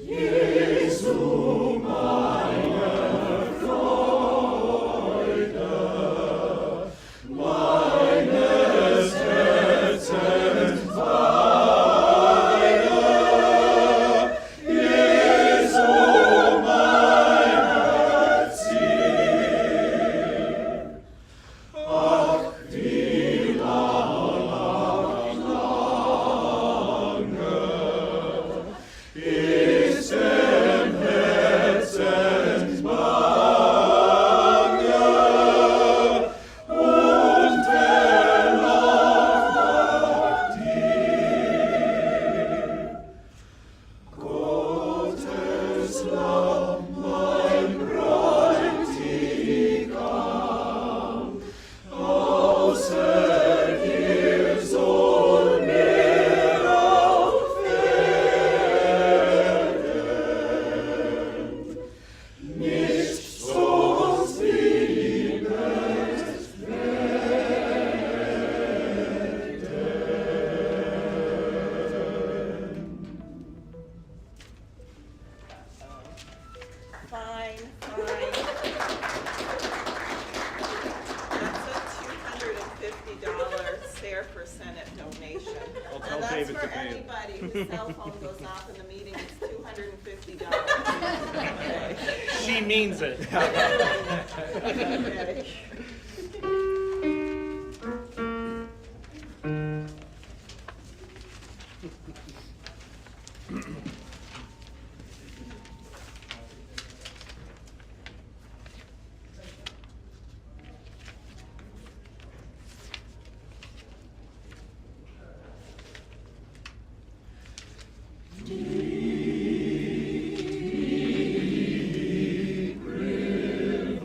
Jesu, meine Freude, meines Herzens Weide. Jesu, mein Ziel. Ach, wie lange ist dem Herzens Bange und verlangt nach dir. Gottes Lamm, mein Bräutigam, außer dir soll mehr auf Erden nicht sonst Liebes Fine, fine. That's a $250 Sare for Senate donation. I'll And tell that's David for to pay it. anybody whose cell phone goes off in the meeting. It's $250. Okay. She means it. Okay. Deep river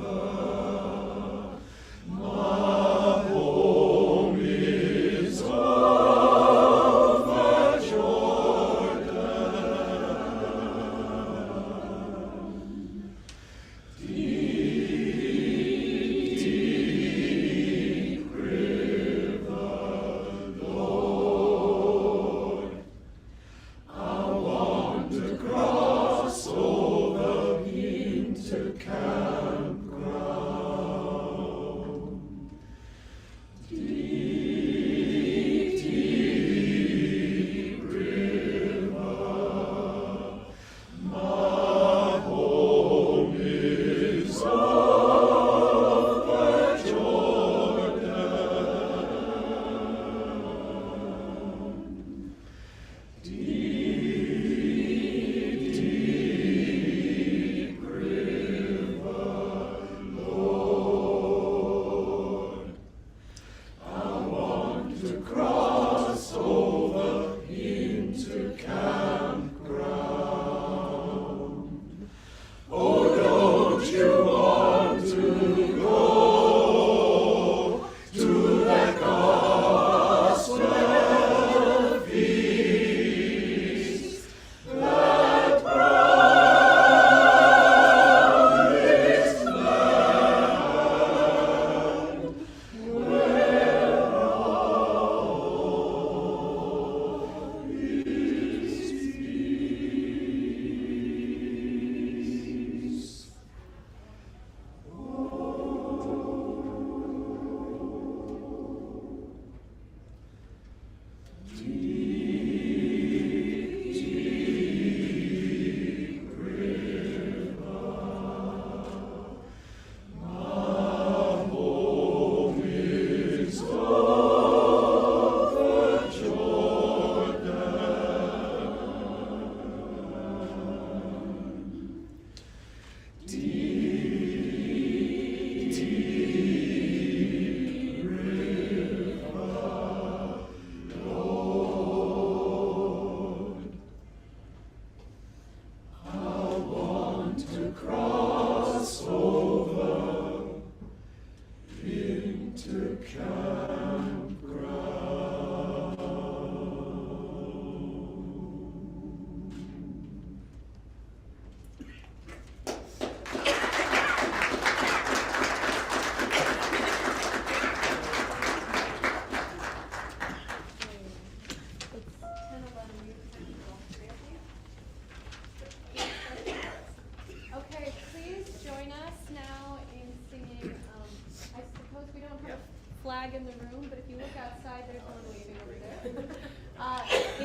outside. There's one waving over there.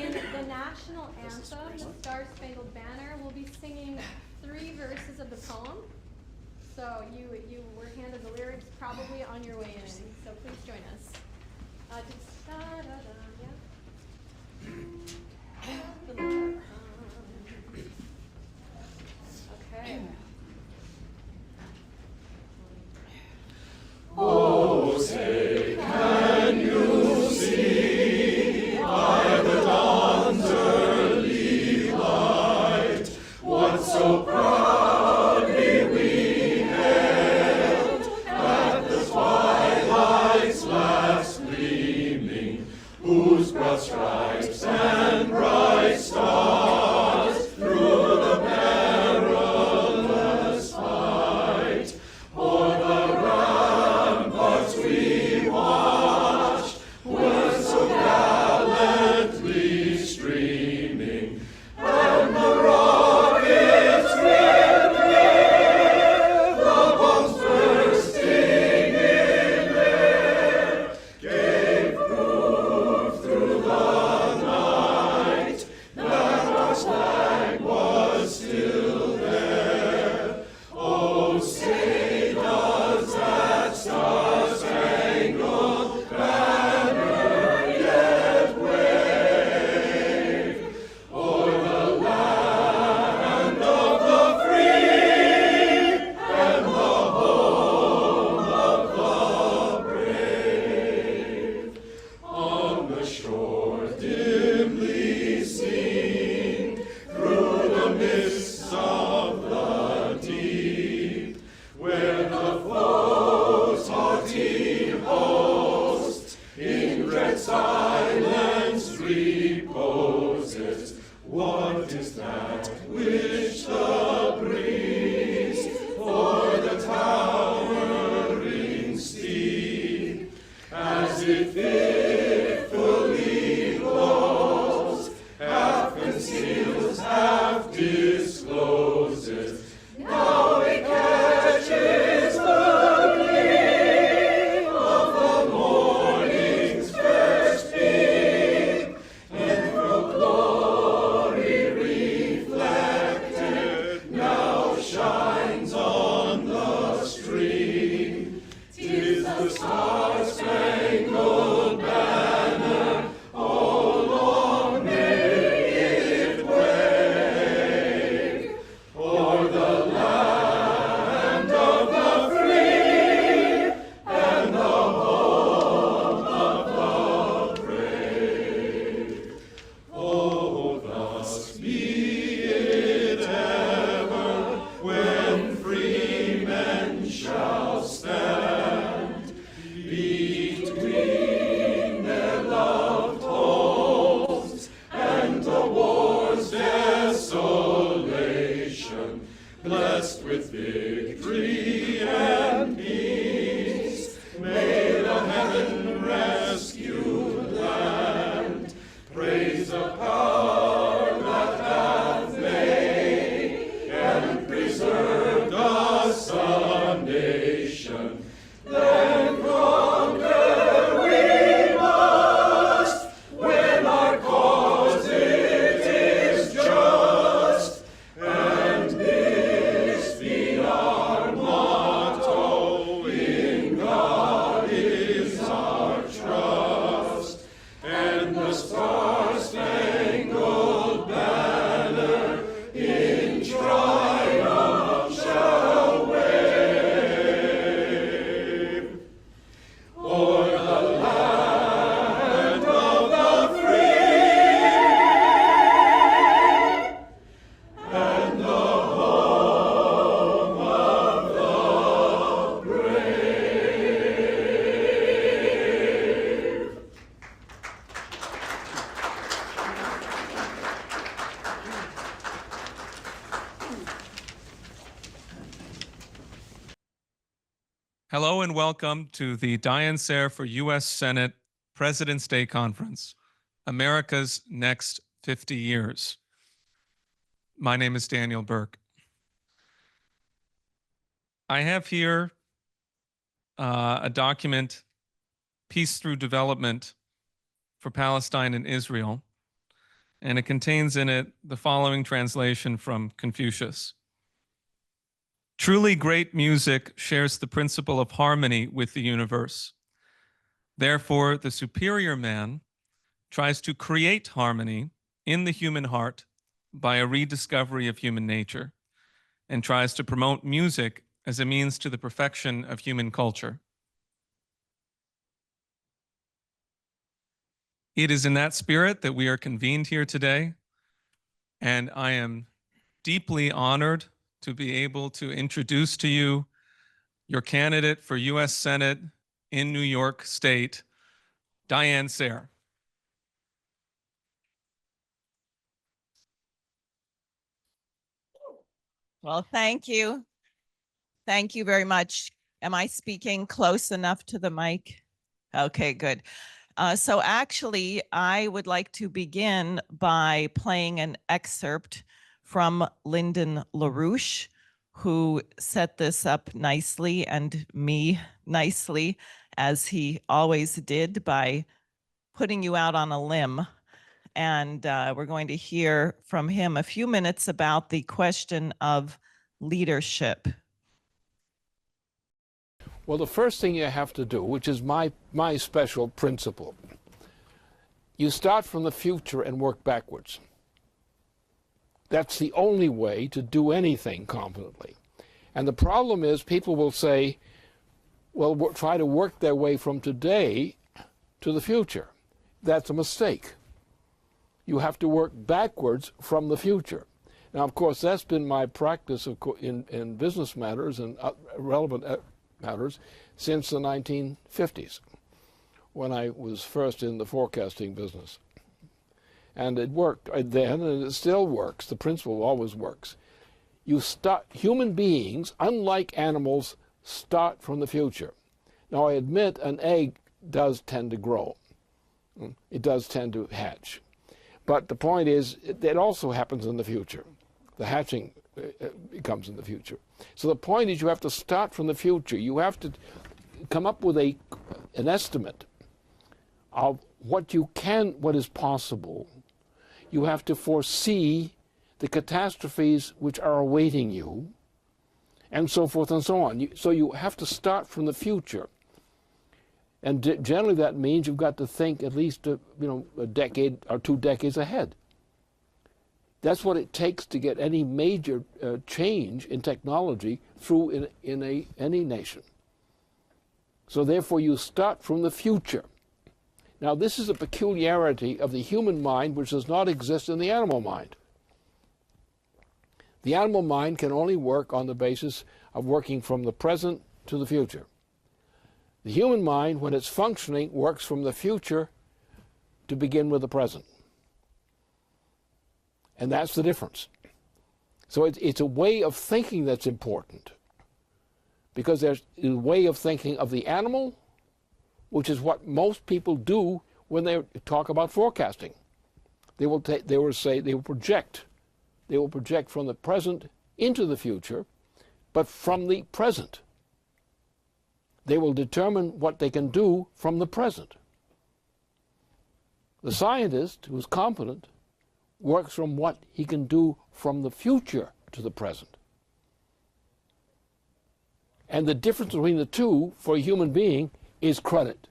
In the national anthem, the Star Spangled Banner, we'll be singing 3 verses of the poem. So you were handed the lyrics probably on your way in. So please join us. Okay. Oh, say, can you see by the dawn's early light what so proudly we hailed at the twilight's last gleaming, whose broad stripes and bright stars through the perilous fight o'er the ramparts we watched were so gallantly streaming, and the rockets with the bombs bursting in air gave proof through the night that our flag was still there. Oh, say does that star-spangled banner yet wave o'er the land of the free and the home of the brave? On the shore dimly seen through the mists of the deep, where the foe's haughty host in dread silence reposes, what is that which the breeze o'er the towering steep, as it fitfully blows, half conceals, half discloses? Now it catches the gleam of the morning's first beam, in her glory reflected, now shines on the stream. 'Tis the star-spangled banner, oh, long may it wave o'er the land of the free and the home of the brave. Oh, thus be it ever, when free men shall stand between their loved homes and the war's desolation, blessed with victory and peace. May the heaven-rescued land praise the power that hath made and preserved us a nation. Then conquer we must, when our cause it is just, and this be our motto: in God is our trust, and the star-spangled banner in triumph shall wave o'er the land of the free and the home of the brave. Hello and welcome to the Diane Sare for U.S. Senate President's Day Conference, America's Next 50 Years. My name is Daniel Burke. I have here a document Peace Through Development for Palestine and Israel. And it contains in it the following translation from Confucius. Truly great music shares the principle of harmony with the universe. Therefore, the superior man tries to create harmony in the human heart by a rediscovery of human nature, and tries to promote music as a means to the perfection of human culture. It is in that spirit that we are convened here today, and I am deeply honored to be able to introduce to you your candidate for U.S. Senate in New York State, Diane Sare. Well, thank you. Thank you very much. Am I speaking close enough to the mic? Okay, good. So actually, I would like to begin by playing an excerpt from Lyndon LaRouche, who set this up nicely, and me nicely, as he always did, by putting you out on a limb. And we're going to hear from him a few minutes about the question of leadership. Well, the first thing you have to do, which is my special principle, you start from the future and work backwards. That's the only way to do anything competently. And the problem is people will say, well, try to work their way from today to the future. That's a mistake. You have to work backwards from the future. Now, of course, that's been my practice in business matters and relevant matters since the 1950s, when I was first in the forecasting business. And it worked then, and it still works. The principle always works. Human beings, unlike animals, start from the future. Now, I admit an egg does tend to grow. It does tend to hatch. But the point is, it also happens in the future. The hatching comes in the future. So the point is, you have to start from the future. You have to come up with an estimate of what is possible. You have to foresee the catastrophes which are awaiting you, and so forth and so on. So you have to start from the future. And generally that means you've got to think at least a decade or 2 decades ahead. That's what it takes to get any major change in technology through in any nation. So therefore you start from the future. Now this is a peculiarity of the human mind which does not exist in the animal mind. The animal mind can only work on the basis of working from the present to the future. The human mind, when it's functioning, works from the future to begin with the present. And that's the difference. So it's a way of thinking that's important, because there's a way of thinking of the animal, which is what most people do when they talk about forecasting. They will project from the present into the future, but from the present. They will determine what they can do from the present. The scientist, who's competent, works from what he can do from the future to the present. And the difference between the two for a human being is credit.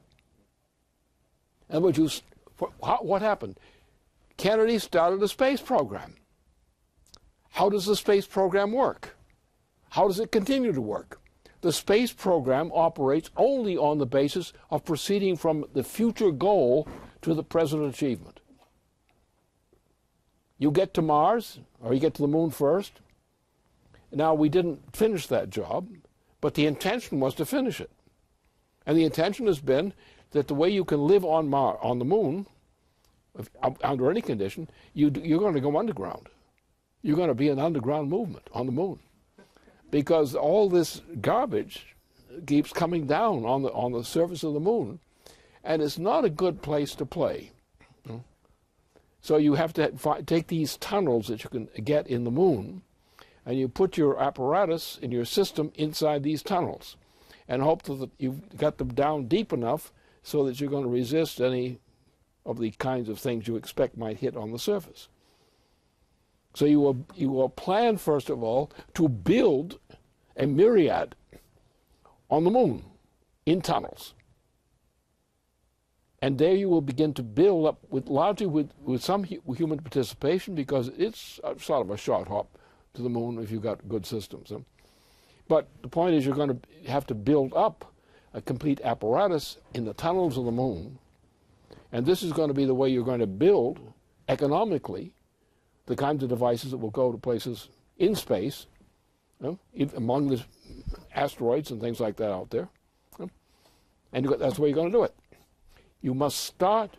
In other words, what happened? Kennedy started a space program. How does the space program work? How does it continue to work? The space program operates only on the basis of proceeding from the future goal to the present achievement. You get to Mars, or you get to the moon first. Now, we didn't finish that job, but the intention was to finish it. And the intention has been that the way you can live on the moon, under any condition, you're going to go underground. You're going to be an underground movement on the moon, because all this garbage keeps coming down on the surface of the moon, and it's not a good place to play. So you have to take these tunnels that you can get in the moon, and you put your apparatus in your system inside these tunnels, and hope that you've got them down deep enough so that you're going to resist any of the kinds of things you expect might hit on the surface. So you will plan, first of all, to build a myriad on the moon in tunnels. And there you will begin to build up largely with some human participation, because it's sort of a short hop to the moon if you've got good systems. But the point is, you're going to have to build up a complete apparatus in the tunnels of the moon. And this is going to be the way you're going to build economically the kinds of devices that will go to places in space, among the asteroids and things like that out there. And that's the way you're going to do it. You must start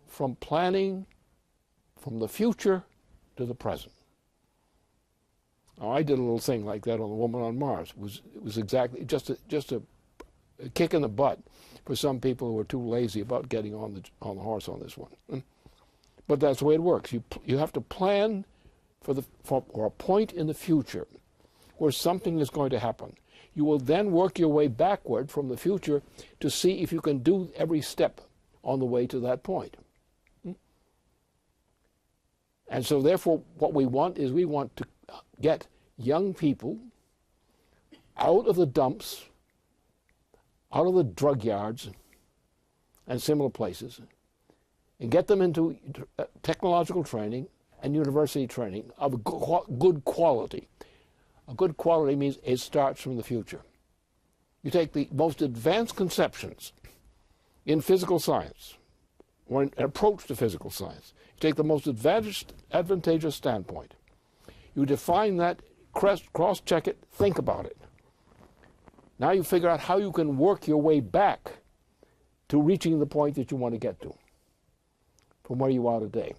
from planning from the future to the present. Now, I did a little thing like that on the Woman on Mars. It was exactly just a kick in the butt for some people who were too lazy about getting on the horse on this one. But that's the way it works. You have to plan for a point in the future where something is going to happen. You will then work your way backward from the future to see if you can do every step on the way to that point. And so therefore what we want to get young people out of the dumps, out of the drug yards and similar places, and get them into technological training and university training of good quality. A good quality means it starts from the future. You take the most advanced conceptions in physical science, or an approach to physical science. You take the most advantageous standpoint. You define that, cross-check it, think about it. Now you figure out how you can work your way back to reaching the point that you want to get to from where you are today.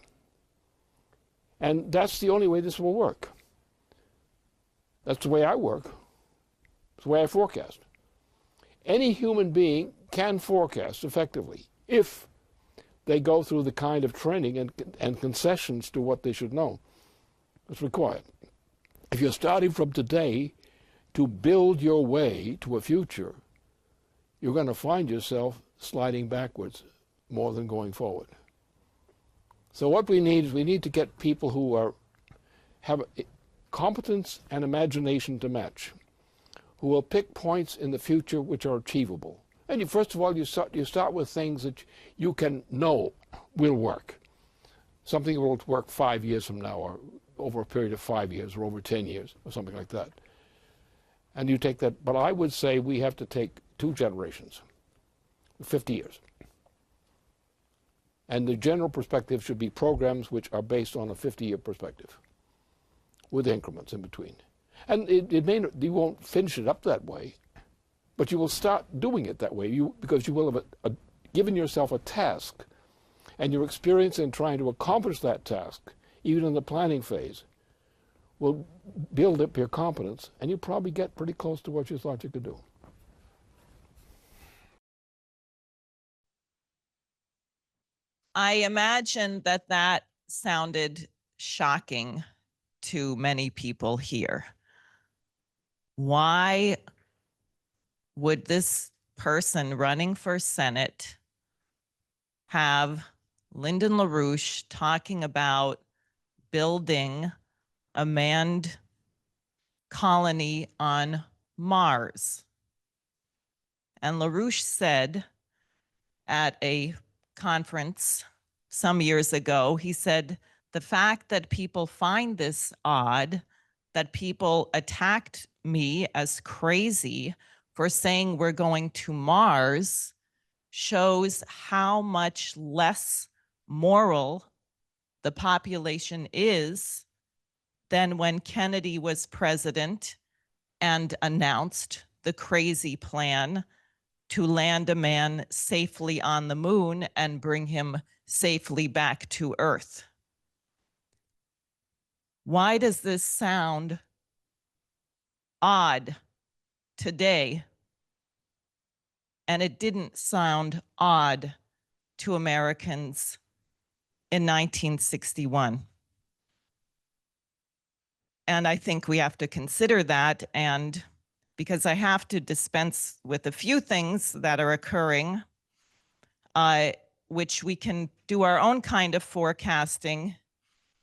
And that's the only way this will work. That's the way I work. It's the way I forecast. Any human being can forecast effectively if they go through the kind of training and concessions to what they should know that's required. If you're starting from today to build your way to a future, you're going to find yourself sliding backwards more than going forward. So what we need to get people who have competence and imagination to match, who will pick points in the future which are achievable. And first of all, you start with things that you can know will work. Something that will work 5 years from now, or over a period of 5 years, or over 10 years, or something like that. And you take that, but I would say we have to take 2 generations, 50 years. And the general perspective should be programs which are based on a 50-year perspective, with increments in between. And you won't finish it up that way, but you will start doing it that way, because you will have given yourself a task, and your experience in trying to accomplish that task, even in the planning phase, will build up your competence, and you probably get pretty close to what you thought you could do. I imagine that sounded shocking to many people here. Why would this person running for Senate have Lyndon LaRouche talking about building a manned colony on Mars? And LaRouche said at a conference some years ago, he said, the fact that people find this odd, that people attacked me as crazy for saying we're going to Mars, shows how much less moral the population is than when Kennedy was president and announced the crazy plan to land a man safely on the moon and bring him safely back to Earth. Why does this sound odd today? And it didn't sound odd to Americans in 1961. And I think we have to consider that, and because I have to dispense with a few things that are occurring, which we can do our own kind of forecasting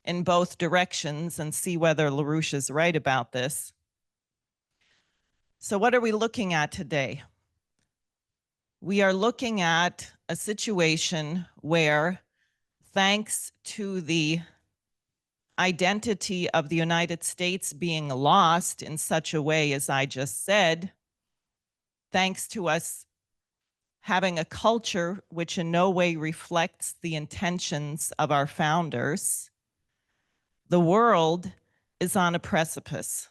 in both directions and see whether LaRouche is right about this. So what are we looking at today? We are looking at a situation where, thanks to the identity of the United States being lost in such a way as I just said, thanks to us having a culture which in no way reflects the intentions of our founders, the world is on a precipice.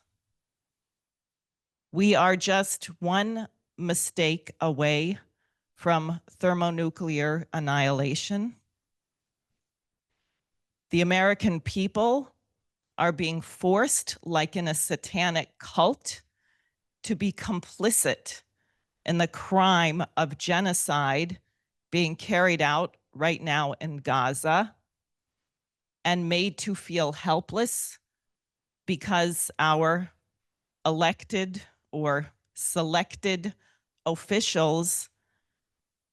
We are just one mistake away from thermonuclear annihilation. The American people are being forced, like in a satanic cult, to be complicit in the crime of genocide being carried out right now in Gaza, and made to feel helpless because our elected or selected officials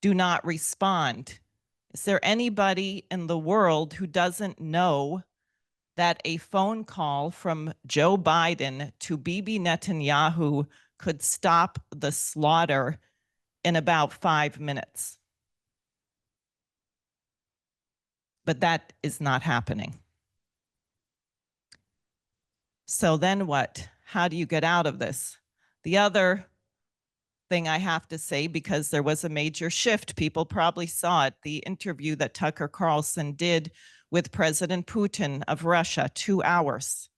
do not respond. Is there anybody in the world who doesn't know that a phone call from Joe Biden to Bibi Netanyahu could stop the slaughter in about 5 minutes? But that is not happening. So then what? How do you get out of this? The other thing I have to say, because there was a major shift, people probably saw it, the interview that Tucker Carlson did with President Putin of Russia, 2 hours.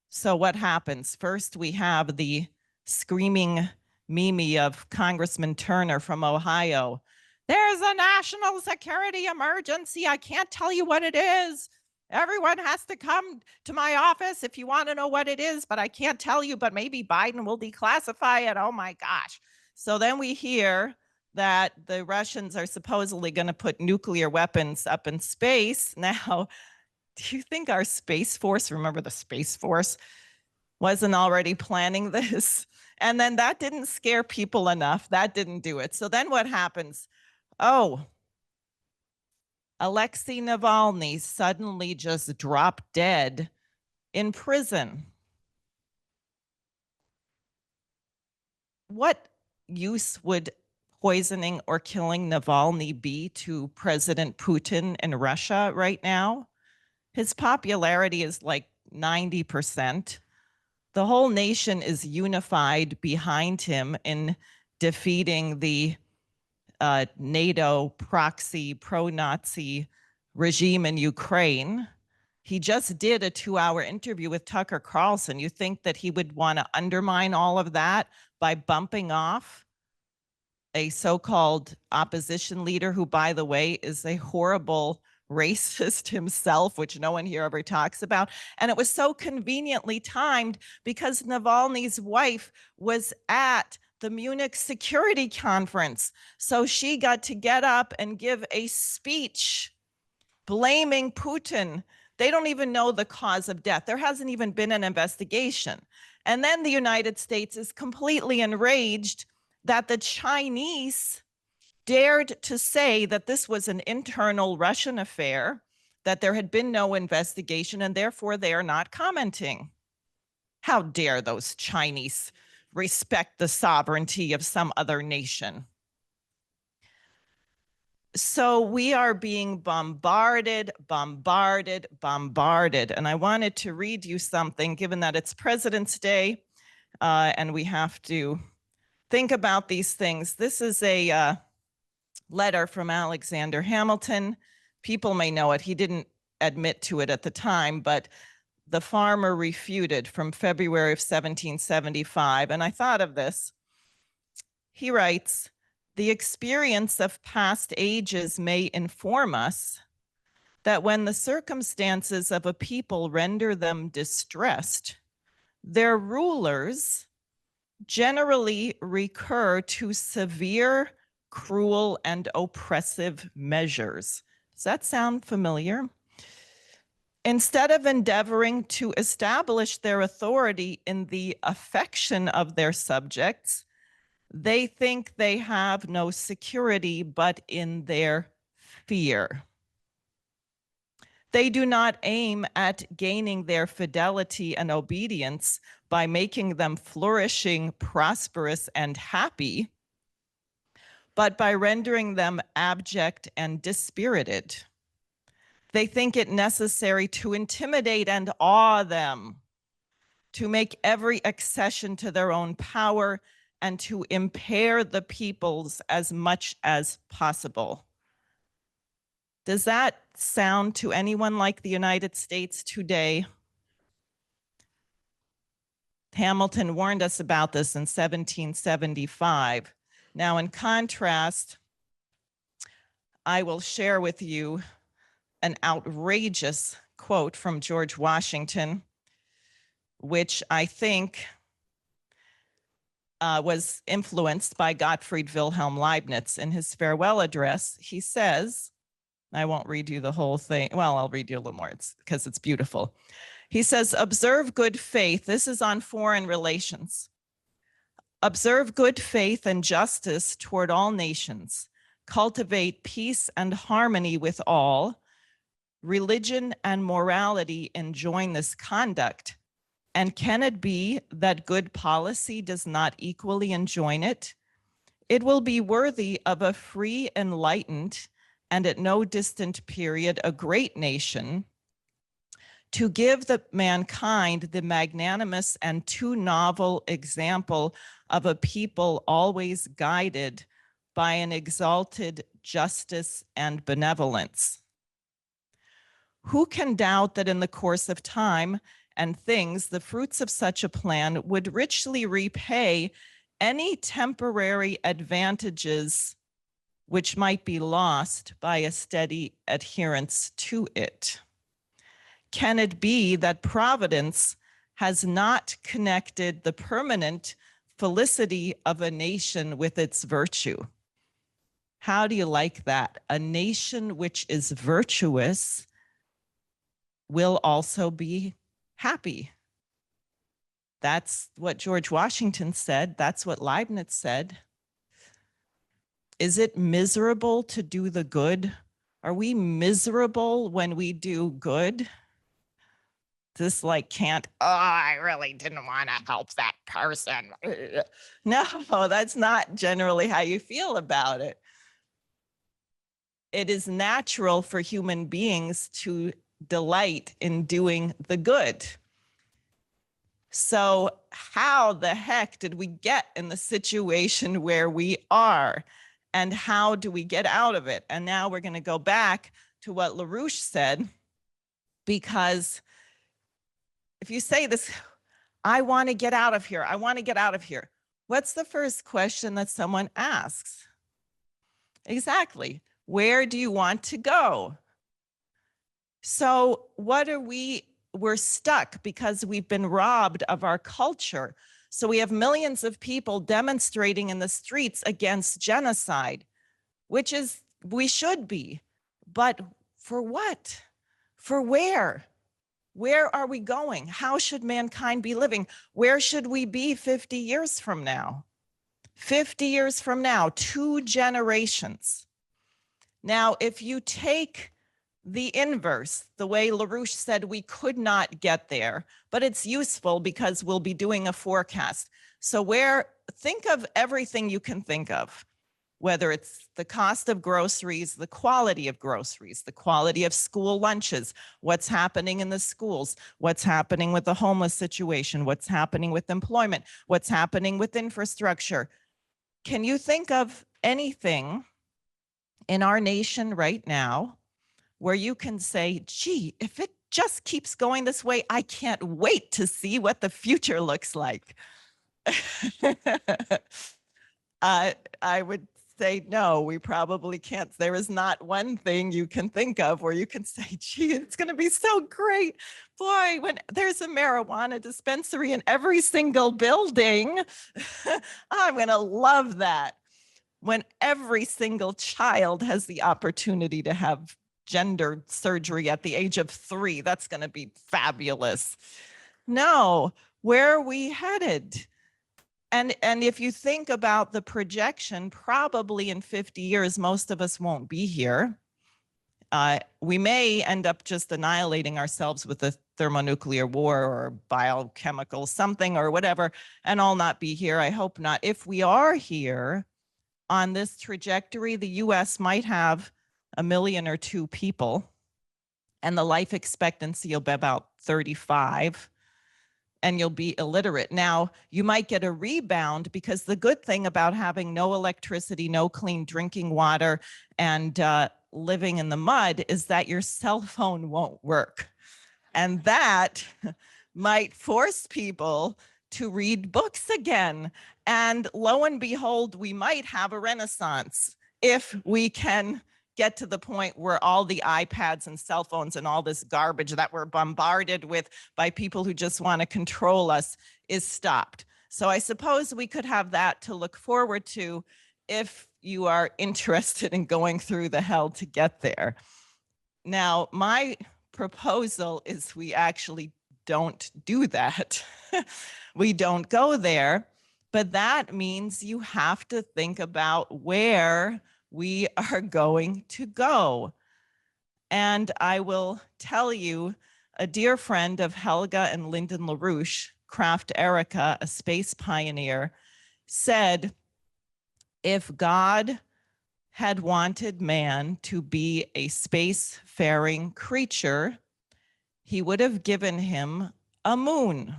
So what happens? First, we have the screaming Mimi of Congressman Turner from Ohio. There's a national security emergency. I can't tell you what it is. Everyone has to come to my office if you want to know what it is, but I can't tell you, but maybe Biden will declassify it. Oh my gosh. So then we hear that the Russians are supposedly going to put nuclear weapons up in space. Now, do you think our Space Force, remember the Space Force, wasn't already planning this? And then that didn't scare people enough. That didn't do it. So then what happens? Oh, Alexei Navalny suddenly just dropped dead in prison. What use would poisoning or killing Navalny be to President Putin in Russia right now? His popularity is like 90%. The whole nation is unified behind him in defeating the NATO proxy pro-Nazi regime in Ukraine. He just did a 2-hour interview with Tucker Carlson. You think that he would want to undermine all of that by bumping off a so-called opposition leader who, by the way, is a horrible racist himself, which no one here ever talks about. And it was so conveniently timed because Navalny's wife was at the Munich Security Conference. So she got to get up and give a speech blaming Putin. They don't even know the cause of death. There hasn't even been an investigation. And then the United States is completely enraged that the Chinese dared to say that this was an internal Russian affair, that there had been no investigation, and therefore they are not commenting. How dare those Chinese respect the sovereignty of some other nation? So we are being bombarded. And I wanted to read you something, given that it's President's Day, and we have to think about these things. This is a letter from Alexander Hamilton. People may know it. He didn't admit to it at the time, but the farmer refuted, from February of 1775. And I thought of this. He writes, "The experience of past ages may inform us that when the circumstances of a people render them distressed, their rulers generally recur to severe, cruel, and oppressive measures." Does that sound familiar? "Instead of endeavoring to establish their authority in the affection of their subjects, They think they have no security but in their fear. They do not aim at gaining their fidelity and obedience by making them flourishing, prosperous, and happy, but by rendering them abject and dispirited. They think it necessary to intimidate and awe them, to make every accession to their own power, and to impair the peoples as much as possible. Does that sound to anyone like the United States today? Hamilton warned us about this in 1775. Now, in contrast, I will share with you an outrageous quote from George Washington, which I think was influenced by Gottfried Wilhelm Leibniz. In his farewell address, he says, I won't read you the whole thing. Well, I'll read you a little more because it's beautiful. He says, observe good faith. This is on foreign relations. Observe good faith and justice toward all nations. Cultivate peace and harmony with all. Religion and morality enjoin this conduct. And can it be that good policy does not equally enjoin it? It will be worthy of a free, enlightened, and at no distant period, a great nation, to give the mankind the magnanimous and too novel example of a people always guided by an exalted justice and benevolence. Who can doubt that in the course of time and things, the fruits of such a plan would richly repay any temporary advantages which might be lost by a steady adherence to it? Can it be that Providence has not connected the permanent felicity of a nation with its virtue? How do you like that? A nation which is virtuous will also be happy. That's what George Washington said. That's what Leibniz said. Is it miserable to do the good? Are we miserable when we do good? This like can't, oh, I really didn't want to help that person. No, that's not generally how you feel about it. It is natural for human beings to delight in doing the good. So how the heck did we get in the situation where we are? And how do we get out of it? And now we're going to go back to what LaRouche said, because if you say this, I want to get out of here, I want to get out of here, what's the first question that someone asks? Exactly. Where do you want to go? So what are we're stuck because we've been robbed of our culture. So we have millions of people demonstrating in the streets against genocide, which is, we should be, but for what? For where? Where are we going? How should mankind be living? Where should we be 50 years from now? 50 years from now, 2 generations. Now, if you take the inverse, the way LaRouche said we could not get there, but it's useful because we'll be doing a forecast. So think of everything you can think of, whether it's the cost of groceries, the quality of groceries, the quality of school lunches, what's happening in the schools, what's happening with the homeless situation, what's happening with employment, what's happening with infrastructure. Can you think of anything in our nation right now where you can say, gee, if it just keeps going this way, I can't wait to see what the future looks like? I would say, no, we probably can't. There is not one thing you can think of where you can say, gee, it's going to be so great. Boy, when there's a marijuana dispensary in every single building, I'm going to love that. When every single child has the opportunity to have gender surgery at the age of 3, that's going to be fabulous. No, where are we headed? And if you think about the projection, probably in 50 years, most of us won't be here. We may end up just annihilating ourselves with a thermonuclear war or biochemical something or whatever, and all not be here. I hope not. If we are here on this trajectory, the US might have 1 million or 2 people, and the life expectancy will be about 35. And you'll be illiterate. Now, you might get a rebound because the good thing about having no electricity, no clean drinking water, and living in the mud is that your cell phone won't work. And that might force people to read books again. And lo and behold, we might have a renaissance if we can get to the point where all the iPads and cell phones and all this garbage that we're bombarded with by people who just want to control us is stopped. So I suppose we could have that to look forward to if you are interested in going through the hell to get there. Now, my proposal is we actually don't do that. We don't go there, but that means you have to think about where we are going to go. And I will tell you, a dear friend of Helga and Lyndon LaRouche, Kraft Erica, a space pioneer, said, if God had wanted man to be a space-faring creature, he would have given him a moon.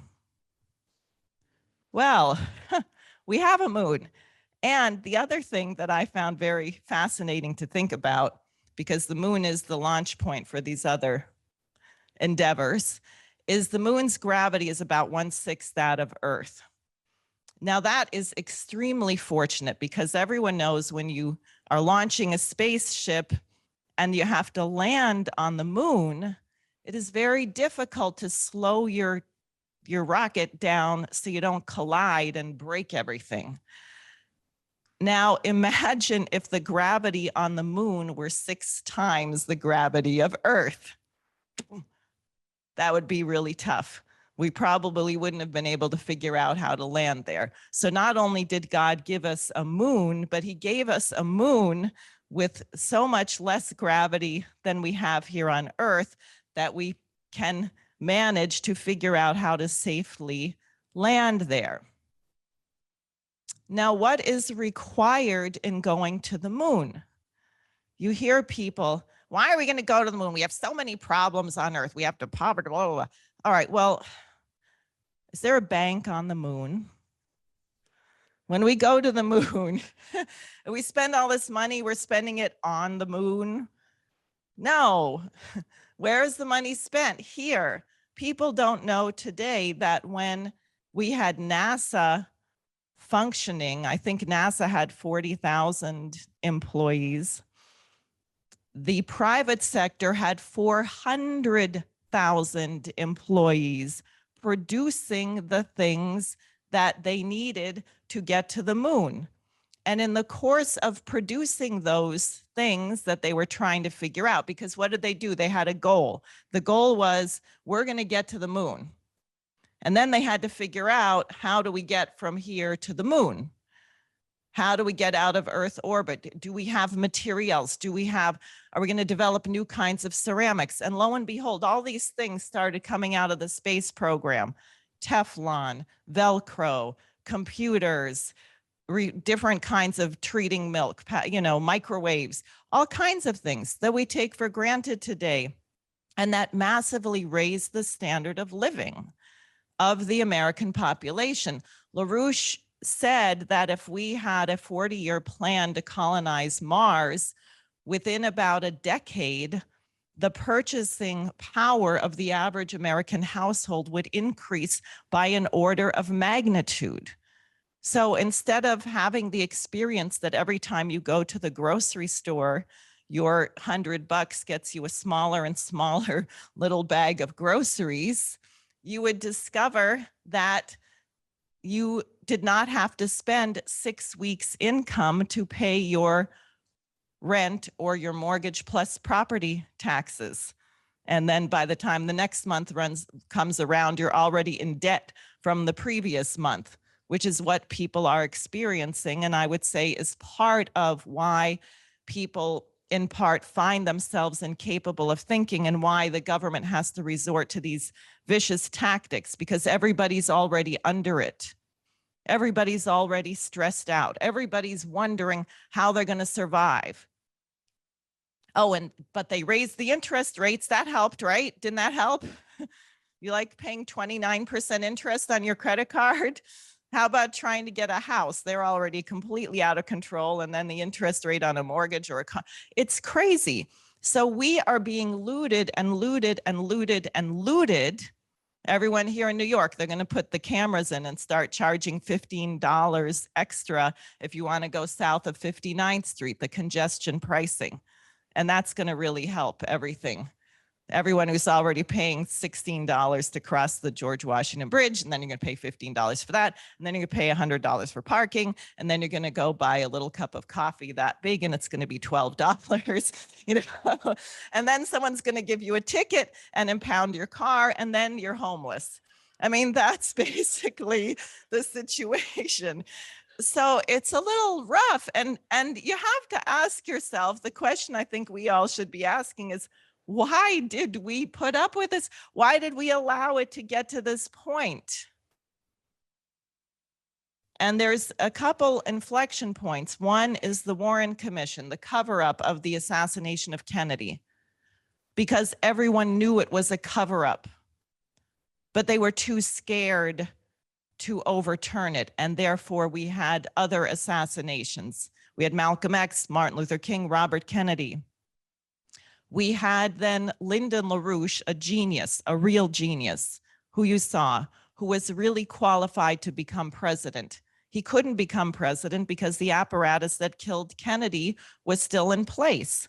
Well, we have a moon. And the other thing that I found very fascinating to think about, because the moon is the launch point for these other endeavors, is the moon's gravity is about 1/6 that of Earth. Now that is extremely fortunate because everyone knows when you are launching a spaceship and you have to land on the moon, it is very difficult to slow your rocket down so you don't collide and break everything. Now imagine if the gravity on the moon were 6 times the gravity of Earth. That would be really tough. We probably wouldn't have been able to figure out how to land there. So not only did God give us a moon, but he gave us a moon with so much less gravity than we have here on Earth that we can manage to figure out how to safely land there. Now, what is required in going to the moon? You hear people, why are we going to go to the moon? We have so many problems on Earth. We have to poverty, blah, blah, blah. All right, well, is there a bank on the moon? When we go to the moon, we spend all this money, we're spending it on the moon? No. Where is the money spent? Here. People don't know today that when we had NASA functioning, I think NASA had 40,000 employees. The private sector had 400,000 employees producing the things that they needed to get to the moon. And in the course of producing those things that they were trying to figure out, because what did they do? They had a goal. The goal was, we're going to get to the moon. And then they had to figure out, how do we get from here to the moon? How do we get out of Earth orbit? Do we have materials? Are we going to develop new kinds of ceramics? And lo and behold, all these things started coming out of the space program. Teflon, Velcro, computers, different kinds of treating milk, microwaves, all kinds of things that we take for granted today. And that massively raised the standard of living of the American population. LaRouche said that if we had a 40-year plan to colonize Mars, within about a decade, the purchasing power of the average American household would increase by an order of magnitude. So instead of having the experience that every time you go to the grocery store, your $100 gets you a smaller and smaller little bag of groceries, you would discover that you did not have to spend 6 weeks' income to pay your rent or your mortgage plus property taxes. And then by the time the next month comes around, you're already in debt from the previous month. which is what people are experiencing. And I would say is part of why people in part find themselves incapable of thinking and why the government has to resort to these vicious tactics, because everybody's already under it. Everybody's already stressed out. Everybody's wondering how they're going to survive. Oh, but they raised the interest rates. That helped, right? Didn't that help? You like paying 29% interest on your credit card? How about trying to get a house? They're already completely out of control. And then the interest rate on a mortgage or it's crazy. So we are being looted and looted and looted and looted. Everyone here in New York, they're going to put the cameras in and start charging $15 extra if you want to go south of 59th Street, the congestion pricing. And that's going to really help everything. Everyone who's already paying $16 to cross the George Washington Bridge, and then you're going to pay $15 for that, and then you're going to pay $100 for parking, and then you're going to go buy a little cup of coffee that big, and it's going to be $12, you know. And then someone's going to give you a ticket and impound your car, and then you're homeless. I mean, that's basically the situation. So it's a little rough, and you have to ask yourself, the question I think we all should be asking is, why did we put up with this? Why did we allow it to get to this point? And there's a couple inflection points. One is the Warren Commission, the cover-up of the assassination of Kennedy, because everyone knew it was a cover-up, but they were too scared to overturn it. And therefore we had other assassinations. We had Malcolm X, Martin Luther King, Robert Kennedy. We had then Lyndon LaRouche, a genius, a real genius, who you saw, who was really qualified to become president. He couldn't become president because the apparatus that killed Kennedy was still in place.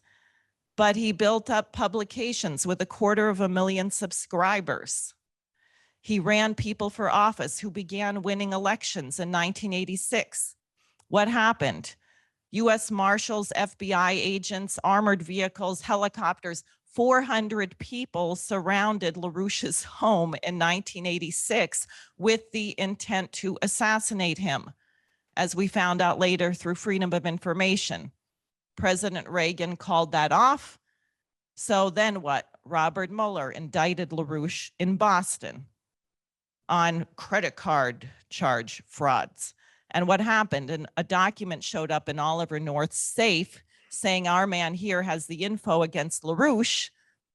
But he built up publications with 250,000 subscribers. He ran people for office who began winning elections in 1986. What happened? US Marshals, FBI agents, armored vehicles, helicopters, 400 people surrounded LaRouche's home in 1986 with the intent to assassinate him, as we found out later through Freedom of Information. President Reagan called that off. So then what? Robert Mueller indicted LaRouche in Boston on credit card charge frauds. And what happened? And a document showed up in Oliver North's safe saying our man here has the info against LaRouche.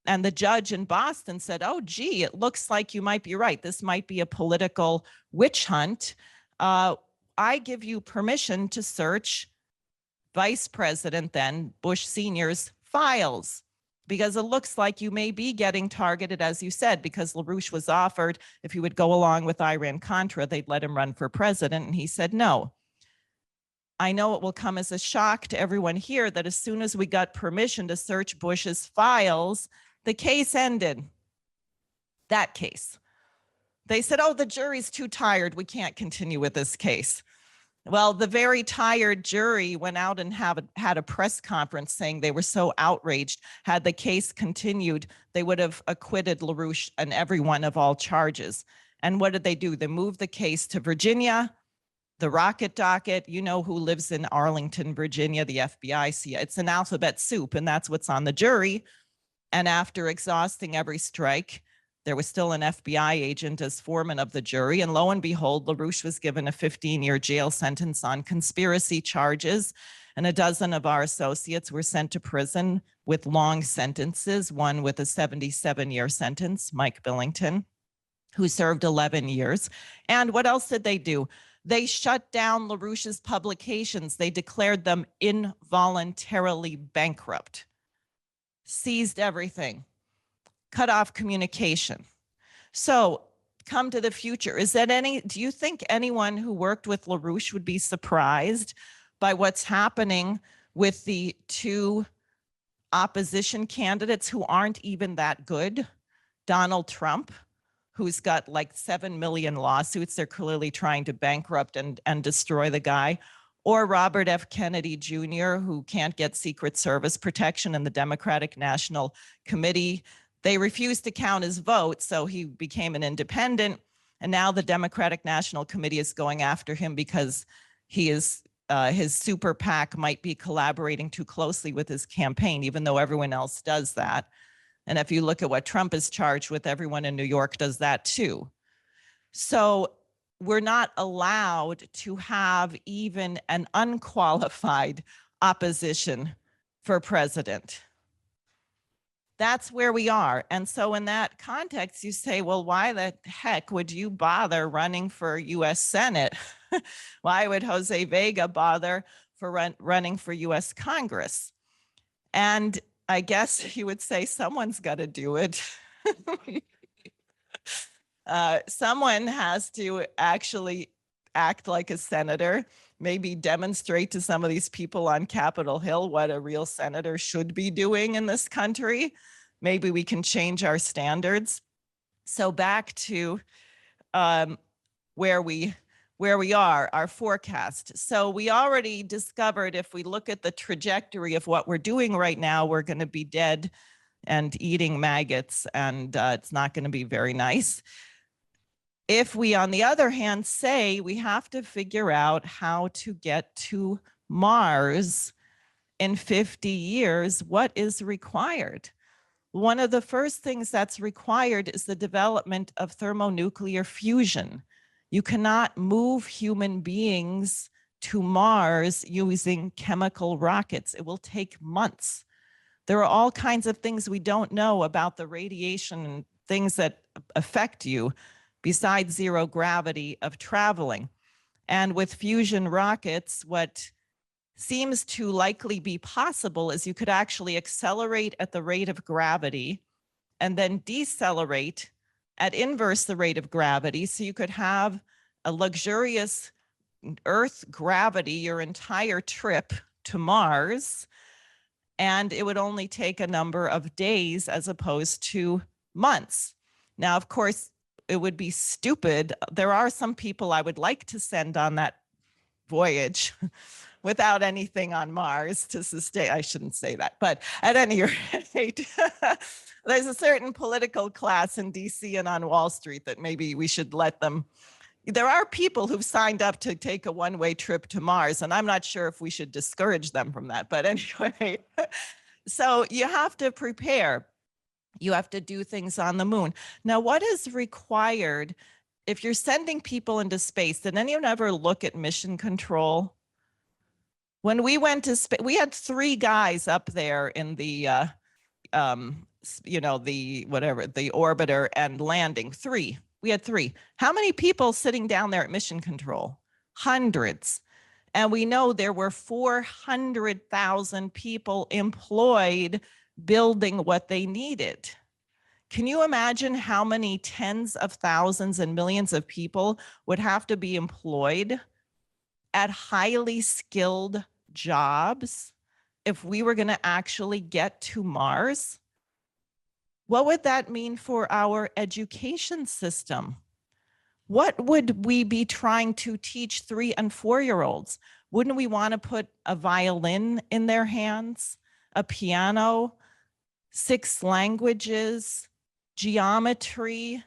And the judge in Boston said, oh, gee, it looks like you might be right. This might be a political witch hunt. I give you permission to search Vice President then Bush Sr.'s files, because it looks like you may be getting targeted, as you said, because LaRouche was offered, if he would go along with Iran-Contra, they'd let him run for president. And he said, no. I know it will come as a shock to everyone here that as soon as we got permission to search Bush's files, the case ended. That case. They said, oh, the jury's too tired. We can't continue with this case. Well, the very tired jury went out and had a press conference saying they were so outraged. Had the case continued, they would have acquitted LaRouche and everyone of all charges. And what did they do? They moved the case to Virginia, the rocket docket. You know who lives in Arlington, Virginia, the FBI. See, it's an alphabet soup, and that's what's on the jury. And after exhausting every strike, there was still an FBI agent as foreman of the jury. And lo and behold, LaRouche was given a 15-year jail sentence on conspiracy charges. And a dozen of our associates were sent to prison with long sentences, one with a 77-year sentence, Mike Billington, who served 11 years. And what else did they do? They shut down LaRouche's publications. They declared them involuntarily bankrupt, seized everything, cut off communication. So come to the future. Do you think anyone who worked with LaRouche would be surprised by what's happening with the two opposition candidates who aren't even that good? Donald Trump, who's got like 7 million lawsuits. They're clearly trying to bankrupt and destroy the guy. Or Robert F. Kennedy Jr., who can't get Secret Service protection in the Democratic National Committee. They refused to count his vote, so he became an independent. And now the Democratic National Committee is going after him because he is his super PAC might be collaborating too closely with his campaign, even though everyone else does that. And if you look at what Trump is charged with, everyone in New York does that too. So we're not allowed to have even an unqualified opposition for president. That's where we are. And so in that context, you say, well, why the heck would you bother running for US Senate? Why would Jose Vega bother for running for US Congress? And I guess you would say someone's got to do it. Someone has to actually act like a senator, maybe demonstrate to some of these people on Capitol Hill what a real senator should be doing in this country. Maybe we can change our standards. So back to where we are, our forecast. So we already discovered, if we look at the trajectory of what we're doing right now, we're going to be dead and eating maggots, and it's not going to be very nice. If we, on the other hand, say we have to figure out how to get to Mars in 50 years, what is required? One of the first things that's required is the development of thermonuclear fusion. You cannot move human beings to Mars using chemical rockets. It will take months. There are all kinds of things we don't know about the radiation and things that affect you besides zero gravity of traveling. And with fusion rockets, what seems to likely be possible is you could actually accelerate at the rate of gravity and then decelerate at inverse the rate of gravity. So you could have a luxurious Earth gravity your entire trip to Mars, and it would only take a number of days as opposed to months. Now, of course, it would be stupid. There are some people I would like to send on that voyage without anything on Mars to sustain. I shouldn't say that, but at any rate, there's a certain political class in DC and on Wall Street that maybe we should let them. There are people who've signed up to take a one-way trip to Mars, and I'm not sure if we should discourage them from that. But anyway, so you have to prepare. You have to do things on the moon. Now, what is required if you're sending people into space? Did anyone ever look at mission control? When we went to space, we had 3 guys up there in the, you know, the whatever, the orbiter and landing. 3. We had 3. How many people sitting down there at mission control? Hundreds. And we know there were 400,000 people employed building what they needed. Can you imagine how many tens of thousands and millions of people would have to be employed at highly skilled jobs if we were going to actually get to Mars? What would that mean for our education system? What would we be trying to teach 3- and 4-year-olds? Wouldn't we want to put a violin in their hands, a piano, 6 languages, geometry?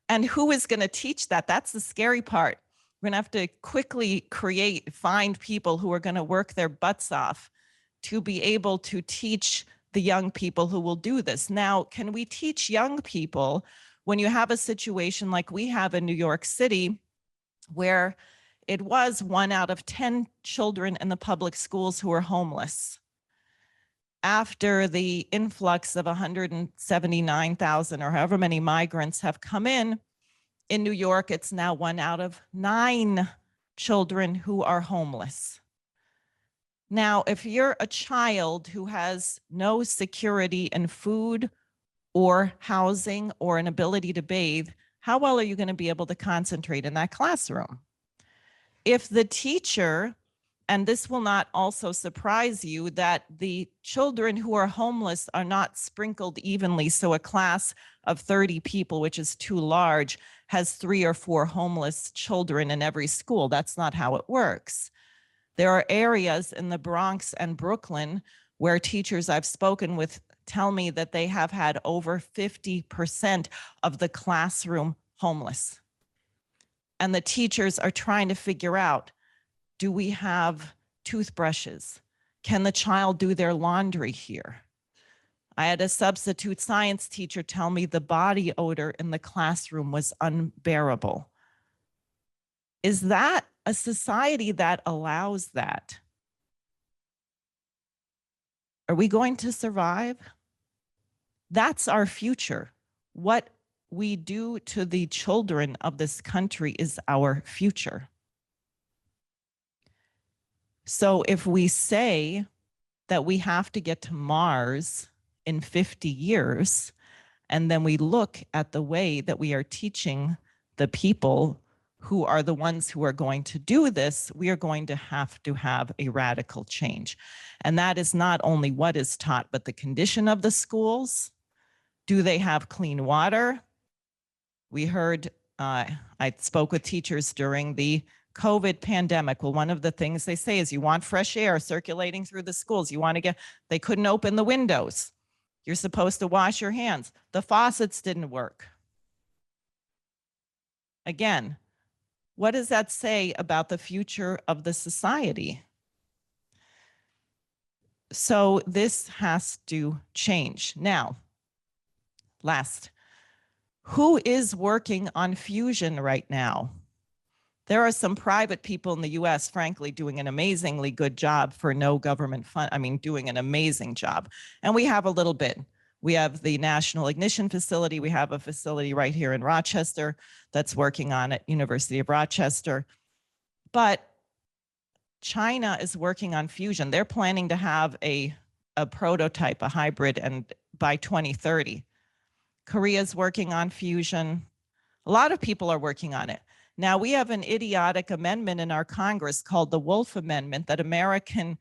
And who is going to teach that? That's the scary part. We're going to have to quickly find people who are going to work their butts off to be able to teach the young people who will do this. Now, can we teach young people when you have a situation like we have in New York City, where it was 1 out of 10 children in the public schools who are homeless? After the influx of 179,000 or however many migrants have come in New York, it's now 1 out of 9 children who are homeless. Now, if you're a child who has no security in food or housing or an ability to bathe, how well are you going to be able to concentrate in that classroom? If the teacher, and this will not also surprise you, that the children who are homeless are not sprinkled evenly, so a class of 30 people, which is too large, has 3 or 4 homeless children in every school. That's not how it works. There are areas in the Bronx and Brooklyn where teachers I've spoken with tell me that they have had over 50% of the classroom homeless. And the teachers are trying to figure out, do we have toothbrushes? Can the child do their laundry here? I had a substitute science teacher tell me the body odor in the classroom was unbearable. Is that a society that allows that? Are we going to survive? That's our future. What we do to the children of this country is our future. So if we say that we have to get to Mars in 50 years, and then we look at the way that we are teaching the people who are the ones who are going to do this, we are going to have a radical change. And that is not only what is taught, but the condition of the schools. Do they have clean water? We heard, I spoke with teachers during the COVID pandemic. Well, one of the things they say is you want fresh air circulating through the schools. You want to they couldn't open the windows. You're supposed to wash your hands. The faucets didn't work. Again, what does that say about the future of the society? So this has to change. Now, last, who is working on fusion right now? There are some private people in the US, frankly, doing an amazingly good job for no government fund. I mean, doing an amazing job. And we have a little bit. We have the National Ignition Facility. We have a facility right here in Rochester that's working on it, University of Rochester. But China is working on fusion. They're planning to have a prototype, a hybrid, and by 2030. Korea's working on fusion. A lot of people are working on it. Now, we have an idiotic amendment in our Congress called the Wolf Amendment that American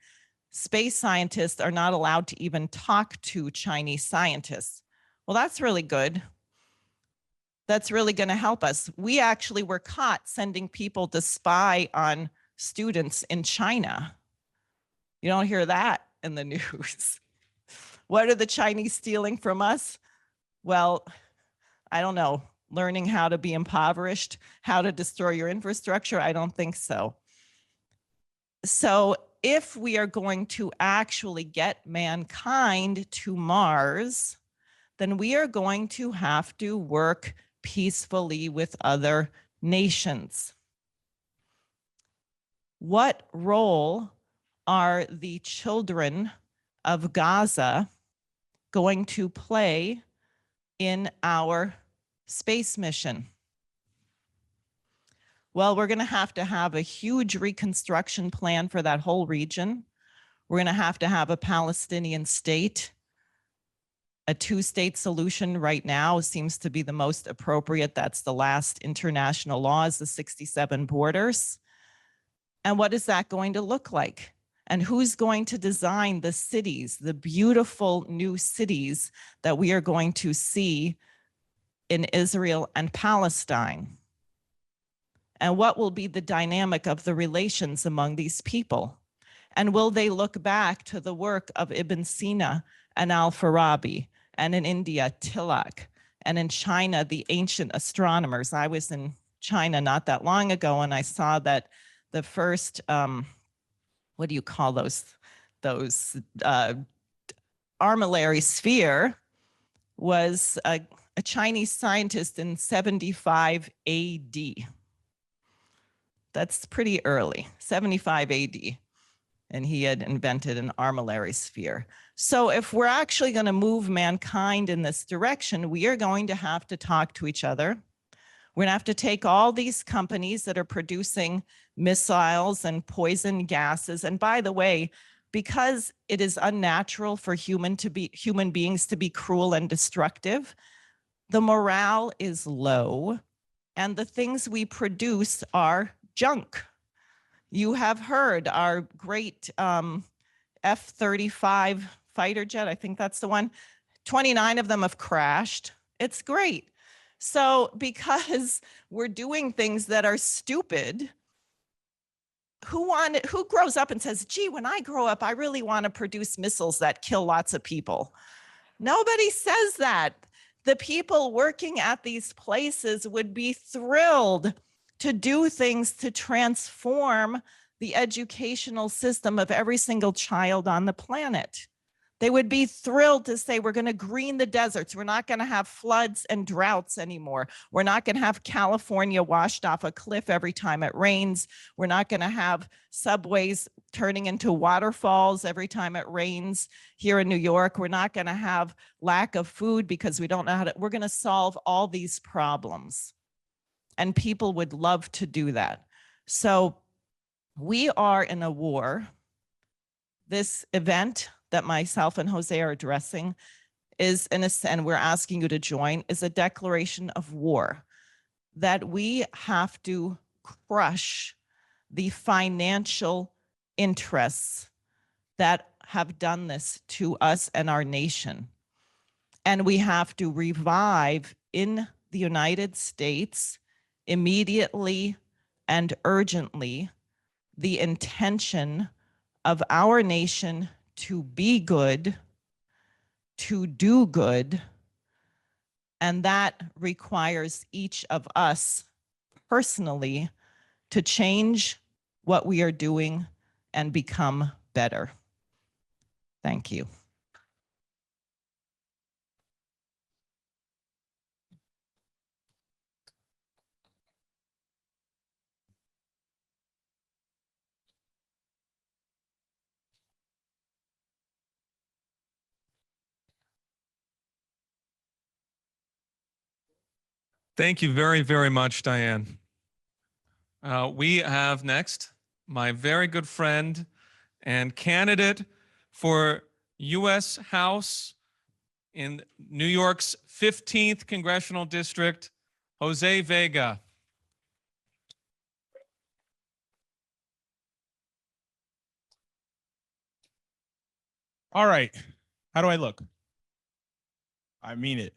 space scientists are not allowed to even talk to Chinese scientists. Well, that's really good. That's really going to help us. We actually were caught sending people to spy on students in China. You don't hear that in the news. What are the Chinese stealing from us? Well, I don't know. Learning how to be impoverished, how to destroy your infrastructure? I don't think so. So if we are going to actually get mankind to Mars, then we are going to have to work peacefully with other nations. What role are the children of Gaza going to play in our space mission? Well, we're going to have a huge reconstruction plan for that whole region. We're going to have a Palestinian state. A two-state solution right now seems to be the most appropriate. That's the last international laws, the 67 borders. And what is that going to look like? And who's going to design the cities, the beautiful new cities that we are going to see in Israel and Palestine? And what will be the dynamic of the relations among these people? And will they look back to the work of Ibn Sina and Al-Farabi, and in India, Tilak, and in China, the ancient astronomers? I was in China not that long ago, and I saw that the first, what do you call those armillary sphere was a Chinese scientist in 75 AD. That's pretty early, 75 AD. And he had invented an armillary sphere. So if we're actually going to move mankind in this direction, we are going to have to talk to each other. We're going to have to take all these companies that are producing missiles and poison gases. And by the way, because it is unnatural for human beings to be cruel and destructive, the morale is low, and the things we produce are junk. You have heard our great F-35 fighter jet, I think that's the one, 29 of them have crashed. It's great. So because we're doing things that are stupid, who grows up and says, gee, when I grow up, I really want to produce missiles that kill lots of people? Nobody says that. The people working at these places would be thrilled to do things to transform the educational system of every single child on the planet. They would be thrilled to say, we're going to green the deserts. We're not going to have floods and droughts anymore. We're not going to have California washed off a cliff every time it rains. We're not going to have subways turning into waterfalls every time it rains here in New York. We're not going to have lack of food because we don't know how to, we're going to solve all these problems. And people would love to do that. So we are in a war. This event that myself and Jose are addressing is, and we're asking you to join, is a declaration of war, that we have to crush the financial interests that have done this to us and our nation. And we have to revive in the United States immediately and urgently the intention of our nation to be good, to do good, and that requires each of us personally to change what we are doing and become better. Thank you. Thank you very, very much, Diane. We have next my very good friend and candidate for U.S. House in New York's 15th Congressional District, Jose Vega. All right. How do I look? I mean it.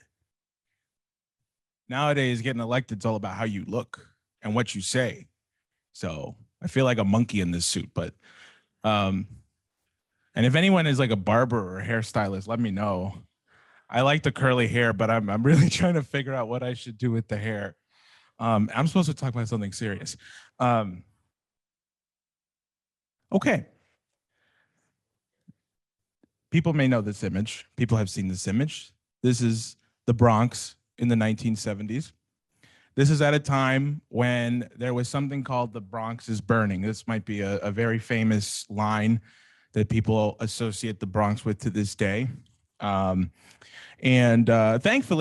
Nowadays, getting elected is all about how you look and what you say. So I feel like a monkey in this suit, but and if anyone is like a barber or a hairstylist, let me know. I like the curly hair, but I'm really trying to figure out what I should do with the hair. I'm supposed to talk about something serious. Okay. People may know this image. People have seen this image. This is the Bronx in the 1970s. This is at a time when there was something called the Bronx is burning. This might be a very famous line that people associate the Bronx with to this day. Thankfully,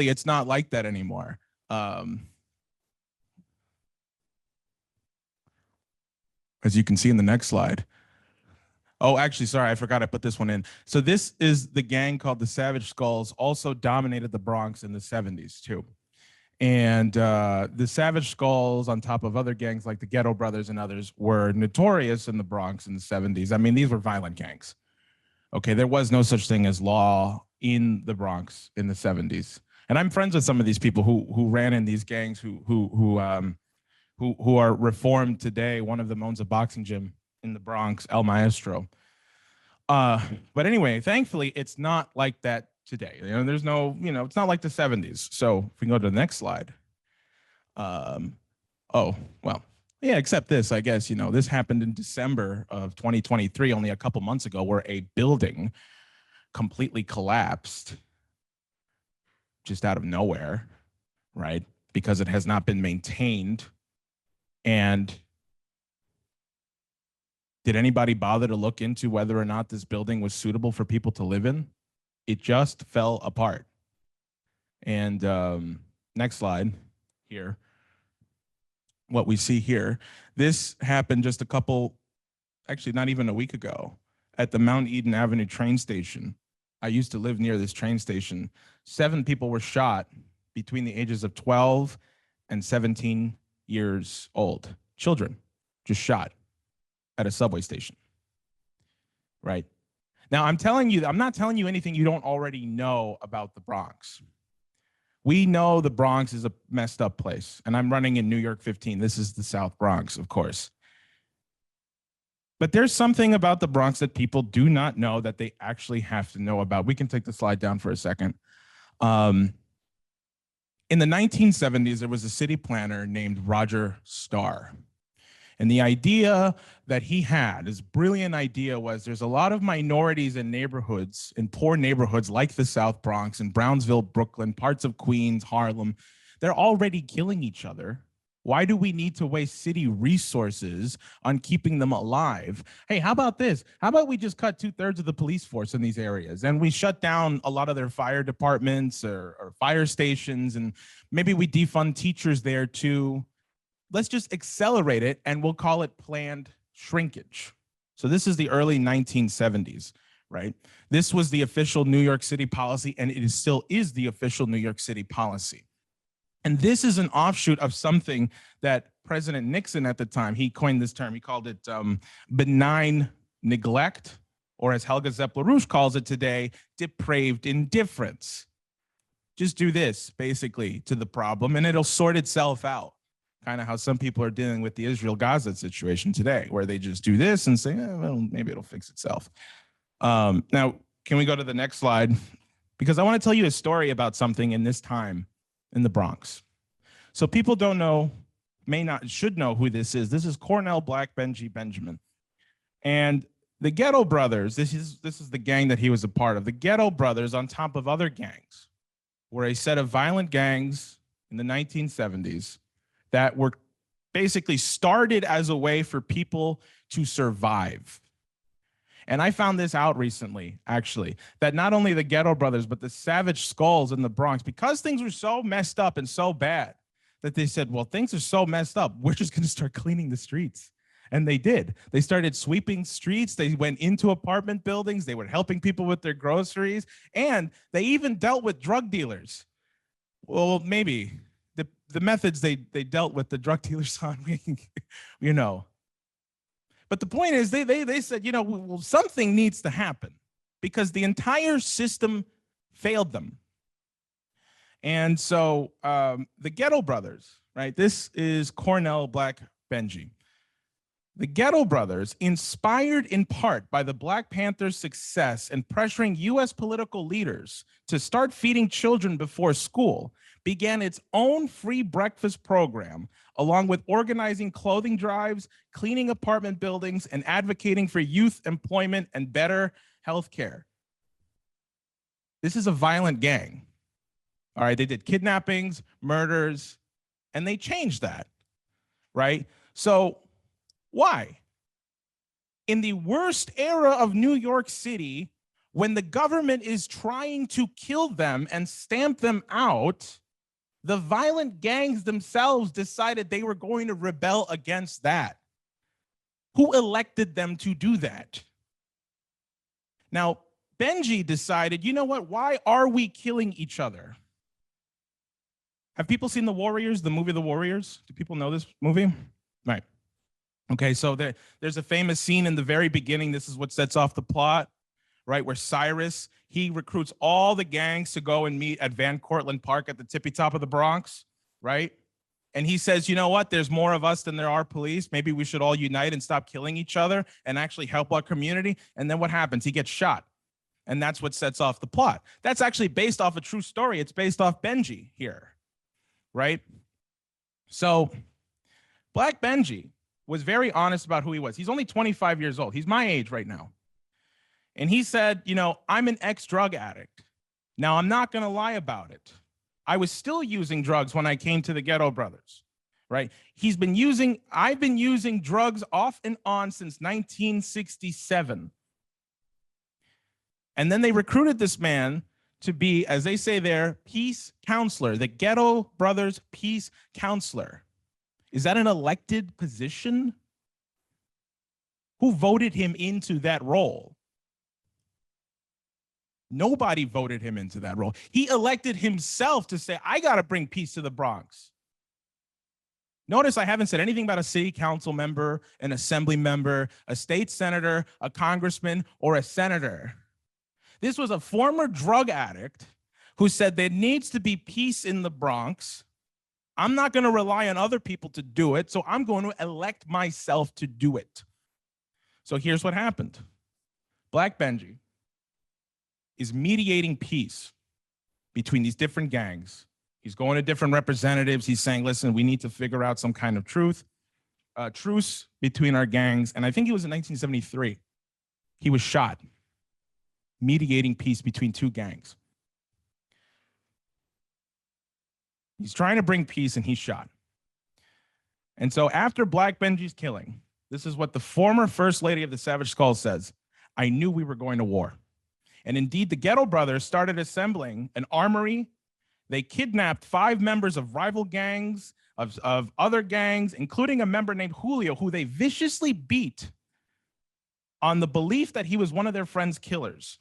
it's not like that anymore. As you can see in the next slide. Oh, actually, sorry, I forgot I put this one in. So this is the gang called the Savage Skulls, also dominated the Bronx in the 70s too. And the Savage Skulls, on top of other gangs like the Ghetto Brothers and others, were notorious in the Bronx in the 70s. I mean, these were violent gangs. Okay, there was no such thing as law in the Bronx in the 70s. And I'm friends with some of these people who ran in these gangs who are reformed today. One of them owns a boxing gym in the Bronx, El Maestro. But anyway, thankfully, it's not like that today. You know, there's no, it's not like the 70s. So if we can go to the next slide. Oh, well, yeah, except this, I guess, this happened in December of 2023, only a couple months ago, where a building completely collapsed just out of nowhere, right? Because it has not been maintained. And did anybody bother to look into whether or not this building was suitable for people to live in? It just fell apart. And next slide here. What we see here, this happened just actually not even a week ago, at the Mount Eden Avenue train station. I used to live near this train station. 7 people were shot between the ages of 12 and 17 years old. Children just shot at a subway station, right? Now, I'm not telling you anything you don't already know about the Bronx. We know the Bronx is a messed up place, and I'm running in New York 15. This is the South Bronx, of course. But there's something about the Bronx that people do not know that they actually have to know about. We can take the slide down for a second. In the 1970s, there was a city planner named Roger Starr. And the idea that he had, his brilliant idea, was there's a lot of minorities in neighborhoods, in poor neighborhoods like the South Bronx and Brownsville, Brooklyn, parts of Queens, Harlem. They're already killing each other. Why do we need to waste city resources on keeping them alive? Hey, how about this? How about we just cut 2/3 of the police force in these areas and we shut down a lot of their fire departments or fire stations, and maybe we defund teachers there too. Let's just accelerate it and we'll call it planned shrinkage. So this is the early 1970s, right? This was the official New York City policy, and it still is the official New York City policy. And this is an offshoot of something that President Nixon at the time, he coined this term, he called it benign neglect, or as Helga Zepp-LaRouche calls it today, depraved indifference. Just do this, basically, to the problem, and it'll sort itself out. Kind of how some people are dealing with the Israel-Gaza situation today, where they just do this and say, well, maybe it'll fix itself. Now, can we go to the next slide? Because I want to tell you a story about something in this time in the Bronx. So people don't know, should know who this is. This is Cornell Black Benji Benjamin. And the Ghetto Brothers, this is the gang that he was a part of. The Ghetto Brothers, on top of other gangs, were a set of violent gangs in the 1970s that were basically started as a way for people to survive. And I found this out recently, actually, that not only the Ghetto Brothers, but the Savage Skulls in the Bronx, because things were so messed up and so bad, that they said, well, things are so messed up, we're just going to start cleaning the streets. And they did. They started sweeping streets. They went into apartment buildings. They were helping people with their groceries. And they even dealt with drug dealers. Well, maybe. The methods they dealt with the drug dealers on, you know. But the point is, they said, you know, well, something needs to happen because the entire system failed them. And so the Ghetto Brothers, right? This is Cornell Black Benji. The Ghetto Brothers, inspired in part by the Black Panthers' success in pressuring U.S. political leaders to start feeding children before school, began its own free breakfast program, along with organizing clothing drives, cleaning apartment buildings, and advocating for youth employment and better health care. This is a violent gang. All right, they did kidnappings, murders, and they changed that, right? So why? In the worst era of New York City, when the government is trying to kill them and stamp them out, the violent gangs themselves decided they were going to rebel against that. Who elected them to do that? Now, Benji decided, you know what? Why are we killing each other? Have people seen The Warriors, the movie The Warriors? Do people know this movie? Right. Okay, so there's a famous scene in the very beginning. This is what sets off the plot, right? Where Cyrus, he recruits all the gangs to go and meet at Van Cortlandt Park at the tippy top of the Bronx, right? And he says, you know what? There's more of us than there are police. Maybe we should all unite and stop killing each other and actually help our community. And then what happens? He gets shot. And that's what sets off the plot. That's actually based off a true story. It's based off Benji here, right? So Black Benji was very honest about who he was. He's only 25 years old. He's my age right now. And he said, you know, I'm an ex-drug addict. Now, I'm not going to lie about it. I was still using drugs when I came to the Ghetto Brothers, right? I've been using drugs off and on since 1967. And then they recruited this man to be, as they say there, peace counselor, the Ghetto Brothers peace counselor. Is that an elected position? Who voted him into that role? Nobody voted him into that role. He elected himself to say, I got to bring peace to the Bronx. Notice I haven't said anything about a city council member, an assembly member, a state senator, a congressman, or a senator. This was a former drug addict who said there needs to be peace in the Bronx. I'm not going to rely on other people to do it, so I'm going to elect myself to do it. So here's what happened. Black Benji is mediating peace between these different gangs He's going to different representatives. He's saying, listen, we need to figure out some kind of truce between our gangs. And I think it was in 1973. He was shot, mediating peace between two gangs. He's trying to bring peace and he's shot. And so after Black Benji's killing, this is what the former First Lady of the Savage Skulls says: I knew we were going to war. And indeed, the Ghetto Brothers started assembling an armory. They kidnapped 5 members of rival gangs, of other gangs, including a member named Julio, who they viciously beat on the belief that he was one of their friend's killers.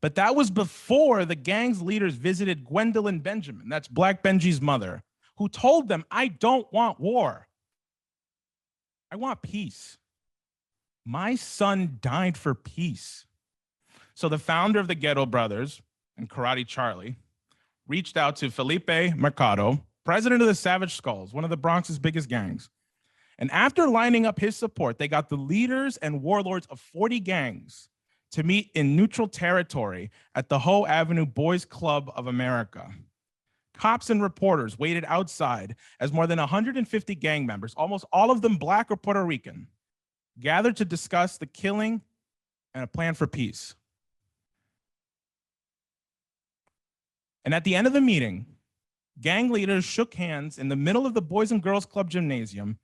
But that was before the gang's leaders visited Gwendolyn Benjamin, that's Black Benji's mother, who told them, I don't want war. I want peace. My son died for peace. So the founder of the Ghetto Brothers and Karate Charlie reached out to Felipe Mercado, president of the Savage Skulls, one of the Bronx's biggest gangs. And after lining up his support, they got the leaders and warlords of 40 gangs to meet in neutral territory at the Hoe Avenue Boys Club of America. Cops and reporters waited outside as more than 150 gang members, almost all of them Black or Puerto Rican, gathered to discuss the killing and a plan for peace. And at the end of the meeting, gang leaders shook hands in the middle of the Boys and Girls Club gymnasium,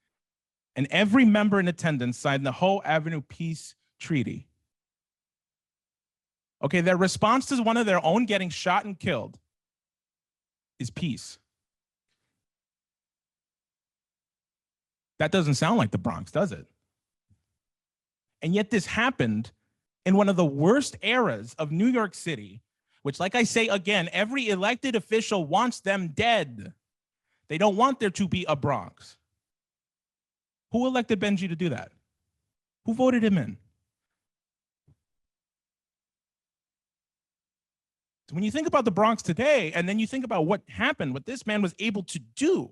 and every member in attendance signed the Hoe Avenue Peace Treaty. Okay, their response to one of their own getting shot and killed is peace. That doesn't sound like the Bronx, does it? And yet this happened in one of the worst eras of New York City, which, like I say again, every elected official wants them dead. They don't want there to be a Bronx. Who elected Benji to do that? Who voted him in? So when you think about the Bronx today, and then you think about what happened, what this man was able to do.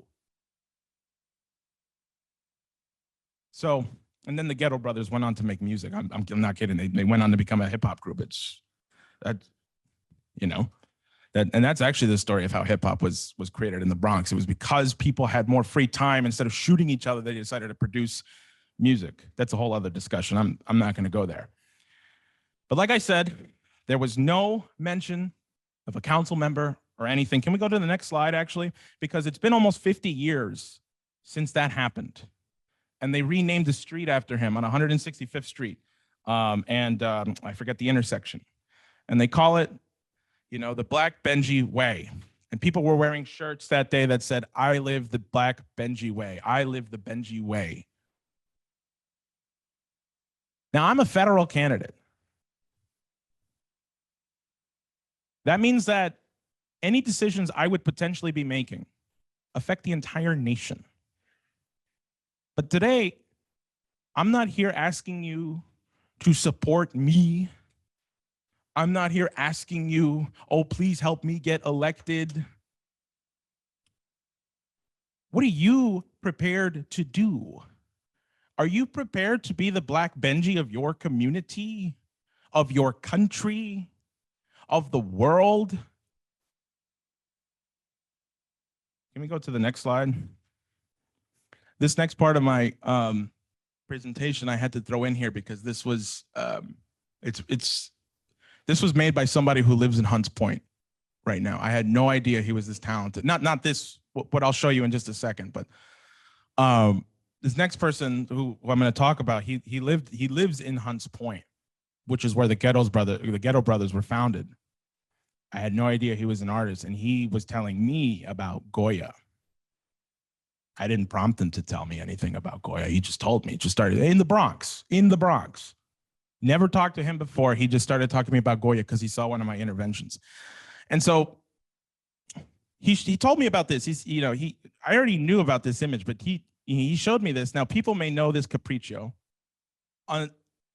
So, and then the Ghetto Brothers went on to make music. I'm not kidding. They went on to become a hip hop group. It's that, you know, that, and that's actually the story of how hip hop was created in the Bronx. It was because people had more free time. Instead of shooting each other, they decided to produce music. That's a whole other discussion. I'm not going to go there. But like I said, there was no mention of a council member or anything. Can we go to the next slide, actually? Because it's been almost 50 years since that happened. And they renamed the street after him on 165th Street. I forget the intersection. And they call it, you know, the Black Benji Way. And people were wearing shirts that day that said, I live the Black Benji Way. I live the Benji Way. Now, I'm a federal candidate. That means that any decisions I would potentially be making affect the entire nation. But today, I'm not here asking you to support me. I'm not here asking you, oh, please help me get elected. What are you prepared to do? Are you prepared to be the Black Benji of your community, of your country, of the world? Can we go to the next slide? This next part of my presentation I had to throw in here because this was this was made by somebody who lives in Hunts Point right now. I had no idea he was this talented. Not this, what I'll show you in just a second, but this next person who I'm going to talk about, he lives in Hunts Point, which is where the Ghetto Brothers were founded. I had no idea he was an artist, and he was telling me about Goya. I didn't prompt him to tell me anything about Goya. He just told me, just started in the Bronx. Never talked to him before. He just started talking to me about Goya because he saw one of my interventions. And so he told me about this. I already knew about this image, but he showed me this. Now, people may know this capriccio.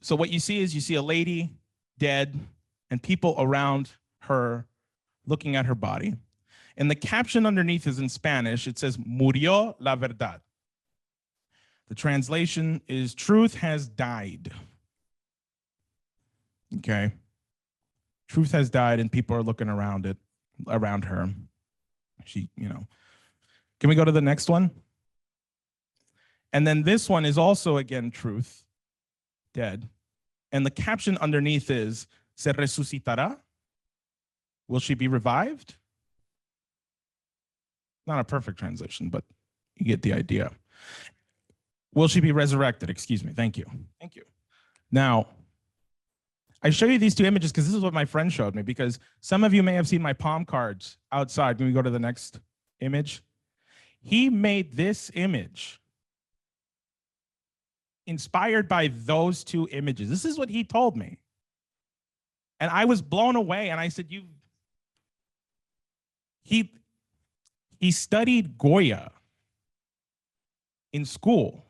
So what you see is you see a lady dead and people around her looking at her body. And the caption underneath is in Spanish. It says, Murió la verdad. The translation is, truth has died. Okay. Truth has died and people are looking around her. She, you know. Can we go to the next one? And then this one is also, again, truth, dead. And the caption underneath is, se resucitará? Will she be revived? Not a perfect translation, but you get the idea. Will she be resurrected? Excuse me. Thank you. Thank you. Now, I show you these two images because this is what my friend showed me, because some of you may have seen my palm cards outside. Can we go to the next image? He made this image inspired by those two images. This is what he told me. And I was blown away. And I said, he studied Goya in school.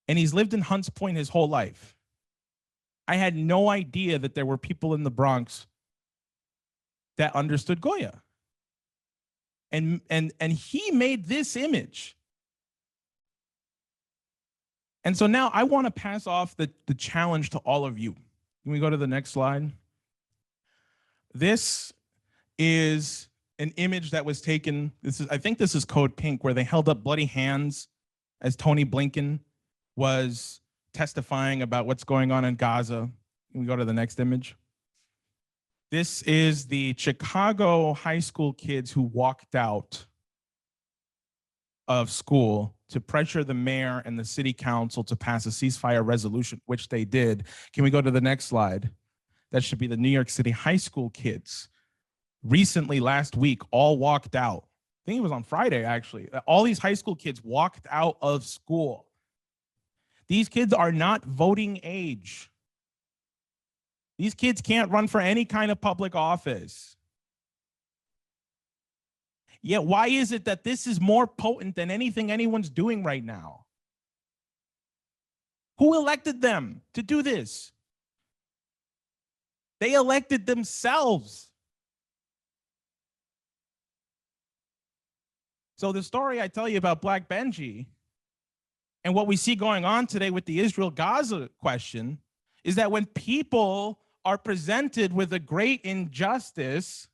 And he's lived in Hunts Point his whole life. I had no idea that there were people in the Bronx that understood Goya. And he made this image. And so now I want to pass off the challenge to all of you. Can we go to the next slide? This is an image that was taken. I think this is Code Pink, where they held up bloody hands as Tony Blinken was testifying about what's going on in Gaza. Can we go to the next image? This is the Chicago high school kids who walked out of school to pressure the mayor and the city council to pass a ceasefire resolution, which they did. Can we go to the next slide? That should be the New York City high school kids. Recently, last week, all walked out. I think it was on Friday, actually. All these high school kids walked out of school. These kids are not voting age. These kids can't run for any kind of public office. Yet why is it that this is more potent than anything anyone's doing right now? Who elected them to do this? They elected themselves. So the story I tell you about Black Benji and what we see going on today with the Israel-Gaza question is that when people are presented with a great injustice,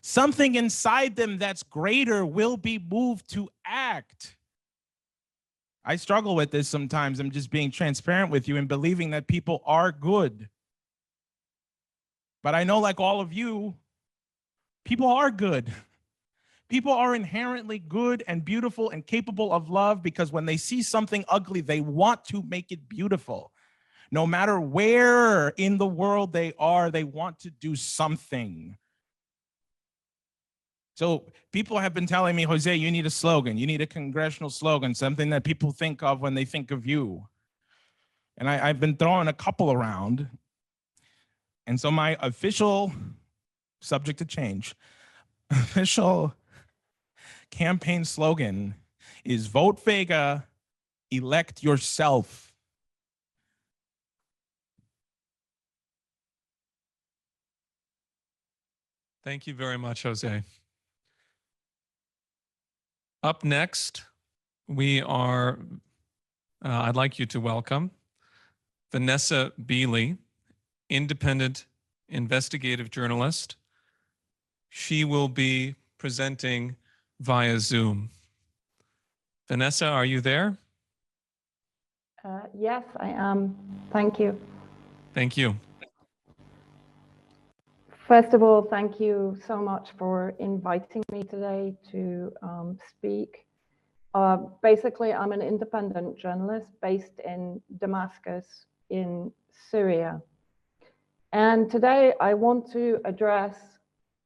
something inside them that's greater will be moved to act. I struggle with this sometimes. I'm just being transparent with you and believing that people are good. But I know, like all of you, people are good. People are inherently good and beautiful and capable of love, because when they see something ugly, they want to make it beautiful. No matter where in the world they are, they want to do something. So people have been telling me, Jose, you need a slogan. You need a congressional slogan, something that people think of when they think of you. And I've been throwing a couple around. And so my official, subject to change, official campaign slogan is vote Vega, elect yourself. Thank you very much, Jose. Up next, I'd like you to welcome Vanessa Beeley, independent investigative journalist. She will be presenting via Zoom. Vanessa, are you there? Yes, I am. Thank you. Thank you. First of all, thank you so much for inviting me today to speak. Basically, I'm an independent journalist based in Damascus in Syria. And today I want to address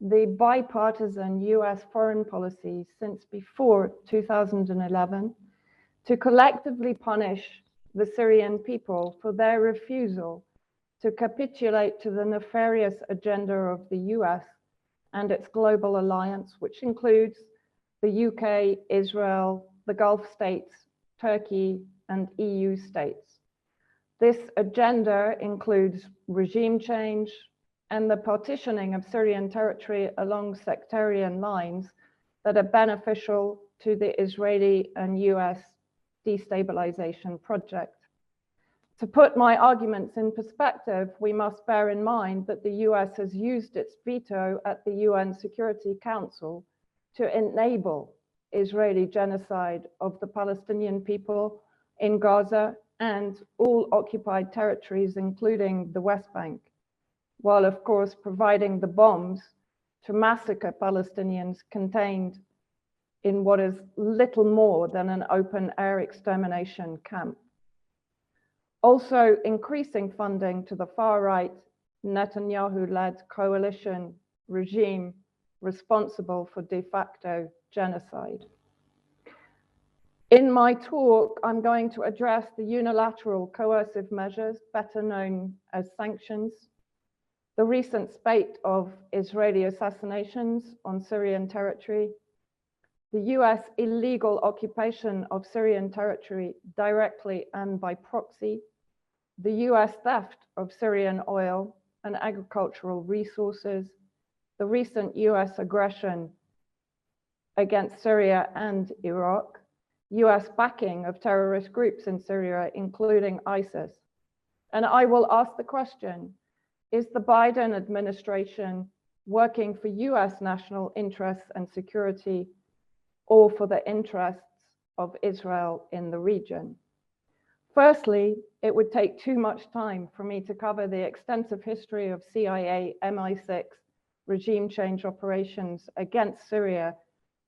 the bipartisan US foreign policy since before 2011 to collectively punish the Syrian people for their refusal to capitulate to the nefarious agenda of the US and its global alliance, which includes the UK, Israel, the Gulf states, Turkey, and EU states. This agenda includes regime change and the partitioning of Syrian territory along sectarian lines that are beneficial to the Israeli and US destabilization project. To put my arguments in perspective, we must bear in mind that the US has used its veto at the UN Security Council to enable Israeli genocide of the Palestinian people in Gaza and all occupied territories, including the West Bank, while of course providing the bombs to massacre Palestinians contained in what is little more than an open air extermination camp. Also increasing funding to the far-right Netanyahu-led coalition regime responsible for de facto genocide. In my talk, I'm going to address the unilateral coercive measures, better known as sanctions, the recent spate of Israeli assassinations on Syrian territory, the US illegal occupation of Syrian territory directly and by proxy, the US theft of Syrian oil and agricultural resources, the recent US aggression against Syria and Iraq, US backing of terrorist groups in Syria, including ISIS. And I will ask the question, is the Biden administration working for US national interests and security or for the interests of Israel in the region? Firstly, it would take too much time for me to cover the extensive history of CIA MI6 regime change operations against Syria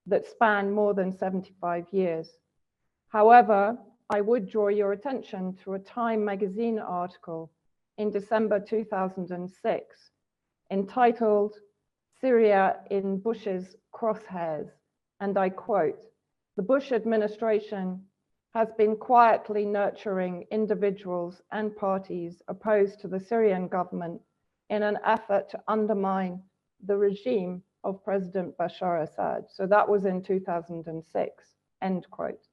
that span more than 75 years. However, I would draw your attention to a Time magazine article in December 2006 entitled "Syria in Bush's Crosshairs," and I quote, "The Bush administration has been quietly nurturing individuals and parties opposed to the Syrian government in an effort to undermine the regime of President Bashar Assad." So that was in 2006, end quote.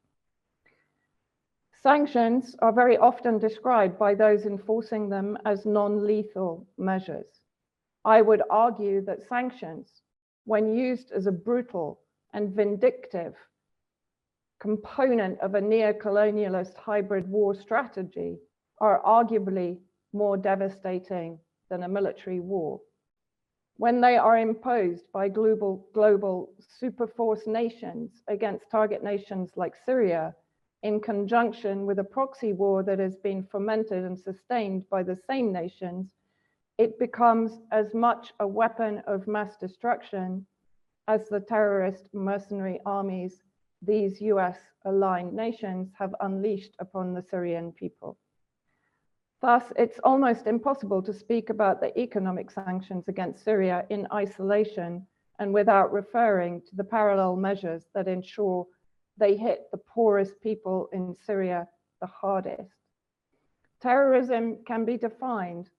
Sanctions are very often described by those enforcing them as non-lethal measures. I would argue that sanctions, when used as a brutal and vindictive component of a neo-colonialist hybrid war strategy, are arguably more devastating than a military war. When they are imposed by global superforce nations against target nations like Syria, in conjunction with a proxy war that has been fomented and sustained by the same nations, it becomes as much a weapon of mass destruction as the terrorist mercenary armies these US-aligned nations have unleashed upon the Syrian people. Thus, it's almost impossible to speak about the economic sanctions against Syria in isolation and without referring to the parallel measures that ensure they hit the poorest people in Syria the hardest. Terrorism can be defined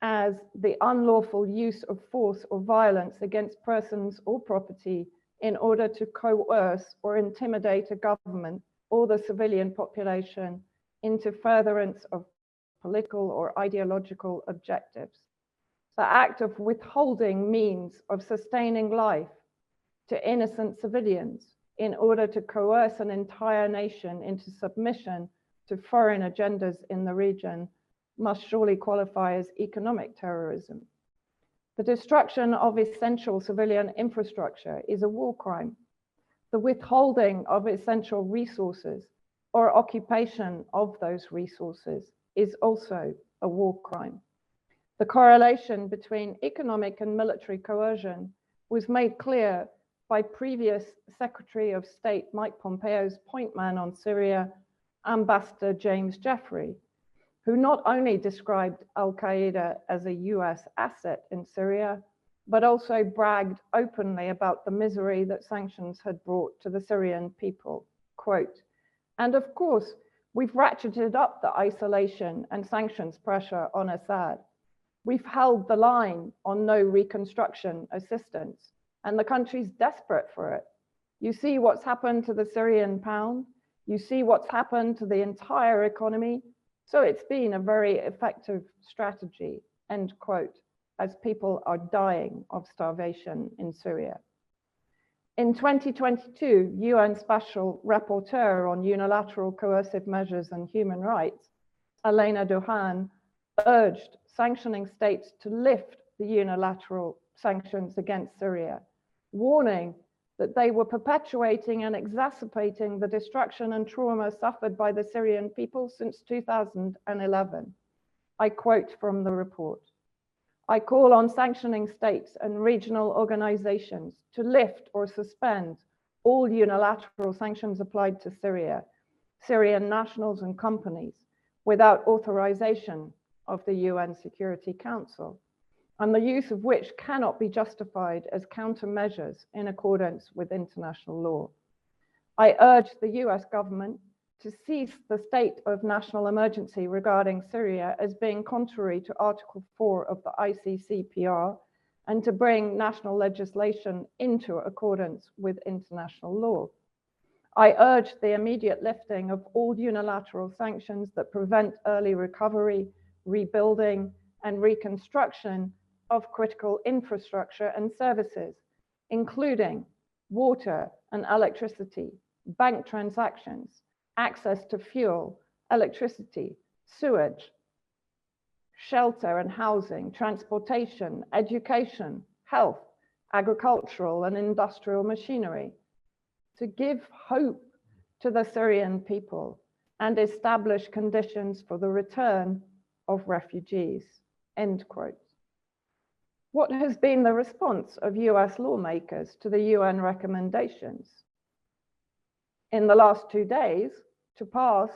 as the unlawful use of force or violence against persons or property in order to coerce or intimidate a government or the civilian population into furtherance of political or ideological objectives. The act of withholding means of sustaining life to innocent civilians in order to coerce an entire nation into submission to foreign agendas in the region must surely qualify as economic terrorism. The destruction of essential civilian infrastructure is a war crime. The withholding of essential resources or occupation of those resources is also a war crime. The correlation between economic and military coercion was made clear by previous Secretary of State Mike Pompeo's point man on Syria, Ambassador James Jeffrey, who not only described Al-Qaeda as a US asset in Syria, but also bragged openly about the misery that sanctions had brought to the Syrian people. Quote, "And of course, we've ratcheted up the isolation and sanctions pressure on Assad. We've held the line on no reconstruction assistance, and the country's desperate for it. You see what's happened to the Syrian pound. You see what's happened to the entire economy. So it's been a very effective strategy," end quote, as people are dying of starvation in Syria. In 2022, UN Special Rapporteur on Unilateral Coercive Measures and Human Rights, Elena Duhan, urged sanctioning states to lift the unilateral sanctions against Syria, warning that they were perpetuating and exacerbating the destruction and trauma suffered by the Syrian people since 2011. I quote from the report. I call on sanctioning states and regional organizations to lift or suspend all unilateral sanctions applied to Syria, Syrian nationals and companies, without authorization of the UN Security Council, and the use of which cannot be justified as countermeasures in accordance with international law. I urge the US government to cease the state of national emergency regarding Syria as being contrary to Article 4 of the ICCPR and to bring national legislation into accordance with international law. I urge the immediate lifting of all unilateral sanctions that prevent early recovery, rebuilding, and reconstruction of critical infrastructure and services, including water and electricity, bank transactions, access to fuel, electricity, sewage, shelter and housing, transportation, education, health, agricultural and industrial machinery, to give hope to the Syrian people and establish conditions for the return of refugees, end quote. What has been the response of US lawmakers to the UN recommendations? In the last 2 days, to pass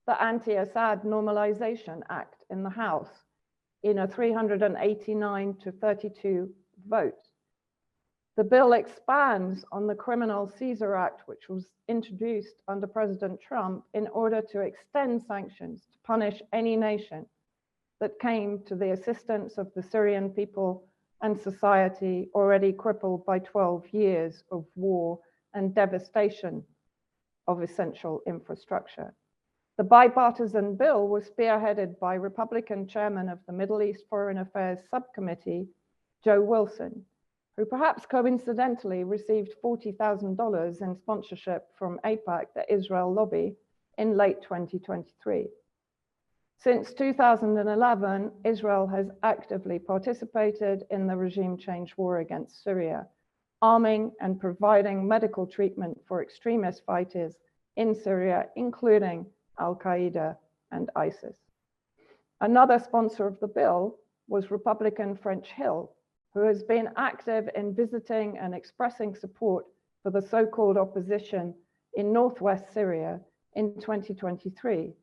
the Anti-Assad Normalization Act in the House in a 389 to 32 vote. The bill expands on the Criminal Caesar Act, which was introduced under President Trump in order to extend sanctions to punish any nation that came to the assistance of the Syrian people and society already crippled by 12 years of war and devastation of essential infrastructure. The bipartisan bill was spearheaded by Republican chairman of the Middle East Foreign Affairs Subcommittee, Joe Wilson, who perhaps coincidentally received $40,000 in sponsorship from AIPAC, the Israel lobby, in late 2023. Since 2011, Israel has actively participated in the regime change war against Syria, arming and providing medical treatment for extremist fighters in Syria, including Al-Qaeda and ISIS. Another sponsor of the bill was Republican French Hill, who has been active in visiting and expressing support for the so-called opposition in northwest Syria in 2023,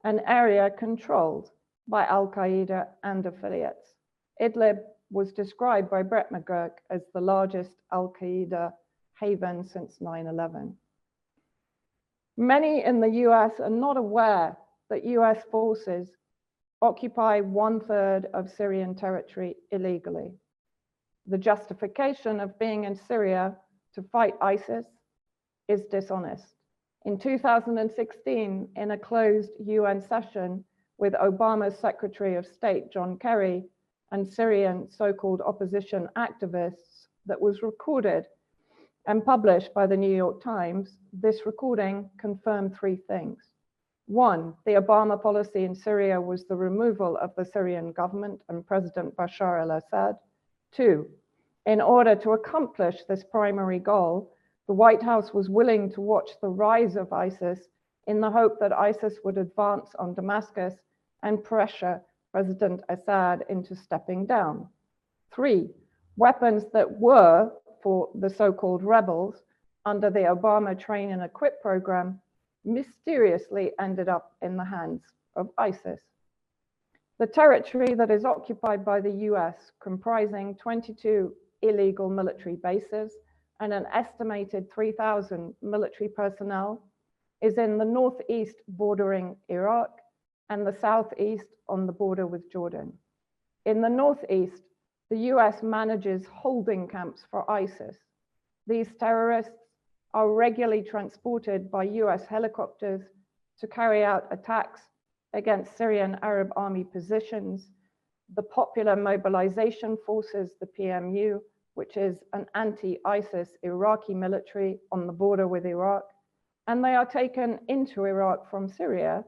an area controlled by Al-Qaeda and affiliates. Idlib was described by Brett McGurk as the largest Al-Qaeda haven since 9/11. Many in the US are not aware that US forces occupy 1/3 of Syrian territory illegally. The justification of being in Syria to fight ISIS is dishonest. In 2016, in a closed UN session with Obama's Secretary of State, John Kerry, and Syrian so-called opposition activists that was recorded and published by the New York Times, this recording confirmed 3 things. 1, the Obama policy in Syria was the removal of the Syrian government and President Bashar al-Assad. 2, in order to accomplish this primary goal, the White House was willing to watch the rise of ISIS in the hope that ISIS would advance on Damascus and pressure President Assad into stepping down. 3, weapons that were for the so-called rebels under the Obama Train and Equip program mysteriously ended up in the hands of ISIS. The territory that is occupied by the US, comprising 22 illegal military bases and an estimated 3,000 military personnel, is in the northeast bordering Iraq and the southeast on the border with Jordan. In the northeast, the US manages holding camps for ISIS. These terrorists are regularly transported by US helicopters to carry out attacks against Syrian Arab Army positions, the Popular Mobilization Forces, the PMU, which is an anti-ISIS Iraqi military on the border with Iraq, and they are taken into Iraq from Syria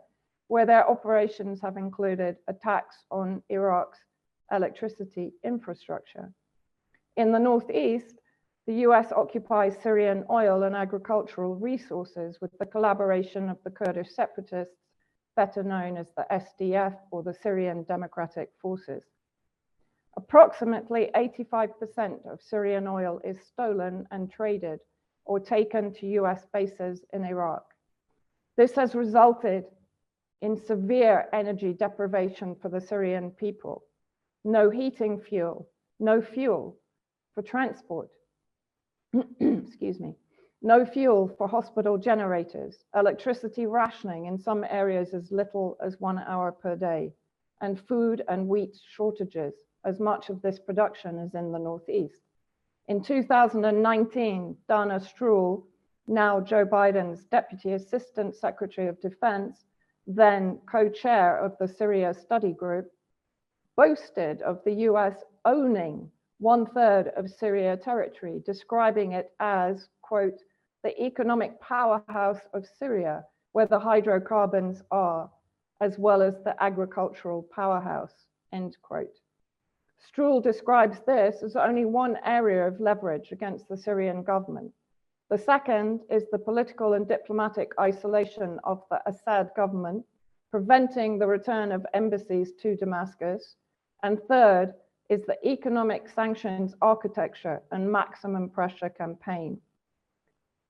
where their operations have included attacks on Iraq's electricity infrastructure. In the northeast, the US occupies Syrian oil and agricultural resources with the collaboration of the Kurdish separatists, better known as the SDF or the Syrian Democratic Forces. Approximately 85% of Syrian oil is stolen and traded or taken to US bases in Iraq. This has resulted in severe energy deprivation for the Syrian people. No heating fuel, no fuel for transport, excuse me, no fuel for hospital generators, electricity rationing in some areas as little as 1 hour per day, and food and wheat shortages, as much of this production is in the northeast. In 2019, Dana Stroul, now Joe Biden's Deputy Assistant Secretary of Defense, then co-chair of the Syria Study Group, boasted of the US owning 1/3 of Syria territory, describing it as, quote, the economic powerhouse of Syria, where the hydrocarbons are, as well as the agricultural powerhouse, end quote. Stroul describes this as only one area of leverage against the Syrian government. The second is the political and diplomatic isolation of the Assad government, preventing the return of embassies to Damascus. And third is the economic sanctions architecture and maximum pressure campaign.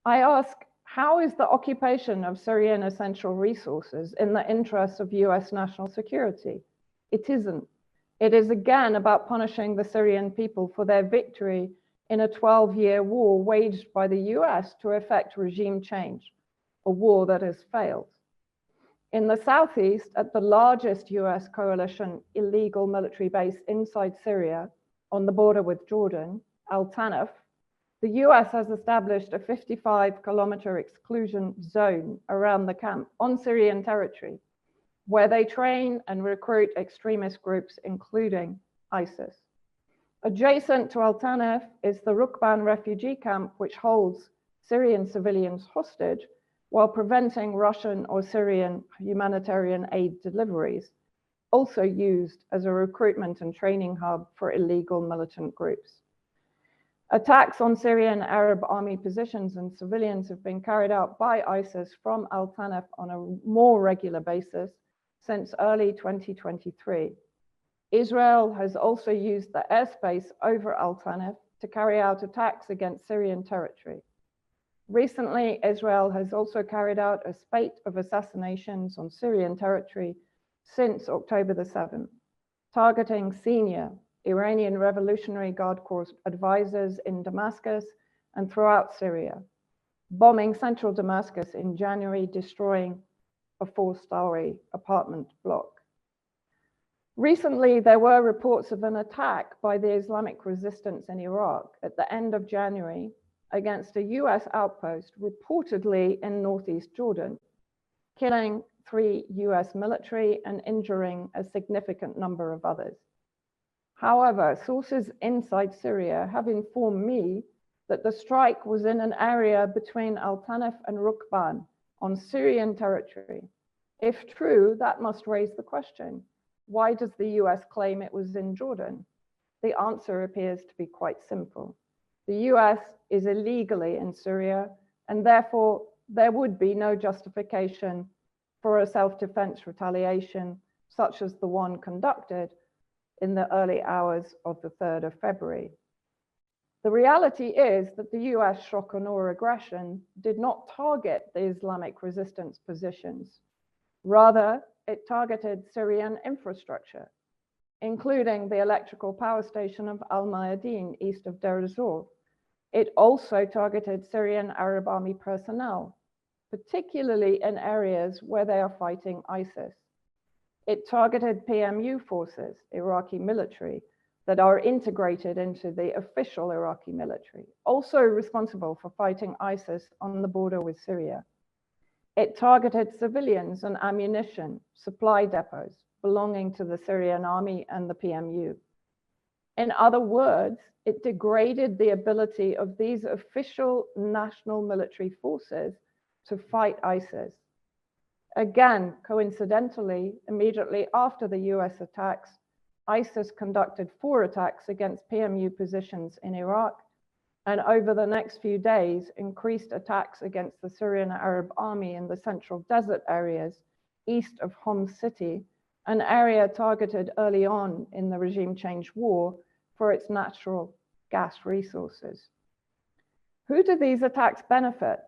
I ask, how is the occupation of Syrian essential resources in the interests of US national security? It isn't. It is again about punishing the Syrian people for their victory in a 12-year war waged by the US to effect regime change, a war that has failed. In the southeast, at the largest US coalition illegal military base inside Syria, on the border with Jordan, Al-Tanf, the US has established a 55-kilometer exclusion zone around the camp on Syrian territory, where they train and recruit extremist groups, including ISIS. Adjacent to Al-Tanf is the Rukban refugee camp, which holds Syrian civilians hostage while preventing Russian or Syrian humanitarian aid deliveries, also used as a recruitment and training hub for illegal militant groups. Attacks on Syrian Arab army positions and civilians have been carried out by ISIS from Al-Tanf on a more regular basis since early 2023. Israel has also used the airspace over Al-Tanf to carry out attacks against Syrian territory. Recently, Israel has also carried out a spate of assassinations on Syrian territory since October the 7th, targeting senior Iranian Revolutionary Guard Corps advisors in Damascus and throughout Syria, bombing central Damascus in January, destroying a 4-story apartment block. Recently, there were reports of an attack by the Islamic resistance in Iraq at the end of January against a US outpost reportedly in northeast Jordan, killing 3 US military and injuring a significant number of others. However, sources inside Syria have informed me that the strike was in an area between Al-Tanf and Rukban on Syrian territory. If true, that must raise the question, why does the US claim it was in Jordan? The answer appears to be quite simple. The US is illegally in Syria, and therefore there would be no justification for a self-defense retaliation such as the one conducted in the early hours of the 3rd of February. The reality is that the US shock and awe aggression did not target the Islamic resistance positions. Rather, it targeted Syrian infrastructure, including the electrical power station of Al-Mayadeen east of Deir ez-Zor. It also targeted Syrian Arab army personnel, particularly in areas where they are fighting ISIS. It targeted PMU forces, Iraqi military, that are integrated into the official Iraqi military, also responsible for fighting ISIS on the border with Syria. It targeted civilians and ammunition supply depots belonging to the Syrian army and the PMU. In other words, it degraded the ability of these official national military forces to fight ISIS. Again, coincidentally, immediately after the US attacks, ISIS conducted 4 attacks against PMU positions in Iraq, and over the next few days, increased attacks against the Syrian Arab army in the central desert areas east of Homs city, an area targeted early on in the regime change war for its natural gas resources. Who do these attacks benefit?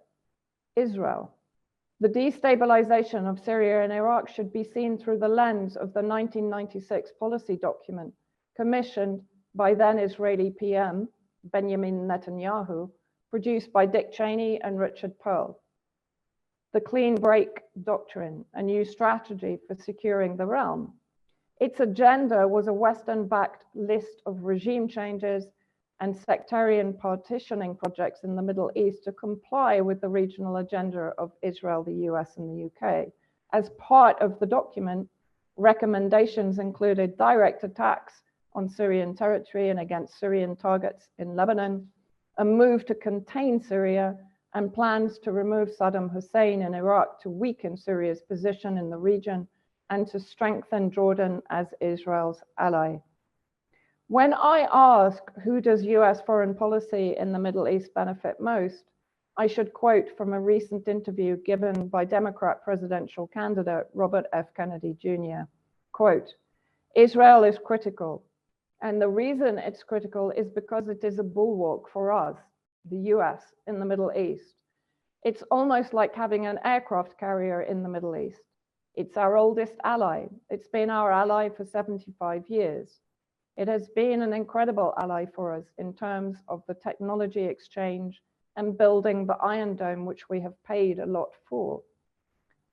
Israel. The destabilization of Syria and Iraq should be seen through the lens of the 1996 policy document commissioned by then Israeli PM Benjamin Netanyahu, produced by Dick Cheney and Richard Perle. The Clean Break Doctrine, a new strategy for securing the realm. Its agenda was a Western-backed list of regime changes and sectarian partitioning projects in the Middle East to comply with the regional agenda of Israel, the US, and the UK. As part of the document, recommendations included direct attacks on Syrian territory and against Syrian targets in Lebanon, a move to contain Syria, and plans to remove Saddam Hussein in Iraq to weaken Syria's position in the region and to strengthen Jordan as Israel's ally. When I ask who does US foreign policy in the Middle East benefit most, I should quote from a recent interview given by Democrat presidential candidate Robert F. Kennedy Jr. Quote, Israel is critical, and the reason it's critical is because it is a bulwark for us, the US, in the Middle East. It's almost like having an aircraft carrier in the Middle East. It's our oldest ally. It's been our ally for 75 years. It has been an incredible ally for us in terms of the technology exchange and building the Iron Dome, which we have paid a lot for.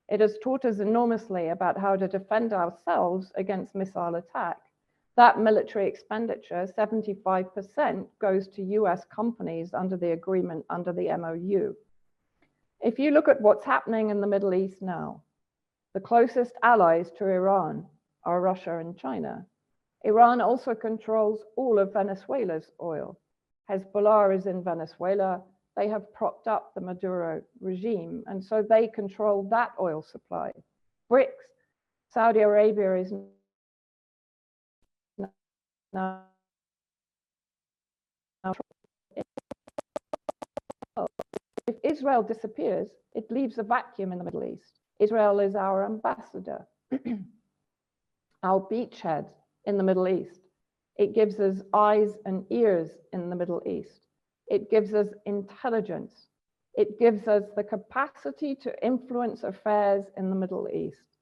It has taught us enormously about how to defend ourselves against missile attack. That military expenditure, 75%, goes to US companies under the agreement under the MOU. If you look at what's happening in the Middle East now, the closest allies to Iran are Russia and China. Iran also controls all of Venezuela's oil. Hezbollah is in Venezuela. They have propped up the Maduro regime, and so they control that oil supply. BRICS, Saudi Arabia is now if Israel disappears, it leaves a vacuum in the Middle East. Israel is our ambassador, our beachhead in the Middle East. It gives us eyes and ears in the Middle East. It gives us intelligence. It gives us the capacity to influence affairs in the Middle East.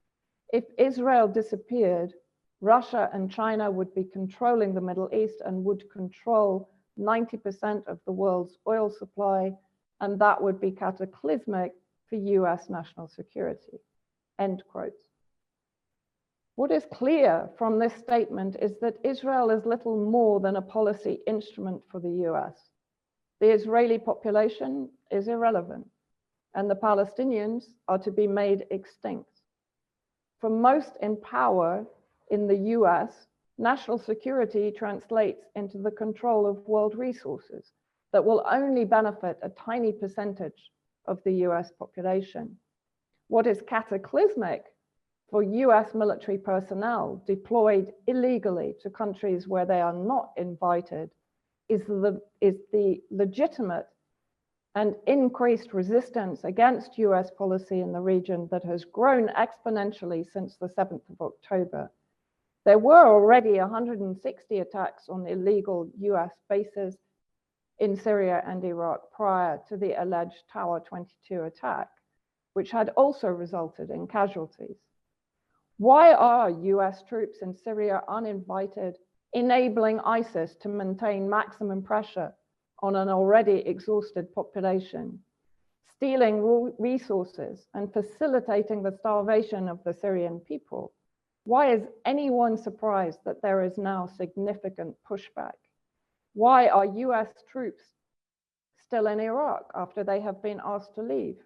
If Israel disappeared, Russia and China would be controlling the Middle East and would control 90% of the world's oil supply, and that would be cataclysmic for US national security. End quote. What is clear from this statement is that Israel is little more than a policy instrument for the US. The Israeli population is irrelevant, and the Palestinians are to be made extinct. For most in power in the US, national security translates into the control of world resources that will only benefit a tiny percentage of the US population. What is cataclysmic for US military personnel deployed illegally to countries where they are not invited is the legitimate and increased resistance against US policy in the region that has grown exponentially since the 7th of October. There were already 160 attacks on illegal US bases in Syria and Iraq prior to the alleged Tower 22 attack, which had also resulted in casualties. Why are US troops in Syria uninvited, enabling ISIS to maintain maximum pressure on an already exhausted population, stealing resources and facilitating the starvation of the Syrian people? Why is anyone surprised that there is now significant pushback? Why are US troops still in Iraq after they have been asked to leave?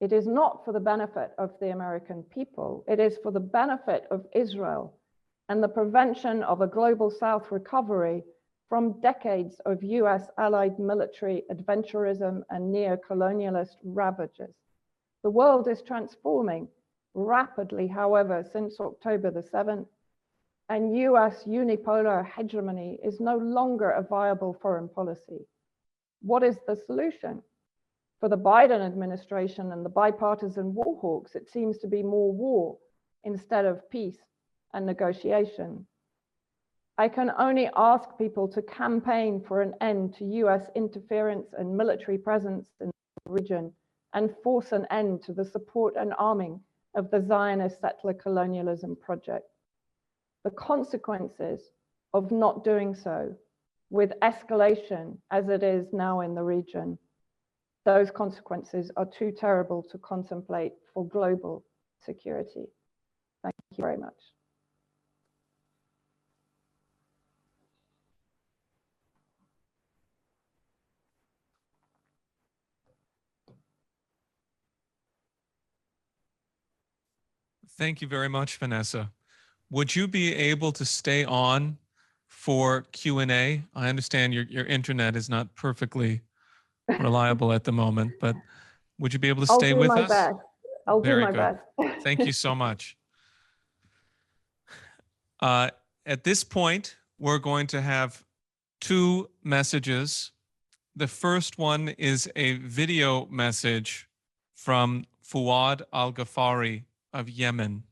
It is not for the benefit of the American people. It is for the benefit of Israel and the prevention of a global South recovery from decades of US allied military adventurism and neo-colonialist ravages. The world is transforming, rapidly, however, since October the 7th, and US unipolar hegemony is no longer a viable foreign policy. What is the solution? For the Biden administration and the bipartisan war hawks, it seems to be more war instead of peace and negotiation. I can only ask people to campaign for an end to US interference and military presence in the region and force an end to the support and arming of the Zionist settler colonialism project. The consequences of not doing so, with escalation as it is now in the region, those consequences are too terrible to contemplate for global security. Thank you very much. Thank you very much, Vanessa. Would you be able to stay on for Q&A? I understand your internet is not perfectly reliable at the moment, but would you be able to stay with us? I'll do my good. best. Thank you so much. At this point, we're going to have two messages. The first one is a video message from Fouad Al-Ghaffari of Yemen.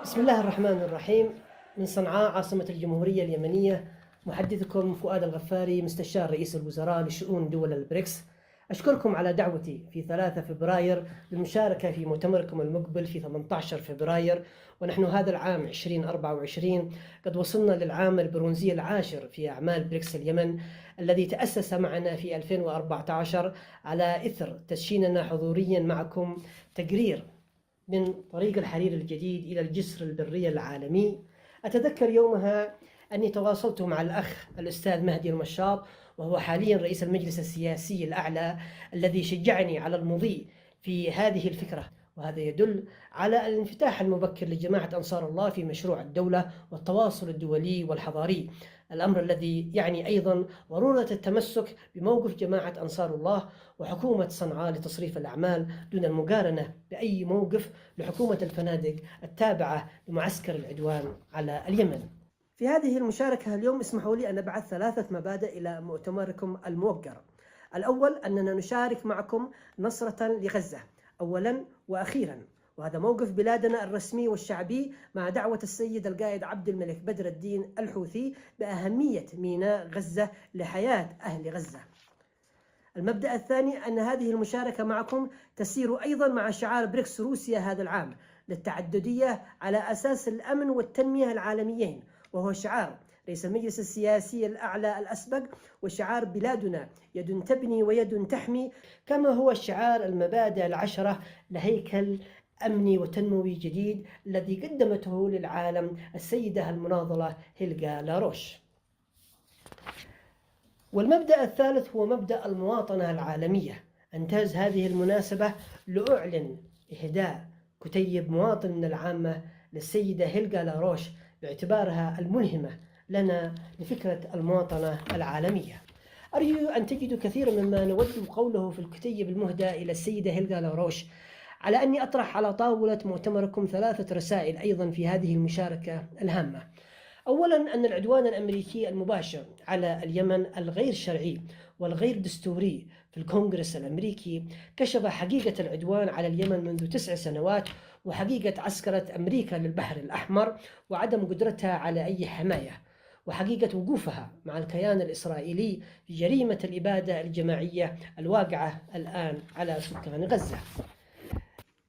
بسم الله الرحمن الرحيم. من صنعاء عاصمة الجمهورية اليمنية، محدثكم فؤاد الغفاري، مستشار رئيس الوزراء لشؤون دول البريكس. أشكركم على دعوتي في 3 فبراير للمشاركة في مؤتمركم المقبل في 18 فبراير، ونحن هذا العام 2024 قد وصلنا للعام البرونزي العاشر في أعمال بريكس اليمن، الذي تأسس معنا في 2014 على إثر تدشيننا حضوريا معكم تقرير من طريق الحرير الجديد إلى الجسر البري العالمي. أتذكر يومها أني تواصلت مع الأخ الأستاذ مهدي المشاط، وهو حاليا رئيس المجلس السياسي الأعلى، الذي شجعني على المضي في هذه الفكرة، وهذا يدل على الانفتاح المبكر لجماعة أنصار الله في مشروع الدولة والتواصل الدولي والحضاري، الأمر الذي يعني أيضا ضرورة التمسك بموقف جماعة أنصار الله وحكومة صنعاء لتصريف الأعمال دون المقارنة بأي موقف لحكومة الفنادق التابعة لمعسكر العدوان على اليمن. في هذه المشاركة اليوم اسمحوا لي أن أبعث 3 مبادئ إلى مؤتمركم الموقر. الأول أننا نشارك معكم نصرة لغزة أولا وأخيرا، وهذا موقف بلادنا الرسمي والشعبي مع دعوة السيد القائد عبد الملك بدر الدين الحوثي بأهمية ميناء غزة لحياة أهل غزة. المبدأ الثاني أن هذه المشاركة معكم تسير أيضا مع شعار بريكس روسيا هذا العام للتعددية على أساس الأمن والتنمية العالميين، وهو شعار رئيس المجلس السياسي الأعلى الأسبق، وشعار بلادنا يد تبني ويد تحمي، كما هو شعار المبادئ 10 لهيكل أمني وتنموي جديد الذي قدمته للعالم السيدة المناضلة هيلغا لاروش. والمبدأ الثالث هو مبدأ المواطنة العالمية. أنتهز هذه المناسبة لأعلن إهداء كتيب مواطن من العامة للسيدة هيلغا لاروش باعتبارها الملهمة لنا لفكرة المواطنة العالمية. أرجو أن تجدوا كثيرا مما نود قوله في الكتيب المهدى إلى السيدة هيلغا لاروش على أني أطرح على طاولة مؤتمركم 3 رسائل أيضا في هذه المشاركة الهامة. أولا أن العدوان الأمريكي المباشر على اليمن الغير شرعي والغير دستوري في الكونغرس الأمريكي كشف حقيقة العدوان على اليمن منذ 9 سنوات وحقيقة عسكرة أمريكا للبحر الأحمر وعدم قدرتها على أي حماية وحقيقة وقوفها مع الكيان الإسرائيلي في جريمة الإبادة الجماعية الواقعة الآن على سكان غزة.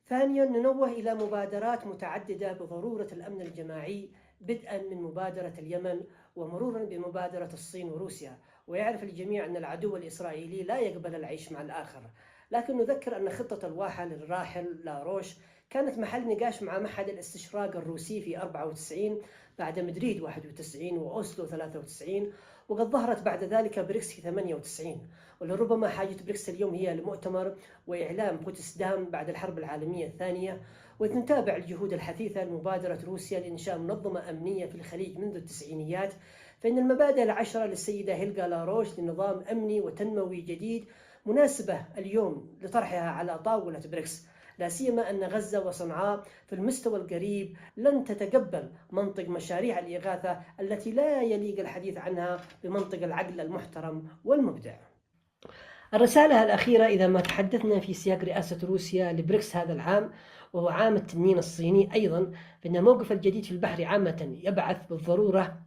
ثانيا ننوه إلى مبادرات متعددة بضرورة الأمن الجماعي بدءا من مبادرة اليمن ومرورا بمبادرة الصين وروسيا. ويعرف الجميع أن العدو الإسرائيلي لا يقبل العيش مع الآخر، لكن نذكر أن خطة الواحة للراحل لاروش كانت محل نقاش مع معهد الاستشراق الروسي في 94 بعد مدريد 91 وأوسلو 93، وقد ظهرت بعد ذلك بريكس في 98. ولربما حاجة بريكس اليوم هي لمؤتمر وإعلام بوتسدام بعد الحرب العالمية الثانية. وإذ نتابع الجهود الحثيثة لمبادرة روسيا لإنشاء منظمة أمنية في الخليج منذ التسعينيات، فإن المبادئ العشرة للسيدة هيلغا لاروش لنظام أمني وتنموي جديد مناسبة اليوم لطرحها على طاولة بريكس، لا سيما أن غزة وصنعاء في المستوى القريب لن تتقبل منطق مشاريع الإغاثة التي لا يليق الحديث عنها بمنطق العقل المحترم والمبدع. الرسالة الأخيرة إذا ما تحدثنا في سياق رئاسة روسيا لبريكس هذا العام وهو عام التنين الصيني أيضا، فإن الموقف الجديد في البحر عامة يبعث بالضرورة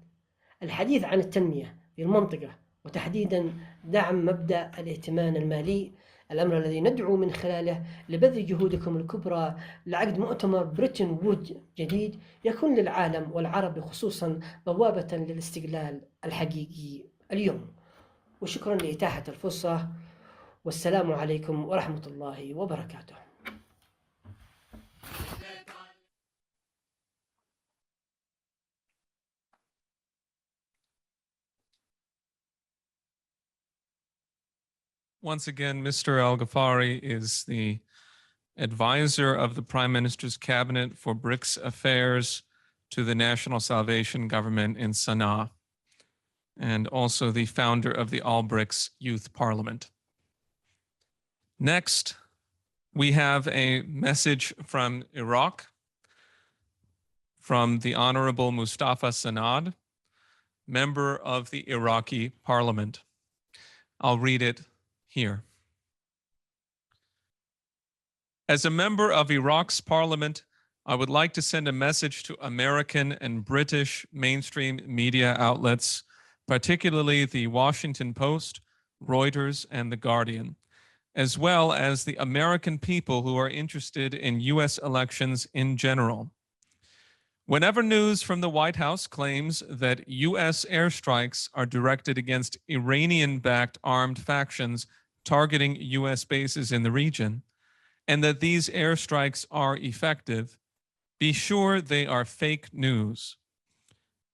الحديث عن التنمية في المنطقة وتحديدا دعم مبدأ الائتمان المالي، الأمر الذي ندعو من خلاله لبذل جهودكم الكبرى لعقد مؤتمر بريتن وود جديد يكون للعالم والعرب خصوصا بوابة للاستقلال الحقيقي اليوم. وشكرا لإتاحة الفرصة، والسلام عليكم ورحمة الله وبركاته. Once again, Mr. Al-Ghaffari is the advisor of the Prime Minister's Cabinet for BRICS Affairs to the National Salvation Government in Sana'a, and also the founder of the All BRICS Youth Parliament. Next, we have a message from Iraq, from the Honorable Mustafa Sanad, member of the Iraqi Parliament. I'll read it here. As a member of Iraq's parliament, I would like to send a message to American and British mainstream media outlets, particularly the Washington Post, Reuters, and The Guardian, as well as the American people who are interested in US elections in general. Whenever news from the White House claims that US airstrikes are directed against Iranian-backed armed factions targeting US bases in the region, and that these airstrikes are effective, be sure they are fake news.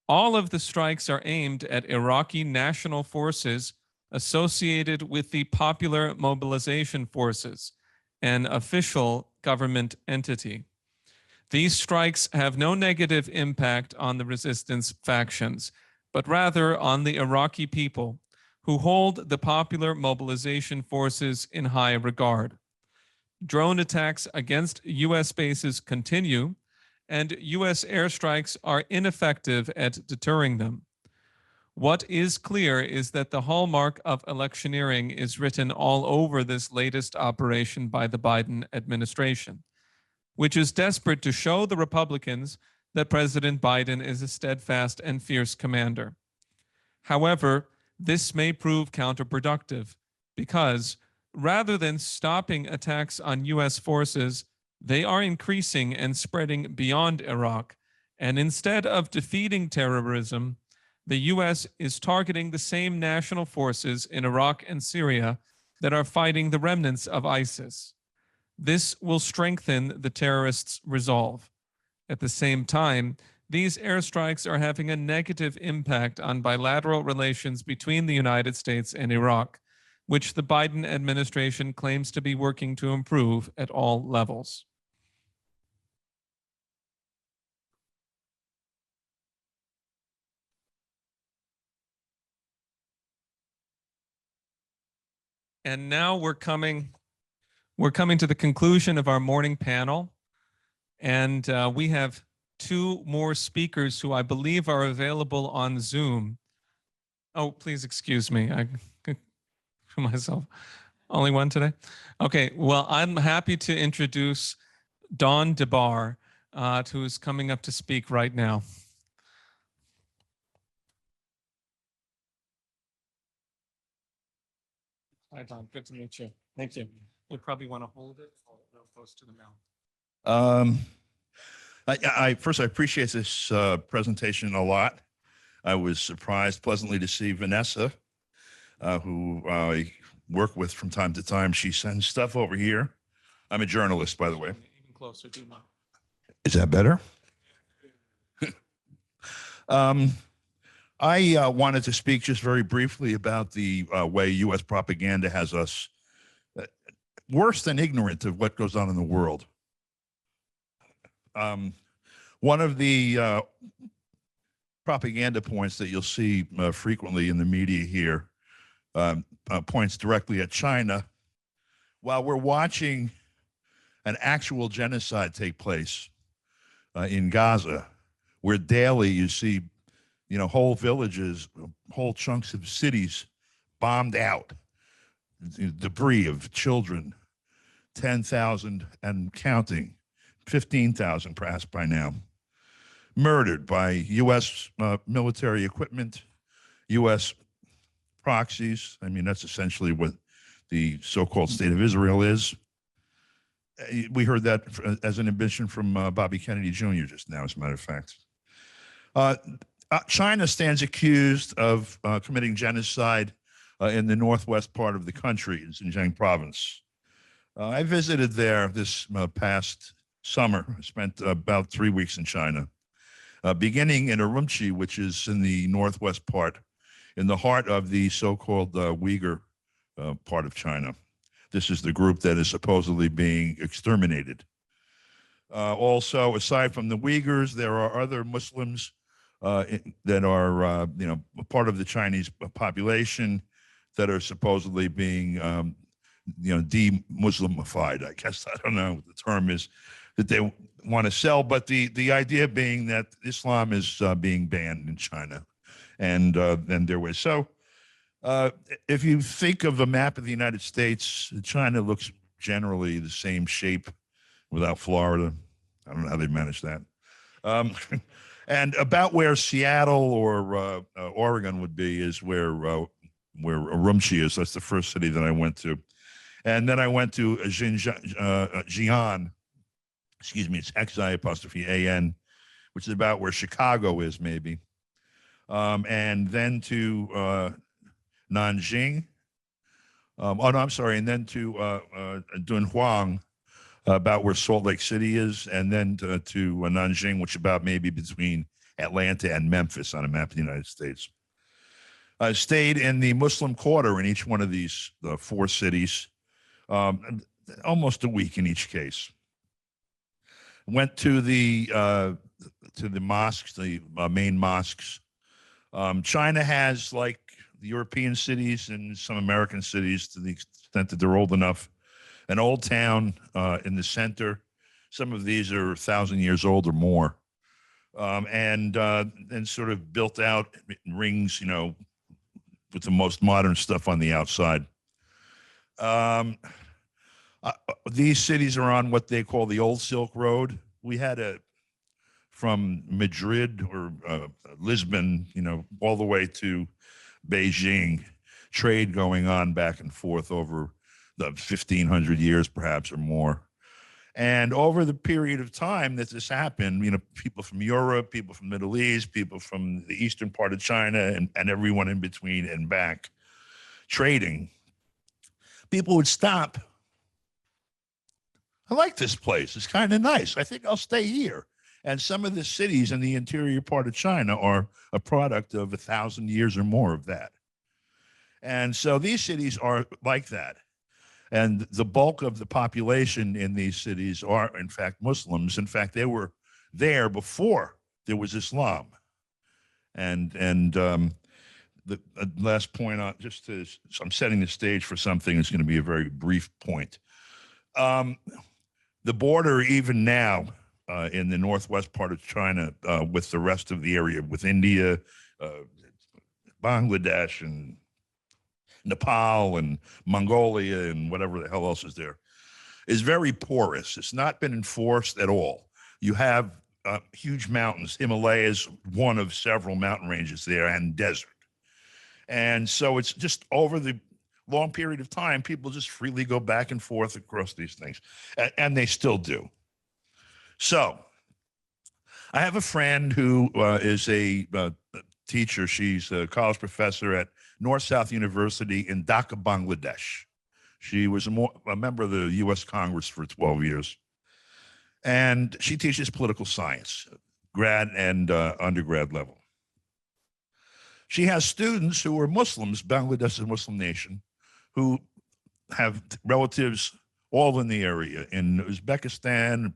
All of the strikes are aimed at Iraqi national forces associated with the Popular Mobilization Forces, an official government entity. These strikes have no negative impact on the resistance factions, but rather on the Iraqi people, who hold the Popular Mobilization Forces in high regard. Drone attacks against US bases continue, and US airstrikes are ineffective at deterring them. What is clear is that the hallmark of electioneering is written all over this latest operation by the Biden administration, which is desperate to show the Republicans that President Biden is a steadfast and fierce commander. However, this may prove counterproductive because rather than stopping attacks on US forces, they are increasing and spreading beyond Iraq. And instead of defeating terrorism, the US is targeting the same national forces in Iraq and Syria that are fighting the remnants of ISIS. This will strengthen the terrorists' resolve. At the same time, these airstrikes are having a negative impact on bilateral relations between the United States and Iraq, which the Biden administration claims to be working to improve at all levels. And now we're coming We're coming to the conclusion of our morning panel, and we have two more speakers who I believe are available on Zoom. Oh, please excuse me. I for myself. Only one today? Okay, well, I'm happy to introduce Dawn Debar, who's coming up to speak right now. Hi, Dawn. Good to meet you. Thank you. You probably want to hold it close to the mouth. First, I appreciate this presentation a lot. I was surprised pleasantly to see Vanessa, who I work with from time to time. She sends stuff over here. I'm a journalist, by the way. Even closer, do not. Is that better? I wanted to speak just very briefly about the way U.S. propaganda has us worse than ignorant of what goes on in the world. One of the propaganda points that you'll see frequently in the media here points directly at China. While we're watching an actual genocide take place in Gaza, where daily you see, whole villages, whole chunks of cities bombed out, debris of children, 10,000 and counting, 15,000 perhaps by now, murdered by U.S. Military equipment, U.S. proxies. I mean, that's essentially what the so-called State of Israel is. We heard that as an admission from Bobby Kennedy Jr. just now, as a matter of fact. China stands accused of committing genocide in the northwest part of the country, in Xinjiang province. I visited there this past summer. I spent about 3 weeks in China, beginning in Urumqi, which is in the northwest part, in the heart of the so-called Uyghur part of China. This is the group that is supposedly being exterminated. Also, aside from the Uyghurs, there are other Muslims that are, part of the Chinese population that are supposedly being, de-Muslimified. I guess, I don't know what the term is that they want to sell, but the idea being that Islam is being banned in China, and their way. So, if you think of a map of the United States, China looks generally the same shape without Florida. I don't know how they manage that. And about where Seattle or Oregon would be is where Urumqi is. That's the first city that I went to. And then I went to Xi'an, excuse me, it's X-I-A-N, which is about where Chicago is, maybe. And then to Nanjing. And then to Dunhuang, about where Salt Lake City is, and then to Nanjing, which is about maybe between Atlanta and Memphis on a map of the United States. I stayed in the Muslim Quarter in each one of these 4 cities, almost a week in each case. Went to the mosques, the main mosques. China has, like the European cities and some American cities, to the extent that they're old enough, an old town in the center. Some of these are 1,000 years old or more, and sort of built out in rings, with the most modern stuff on the outside. These cities are on what they call the Old Silk Road. We had from Madrid or Lisbon, all the way to Beijing, trade going on back and forth over the 1,500 years, perhaps, or more. And over the period of time that this happened, people from Europe, people from the Middle East, people from the eastern part of China, and everyone in between and back, trading, people would stop. I like this place. It's kind of nice. I think I'll stay here. And some of the cities in the interior part of China are a product of 1,000 years or more of that. And so these cities are like that. And the bulk of the population in these cities are, in fact, Muslims. In fact, they were there before there was Islam. And the last point, so I'm setting the stage for something that's going to be a very brief point. The border, even now, in the northwest part of China, with the rest of the area, with India, Bangladesh, and Nepal, and Mongolia, and whatever the hell else is there, is very porous. It's not been enforced at all. You have huge mountains. Himalayas, one of several mountain ranges there, and desert. And so it's just over the long period of time, people just freely go back and forth across these things, and they still do. So I have a friend who is a teacher. She's a college professor at North-South University in Dhaka, Bangladesh. She was a member of the U.S. Congress for 12 years. And she teaches political science, grad and undergrad level. She has students who are Muslims. Bangladesh is a Muslim nation, who have relatives all in the area, in Uzbekistan,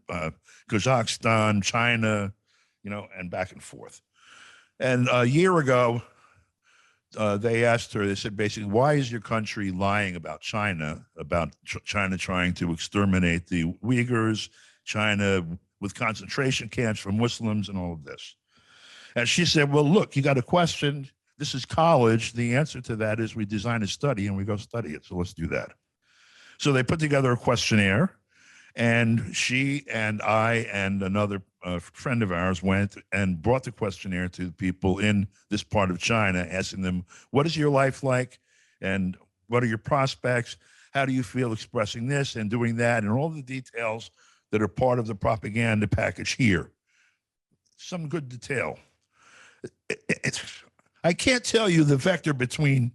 Kazakhstan, China, and back and forth. And a year ago, they asked her, they said, basically, why is your country lying about China, China trying to exterminate the Uyghurs, China with concentration camps for Muslims and all of this? And she said, well, look, you got a question. This is college. The answer to that is we design a study and we go study it. So let's do that. So they put together a questionnaire, and she and I and another friend of ours went and brought the questionnaire to people in this part of China, asking them, what is your life like? And what are your prospects? How do you feel expressing this and doing that? And all the details that are part of the propaganda package here. Some good detail. I can't tell you the vector between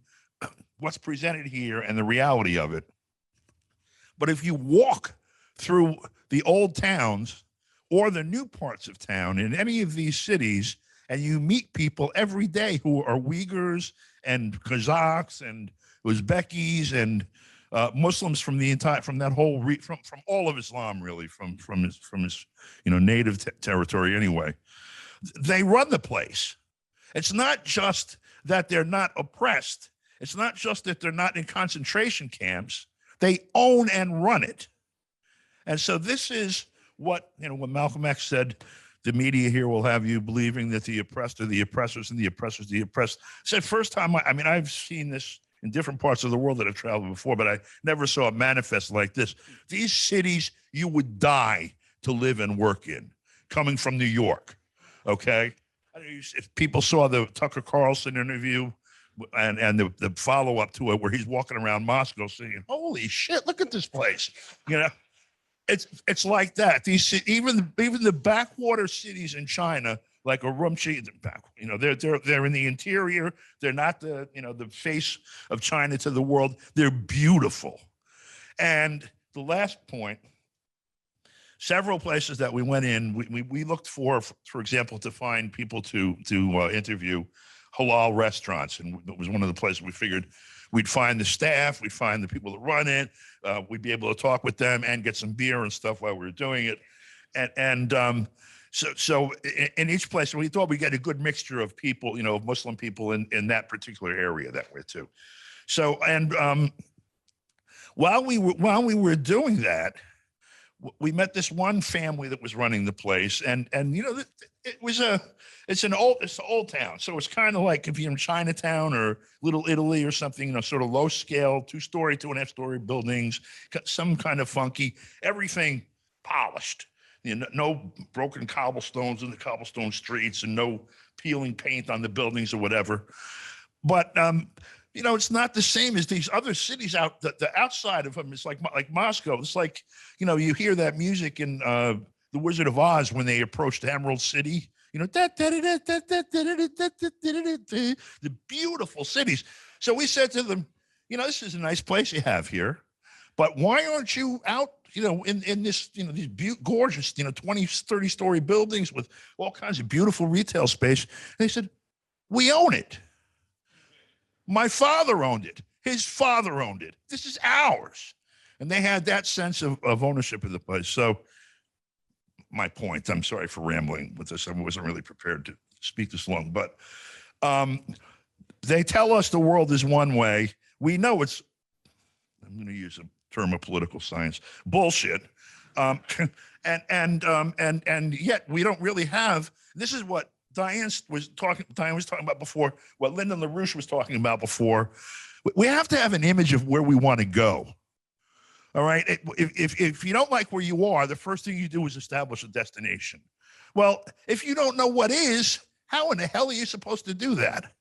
what's presented here and the reality of it. But if you walk through the old towns or the new parts of town in any of these cities, and you meet people every day who are Uyghurs and Kazakhs and Uzbekis and Muslims from the entire, from that whole, from all of Islam, really, from his native territory anyway. They run the place. It's not just that they're not oppressed. It's not just that they're not in concentration camps. They own and run it. And so this is what, when Malcolm X said, the media here will have you believing that the oppressed are the oppressors and the oppressors the oppressed. Said first time, I've seen this in different parts of the world that I've traveled before, but I never saw it manifest like this. These cities you would die to live and work in, coming from New York, okay? If people saw the Tucker Carlson interview and the follow-up to it where he's walking around Moscow saying, holy shit, look at this place. It's like that. These even the backwater cities in China, like Urumqi, they're in the interior. They're not the face of China to the world. They're beautiful. And the last point, several places that we went in, we looked for example, to find people to interview halal restaurants. And it was one of the places we figured we'd find the staff, we'd find the people that run it, we'd be able to talk with them and get some beer and stuff while we were doing it. So in each place, we thought we'd get a good mixture of people, Muslim people in that particular area that way too. So, and while we were doing that, we met this one family that was running the place, and it's an old town, so it's kind of like if you're in Chinatown or Little Italy or something, sort of low scale, 2-story, 2.5-story buildings, some kind of funky, everything polished, no broken cobblestones in the cobblestone streets and no peeling paint on the buildings or whatever. But it's not the same as these other cities out. The outside of them is like Moscow. It's like, you hear that music in The Wizard of Oz when they approached Emerald City. The beautiful cities. So we said to them, this is a nice place you have here, but why aren't you out, in this, these gorgeous, 20, 30-story buildings with all kinds of beautiful retail space? And they said, we own it. My father owned it. His father owned it. This is ours. And they had that sense of ownership of the place. So my point, I'm sorry for rambling with this. I wasn't really prepared to speak this long, but they tell us the world is one way. We know I'm going to use a term of political science, bullshit. And yet we don't really have, this is what Diane was talking about before, what Lyndon LaRouche was talking about before. We have to have an image of where we want to go. All right. If you don't like where you are, the first thing you do is establish a destination. Well, if you don't know what is, how in the hell are you supposed to do that?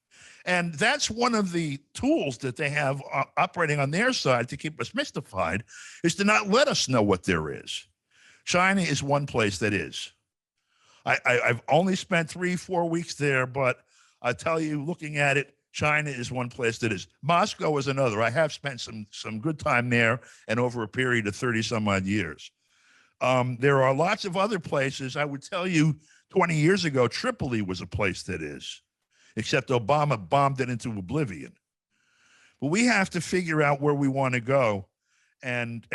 And that's one of the tools that they have operating on their side to keep us mystified, is to not let us know what there is. China is one place that is. I've only spent 3-4 weeks there, but I tell you, looking at it, China is one place that is. Moscow is another. I have spent some good time there, and over a period of 30 some odd years. There are lots of other places. I would tell you 20 years ago, Tripoli was a place that is, except Obama bombed it into oblivion. But we have to figure out where we want to go and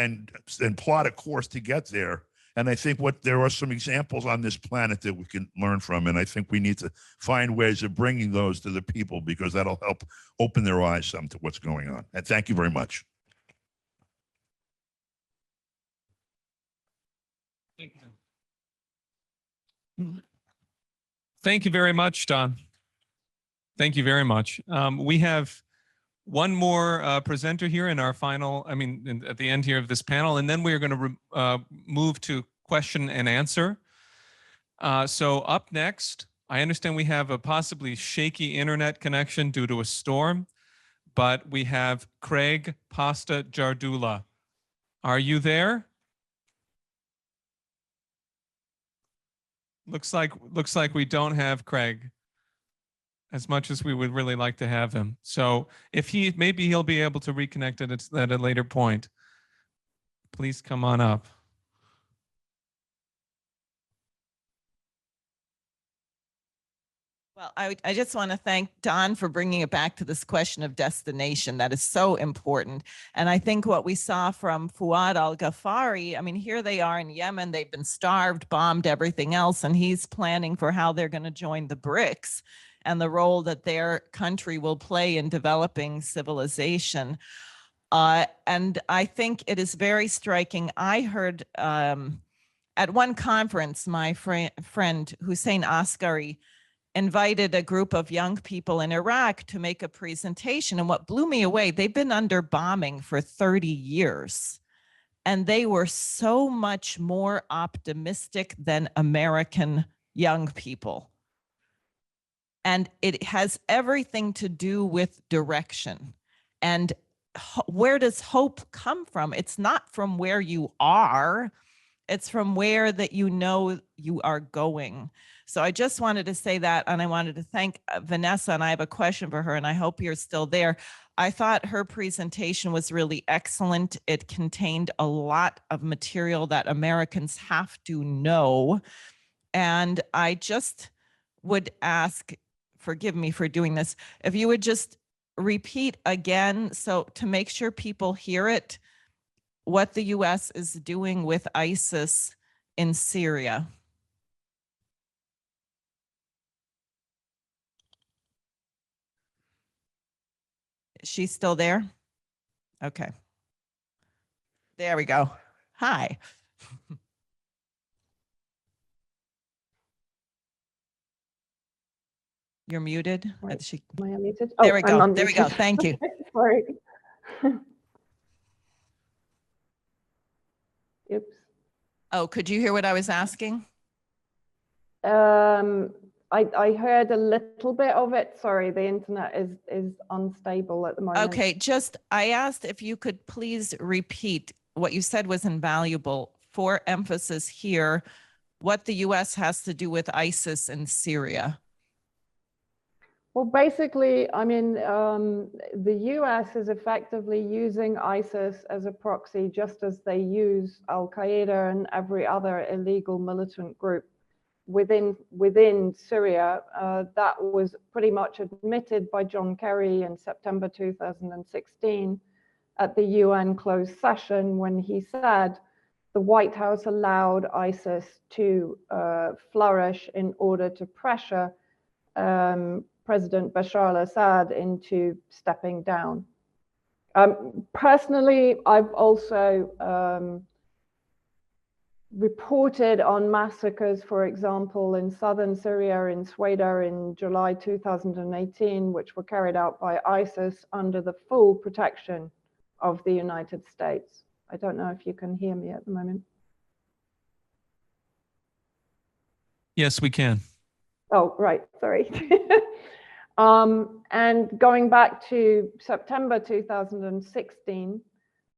plot a course to get there. And I think there are some examples on this planet that we can learn from. And I think we need to find ways of bringing those to the people, because that'll help open their eyes some to what's going on. And thank you very much. Thank you very much, Don. Thank you very much. We have one more presenter here in our final, at the end here of this panel, and then we're going to move to question and answer. So up next, I understand we have a possibly shaky internet connection due to a storm, but we have Craig Pasta Jardula. Are you there? Looks like we don't have Craig, as much as we would really like to have him. So if maybe he'll be able to reconnect at a later point. Please come on up. Well, I just want to thank Don for bringing it back to this question of destination. That is so important. And I think what we saw from Fouad Al-Ghaffari, here they are in Yemen. They've been starved, bombed, everything else. And he's planning for how they're going to join the BRICS and the role that their country will play in developing civilization. And I think it is very striking. I heard at one conference, my friend Hussein Askari invited a group of young people in Iraq to make a presentation. And what blew me away, they've been under bombing for 30 years. And they were so much more optimistic than American young people. And it has everything to do with direction. And where does hope come from? It's not from where you are. It's from where that you know you are going. So I just wanted to say that, and I wanted to thank Vanessa, and I have a question for her, and I hope you're still there. I thought her presentation was really excellent. It contained a lot of material that Americans have to know. And I just would ask, forgive me for doing this, if you would just repeat again, so to make sure people hear it, what the US is doing with ISIS in Syria. She's still there? Okay. There we go. Hi. You're muted. Right. She... Am I unmuted? There we go. I'm There we go. Thank you. Sorry. Oops. Oh, could you hear what I was asking? I heard a little bit of it. Sorry, the internet is unstable at the moment. Okay, just I asked if you could please repeat what you said was invaluable for emphasis here, what the US has to do with ISIS in Syria. Well, basically, the US is effectively using ISIS as a proxy, just as they use Al-Qaeda and every other illegal militant group within Syria. That was pretty much admitted by John Kerry in September 2016 at the UN closed session, when he said the White House allowed ISIS to flourish in order to pressure President Bashar al-Assad into stepping down. Personally, I've also reported on massacres, for example, in southern Syria, in Sweden in July 2018, which were carried out by ISIS under the full protection of the United States. I don't know if you can hear me at the moment. Yes, we can. Oh, right, sorry. And going back to September 2016,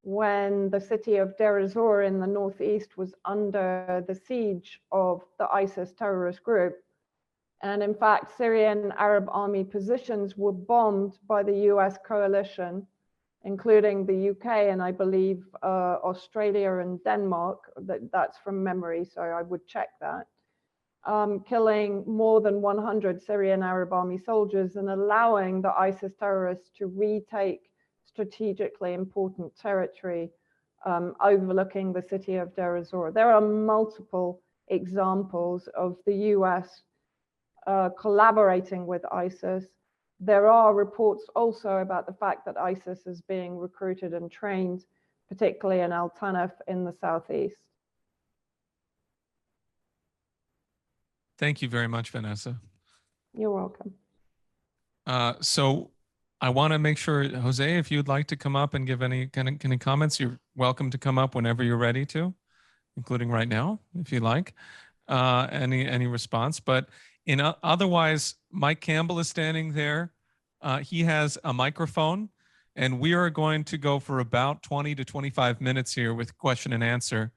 when the city of Deir ez-Zor in the northeast was under the siege of the ISIS terrorist group. And in fact, Syrian Arab army positions were bombed by the US coalition, including the UK and I believe Australia and Denmark. That's from memory, so I would check that. Killing more than 100 Syrian Arab army soldiers and allowing the ISIS terrorists to retake strategically important territory overlooking the city of Deir ez-Zor. There are multiple examples of the US collaborating with ISIS. There are reports also about the fact that ISIS is being recruited and trained, particularly in Al Tanaf in the southeast. Thank you very much, Vanessa. You're welcome. So I want to make sure, Jose, if you'd like to come up and give any comments, you're welcome to come up whenever you're ready to, including right now, if you like, any response. But otherwise, Mike Campbell is standing there. He has a microphone, and we are going to go for about 20 to 25 minutes here with question and answer.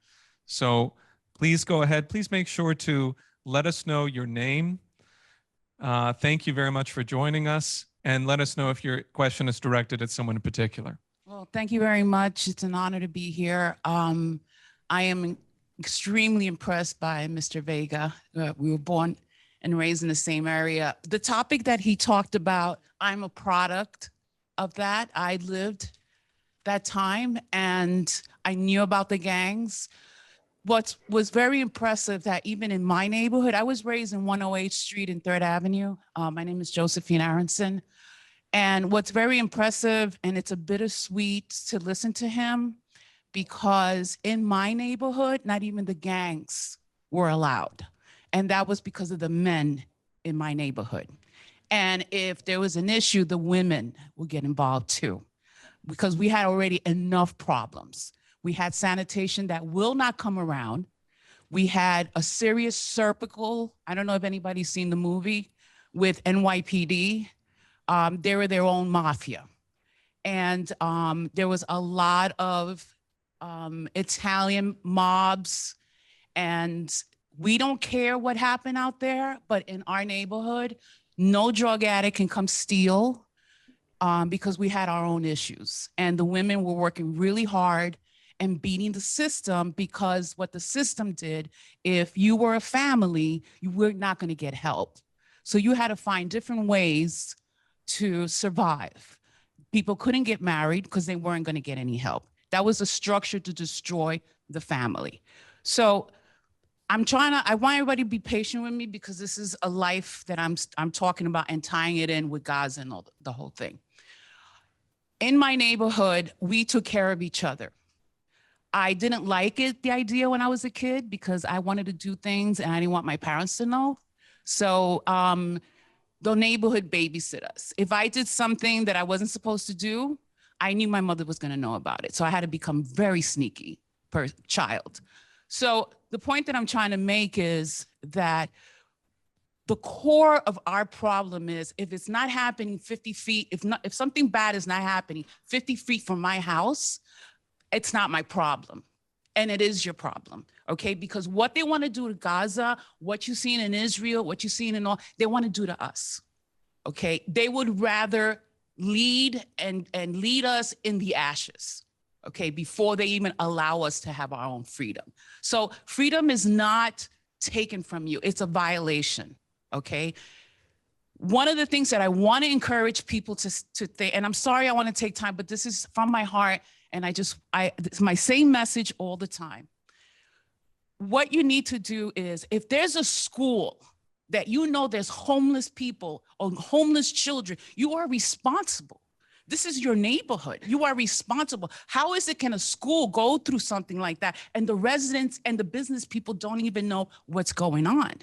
So please go ahead. Please make sure to let us know your name. Thank you very much for joining us. And let us know if your question is directed at someone in particular. Well, thank you very much. It's an honor to be here. I am extremely impressed by Mr. Vega. We were born and raised in the same area. The topic that he talked about, I'm a product of that. I lived that time and I knew about the gangs. What was very impressive that even in my neighborhood, I was raised in 108th Street and 3rd Avenue. My name is Josephine Aronson. And what's very impressive, and it's a bittersweet to listen to him, because in my neighborhood, not even the gangs were allowed. And that was because of the men in my neighborhood. And if there was an issue, the women would get involved too, because we had already enough problems. We had sanitation that will not come around. We had a serious cervical, I don't know if anybody's seen the movie, with NYPD. They were their own mafia. And there was a lot of Italian mobs, and we don't care what happened out there, but in our neighborhood, no drug addict can come steal because we had our own issues. And the women were working really hard and beating the system, because what the system did, if you were a family, you were not going to get help. So you had to find different ways to survive. People couldn't get married because they weren't going to get any help. That was a structure to destroy the family. So I want everybody to be patient with me, because this is a life that I'm talking about and tying it in with Gaza and the whole thing. In my neighborhood, we took care of each other. I didn't like the idea when I was a kid, because I wanted to do things and I didn't want my parents to know. So the neighborhood babysit us. If I did something that I wasn't supposed to do, I knew my mother was going to know about it. So I had to become very sneaky per child. So the point that I'm trying to make is that the core of our problem is, if it's not happening 50 feet, if something bad is not happening 50 feet from my house, it's not my problem. And it is your problem, okay? Because what they want to do to Gaza, what you've seen in Israel, what you've seen in all, they want to do to us, okay? They would rather lead and lead us in the ashes, okay, before they even allow us to have our own freedom. So freedom is not taken from you, it's a violation, okay? One of the things that I want to encourage people to think, and I'm sorry I want to take time, but this is from my heart, and it's my same message all the time. What you need to do is, if there's a school that you know there's homeless people or homeless children, you are responsible. This is your neighborhood. You are responsible. How is it can a school go through something like that and the residents and the business people don't even know what's going on?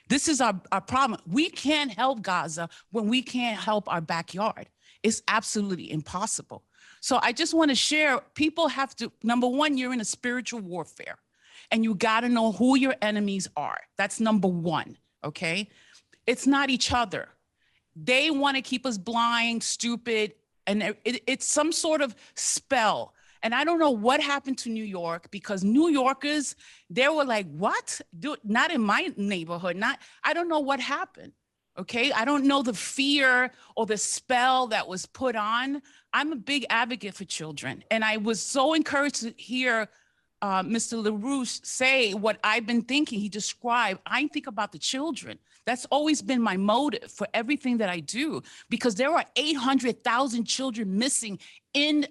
This is our problem. We can't help Gaza when we can't help our backyard. It's absolutely impossible. So I just want to share, people have to, number one, you're in a spiritual warfare and you got to know who your enemies are. That's number one, okay? It's not each other. They want to keep us blind, stupid, and it's some sort of spell. And I don't know what happened to New York, because New Yorkers, they were like, what? Not in my neighborhood. I don't know what happened. Okay. I don't know the fear or the spell that was put on. I'm a big advocate for children. And I was so encouraged to hear Mr. LaRouche say what I've been thinking. He described, I think about the children. That's always been my motive for everything that I do, because there are 800,000 children missing in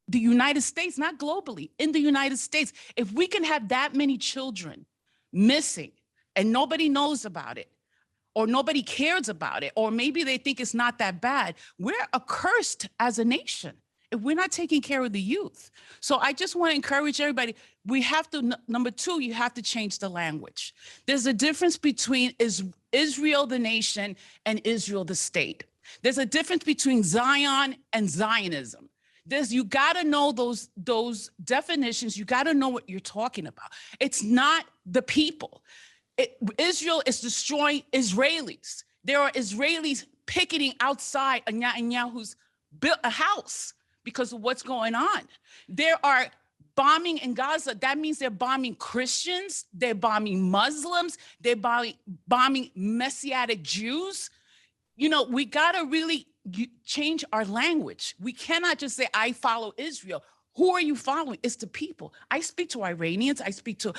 the United States, not globally, in the United States. If we can have that many children missing and nobody knows about it, or nobody cares about it, or maybe they think it's not that bad, we're accursed as a nation if we're not taking care of the youth. So I just want to encourage everybody, we have to, number two, you have to change the language. There's a difference between Israel, the nation, and Israel, the state. There's a difference between Zion and Zionism. You got to know those definitions. You got to know what you're talking about. It's not the people. Israel is destroying Israelis. There are Israelis picketing outside Netanyahu's built a house because of what's going on. There are bombing in Gaza. That means they're bombing Christians. They're bombing Muslims. They're bombing Messianic Jews. You know, we got to really change our language. We cannot just say, I follow Israel. Who are you following? It's the people. I speak to Iranians. I speak to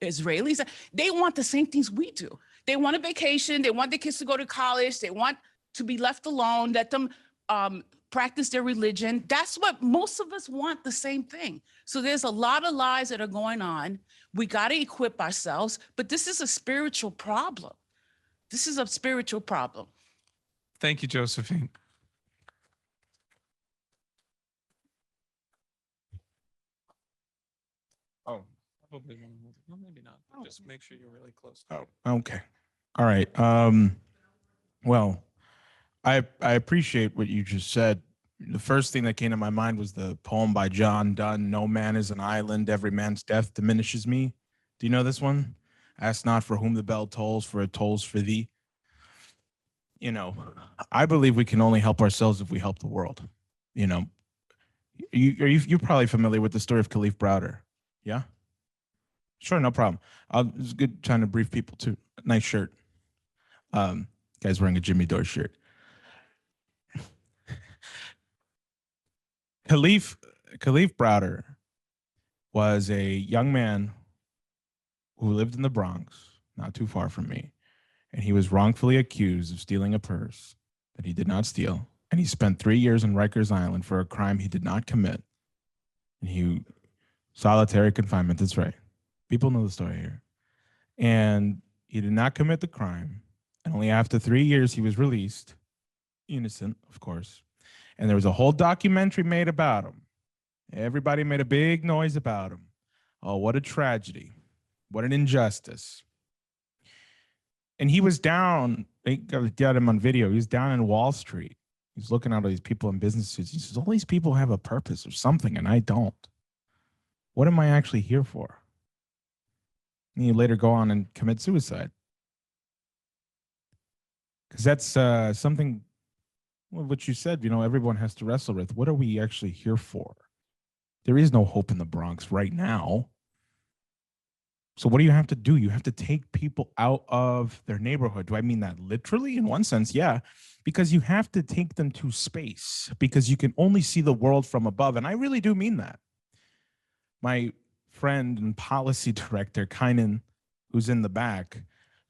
Israelis. They want the same things we do. They want a vacation. They want their kids to go to college. They want to be left alone. Let them practice their religion. That's what most of us want, the same thing. So there's a lot of lies that are going on. We got to equip ourselves, but this is a spiritual problem. This is a spiritual problem. Thank you, Josephine. Oh, Probably one. Well, maybe not. Just make sure you're really close. oh, okay. All right. Well, I appreciate what you just said. The first thing that came to my mind was the poem by John Donne, "No man is an island, every man's death diminishes me." Do you know this one? Ask not for whom the bell tolls, for it tolls for thee. You know, I believe we can only help ourselves if we help the world. You know, you're probably familiar with the story of Khalif Browder. Yeah? Sure, no problem. It's good trying to brief people too. Nice shirt. Guy's wearing a Jimmy Dore shirt. Khalif Browder was a young man who lived in the Bronx, not too far from me, and he was wrongfully accused of stealing a purse that he did not steal, and he spent 3 years on Rikers Island for a crime he did not commit, and he solitary confinement. That's right. People know the story here. And he did not commit the crime, and only after 3 years he was released, innocent, of course. And there was a whole documentary made about him. Everybody made a big noise about him. Oh, what a tragedy. What an injustice. And he was down, they got him on video. He was down in Wall Street. He's looking at all these people in business suits. He says, all these people have a purpose or something, and I don't. What am I actually here for? And you later go on and commit suicide. Because that's something, well, what you said, you know, everyone has to wrestle with. What are we actually here for? There is no hope in the Bronx right now. So what do you have to do? You have to take people out of their neighborhood. Do I mean that literally? In one sense, yeah, because you have to take them to space, because you can only see the world from above. And I really do mean that. My friend and policy director, Kynan, who's in the back,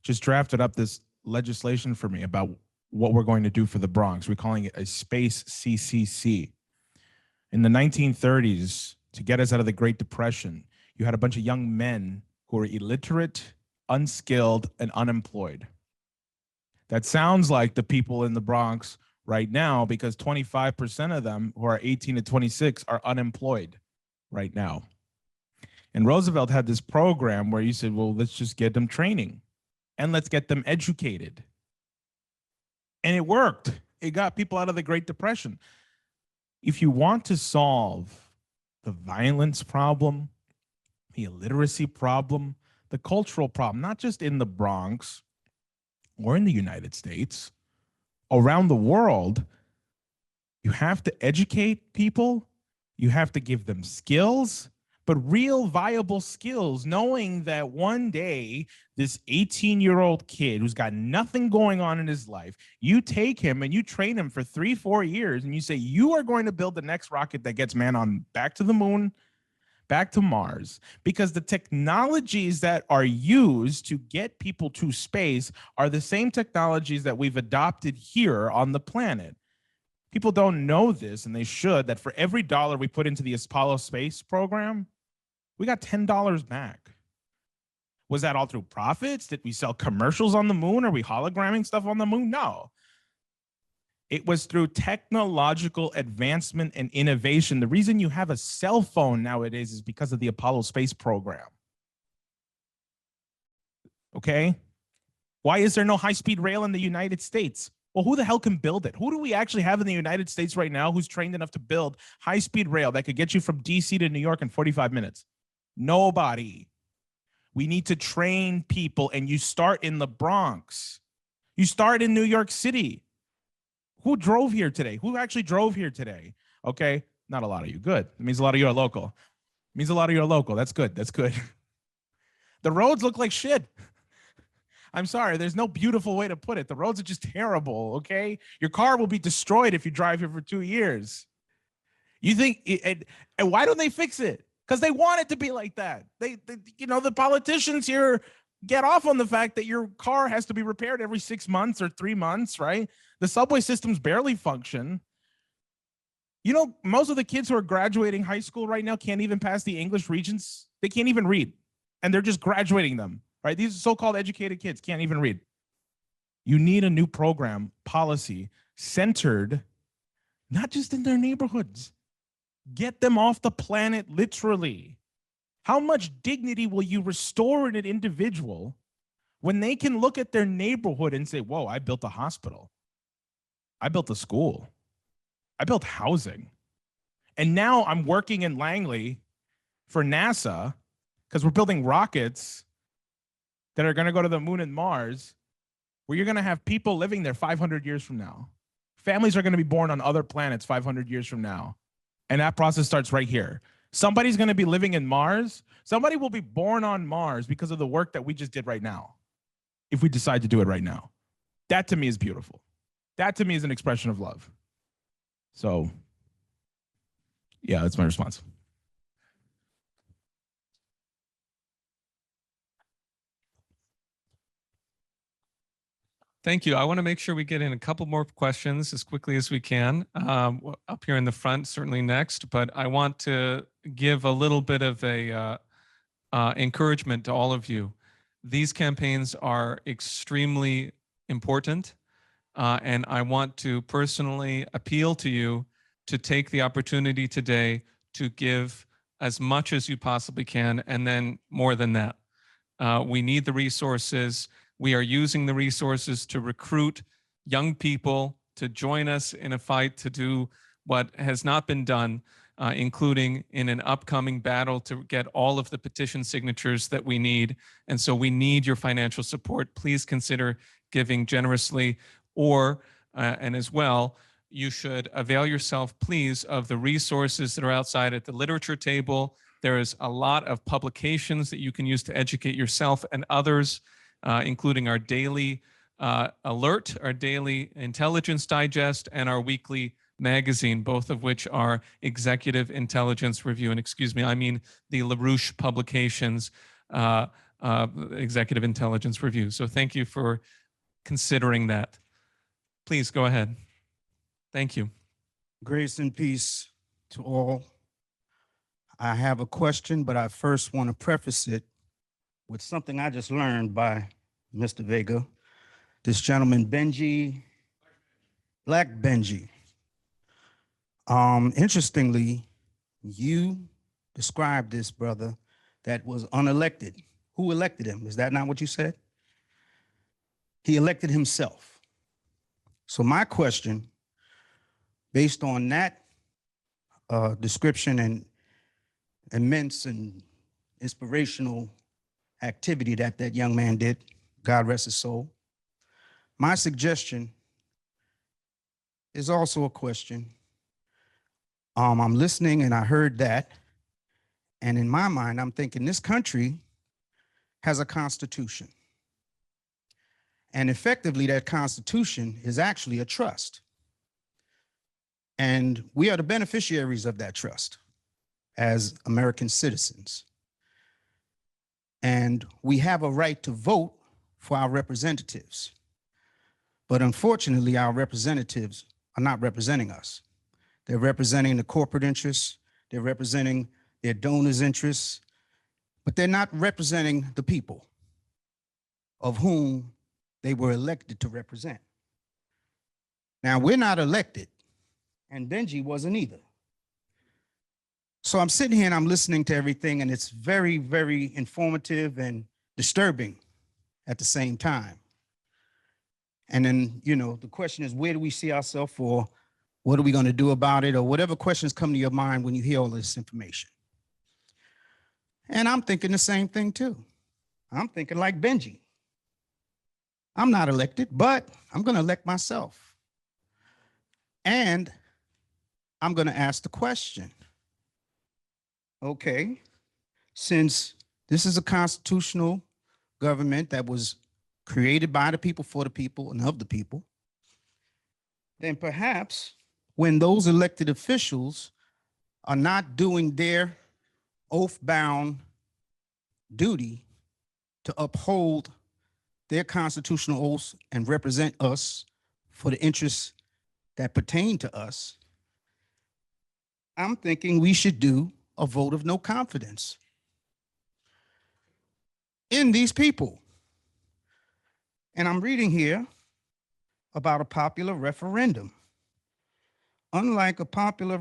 just drafted up this legislation for me about what we're going to do for the Bronx. We're calling it a space CCC. In the 1930s, to get us out of the Great Depression, you had a bunch of young men who were illiterate, unskilled, and unemployed. That sounds like the people in the Bronx right now because 25% of them who are 18 to 26 are unemployed right now. And Roosevelt had this program where he said, well, let's just get them training and let's get them educated. And it worked. It got people out of the Great Depression. If you want to solve the violence problem, the illiteracy problem, the cultural problem, not just in the Bronx or in the United States, around the world, you have to educate people, you have to give them skills, but real viable skills, knowing that one day this 18-year-old kid who's got nothing going on in his life, you take him and you train him for 3-4 years and you say, you are going to build the next rocket that gets man on back to the moon, back to Mars, because the technologies that are used to get people to space are the same technologies that we've adopted here on the planet. People don't know this, and they should, that for every dollar we put into the Apollo space program, we got $10 back. Was that all through profits? Did we sell commercials on the moon? Are we hologramming stuff on the moon? No. It was through technological advancement and innovation. The reason you have a cell phone nowadays is because of the Apollo space program. Okay? Why is there no high-speed rail in the United States? Well, who the hell can build it? Who do we actually have in the United States right now who's trained enough to build high-speed rail that could get you from DC to New York in 45 minutes? Nobody. We need to train people, and you start in the Bronx. You start in New York City. Who drove here today? Who actually drove here today? Okay, not a lot of you. Good. It means a lot of you are local. It means a lot of you are local. That's good. That's good. The roads look like shit. I'm sorry, there's no beautiful way to put it. The roads are just terrible, okay? Your car will be destroyed if you drive here for 2 years. You think, and why don't they fix it? Because they want it to be like that. They, you know, the politicians here get off on the fact that your car has to be repaired every 6 months or 3 months, right? The subway systems barely function. You know, most of the kids who are graduating high school right now can't even pass the English Regents. They can't even read, and they're just graduating them, right? These so-called educated kids can't even read. You need a new program, policy, centered not just in their neighborhoods. Get them off the planet, literally. How much dignity will you restore in an individual when they can look at their neighborhood and say, whoa, I built a hospital. I built a school. I built housing. And now I'm working in Langley for NASA because we're building rockets that are going to go to the moon and Mars, where you're going to have people living there 500 years from now. Families are going to be born on other planets 500 years from now. And that process starts right here. Somebody's going to be living in Mars. Somebody will be born on Mars because of the work that we just did right now, if we decide to do it right now. That to me is beautiful. That to me is an expression of love. So, yeah, that's my response. Thank you. I want to make sure we get in a couple more questions as quickly as we can. Up here in the front, certainly next, but I want to give a little bit of a encouragement to all of you. These campaigns are extremely important, and I want to personally appeal to you to take the opportunity today to give as much as you possibly can, and then more than that. We need the resources. We are using the resources to recruit young people to join us in a fight to do what has not been done, including in an upcoming battle to get all of the petition signatures that we need. And so we need your financial support. Please consider giving generously, or, and as well, you should avail yourself, please, of the resources that are outside at the literature table. There is a lot of publications that you can use to educate yourself and others, including our daily alert, our daily intelligence digest, and our weekly magazine, both of which are Executive Intelligence Review. And excuse me, I mean the LaRouche publications, Executive Intelligence Review. So thank you for considering that. Please go ahead. Thank you. Grace and peace to all. I have a question, but I first want to preface it with something I just learned by Mr. Vega. This gentleman, Benji Black Benji. Interestingly, you described this brother that was unelected. Who elected him? Is that not what you said? He elected himself. So my question, based on that description and immense and inspirational activity that that young man did, God rest his soul, my suggestion is also a question. I'm listening and I heard that, and in my mind, I'm thinking this country has a constitution. And effectively, that constitution is actually a trust. And we are the beneficiaries of that trust as American citizens. And we have a right to vote for our representatives. But unfortunately, our representatives are not representing us. They're representing the corporate interests, they're representing their donors' interests, but they're not representing the people of whom they were elected to represent. Now, we're not elected, and Benji wasn't either. So I'm sitting here and I'm listening to everything, and it's very, very informative and disturbing at the same time. And then, you know, the question is, where do we see ourselves, or what are we going to do about it, or whatever questions come to your mind when you hear all this information. And I'm thinking the same thing too. I'm thinking like Benji. I'm not elected, but I'm going to elect myself. And I'm going to ask the question, okay, since this is a constitutional government that was created by the people, for the people, and of the people, then perhaps when those elected officials are not doing their oath-bound duty to uphold their constitutional oaths and represent us for the interests that pertain to us, I'm thinking we should do a vote of no confidence in these people. And I'm reading here about a popular referendum. Unlike a popular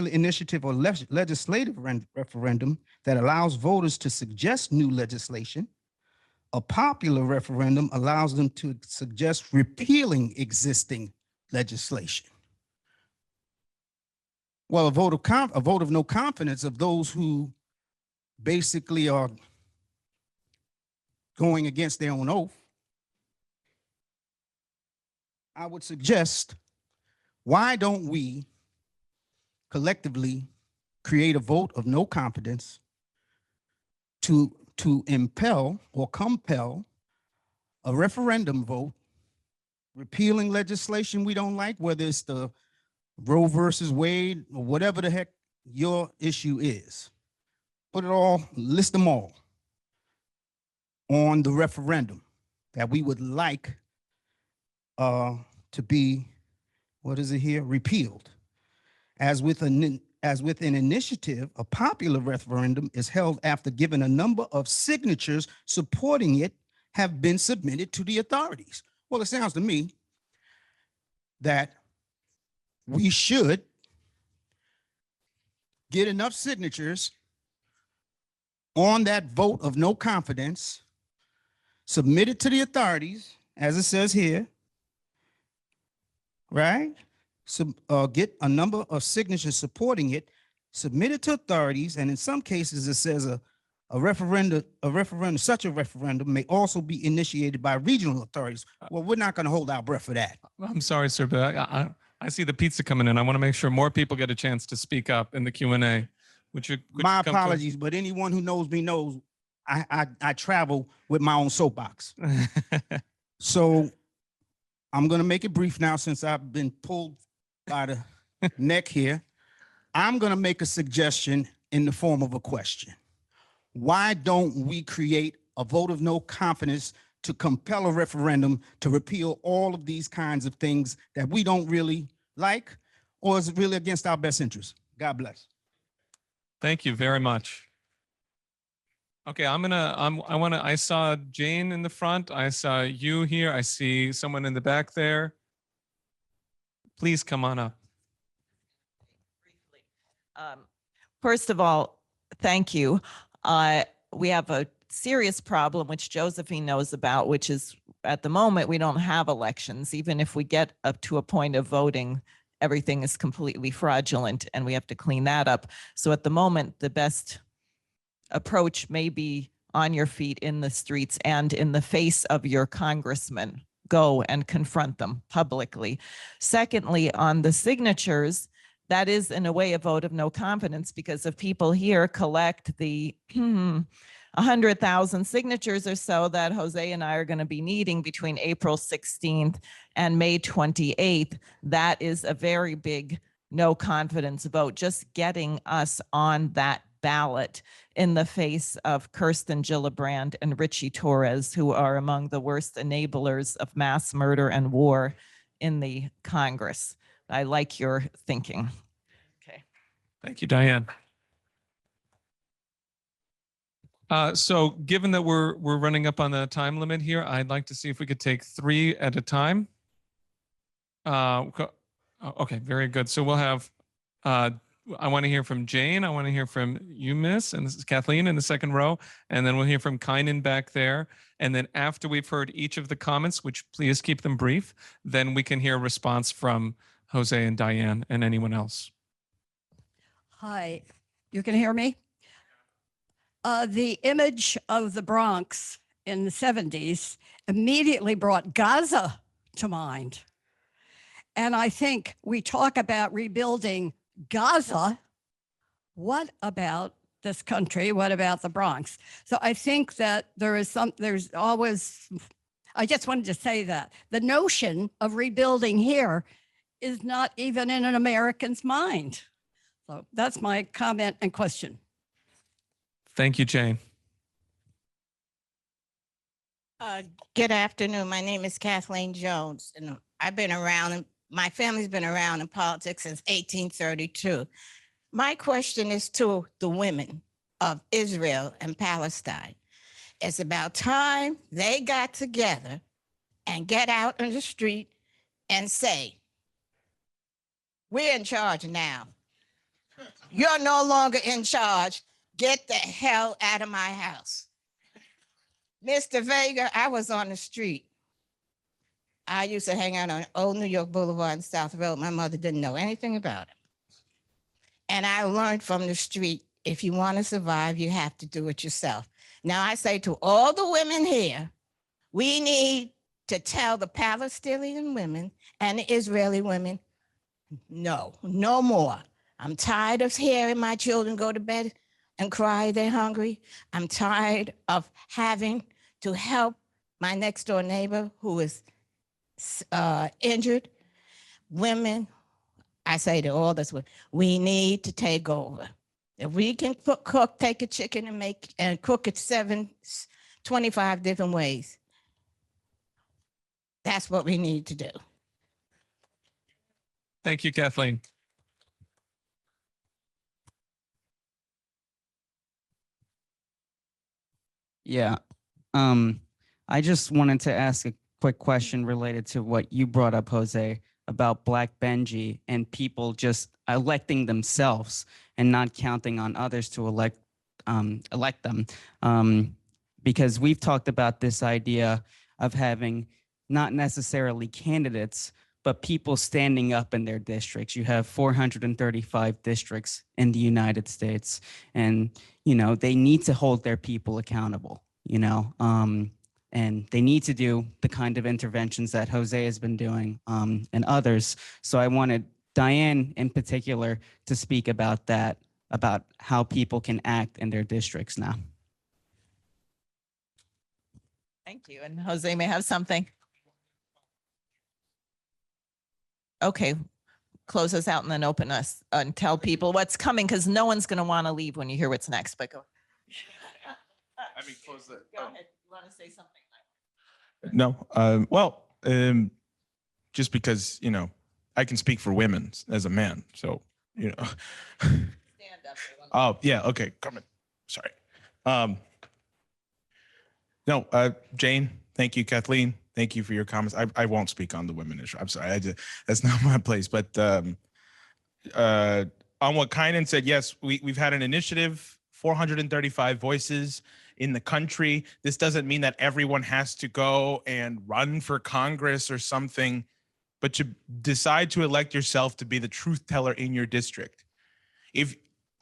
initiative or legislative referendum that allows voters to suggest new legislation, a popular referendum allows them to suggest repealing existing legislation. Well, a vote of no confidence of those who basically are going against their own oath, I would suggest, why don't we collectively create a vote of no confidence to impel or compel a referendum vote repealing legislation we don't like, whether it's the Roe versus Wade or whatever the heck your issue is. Put it all, list them all on the referendum that we would like to be, what is it here, repealed. As with an initiative, a popular referendum is held after given a number of signatures supporting it have been submitted to the authorities. Well, it sounds to me that we should get enough signatures on that vote of no confidence, submit it to the authorities, as it says here, right? So, get a number of signatures supporting it, submit it to authorities, and in some cases it says a referendum, such a referendum may also be initiated by regional authorities. Well, we're not going to hold our breath for that. I'm sorry, sir, but I see the pizza coming in. I want to make sure more people get a chance to speak up in the Q&A. My apologies, but anyone who knows me knows I travel with my own soapbox. So I'm going to make it brief now since I've been pulled by the neck here. I'm going to make a suggestion in the form of a question. Why don't we create a vote of no confidence to compel a referendum to repeal all of these kinds of things that we don't really like, or is it really against our best interests? God bless. Thank you very much. Okay, I saw Jane in the front. I saw you here. I see someone in the back there. please come on up. First of all, thank you. We have a serious problem, which Josephine knows about, which is at the moment, we don't have elections. Even if we get up to a point of voting, everything is completely fraudulent and we have to clean that up. So at the moment, the best approach may be on your feet in the streets and in the face of your congressman. Go and confront them publicly. Secondly, on the signatures, that is in a way a vote of no confidence, because if people here collect the 100,000 signatures or so that Jose and I are going to be needing between April 16th and May 28th, that is a very big no confidence vote, just getting us on that ballot in the face of Kirsten Gillibrand and Richie Torres, who are among the worst enablers of mass murder and war in the Congress. I like your thinking. Okay. Thank you, Diane. So given that we're running up on the time limit here, I'd like to see if we could take 3 at a time. Okay, very good. So we'll have, I want to hear from Jane. I want to hear from you, Miss, and this is Kathleen in the second row. And then we'll hear from Kynan back there. And then after we've heard each of the comments, which please keep them brief, then we can hear a response from Jose and Diane and anyone else. Hi, you can hear me? The image of the Bronx in the 70s immediately brought Gaza to mind. And I think we talk about rebuilding Gaza. What about this country? What about the Bronx? So I think that there's always, I just wanted to say that the notion of rebuilding here is not even in an American's mind. So that's my comment and question. Thank you, Jane. Good afternoon. My name is Kathleen Jones, and I've been around, and my family's been around in politics since 1832. My question is to the women of Israel and Palestine. It's about time they got together and get out on the street and say, we're in charge now. You're no longer in charge. Get the hell out of my house. Mr. Vega, I was on the street. I used to hang out on Old New York Boulevard and South Road. My mother didn't know anything about it. And I learned from the street, if you want to survive, you have to do it yourself. Now I say to all the women here, we need to tell the Palestinian women and the Israeli women, no, no more. I'm tired of hearing my children go to bed and cry they're hungry. I'm tired of having to help my next door neighbor who is injured. Women, I say to all this, we need to take over. If we can cook, take a chicken and cook it 25 different ways, that's what we need to do. Thank you, Kathleen. Yeah, I just wanted to ask a quick question related to what you brought up, Jose, about Black Benji and people just electing themselves and not counting on others to elect them. Because we've talked about this idea of having not necessarily candidates, but people standing up in their districts. You have 435 districts in the United States, and they need to hold their people accountable, and they need to do the kind of interventions that Jose has been doing and others. So I wanted Diane in particular to speak about that, about how people can act in their districts now. Thank you. And Jose may have something. Okay, close us out and then open us and tell people what's coming, because no one's going to want to leave when you hear what's next. But go. I mean, close the. Go ahead. You want to say something? No. Well, just because I can speak for women as a man, so Stand up. Oh yeah. Okay. Carmen. Sorry. No. Jane. Thank you, Kathleen. Thank you for your comments. I won't speak on the women issue. I'm sorry. That's not my place. But on what Kynan said, yes, we've had an initiative, 435 voices in the country. This doesn't mean that everyone has to go and run for Congress or something, but to decide to elect yourself to be the truth teller in your district. If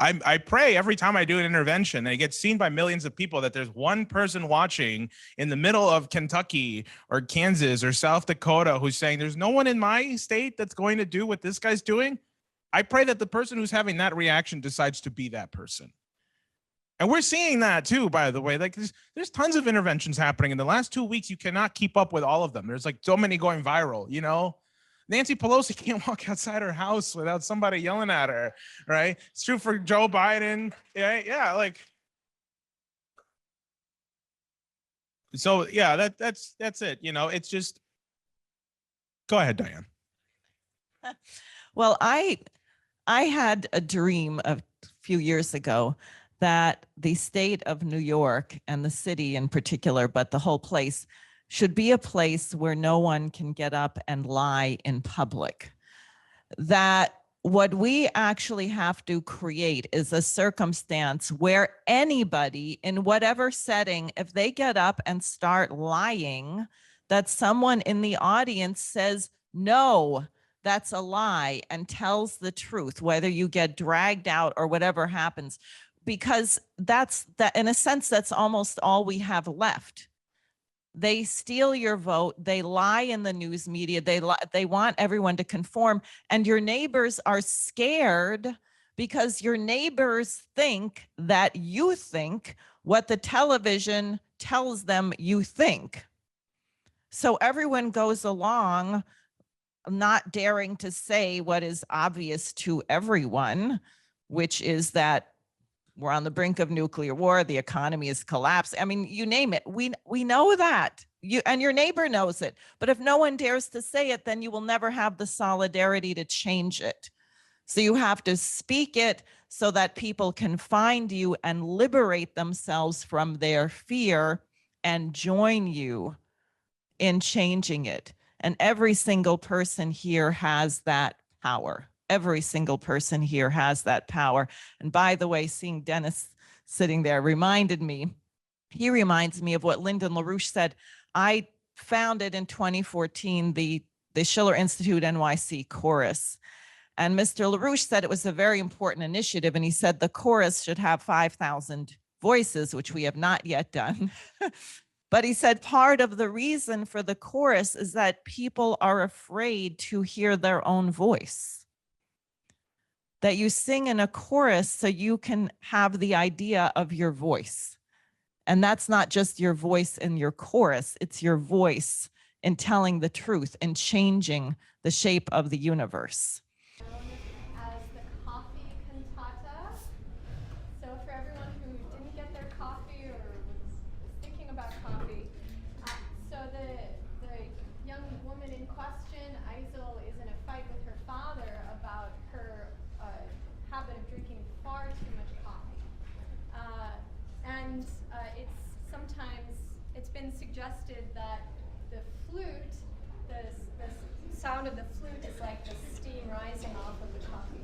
I pray every time I do an intervention and it gets seen by millions of people that there's one person watching in the middle of Kentucky or Kansas or South Dakota who's saying there's no one in my state that's going to do what this guy's doing. I pray that the person who's having that reaction decides to be that person. And we're seeing that too, by the way. Like there's tons of interventions happening in the last 2 weeks. You cannot keep up with all of them. There's like so many going viral, you know? Nancy Pelosi can't walk outside her house without somebody yelling at her, right? It's true for Joe Biden. Yeah, like. So yeah, that's it. You know, it's just. Go ahead, Diane. Well, I had a dream a few years ago that the state of New York and the city in particular, but the whole place, should be a place where no one can get up and lie in public. That what we actually have to create is a circumstance where anybody in whatever setting, if they get up and start lying, that someone in the audience says, no, that's a lie, and tells the truth, whether you get dragged out or whatever happens, because that's that, in a sense, that's almost all we have left. They steal your vote. They lie in the news media. They want everyone to conform. And your neighbors are scared because your neighbors think that you think what the television tells them you think. So everyone goes along not daring to say what is obvious to everyone, which is that we're on the brink of nuclear war. The economy is collapsed. I mean, you name it. We know that. You and your neighbor knows it. But if no one dares to say it, then you will never have the solidarity to change it. So you have to speak it so that people can find you and liberate themselves from their fear and join you in changing it. And every single person here has that power. Every single person here has that power. And by the way, seeing Dennis sitting there reminded me, he reminds me of what Lyndon LaRouche said. I founded in 2014 the Schiller Institute NYC chorus. And Mr. LaRouche said it was a very important initiative. And he said the chorus should have 5,000 voices, which we have not yet done. But he said part of the reason for the chorus is that people are afraid to hear their own voice. That you sing in a chorus so you can have the idea of your voice. And that's not just your voice in your chorus, it's your voice in telling the truth and changing the shape of the universe. As the coffee cantata. So for everyone who didn't get their coffee or was thinking about coffee, so the young woman in question, Isel, is in a fight with her father about her habit of drinking far too much coffee. And it's been suggested that the flute, the sound of the flute is like the steam rising off of the coffee.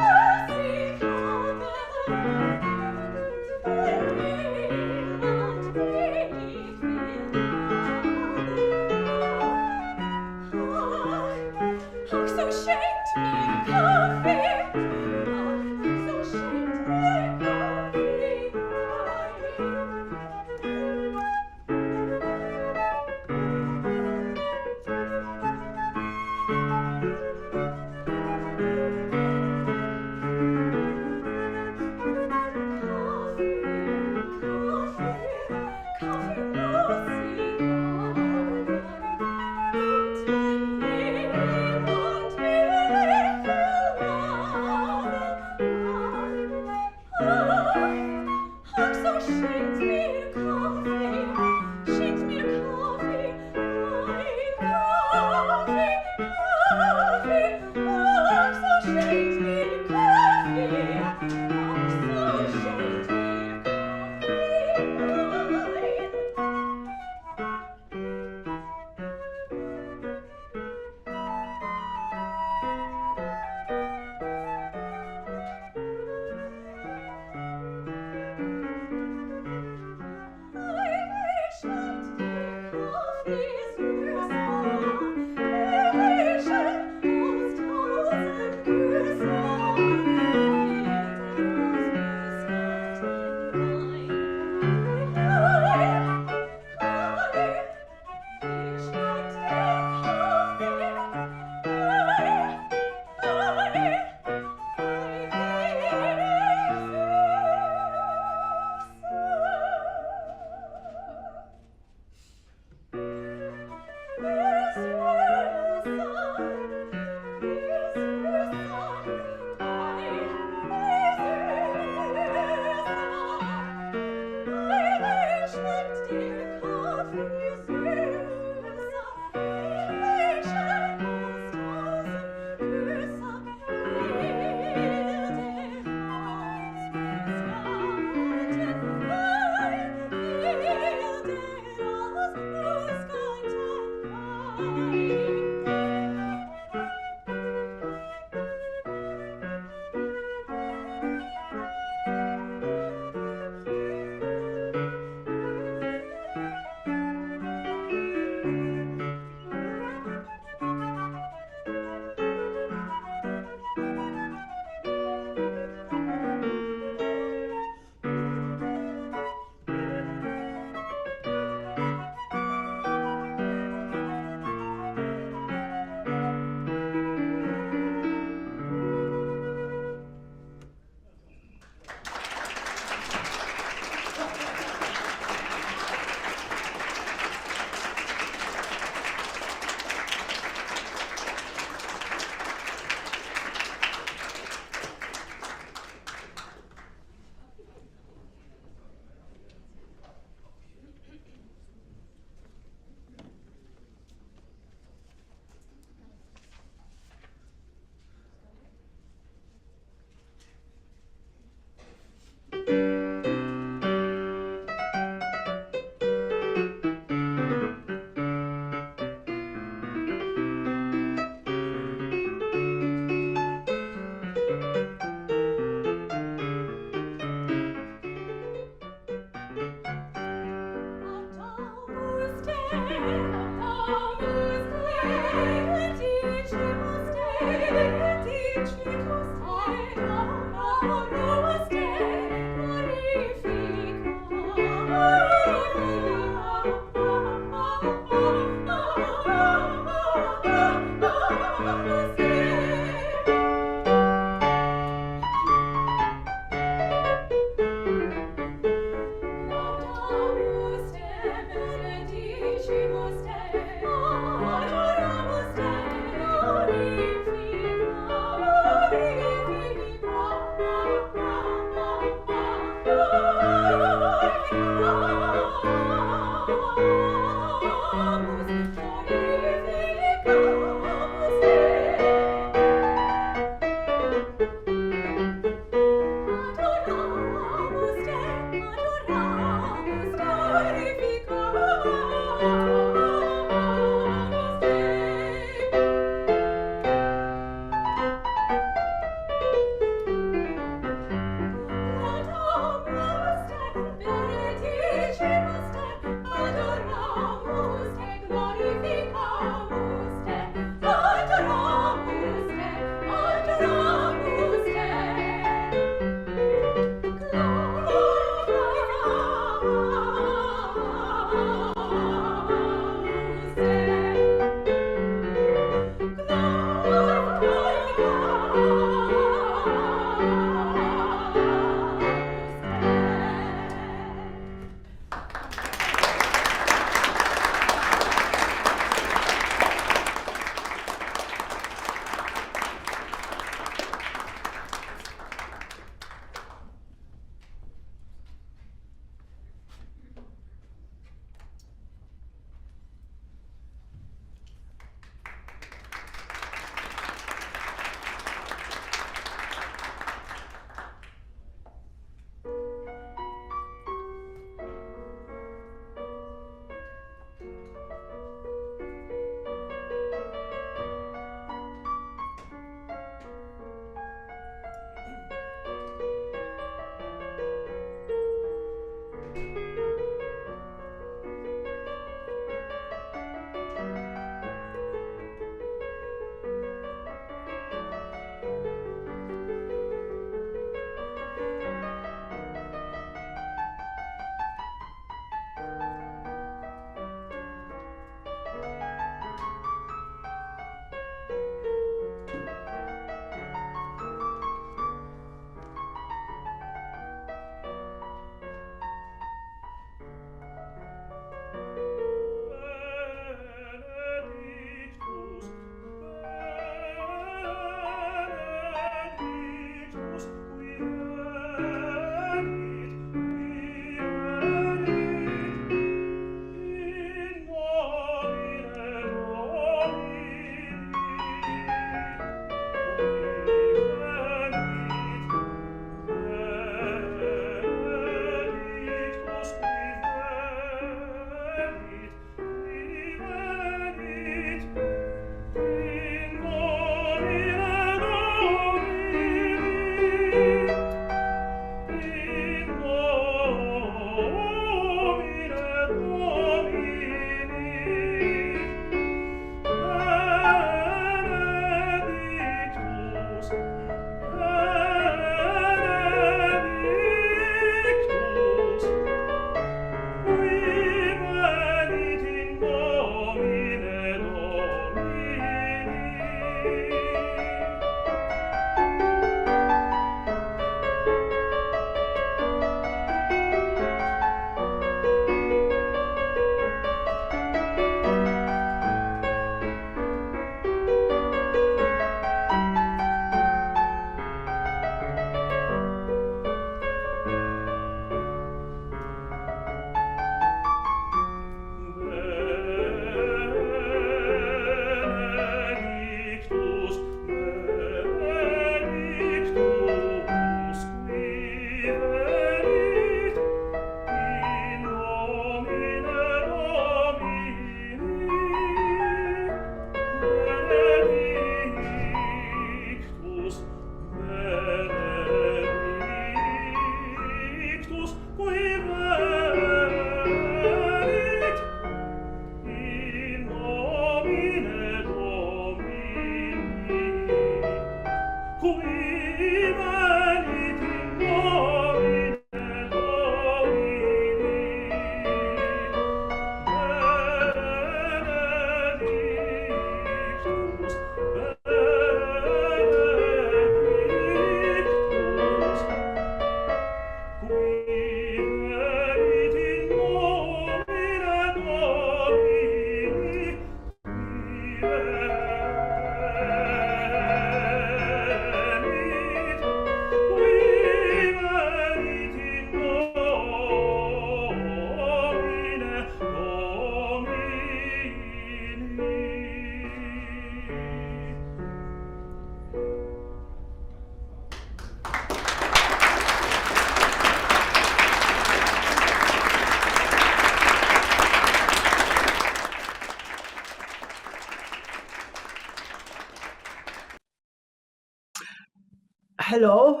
Hello.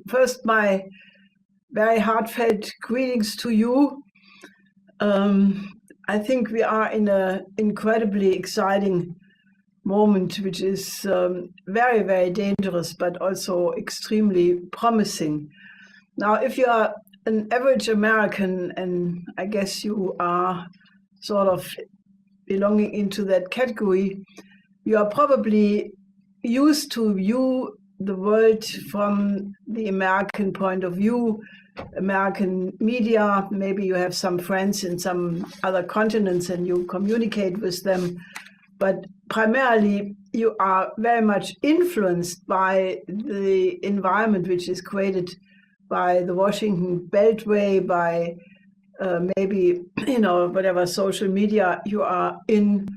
First, my very heartfelt greetings to you. I think we are in an incredibly exciting moment, which is very, very dangerous, but also extremely promising. Now, if you are an average American, and I guess you are sort of belonging into that category, you are probably used to view the world from the American point of view, American media. Maybe you have some friends in some other continents and you communicate with them, but primarily you are very much influenced by the environment which is created by the Washington Beltway, by maybe, you know, whatever social media you are in.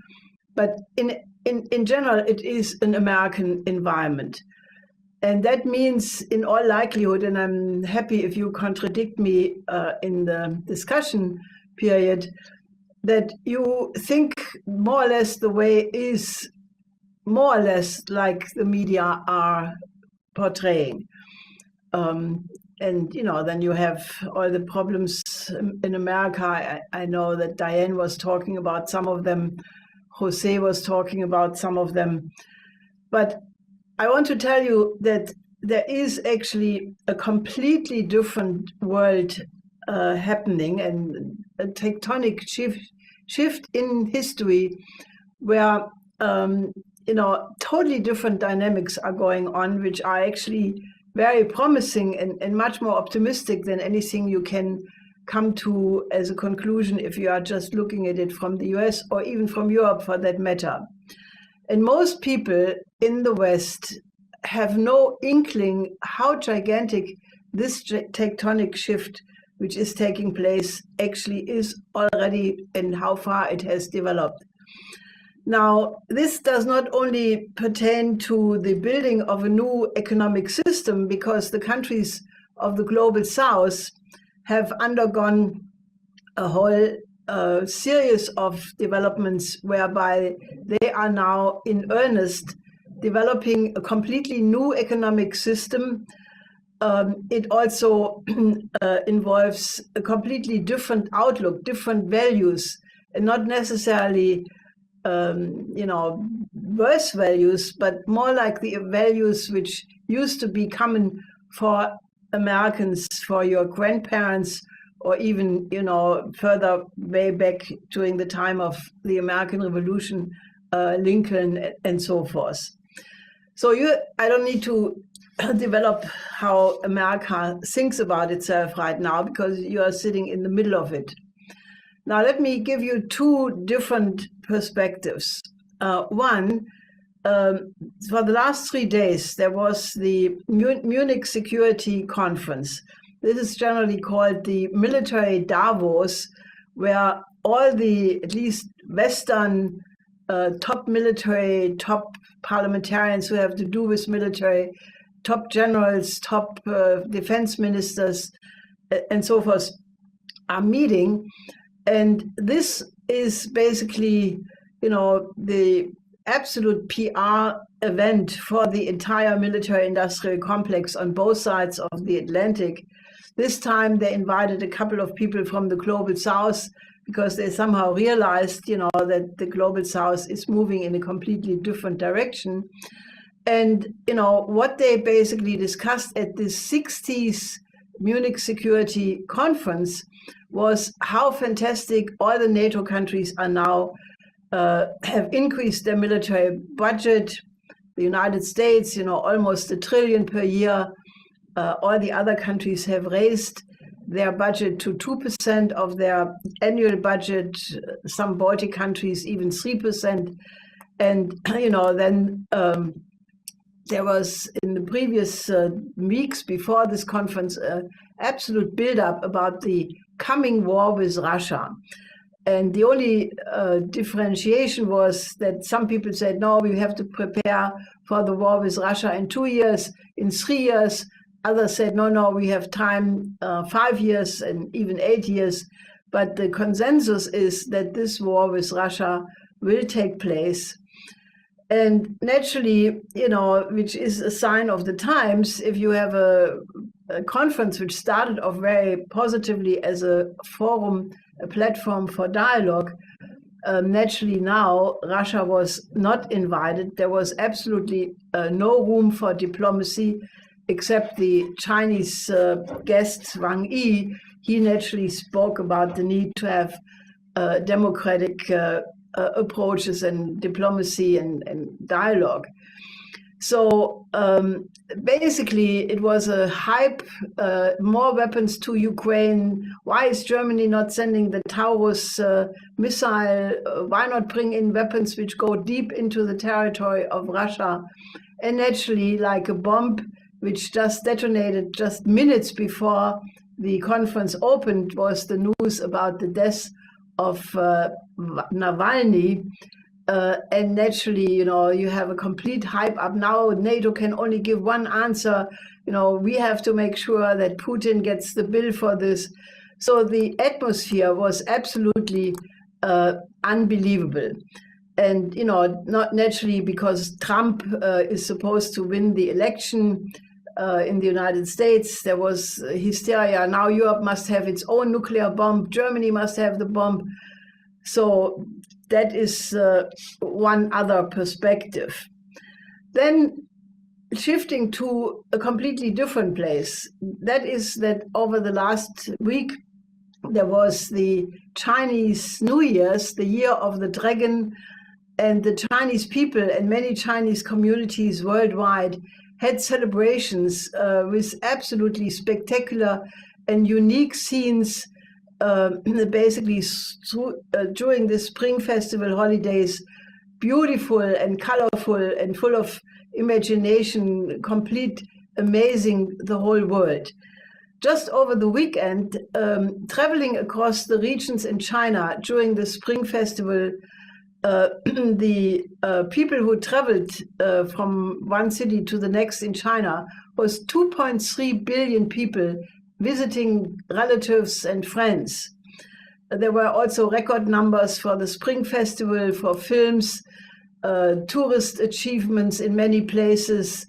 But in general, it is an American environment. And that means, in all likelihood, and I'm happy if you contradict me in the discussion period, that you think more or less the way is more or less like the media are portraying. And, you know, then you have all the problems in America. I know that Diane was talking about some of them. Jose was talking about some of them. But I want to tell you that there is actually a completely different world happening, and a tectonic shift in history where, you know, totally different dynamics are going on, which are actually very promising and much more optimistic than anything you can come to as a conclusion if you are just looking at it from the US or even from Europe for that matter. And most people in the West have no inkling how gigantic this tectonic shift which is taking place actually is already and how far it has developed. Now, this does not only pertain to the building of a new economic system, because the countries of the global South have undergone a whole series of developments whereby they are now in earnest developing a completely new economic system. It also involves a completely different outlook, different values, and not necessarily you know, worse values, but more like the values which used to be common for Americans, for your grandparents, or even, you know, further way back during the time of the American Revolution, Lincoln, and so forth. So I don't need to develop how America thinks about itself right now, because you are sitting in the middle of it. Now, let me give you two different perspectives. One, for the last 3 days, there was the Munich Security Conference. This is generally called the military Davos, where all the, at least Western top military, top parliamentarians who have to do with military, top generals, top defense ministers, and so forth, are meeting. And this is basically, you know, the absolute PR event for the entire military-industrial complex on both sides of the Atlantic. This time they invited a couple of people from the Global South, because they somehow realized, you know, that the Global South is moving in a completely different direction. And, you know, what they basically discussed at the 60th Munich Security Conference was how fantastic all the NATO countries are now have increased their military budget. The United States, you know, almost $1 trillion per year. All the other countries have raised their budget to 2% of their annual budget. Some Baltic countries even 3%. And, you know, then there was, in the previous weeks before this conference, absolute buildup about the coming war with Russia. And the only differentiation was that some people said, no, we have to prepare for the war with Russia in 2 years, in 3 years. Others said, no, we have time, 5 years and even 8 years. But the consensus is that this war with Russia will take place. And naturally, which is a sign of the times, if you have a conference which started off very positively as a forum, a platform for dialogue, naturally now Russia was not invited. There was absolutely no room for diplomacy, except the Chinese guest Wang Yi. He naturally spoke about the need to have democratic approaches and diplomacy and dialogue. So basically it was a hype, more weapons to Ukraine. Why is Germany not sending the Taurus missile? Why not bring in weapons which go deep into the territory of Russia? And naturally, like a bomb which just detonated just minutes before the conference opened, was the news about the death of Navalny. And naturally, you have a complete hype up now. NATO can only give one answer. We have to make sure that Putin gets the bill for this. So the atmosphere was absolutely unbelievable. And, not naturally because Trump is supposed to win the election in the United States. There was hysteria. Now Europe must have its own nuclear bomb. Germany must have the bomb. So that is one other perspective. Then shifting to a completely different place, that is that over the last week, there was the Chinese New Year's, the Year of the Dragon, and the Chinese people and many Chinese communities worldwide had celebrations with absolutely spectacular and unique scenes. Basically during the Spring Festival holidays, beautiful and colorful and full of imagination, complete, amazing, the whole world. Just over the weekend, traveling across the regions in China during the Spring Festival, the people who traveled from one city to the next in China was 2.3 billion people visiting relatives and friends. There were also record numbers for the Spring Festival, for films, tourist achievements in many places,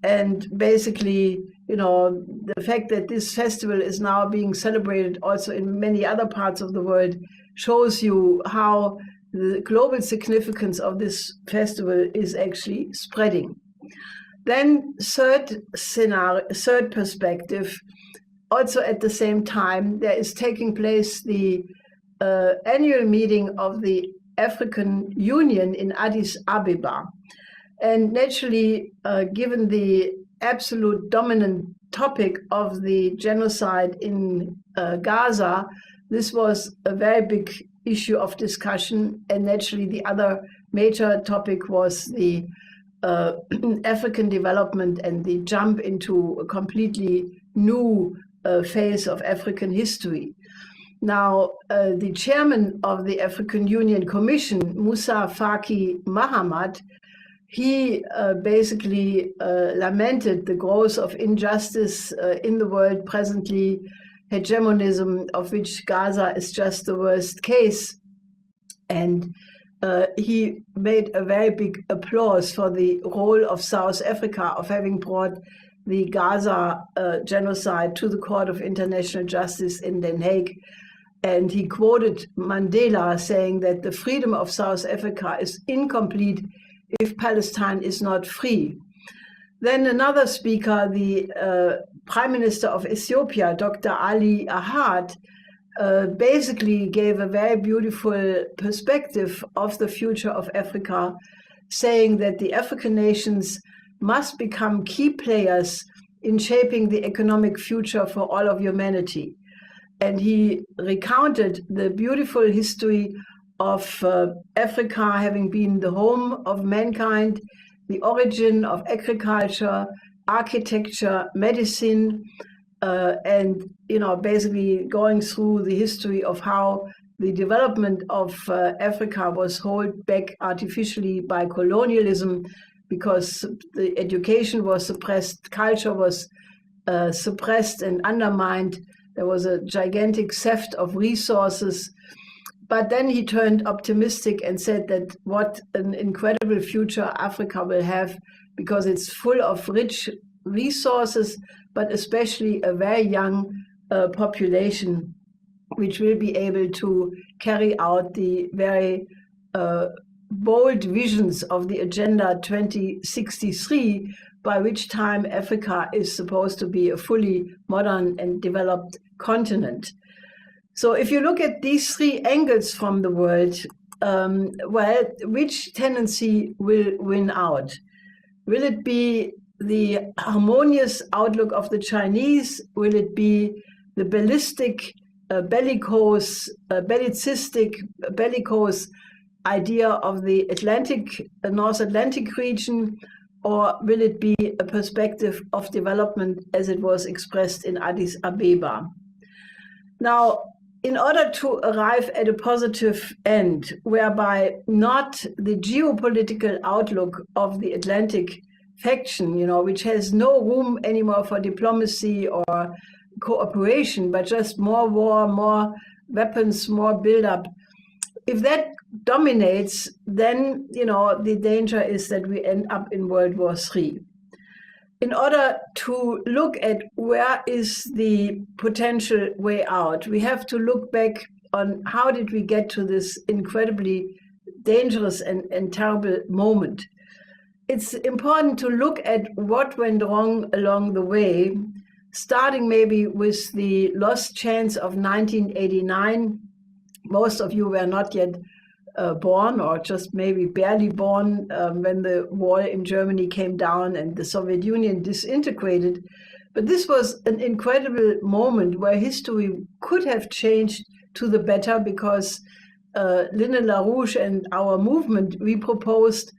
and basically, the fact that this festival is now being celebrated also in many other parts of the world shows you how the global significance of this festival is actually spreading. Then third perspective, also at the same time, there is taking place the annual meeting of the African Union in Addis Ababa. And naturally, given the absolute dominant topic of the genocide in Gaza, this was a very big issue of discussion. And naturally, the other major topic was the African development and the jump into a completely new phase of African history. Now, the chairman of the African Union Commission, Musa Faki Mahamat, he basically lamented the growth of injustice in the world presently, hegemonism of which Gaza is just the worst case. And he made a very big applause for the role of South Africa of having brought the Gaza genocide to the Court of International Justice in Den Haag. And he quoted Mandela saying that the freedom of South Africa is incomplete if Palestine is not free. Then another speaker, the Prime Minister of Ethiopia, Dr. Ali Ahad, basically gave a very beautiful perspective of the future of Africa, saying that the African nations must become key players in shaping the economic future for all of humanity. And he recounted the beautiful history of Africa having been the home of mankind, the origin of agriculture, architecture, medicine, and basically going through the history of how the development of Africa was held back artificially by colonialism, because the education was suppressed, culture was suppressed and undermined. There was a gigantic theft of resources. But then he turned optimistic and said that what an incredible future Africa will have, because it's full of rich resources, but especially a very young population, which will be able to carry out the very bold visions of the Agenda 2063, by which time Africa is supposed to be a fully modern and developed continent. So if you look at these three angles from the world, well, which tendency will win out? Will it be the harmonious outlook of the Chinese? Will it be the ballistic, bellicose idea of the North Atlantic region? Or will it be a perspective of development as it was expressed in Addis Ababa? Now, in order to arrive at a positive end, whereby not the geopolitical outlook of the Atlantic faction, which has no room anymore for diplomacy or cooperation, but just more war, more weapons, more buildup, if that dominates, then, the danger is that we end up in World War III. In order to look at where is the potential way out, we have to look back on how did we get to this incredibly dangerous and terrible moment. It's important to look at what went wrong along the way, starting maybe with the lost chance of 1989. Most of you were not yet born, or just maybe barely born, when the wall in Germany came down and the Soviet Union disintegrated. But this was an incredible moment where history could have changed to the better, because LaRouche and our movement, we proposed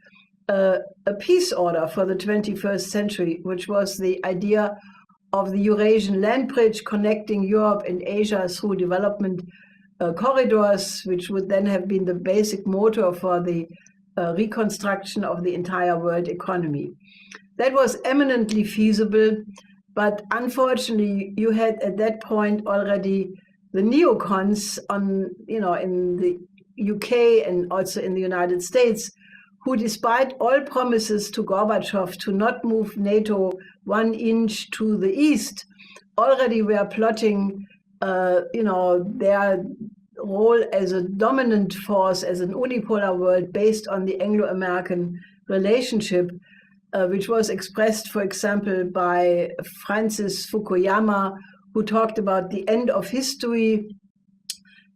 a peace order for the 21st century, which was the idea of the Eurasian land bridge connecting Europe and Asia through development corridors, which would then have been the basic motor for the reconstruction of the entire world economy. That was eminently feasible, but unfortunately, you had at that point already the neocons in the UK and also in the United States, who, despite all promises to Gorbachev to not move NATO 1 inch to the east, already were plotting their role as a dominant force, as an unipolar world based on the Anglo-American relationship, which was expressed, for example, by Francis Fukuyama, who talked about the end of history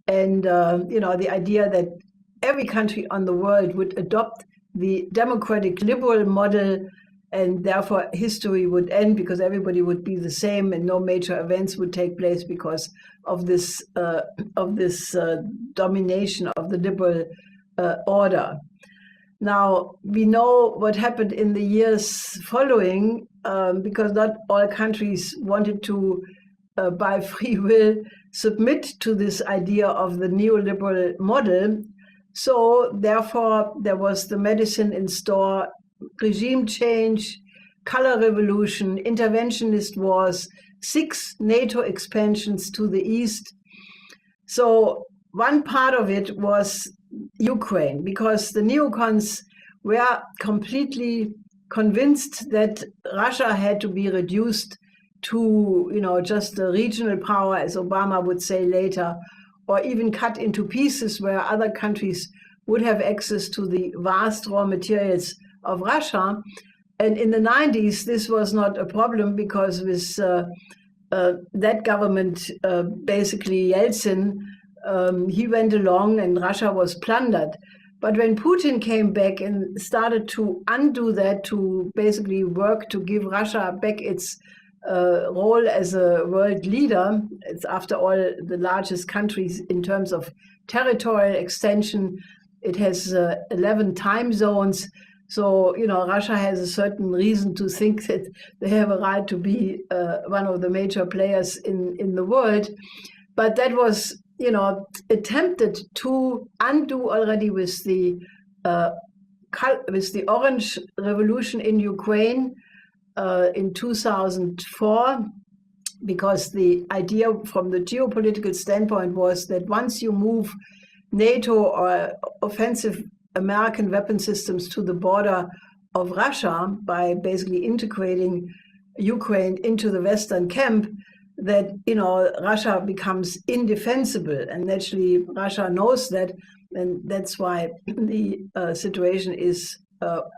and the idea that every country on the world would adopt the democratic liberal model, and therefore history would end because everybody would be the same and no major events would take place because of this domination of the liberal order. Now, we know what happened in the years following, because not all countries wanted to, by free will, submit to this idea of the neoliberal model. So therefore, there was the medicine in store: regime change, color revolution, interventionist wars, 6 NATO expansions to the east. So one part of it was Ukraine, because the neocons were completely convinced that Russia had to be reduced to, just a regional power, as Obama would say later, or even cut into pieces where other countries would have access to the vast raw materials of Russia. And in the 90s, this was not a problem, because with that government, basically Yeltsin, he went along and Russia was plundered. But when Putin came back and started to undo that, to basically work to give Russia back its role as a world leader, it's after all the largest countries in terms of territorial extension. It has 11 time zones. So, Russia has a certain reason to think that they have a right to be one of the major players in the world. But that was, attempted to undo already with the Orange Revolution in Ukraine in 2004, because the idea from the geopolitical standpoint was that once you move NATO or offensive American weapon systems to the border of Russia by basically integrating Ukraine into the Western camp, that, you know, Russia becomes indefensible. And naturally, Russia knows that, and that's why the situation is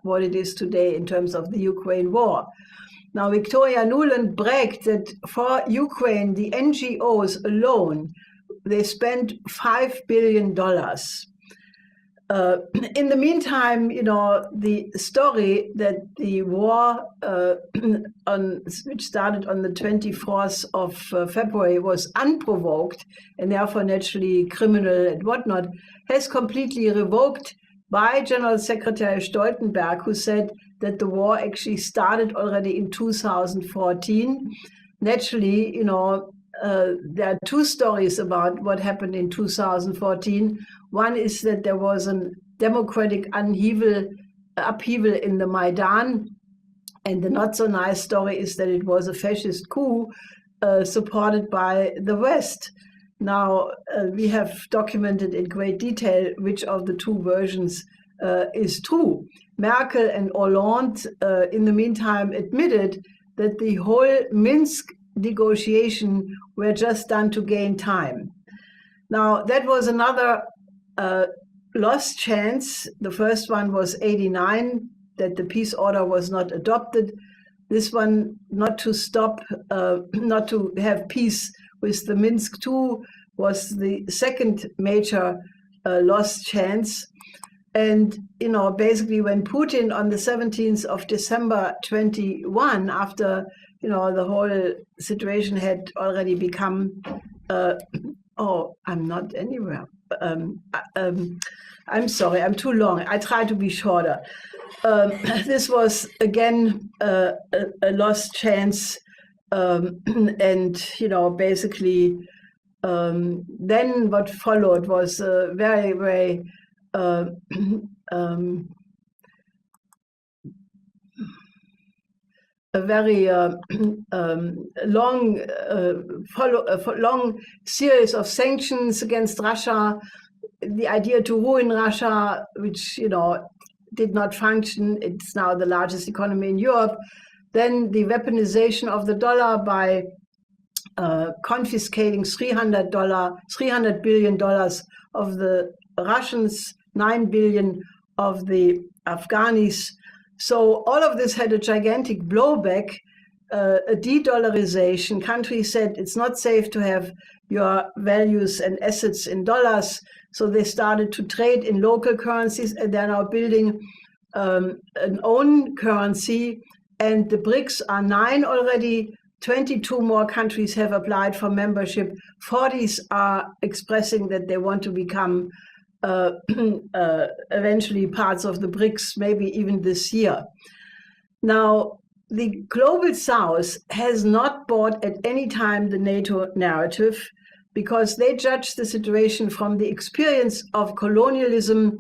what it is today in terms of the Ukraine war. Now, Victoria Nuland bragged that for Ukraine, the NGOs alone, they spent $5 billion. In the meantime, you know, the story that the war which started on the 24th of February was unprovoked and therefore naturally criminal and whatnot, has completely revoked by General Secretary Stoltenberg, who said that the war actually started already in 2014. Naturally, you know, there are two stories about what happened in 2014. One is that there was a democratic upheaval in the Maidan, and the not so nice story is that it was a fascist coup supported by the West. Now, we have documented in great detail which of the two versions is true. Merkel and Hollande, in the meantime, admitted that the whole Minsk negotiation were just done to gain time. Now, that was another lost chance. The first one was 89, that the peace order was not adopted. This one, not to stop, not to have peace with the Minsk II, was the second major lost chance. And, you know, basically when Putin on the 17th of December 21, after, you know, the whole situation had already become, oh, I'm not anywhere. I'm sorry, I'm too long. I try to be shorter. This was, again, a lost chance. And, you know, basically, then what followed was a very, very long series of sanctions against Russia, the idea to ruin Russia, which, you know, did not function. It's now the largest economy in Europe. Then the weaponization of the dollar by confiscating $300 billion of the Russians, 9 billion of the Afghanis. So all of this had a gigantic blowback, a de-dollarization. Countries said it's not safe to have your values and assets in dollars. So they started to trade in local currencies, and they're now building an own currency. And the BRICS are 9 already. 22 more countries have applied for membership. 40s are expressing that they want to become eventually parts of the BRICS, maybe even this year. Now, the Global South has not bought at any time the NATO narrative, because they judge the situation from the experience of colonialism.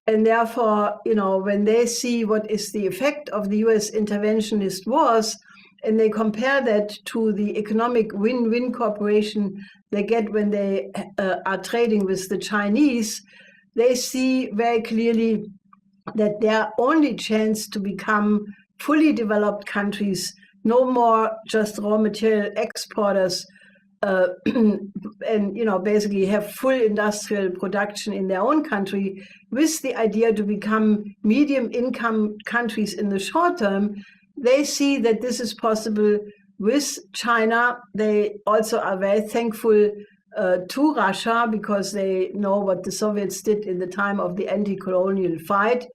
And therefore, you know, when they see what is the effect of the US interventionist wars, and they compare that to the economic win-win cooperation they get when they are trading with the Chinese, they see very clearly that their only chance to become fully developed countries, no more just raw material exporters, and, you know, basically have full industrial production in their own country, with the idea to become medium income countries in the short term. They see that this is possible with China. They also are very thankful to Russia, because they know what the Soviets did in the time of the anti-colonial fight.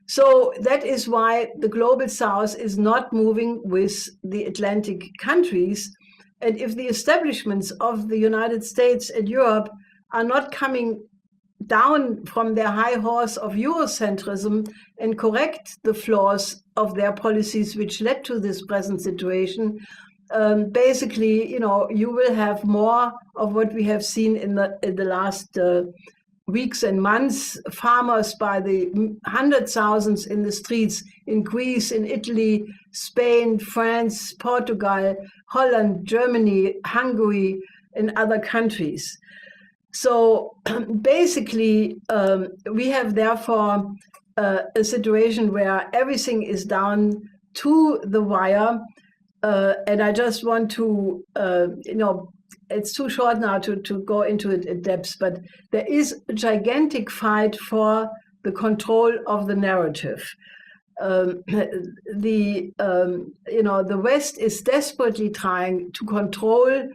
So that is why the Global South is not moving with the Atlantic countries. And if the establishments of the United States and Europe are not coming down from their high horse of Eurocentrism and correct the flaws of their policies which led to this present situation, basically, you know, you will have more of what we have seen in the last weeks and months. Farmers by the 100,000s in the streets in Greece, in Italy, Spain, France, Portugal, Holland, Germany, Hungary, and other countries. So basically, we have therefore a situation where everything is down to the wire. And I just want to, it's too short now to go into it in depth, but there is a gigantic fight for the control of the narrative. The West is desperately trying to control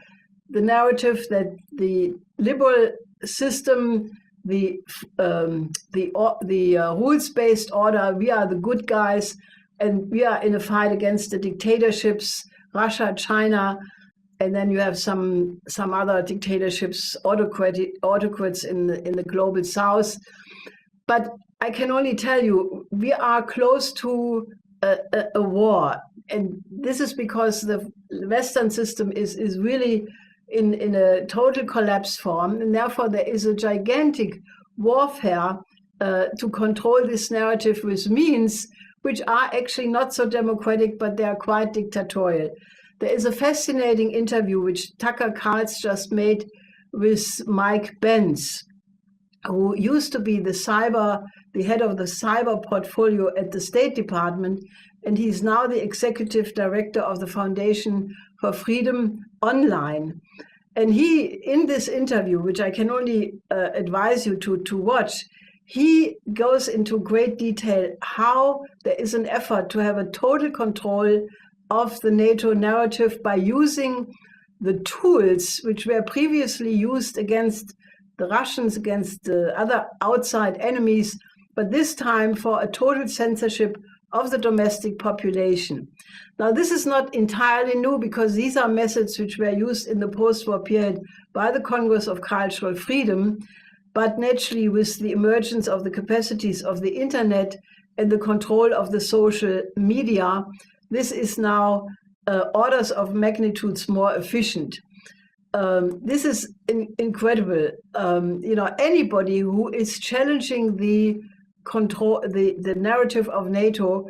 the narrative that the liberal system, the rules-based order, we are the good guys, and we are in a fight against the dictatorships, Russia, China, and then you have some other dictatorships, autocrats in the global South. But I can only tell you, we are close to a war, and this is because the Western system is really in a total collapse form, and therefore there is a gigantic warfare to control this narrative with means which are actually not so democratic, but they are quite dictatorial. There is a fascinating interview which Tucker Carlson just made with Mike Benz, who used to be the head of the cyber portfolio at the State Department, and he's now the executive director of the Foundation for Freedom Online. And he, in this interview, which I can only advise you to watch, he goes into great detail how there is an effort to have a total control of the NATO narrative by using the tools which were previously used against the Russians, against the other outside enemies, but this time for a total censorship of the domestic population. Now, this is not entirely new because these are methods which were used in the post-war period by the Congress of Cultural Freedom, but naturally with the emergence of the capacities of the internet and the control of the social media, this is now orders of magnitudes more efficient. This is incredible. Anybody who is challenging the narrative of NATO,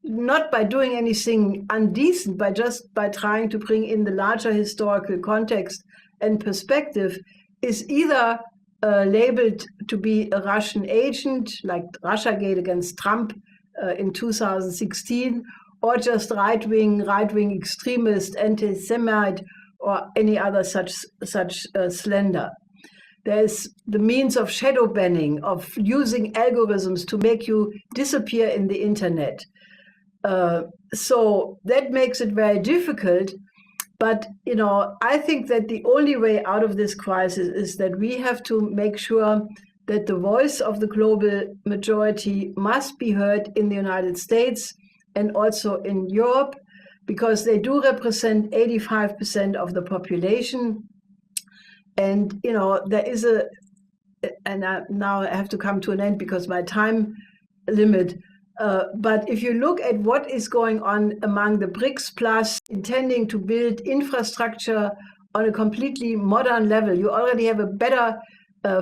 not by doing anything indecent, by trying to bring in the larger historical context and perspective, is either labeled to be a Russian agent, like Russiagate against Trump in 2016, or just right-wing extremist, anti-Semite, or any other such slander. There's the means of shadow banning, of using algorithms to make you disappear in the internet. So that makes it very difficult. But, I think that the only way out of this crisis is that we have to make sure that the voice of the global majority must be heard in the United States and also in Europe, because they do represent 85% of the population. And, there is now I have to come to an end because my time limit. But if you look at what is going on among the BRICS Plus, intending to build infrastructure on a completely modern level, you already have a better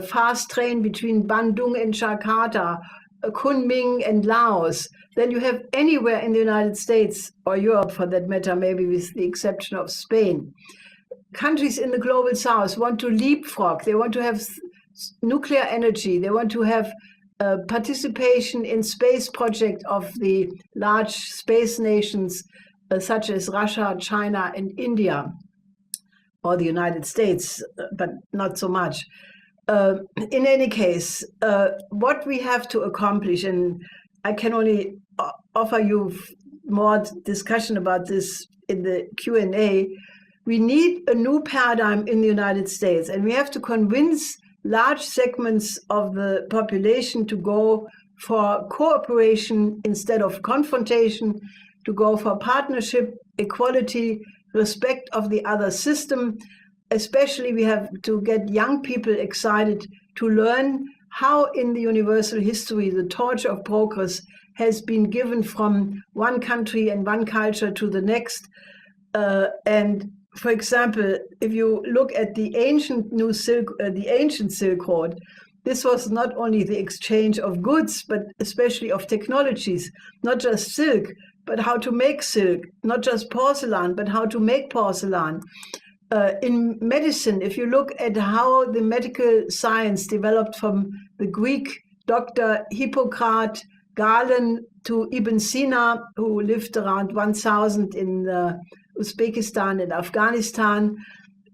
fast train between Bandung and Jakarta, Kunming and Laos, than you have anywhere in the United States or Europe, for that matter, maybe with the exception of Spain. Countries in the global south want to leapfrog. They want to have nuclear energy. They want to have participation in space projects of the large space nations such as Russia, China, and India, or the United States, but not so much. In any case, what we have to accomplish, and I can only offer you more discussion about this in the Q&A, we need a new paradigm in the United States, and we have to convince large segments of the population to go for cooperation instead of confrontation, to go for partnership, equality, respect of the other system. Especially, we have to get young people excited to learn how in the universal history the torch of progress has been given from one country and one culture to the next. And for example, if you look at the ancient Silk Road, this was not only the exchange of goods, but especially of technologies, not just silk, but how to make silk, not just porcelain, but how to make porcelain. in medicine, if you look at how the medical science developed from the Greek doctor Hippocrates, Galen, to Ibn Sina, who lived around 1000 in Uzbekistan and Afghanistan.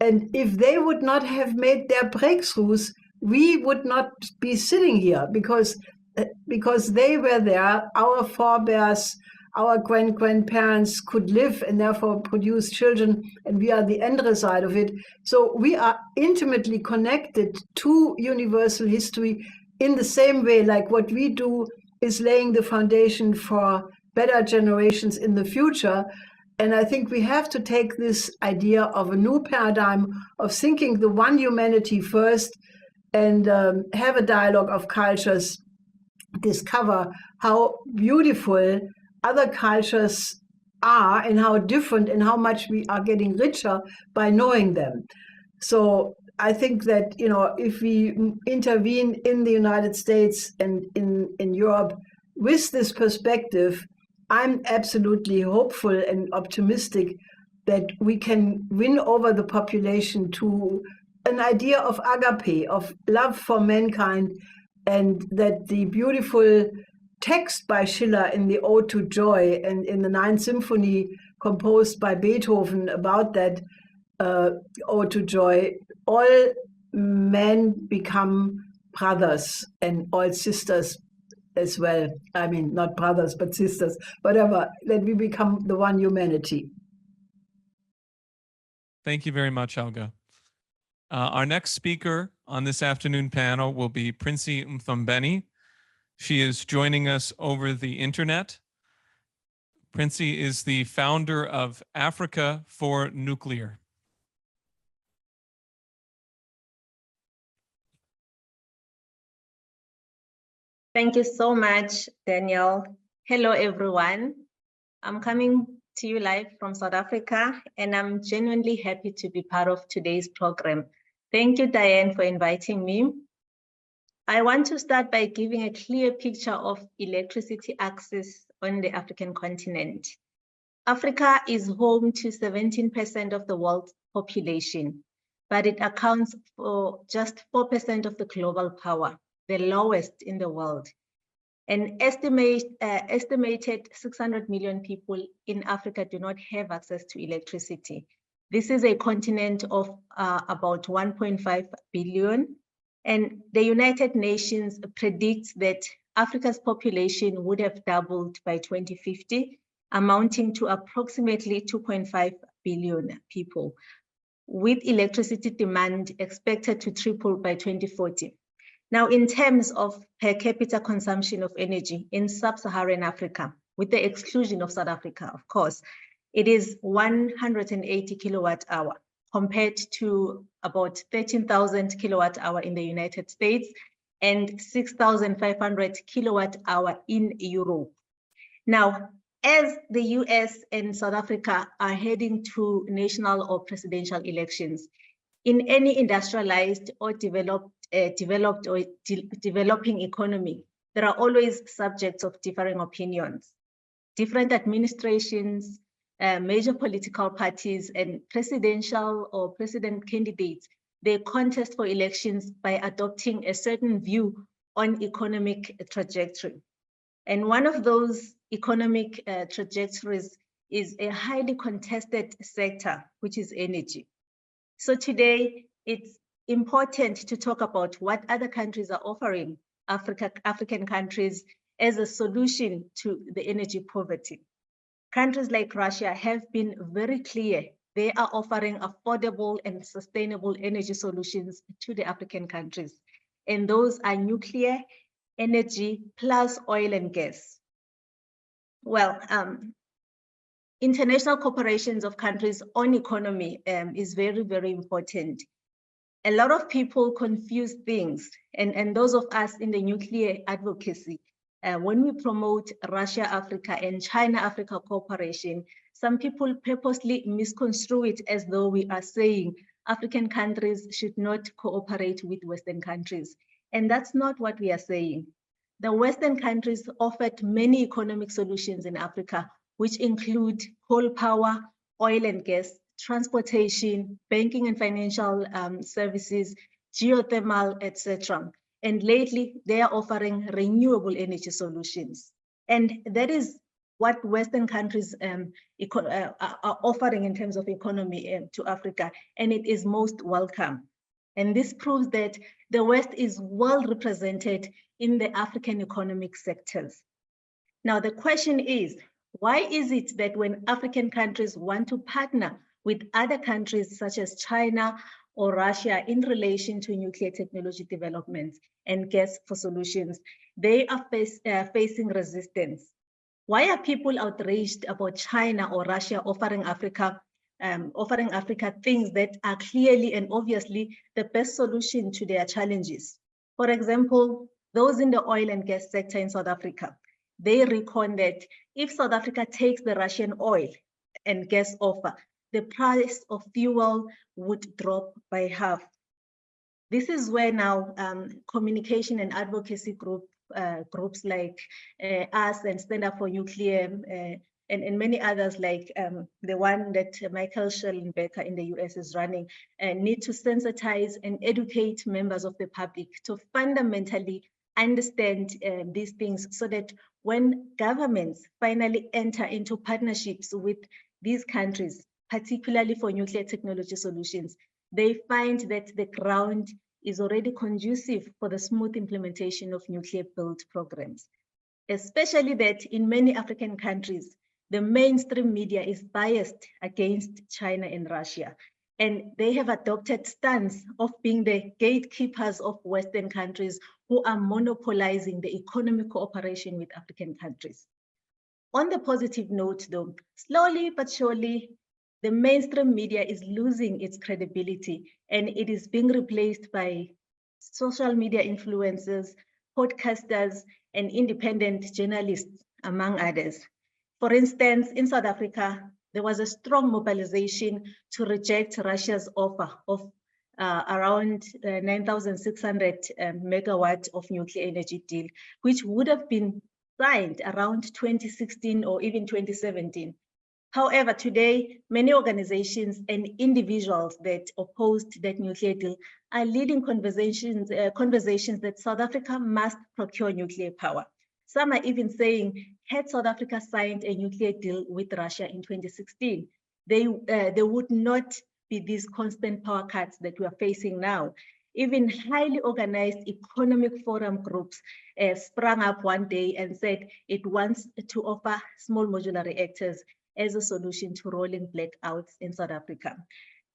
And if they would not have made their breakthroughs, we would not be sitting here because they were there. Our forebears, our grandparents could live and therefore produce children, and we are the end result of it. So we are intimately connected to universal history in the same way, like what we do is laying the foundation for better generations in the future. And I think we have to take this idea of a new paradigm of thinking the one humanity first, and have a dialogue of cultures, discover how beautiful other cultures are and how different and how much we are getting richer by knowing them. So I think that, you know, if we intervene in the United States and in Europe with this perspective, I'm absolutely hopeful and optimistic that we can win over the population to an idea of agape, of love for mankind, and that the beautiful text by Schiller in the Ode to Joy and in the Ninth Symphony composed by Beethoven about that Ode to Joy, all men become brothers and all sisters as well. I mean, not brothers, but sisters, whatever, that we become the one humanity. Thank you very much, Helga. Our next speaker on this afternoon panel will be Princey Mthombeni. She is joining us over the internet. Princey is the founder of Africa for Nuclear. Thank you so much, Daniel. Hello, everyone. I'm coming to you live from South Africa, and I'm genuinely happy to be part of today's program. Thank you, Diane, for inviting me. I want to start by giving a clear picture of electricity access on the African continent. Africa is home to 17% of the world's population, but it accounts for just 4% of the global power, the lowest in the world. An estimated 600 million people in Africa do not have access to electricity. This is a continent of about 1.5 billion. And the United Nations predicts that Africa's population would have doubled by 2050, amounting to approximately 2.5 billion people, with electricity demand expected to triple by 2040. Now, in terms of per capita consumption of energy in sub-Saharan Africa, with the exclusion of South Africa, of course, it is 180 kilowatt hour compared to about 13,000 kilowatt hour in the United States and 6,500 kilowatt hour in Europe. Now, as the US and South Africa are heading to national or presidential elections, in any industrialized or developing economy, there are always subjects of differing opinions. Different administrations, major political parties, and presidential or president candidates, they contest for elections by adopting a certain view on economic trajectory. And one of those economic trajectories is a highly contested sector, which is energy. So today, it's important to talk about what other countries are offering African countries as a solution to the energy poverty. Countries like Russia have been very clear. They are offering affordable and sustainable energy solutions to the African countries. And those are nuclear energy plus oil and gas. Well, international cooperations of countries on economy is very, very important. A lot of people confuse things, and those of us in the nuclear advocacy, when we promote Russia-Africa and China-Africa cooperation, some people purposely misconstrue it as though we are saying African countries should not cooperate with Western countries. And that's not what we are saying. The Western countries offered many economic solutions in Africa, which include coal power, oil and gas transportation, banking and financial services, geothermal, etc. And lately, they are offering renewable energy solutions. And that is what Western countries are offering in terms of economy to Africa, and it is most welcome. And this proves that the West is well represented in the African economic sectors. Now, the question is, why is it that when African countries want to partner with other countries such as China or Russia in relation to nuclear technology development and gas for solutions, they are facing resistance? Why are people outraged about China or Russia offering Africa things that are clearly and obviously the best solution to their challenges? For example, those in the oil and gas sector in South Africa, they reckon that if South Africa takes the Russian oil and gas offer, the price of fuel would drop by half. This is where now communication and advocacy groups like us and Stand Up for Nuclear and many others like the one that Michael Schellenbecker in the US is running need to sensitize and educate members of the public to fundamentally understand these things so that when governments finally enter into partnerships with these countries, particularly for nuclear technology solutions, they find that the ground is already conducive for the smooth implementation of nuclear build programs. Especially that in many African countries, the mainstream media is biased against China and Russia. And they have adopted stance of being the gatekeepers of Western countries who are monopolizing the economic cooperation with African countries. On the positive note though, slowly but surely, the mainstream media is losing its credibility and it is being replaced by social media influencers, podcasters, and independent journalists, among others. For instance, in South Africa, there was a strong mobilization to reject Russia's offer of around 9,600 megawatts of nuclear energy deal, which would have been signed around 2016 or even 2017. However, today, many organizations and individuals that opposed that nuclear deal are leading conversations that South Africa must procure nuclear power. Some are even saying, had South Africa signed a nuclear deal with Russia in 2016, there would not be these constant power cuts that we are facing now. Even highly organized economic forum groups sprang up one day and said it wants to offer small modular reactors as a solution to rolling blackouts in South Africa.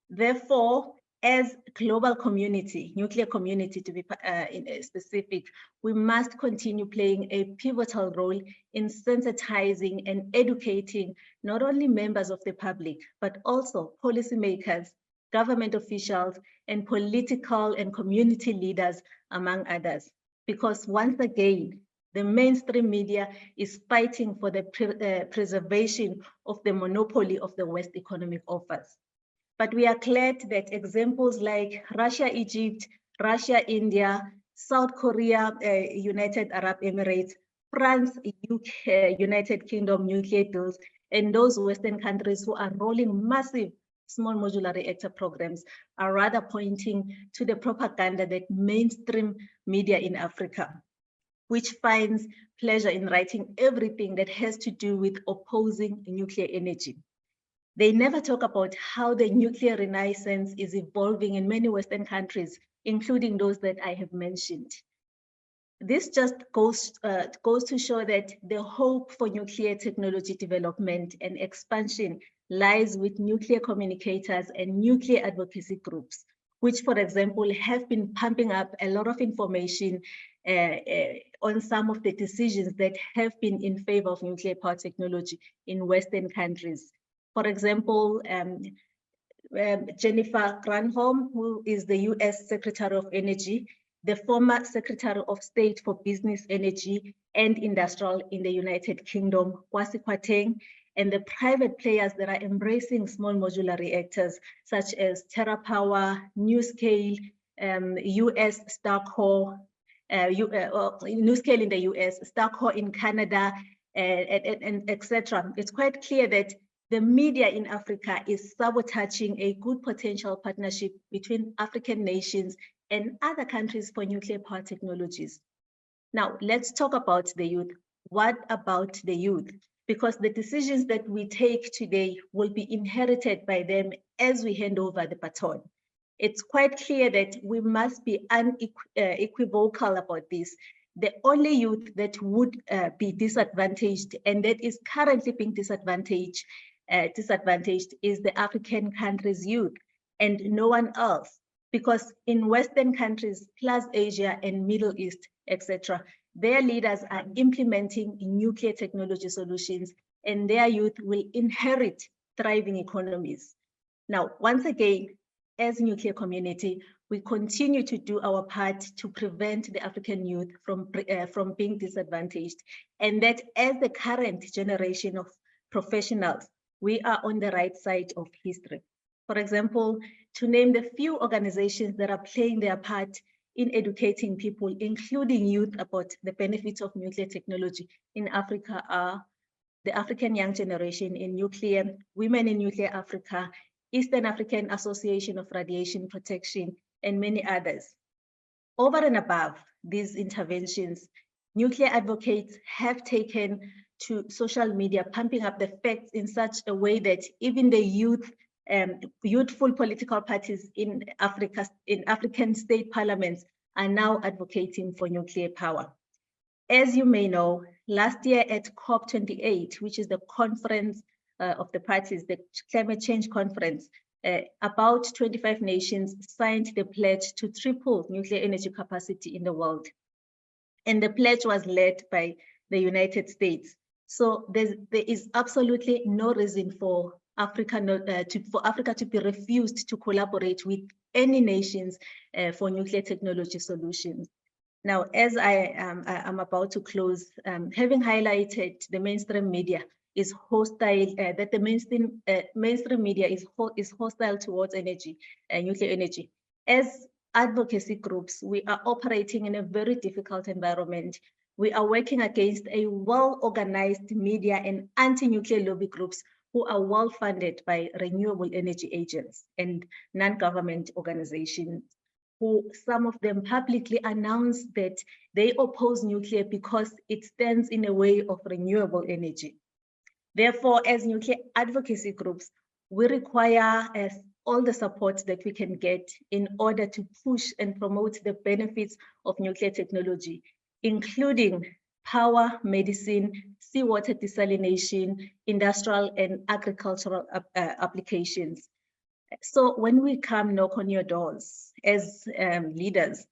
Therefore, as global community, nuclear community to be specific, we must continue playing a pivotal role in sensitizing and educating not only members of the public, but also policymakers, government officials, and political and community leaders, among others. Because once again, the mainstream media is fighting for the preservation of the monopoly of the West economic offers. But we are glad that examples like Russia, Egypt, Russia, India, South Korea, United Arab Emirates, France, UK, United Kingdom nuclear deals, and those Western countries who are rolling massive small modular reactor programs are rather pointing to the propaganda that mainstream media in Africa, which finds pleasure in writing everything that has to do with opposing nuclear energy. They never talk about how the nuclear renaissance is evolving in many Western countries, including those that I have mentioned. This just goes to show that the hope for nuclear technology development and expansion lies with nuclear communicators and nuclear advocacy groups, which, for example, have been pumping up a lot of information on some of the decisions that have been in favor of nuclear power technology in Western countries. For example, Jennifer Granholm, who is the US Secretary of Energy, the former Secretary of State for Business, Energy and Industrial in the United Kingdom, Kwasi Kwarteng, and the private players that are embracing small modular reactors, such as TerraPower, NuScale, US Starcore, NuScale in the US, Starcore in Canada, and etc. It's quite clear that the media in Africa is sabotaging a good potential partnership between African nations and other countries for nuclear power technologies. Now, let's talk about the youth. What about the youth? Because the decisions that we take today will be inherited by them as we hand over the baton. It's quite clear that we must be unequivocal about this. The only youth that would be disadvantaged, and that is currently being disadvantaged is the African countries' youth and no one else. Because in Western countries, plus Asia and Middle East, etc., their leaders are implementing nuclear technology solutions and their youth will inherit thriving economies. Now, once again, as a nuclear community, we continue to do our part to prevent the African youth from being disadvantaged, and that as the current generation of professionals, we are on the right side of history. For example, to name the few organizations that are playing their part in educating people, including youth, about the benefits of nuclear technology in Africa are the African Young Generation in Nuclear, Women in Nuclear Africa, Eastern African Association of Radiation Protection, and many others. Over and above these interventions, nuclear advocates have taken to social media, pumping up the facts in such a way that even the youthful political parties in Africa, in African state parliaments, are now advocating for nuclear power. As you may know, last year at COP28, which is the conference of the parties, the climate change conference, about 25 nations signed the pledge to triple nuclear energy capacity in the world. And the pledge was led by the United States. So there is absolutely no reason for Africa to be refused to collaborate with any nations for nuclear technology solutions. Now, as I am about to close, having highlighted the mainstream media is hostile, that the mainstream media is hostile towards energy, nuclear energy. As advocacy groups, we are operating in a very difficult environment. We are working against a well-organized media and anti-nuclear lobby groups who are well-funded by renewable energy agents and non-government organizations, who some of them publicly announced that they oppose nuclear because it stands in a way of renewable energy. Therefore, as nuclear advocacy groups, we require all the support that we can get in order to push and promote the benefits of nuclear technology, including power, medicine, seawater desalination, industrial and agricultural applications. So when we come knock on your doors as leaders,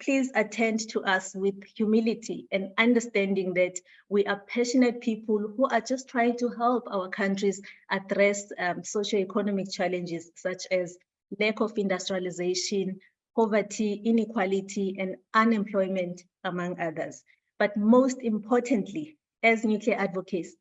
please attend to us with humility and understanding that we are passionate people who are just trying to help our countries address socioeconomic challenges such as lack of industrialization, poverty, inequality, and unemployment, among others. But most importantly, as nuclear advocates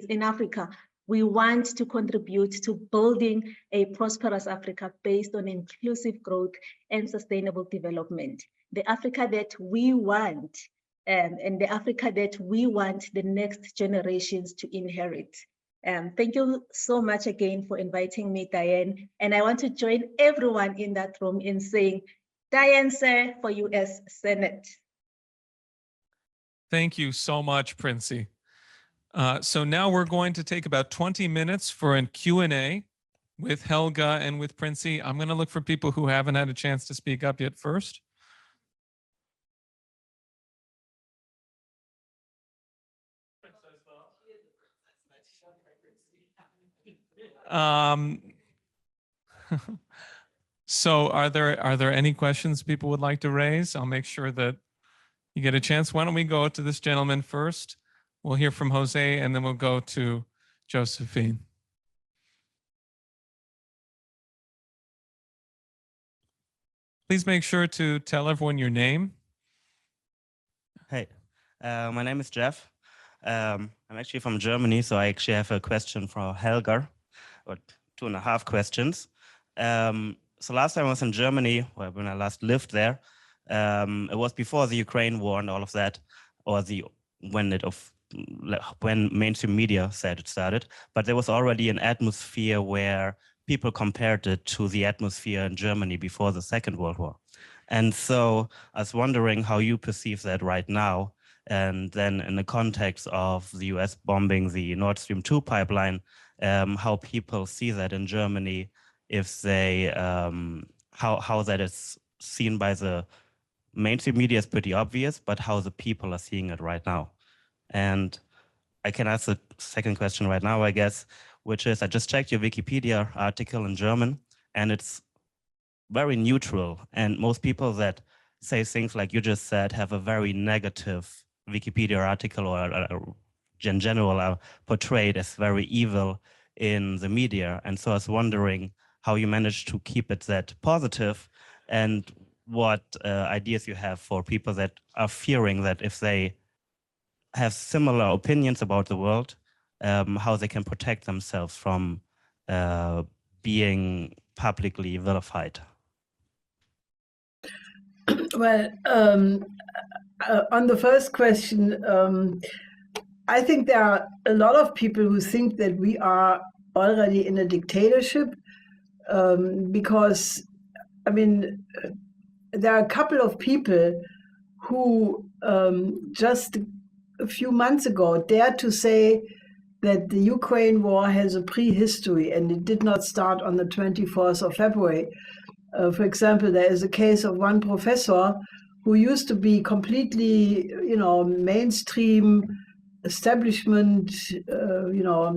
in Africa, we want to contribute to building a prosperous Africa based on inclusive growth and sustainable development. The Africa that we want, and the Africa that we want the next generations to inherit. Thank you so much again for inviting me, Diane. And I want to join everyone in that room in saying, Diane, sir, for US Senate. Thank you so much, Princey. So now we're going to take about 20 minutes for a Q&A with Helga and with Princey. I'm going to look for people who haven't had a chance to speak up yet first. So are there any questions people would like to raise? I'll make sure that you get a chance. Why don't we go to this gentleman first? We'll hear from Jose, and then we'll go to Josephine. Please make sure to tell everyone your name. Hey, my name is Jeff. I'm actually from Germany, so I actually have a question for Helga, or 2.5 questions. So last time I was in Germany, well, when I last lived there, it was before the Ukraine war and all of that, or the when mainstream media said it started, but there was already an atmosphere where people compared it to the atmosphere in Germany before the Second World War. And so I was wondering how you perceive that right now, and then in the context of the US bombing the Nord Stream 2 pipeline, how people see that in Germany, if they, how that is seen by the mainstream media is pretty obvious, but how the people are seeing it right now. And I can ask the second question right now, I guess, which is, I just checked your Wikipedia article in German, and it's very neutral. And most people that say things like you just said have a very negative Wikipedia article, or in general are portrayed as very evil in the media. And so I was wondering how you managed to keep it that positive, and what ideas you have for people that are fearing that if they have similar opinions about the world, how they can protect themselves from being publicly vilified. Well, on the first question, I think there are a lot of people who think that we are already in a dictatorship, because, I mean, there are a couple of people who just a few months ago dared to say that the Ukraine war has a prehistory and it did not start on the 24th of February. For example, there is a case of one professor who used to be completely, mainstream establishment, not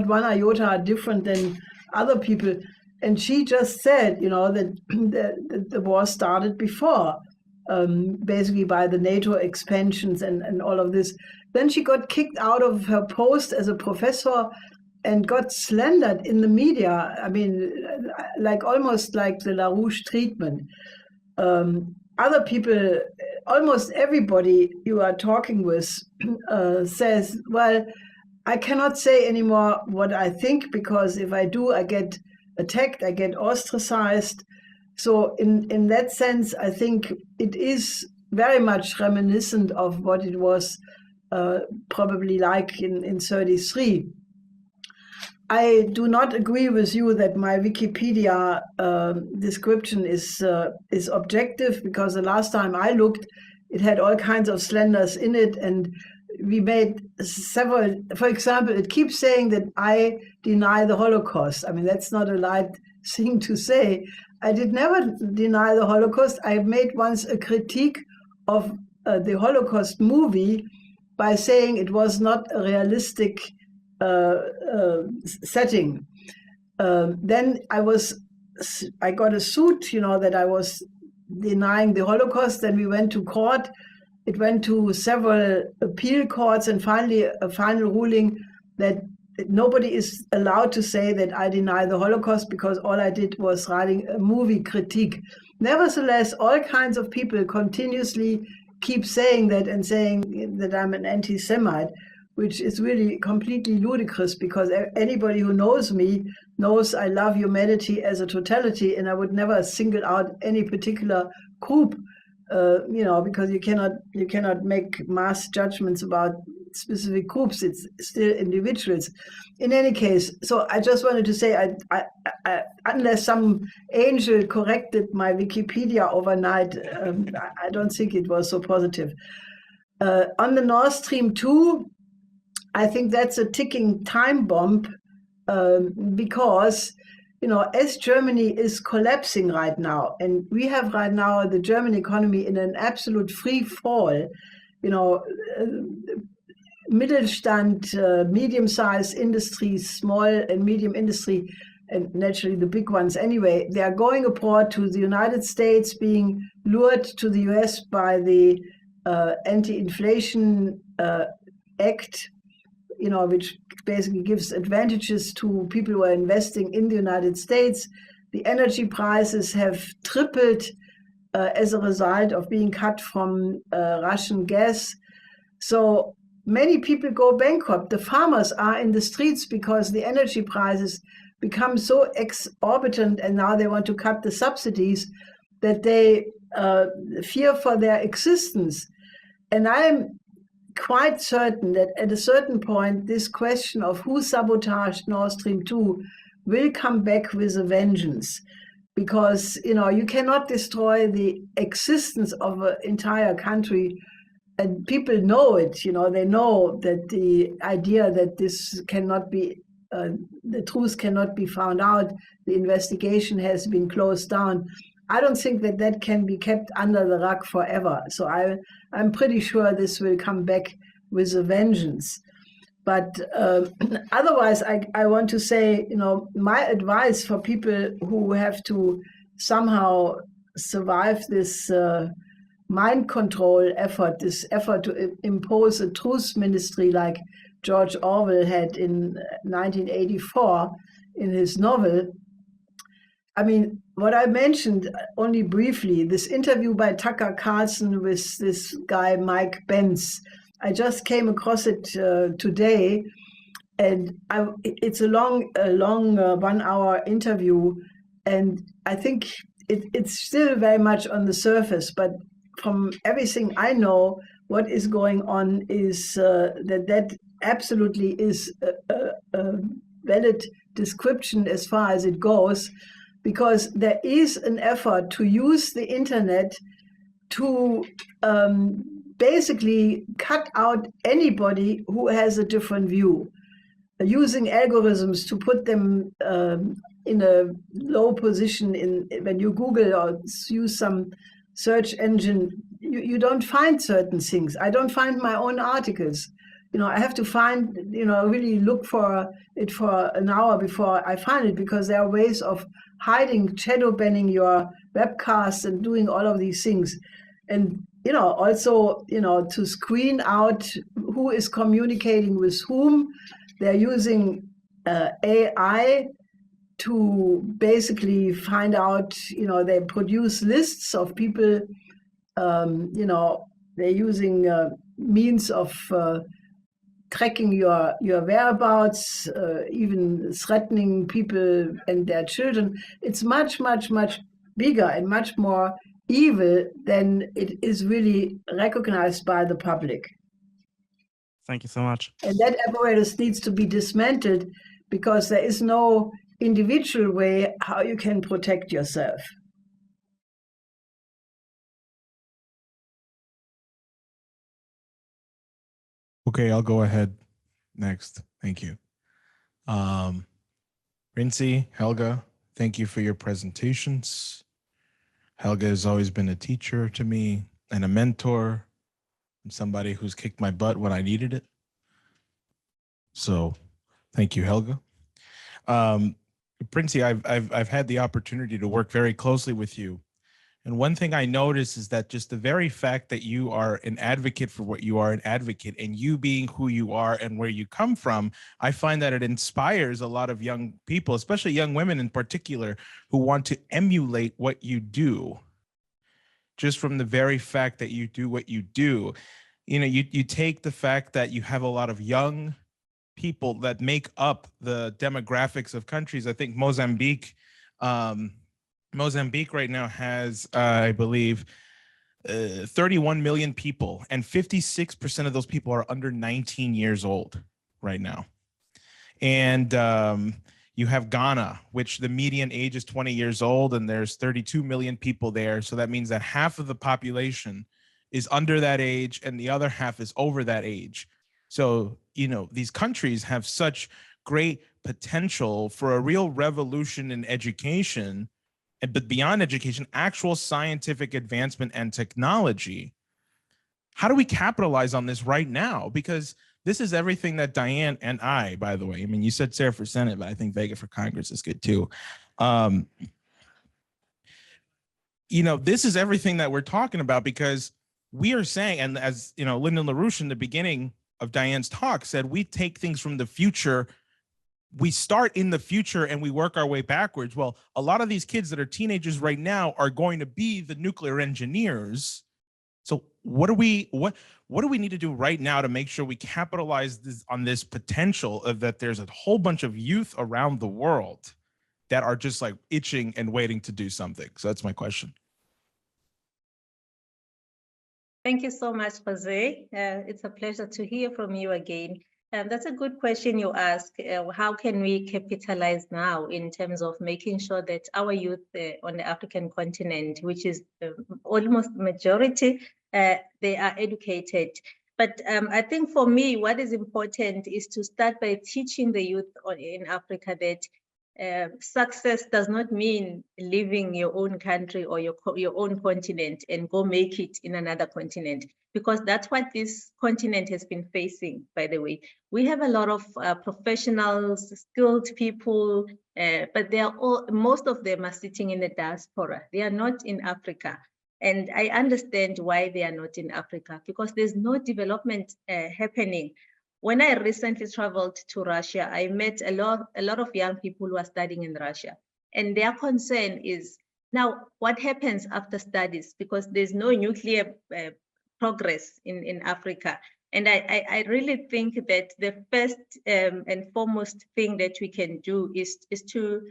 one iota different than other people. And she just said, that the war started before, basically by the NATO expansions and all of this. Then she got kicked out of her post as a professor and got slandered in the media. I mean, almost like the LaRouche treatment. Other people, almost everybody you are talking with says, well, I cannot say anymore what I think, because if I do, I get attacked, I get ostracized. So in that sense, I think it is very much reminiscent of what it was probably like in 33. I do not agree with you that my Wikipedia description is objective, because the last time I looked, it had all kinds of slanders in it, and we made several. For example, it keeps saying that I deny the Holocaust. I mean, that's not a light thing to say. I did never deny the Holocaust. I made once a critique of the Holocaust movie by saying it was not a realistic setting. Then I got a suit, that I was denying the Holocaust. Then we went to court. It went to several appeal courts, and finally a final ruling that nobody is allowed to say that I deny the Holocaust, because all I did was writing a movie critique. Nevertheless, all kinds of people continuously keep saying that, and saying that I'm an anti-Semite, which is really completely ludicrous, because anybody who knows me knows I love humanity as a totality, and I would never single out any particular group, because you cannot make mass judgments about specific groups. It's still individuals. In any case, so I just wanted to say, I unless some angel corrected my Wikipedia overnight, I don't think it was so positive. On the Nord Stream 2, I think that's a ticking time bomb, because, as Germany is collapsing right now, and we have right now the German economy in an absolute free fall, Mittelstand, medium-sized industries, small and medium industry, and naturally the big ones anyway, they are going abroad to the United States, being lured to the US by the anti-inflation act, which basically gives advantages to people who are investing in the United States. The energy prices have tripled as a result of being cut from Russian gas. So many people go bankrupt. The farmers are in the streets because the energy prices become so exorbitant, and now they want to cut the subsidies, that they fear for their existence. And I'm quite certain that at a certain point, this question of who sabotaged Nord Stream 2 will come back with a vengeance. Because, you cannot destroy the existence of an entire country. And people know it, they know that the idea that this cannot be, the truth cannot be found out, the investigation has been closed down. I don't think that that can be kept under the rug forever. So I'm pretty sure this will come back with a vengeance. But otherwise, I want to say, my advice for people who have to somehow survive this mind control effort, this effort to impose a truth ministry like George Orwell had in 1984 in his novel. I mean, what I mentioned only briefly, this interview by Tucker Carlson with this guy, Mike Pence, I just came across it today, and it's a long 1 hour interview, and I think it's still very much on the surface, but from everything I know, what is going on is that absolutely is a valid description as far as it goes, because there is an effort to use the internet to basically cut out anybody who has a different view, using algorithms to put them in a low position. When you Google or use some search engine, you don't find certain things. I don't find my own articles. I have to find, really look for it for an hour before I find it, because there are ways of hiding, shadow banning your webcasts and doing all of these things. And, also, to screen out who is communicating with whom. They're using AI to basically find out, they produce lists of people, they're using means of tracking your whereabouts, even threatening people and their children. It's much, much, much bigger and much more evil than it is really recognized by the public. Thank you so much. And that apparatus needs to be dismantled, because there is no individual way how you can protect yourself. Okay, I'll go ahead next. Thank you. Rincy, Helga, thank you for your presentations. Helga has always been a teacher to me and a mentor, and somebody who's kicked my butt when I needed it. So thank you, Helga. Princey, I've had the opportunity to work very closely with you. And one thing I notice is that just the very fact that you are an advocate for what you are an advocate, and you being who you are and where you come from, I find that it inspires a lot of young people, especially young women in particular, who want to emulate what you do. Just from the very fact that you do what you do, you take the fact that you have a lot of young people that make up the demographics of countries. I think Mozambique right now has, I believe, 31 million people, and 56% of those people are under 19 years old right now. And you have Ghana, which the median age is 20 years old, and there's 32 million people there. So that means that half of the population is under that age, and the other half is over that age. So, these countries have such great potential for a real revolution in education, but beyond education, actual scientific advancement and technology. How do we capitalize on this right now? Because this is everything that Diane and I, by the way, you said Sare for Senate, but I think Vega for Congress is good too. This is everything that we're talking about, because we are saying, and as Lyndon LaRouche in the beginning of Diane's talk said, we take things from the future. We start in the future and we work our way backwards. Well, a lot of these kids that are teenagers right now are going to be the nuclear engineers. So what do we need to do right now to make sure we capitalize on this potential of that there's a whole bunch of youth around the world that are just like itching and waiting to do something? So that's my question. Thank you so much, Jose. It's a pleasure to hear from you again. That's a good question you ask. How can we capitalize now in terms of making sure that our youth on the African continent, which is almost majority, they are educated. But I think for me, what is important is to start by teaching the youth in Africa that success does not mean leaving your own country or your own continent and go make it in another continent, because that's what this continent has been facing, by the way. We have a lot of professionals, skilled people, but most of them are sitting in the diaspora. They are not in Africa. And I understand why they are not in Africa, because there's no development happening. When I recently traveled to Russia, I met a lot of young people who are studying in Russia. And their concern is, now what happens after studies? Because there's no nuclear progress in Africa. And I really think that the first and foremost thing that we can do is to,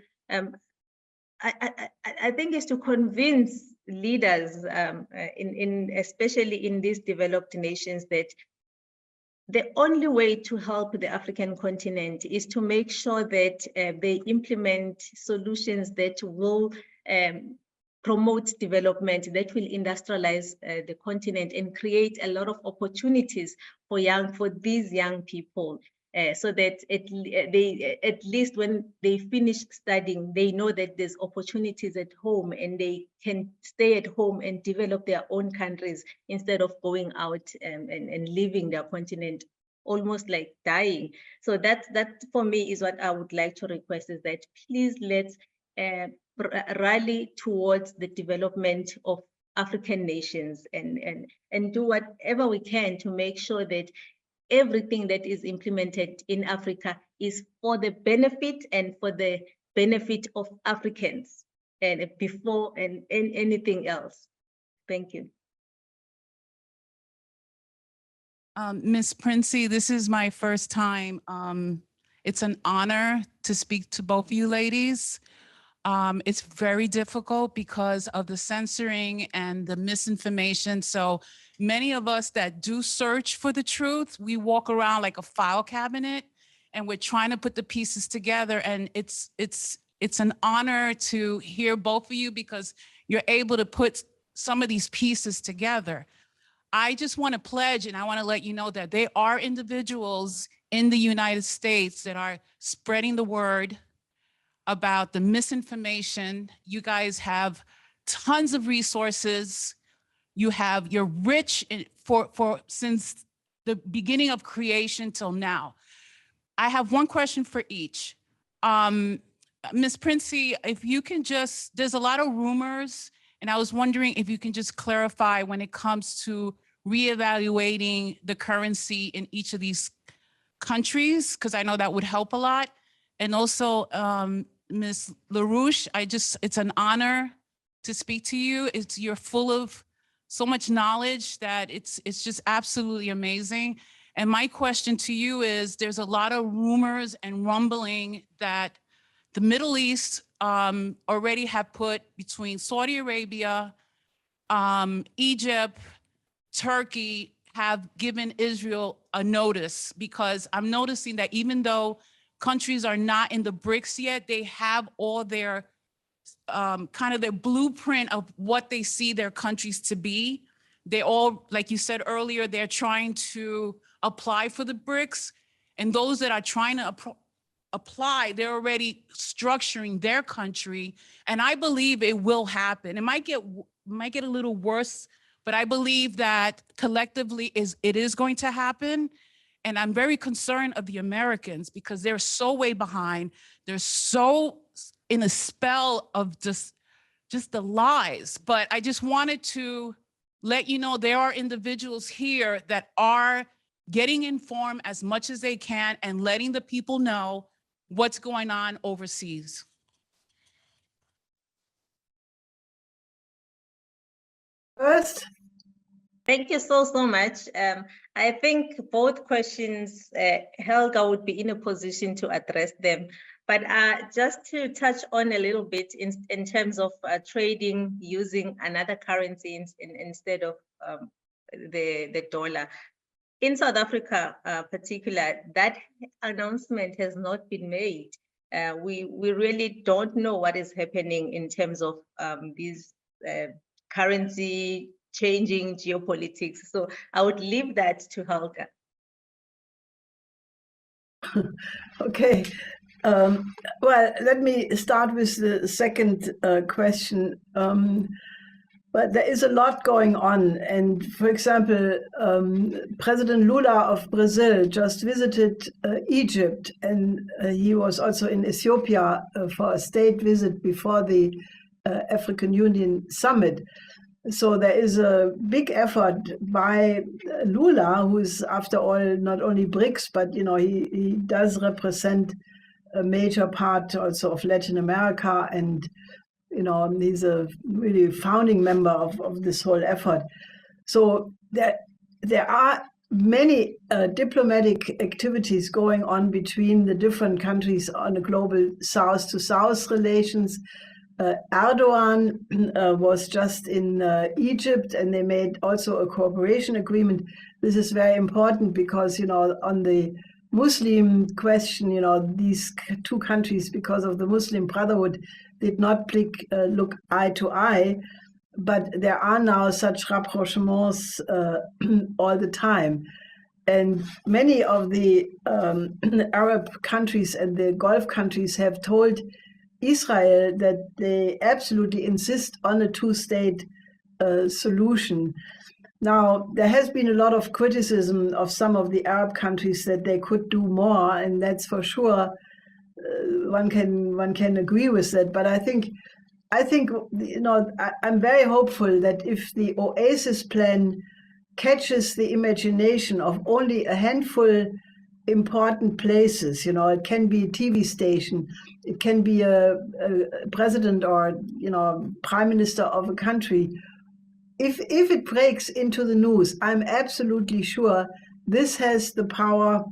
I think is to convince leaders, especially in these developed nations, that the only way to help the African continent is to make sure that they implement solutions that will promote development, that will industrialize the continent and create a lot of opportunities for these young people, so that at least when they finish studying, they know that there's opportunities at home and they can stay at home and develop their own countries instead of going out and leaving their continent almost like dying. So that for me is what I would like to request, is that please let's rally towards the development of African nations and do whatever we can to make sure that everything that is implemented in Africa is for the benefit of Africans and before and anything else. Thank you. Ms. Princey, this is my first time. It's an honor to speak to both of you ladies. It's very difficult because of the censoring and the misinformation. So many of us that do search for the truth, we walk around like a file cabinet and we're trying to put the pieces together. And it's an honor to hear both of you because you're able to put some of these pieces together. I just want to pledge, and I want to let you know that there are individuals in the United States that are spreading the word about the misinformation. You guys have tons of resources. You're rich since the beginning of creation till now. I have one question for each. Ms. Princey, if you can there's a lot of rumors, and I was wondering if you can just clarify when it comes to reevaluating the currency in each of these countries, because I know that would help a lot. And also, Ms. LaRouche, it's an honor to speak to you. You're full of so much knowledge that it's just absolutely amazing. And my question to you is, there's a lot of rumors and rumbling that the Middle East already have put between Saudi Arabia, Egypt, Turkey have given Israel a notice, because I'm noticing that even though countries are not in the BRICS yet, they have all their kind of their blueprint of what they see their countries to be. They all, like you said earlier, they're trying to apply for the BRICS, and those that are trying to apply, they're already structuring their country, and I believe it will happen. It might get a little worse, but I believe that collectively it is going to happen. And I'm very concerned of the Americans because they're so way behind. They're so in a spell of just the lies. But I just wanted to let you know there are individuals here that are getting informed as much as they can and letting the people know what's going on overseas. First, thank you so much. I think both questions, Helga would be in a position to address them. But just to touch on a little bit in terms of trading using another currency instead of the dollar. In South Africa, particular, that announcement has not been made. We really don't know what is happening in terms of these currency changing geopolitics. So I would leave that to Helga. Okay. Well, let me start with the second question. But there is a lot going on. And for example, President Lula of Brazil just visited Egypt, and he was also in Ethiopia for a state visit before the African Union summit. So there is a big effort by Lula, who is, after all, not only BRICS, but he does represent a major part also of Latin America, and he's a really founding member of this whole effort. So there are many diplomatic activities going on between the different countries on a global South-to-South relations. Erdogan was just in Egypt, and they made also a cooperation agreement. This is very important because, on the Muslim question, these two countries, because of the Muslim Brotherhood, did not look eye to eye, but there are now such rapprochements all the time. And many of the Arab countries and the Gulf countries have told Israel that they absolutely insist on a two-state solution. Now, there has been a lot of criticism of some of the Arab countries that they could do more, and that's for sure. One can agree with that, but I think I'm very hopeful that if the Oasis plan catches the imagination of only a handful important places, it can be a TV station, it can be a president or prime minister of a country. If it breaks into the news, I'm absolutely sure this has the power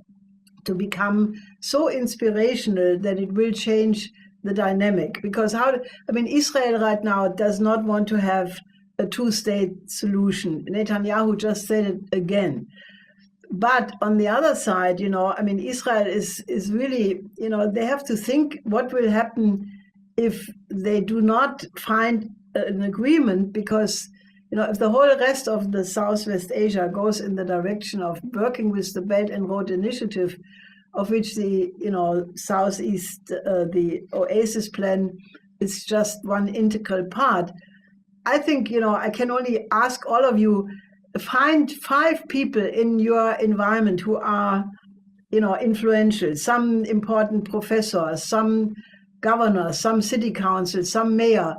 to become so inspirational that it will change the dynamic. Because Israel right now does not want to have a two-state solution. Netanyahu just said it again. But on the other side, Israel is really, they have to think what will happen if they do not find an agreement, because if the whole rest of the Southwest Asia goes in the direction of working with the Belt and Road Initiative, of which the Southeast, the Oasis plan is just one integral part, I think I can only ask all of you, find 5 people in your environment who are influential, some important professors, some governors, some city councils, some mayor,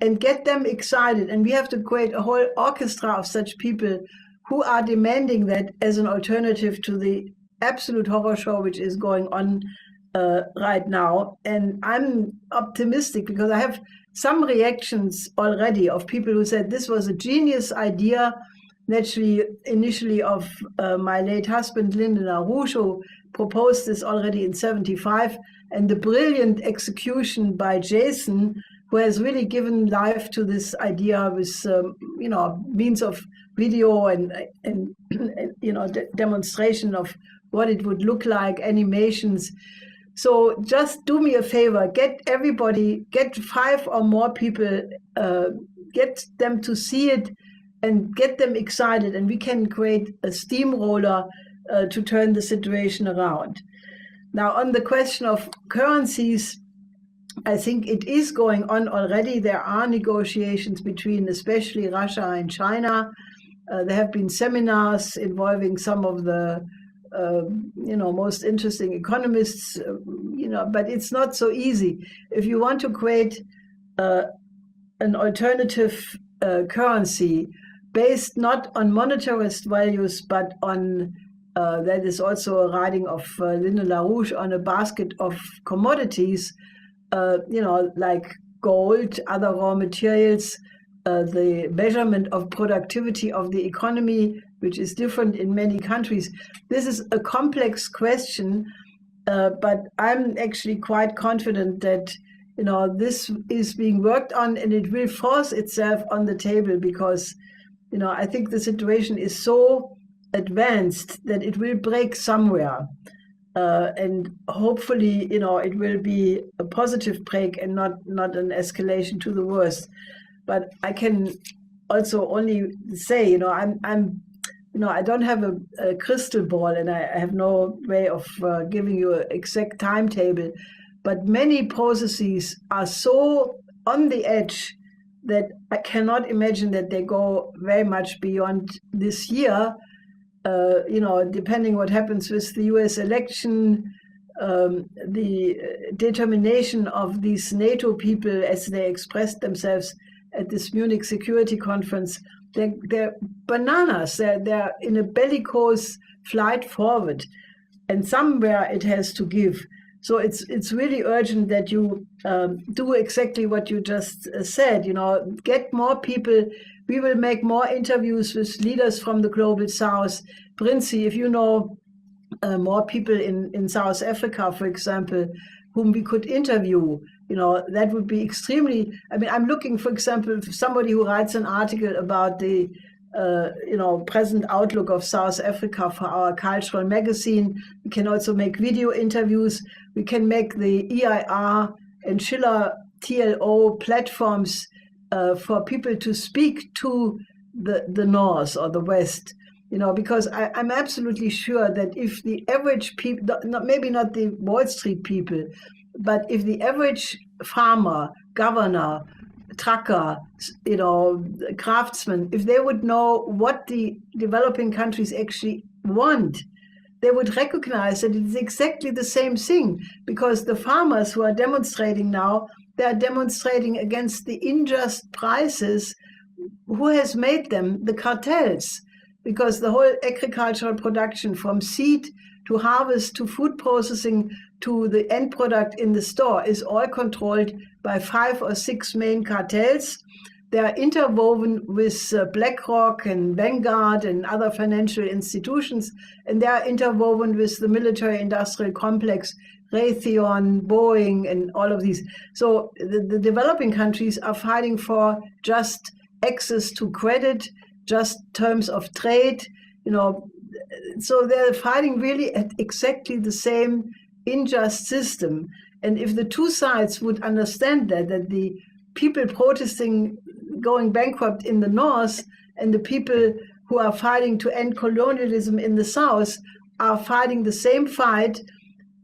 and get them excited. And we have to create a whole orchestra of such people who are demanding that as an alternative to the absolute horror show which is going on right now. And I'm optimistic because I have some reactions already of people who said this was a genius idea, naturally initially of my late husband Lyndon LaRouche, who proposed this already in '75, and the brilliant execution by Jason, who has really given life to this idea with means of video and demonstration of what it would look like, animations. So just do me a favor, get 5 or more people, get them to see it and get them excited, and we can create a steamroller to turn the situation around. Now, on the question of currencies, I think it is going on already. There are negotiations between especially Russia and China. There have been seminars involving some of the most interesting economists, but it's not so easy. If you want to create an alternative currency based not on monetarist values, but on that is also a writing of Lyndon LaRouche, on a basket of commodities, like gold, other raw materials, the measurement of productivity of the economy, which is different in many countries. This is a complex question, but I'm actually quite confident that this is being worked on, and it will force itself on the table, because You know, I think the situation is so advanced that it will break somewhere. And hopefully, you know, it will be a positive break and not an escalation to the worst. But I can also only say, you know, I don't have a crystal ball, and I have no way of giving you an exact timetable. But many processes are so on the edge that I cannot imagine that they go very much beyond this year. You know, depending what happens with the US election, the determination of these NATO people as they expressed themselves at this Munich Security Conference, they're bananas. They're in a bellicose flight forward, and somewhere it has to give. So it's really urgent that you do exactly what you just said. You know, get more people. We will make more interviews with leaders from the global South. Princey, if you know more people in South Africa, for example, whom we could interview, you know, that would be extremely. I mean, I'm looking, for example, for somebody who writes an article about the you know, present outlook of South Africa for our cultural magazine. We can also make video interviews. We can make the EIR and Schiller TLO platforms for people to speak to the North or the West. You know, because I'm absolutely sure that if the average people, maybe not the Wall Street people, but if the average farmer, governor, trucker, you know, craftsman, if they would know what the developing countries actually want, they would recognize that it's exactly the same thing, because the farmers who are demonstrating now, they are demonstrating against the unjust prices. Who has made them? The cartels. Because the whole agricultural production, from seed to harvest to food processing to the end product in the store, is all controlled by 5 or 6 main cartels. They are interwoven with BlackRock and Vanguard and other financial institutions, and they are interwoven with the military-industrial complex, Raytheon, Boeing, and all of these. So the developing countries are fighting for just access to credit, just terms of trade, you know. So they're fighting really at exactly the same unjust system. And if the two sides would understand that the people protesting going bankrupt in the North and the people who are fighting to end colonialism in the South are fighting the same fight,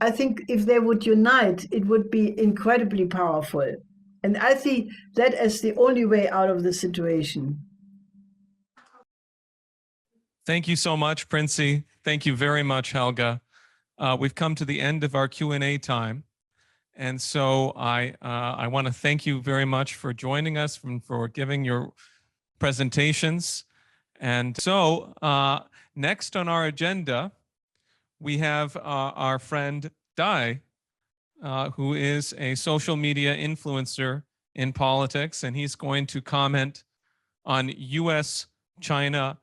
I think if they would unite, it would be incredibly powerful. And I see that as the only way out of the situation. Thank you so much, Princey. Thank you very much, Helga. We've come to the end of our Q&A time. And so I want to thank you very much for joining us, for giving your presentations. And so next on our agenda, we have our friend Diane, who is a social media influencer in politics, and he's going to comment on US-China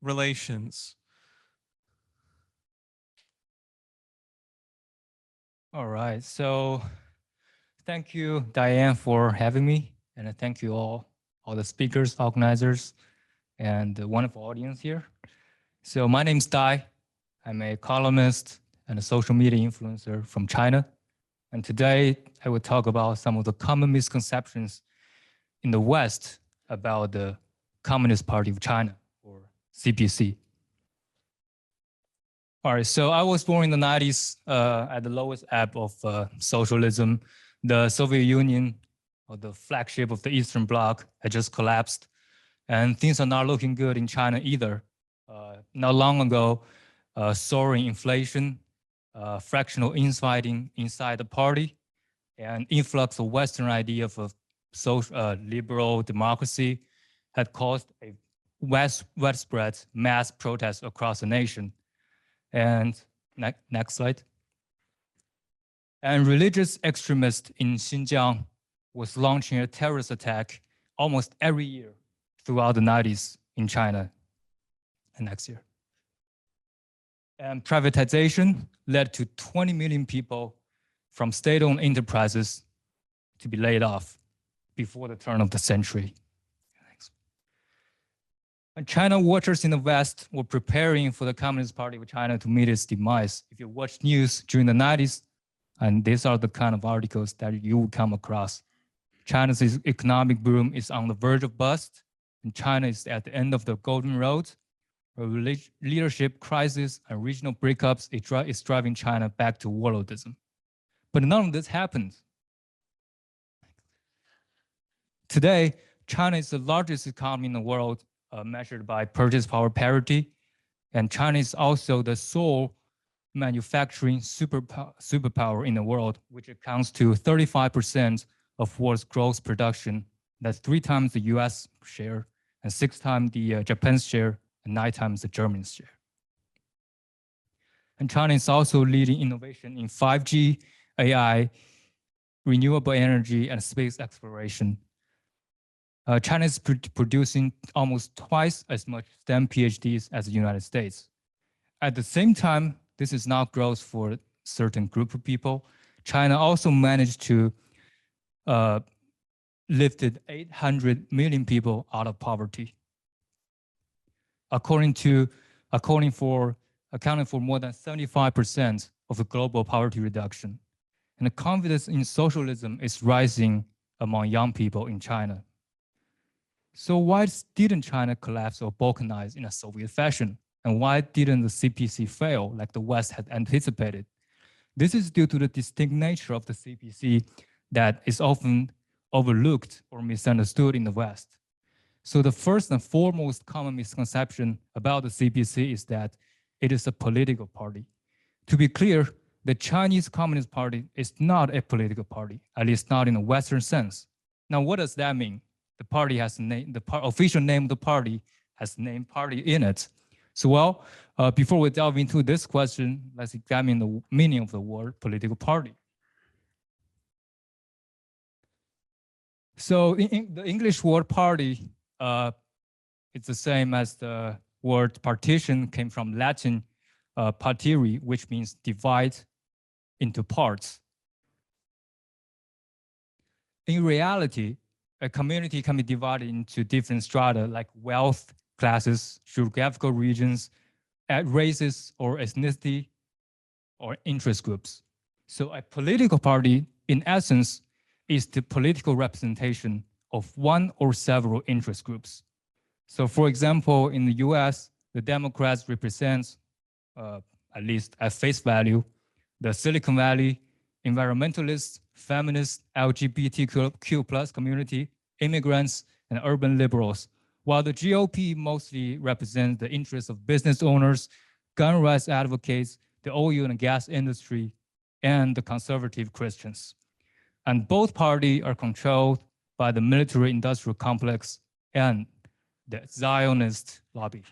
relations. All right, so thank you, Diane, for having me, and thank you all the speakers, organizers, and the wonderful audience here. So my name's Dai. I'm a columnist and a social media influencer from China. And today I will talk about some of the common misconceptions in the West about the Communist Party of China, or CPC. All right, so I was born in the 90s at the lowest ebb of socialism. The Soviet Union, or the flagship of the Eastern Bloc, had just collapsed. And things are not looking good in China either. Not long ago, soaring inflation, fractional infighting inside the party, and influx of Western idea of a social, liberal democracy had caused a widespread mass protest across the nation. And next slide. And religious extremists in Xinjiang was launching a terrorist attack almost every year throughout the 90s in China. And next year. And privatization led to 20 million people from state-owned enterprises to be laid off before the turn of the century. And China watchers in the West were preparing for the Communist Party of China to meet its demise. If you watch news during the 90s, and these are the kind of articles that you will come across. China's economic boom is on the verge of bust, and China is at the end of the golden road. A leadership crisis and regional breakups is driving China back to warlordism. But none of this happened. Today, China is the largest economy in the world, measured by purchase power parity, and China is also the sole manufacturing superpower in the world, which accounts to 35% of world's gross production. That's 3 times the US share, and 6 times the Japan's share, and 9 times the German's share. And China is also leading innovation in 5G, AI, renewable energy, and space exploration. China is producing almost twice as much STEM PhDs as the United States. At the same time, this is not growth for a certain group of people. China also managed to lifted 800 million people out of poverty, accounting for more than 75% of the global poverty reduction. And the confidence in socialism is rising among young people in China. So why didn't China collapse or balkanize in a Soviet fashion? And why didn't the CPC fail like the West had anticipated? This is due to the distinct nature of the CPC that is often overlooked or misunderstood in the West. So the first and foremost common misconception about the CPC is that it is a political party. To be clear, the Chinese Communist Party is not a political party, at least not in a Western sense. Now, what does that mean? The party has a name, the official name of the party has the name party in it. So, before we delve into this question, let's examine the meaning of the word political party. So, in the English word party, it's the same as the word partition, came from Latin partire, which means divide into parts. In reality, a community can be divided into different strata like wealth, classes, geographical regions, races or ethnicity, or interest groups. So a political party, in essence, is the political representation of one or several interest groups. So for example, in the US, the Democrats represent, at least at face value, the Silicon Valley, environmentalists, feminists, LGBTQ+ community, immigrants, and urban liberals, while the GOP mostly represents the interests of business owners, gun rights advocates, the oil and gas industry, and the conservative Christians. And both parties are controlled by the military-industrial complex and the Zionist lobby.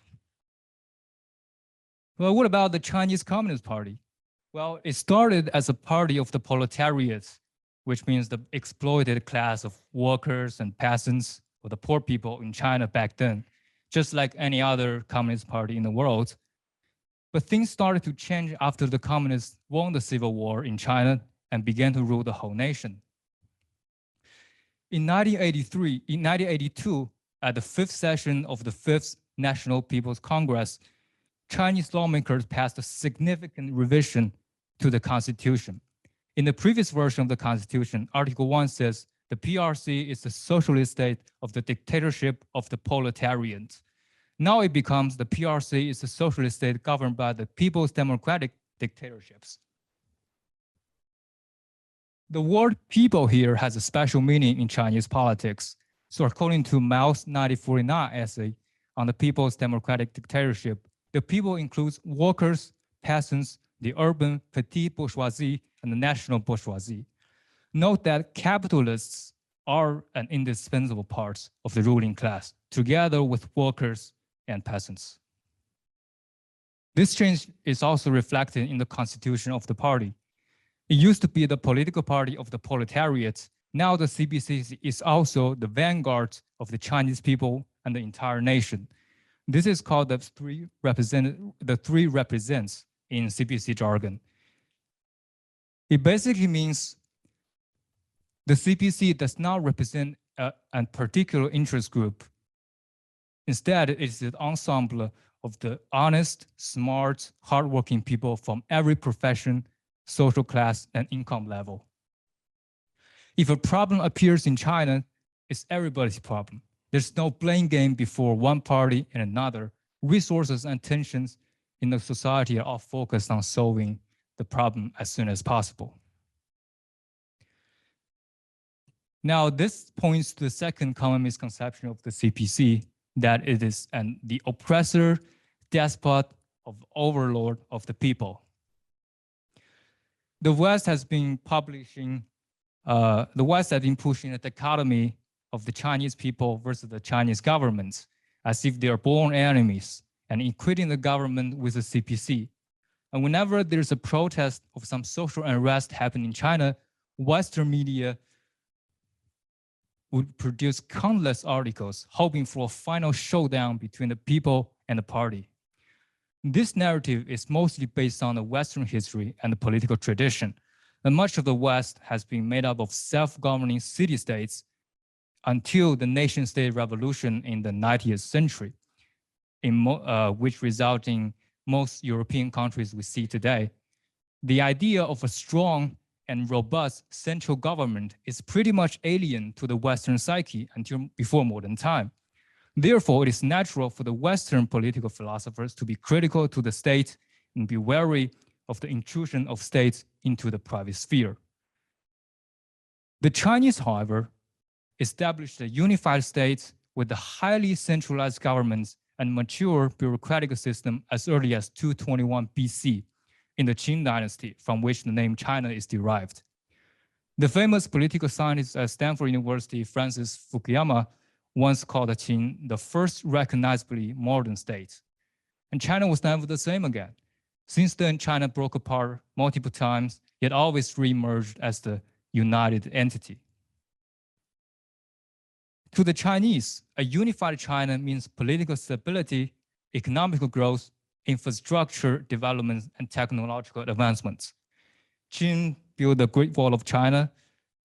Well, what about the Chinese Communist Party? Well, it started as a party of the proletariat, which means the exploited class of workers and peasants, or the poor people in China back then, just like any other communist party in the world. But things started to change after the communists won the civil war in China and began to rule the whole nation. In 1982, at the 5th session of the 5th National People's Congress, Chinese lawmakers passed a significant revision to the Constitution. In the previous version of the Constitution, Article 1 says, the PRC is the socialist state of the dictatorship of the proletariat. Now it becomes the PRC is the socialist state governed by the people's democratic dictatorships. The word people here has a special meaning in Chinese politics. So according to Mao's 1949 essay on the people's democratic dictatorship, the people includes workers, peasants, the urban petite bourgeoisie, and the national bourgeoisie. Note that capitalists are an indispensable part of the ruling class, together with workers and peasants. This change is also reflected in the constitution of the party. It used to be the political party of the proletariat. Now the CPC is also the vanguard of the Chinese people and the entire nation. This is called the three represents in CPC jargon. It basically means the CPC does not represent a particular interest group. Instead, it is an ensemble of the honest, smart, hardworking people from every profession, social class, and income level. If a problem appears in China, it's everybody's problem. There's no blame game before one party and another. Resources and tensions in the society are all focused on solving the problem as soon as possible. Now, this points to the second common misconception of the CPC, that it is the oppressor, despot, of overlord of the people. The West has been pushing a dichotomy of the Chinese people versus the Chinese government, as if they are born enemies, and equating the government with the CPC. And whenever there's a protest of some social unrest happening in China, Western media would produce countless articles hoping for a final showdown between the people and the party. This narrative is mostly based on the Western history and the political tradition, and much of the West has been made up of self-governing city-states until the nation-state revolution in the 19th century, which resulted in most European countries we see today. The idea of a strong and robust central government is pretty much alien to the Western psyche until before modern time. Therefore, it is natural for the Western political philosophers to be critical to the state and be wary of the intrusion of states into the private sphere. The Chinese, however, established a unified state with a highly centralized government and mature bureaucratic system as early as 221 BC in the Qing dynasty, from which the name China is derived. The famous political scientist at Stanford University, Francis Fukuyama, once called Qing the first recognizably modern state. And China was never the same again. Since then, China broke apart multiple times, yet always re-emerged as the united entity. To the Chinese, a unified China means political stability, economic growth, infrastructure development, and technological advancements. Qing built the Great Wall of China,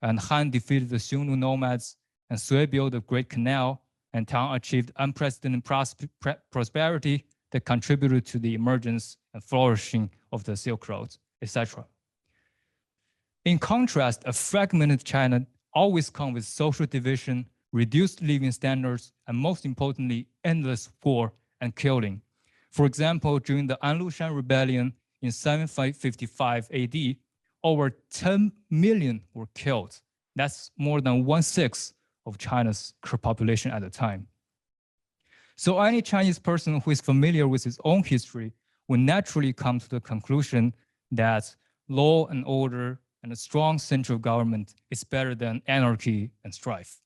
and Han defeated the Xiongnu nomads, and Sui built the Great Canal, and Tang achieved unprecedented prosperity that contributed to the emergence and flourishing of the Silk Road, etc. In contrast, a fragmented China always comes with social division, reduced living standards, and most importantly, endless war and killing. For example, during the Anlushan Rebellion in 755 AD, over 10 million were killed. That's more than 1/6 of China's population at the time. So any Chinese person who is familiar with his own history will naturally come to the conclusion that law and order and a strong central government is better than anarchy and strife.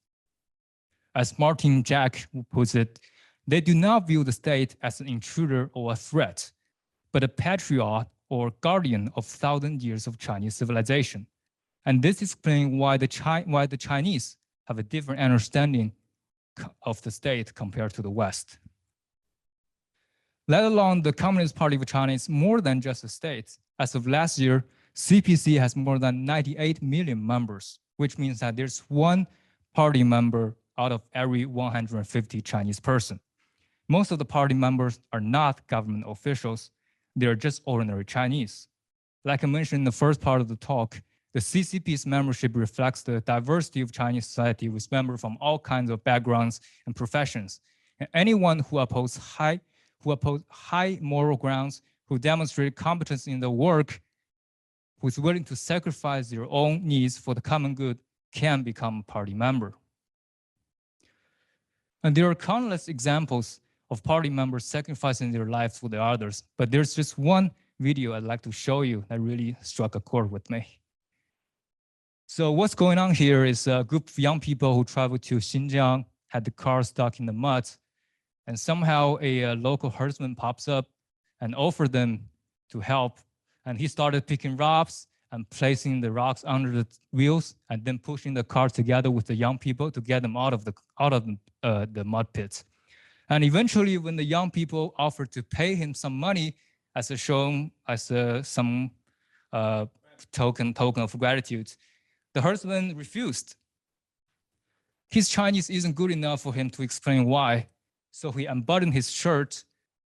As Martin Jack puts it, they do not view the state as an intruder or a threat, but a patriot or guardian of 1,000 years of Chinese civilization. And this explains why the Chinese have a different understanding of the state compared to the West. Let alone the Communist Party of China is more than just a state. As of last year, CPC has more than 98 million members, which means that there's one party member out of every 150 Chinese person. Most of the party members are not government officials. They are just ordinary Chinese. Like I mentioned in the first part of the talk, the CCP's membership reflects the diversity of Chinese society with members from all kinds of backgrounds and professions. And anyone who opposes high moral grounds, who demonstrate competence in the work, who is willing to sacrifice their own needs for the common good, can become a party member. And there are countless examples of party members sacrificing their lives for the others, but there's just one video I'd like to show you that really struck a chord with me. So what's going on here is a group of young people who traveled to Xinjiang, had the car stuck in the mud, and somehow a local herdsman pops up and offered them to help. And he started picking rocks and placing the rocks under the wheels and then pushing the car together with the young people to get them out of the mud pits. And eventually, when the young people offered to pay him some money as some token of gratitude, the herdsman refused. His Chinese isn't good enough for him to explain why. So he unbuttoned his shirt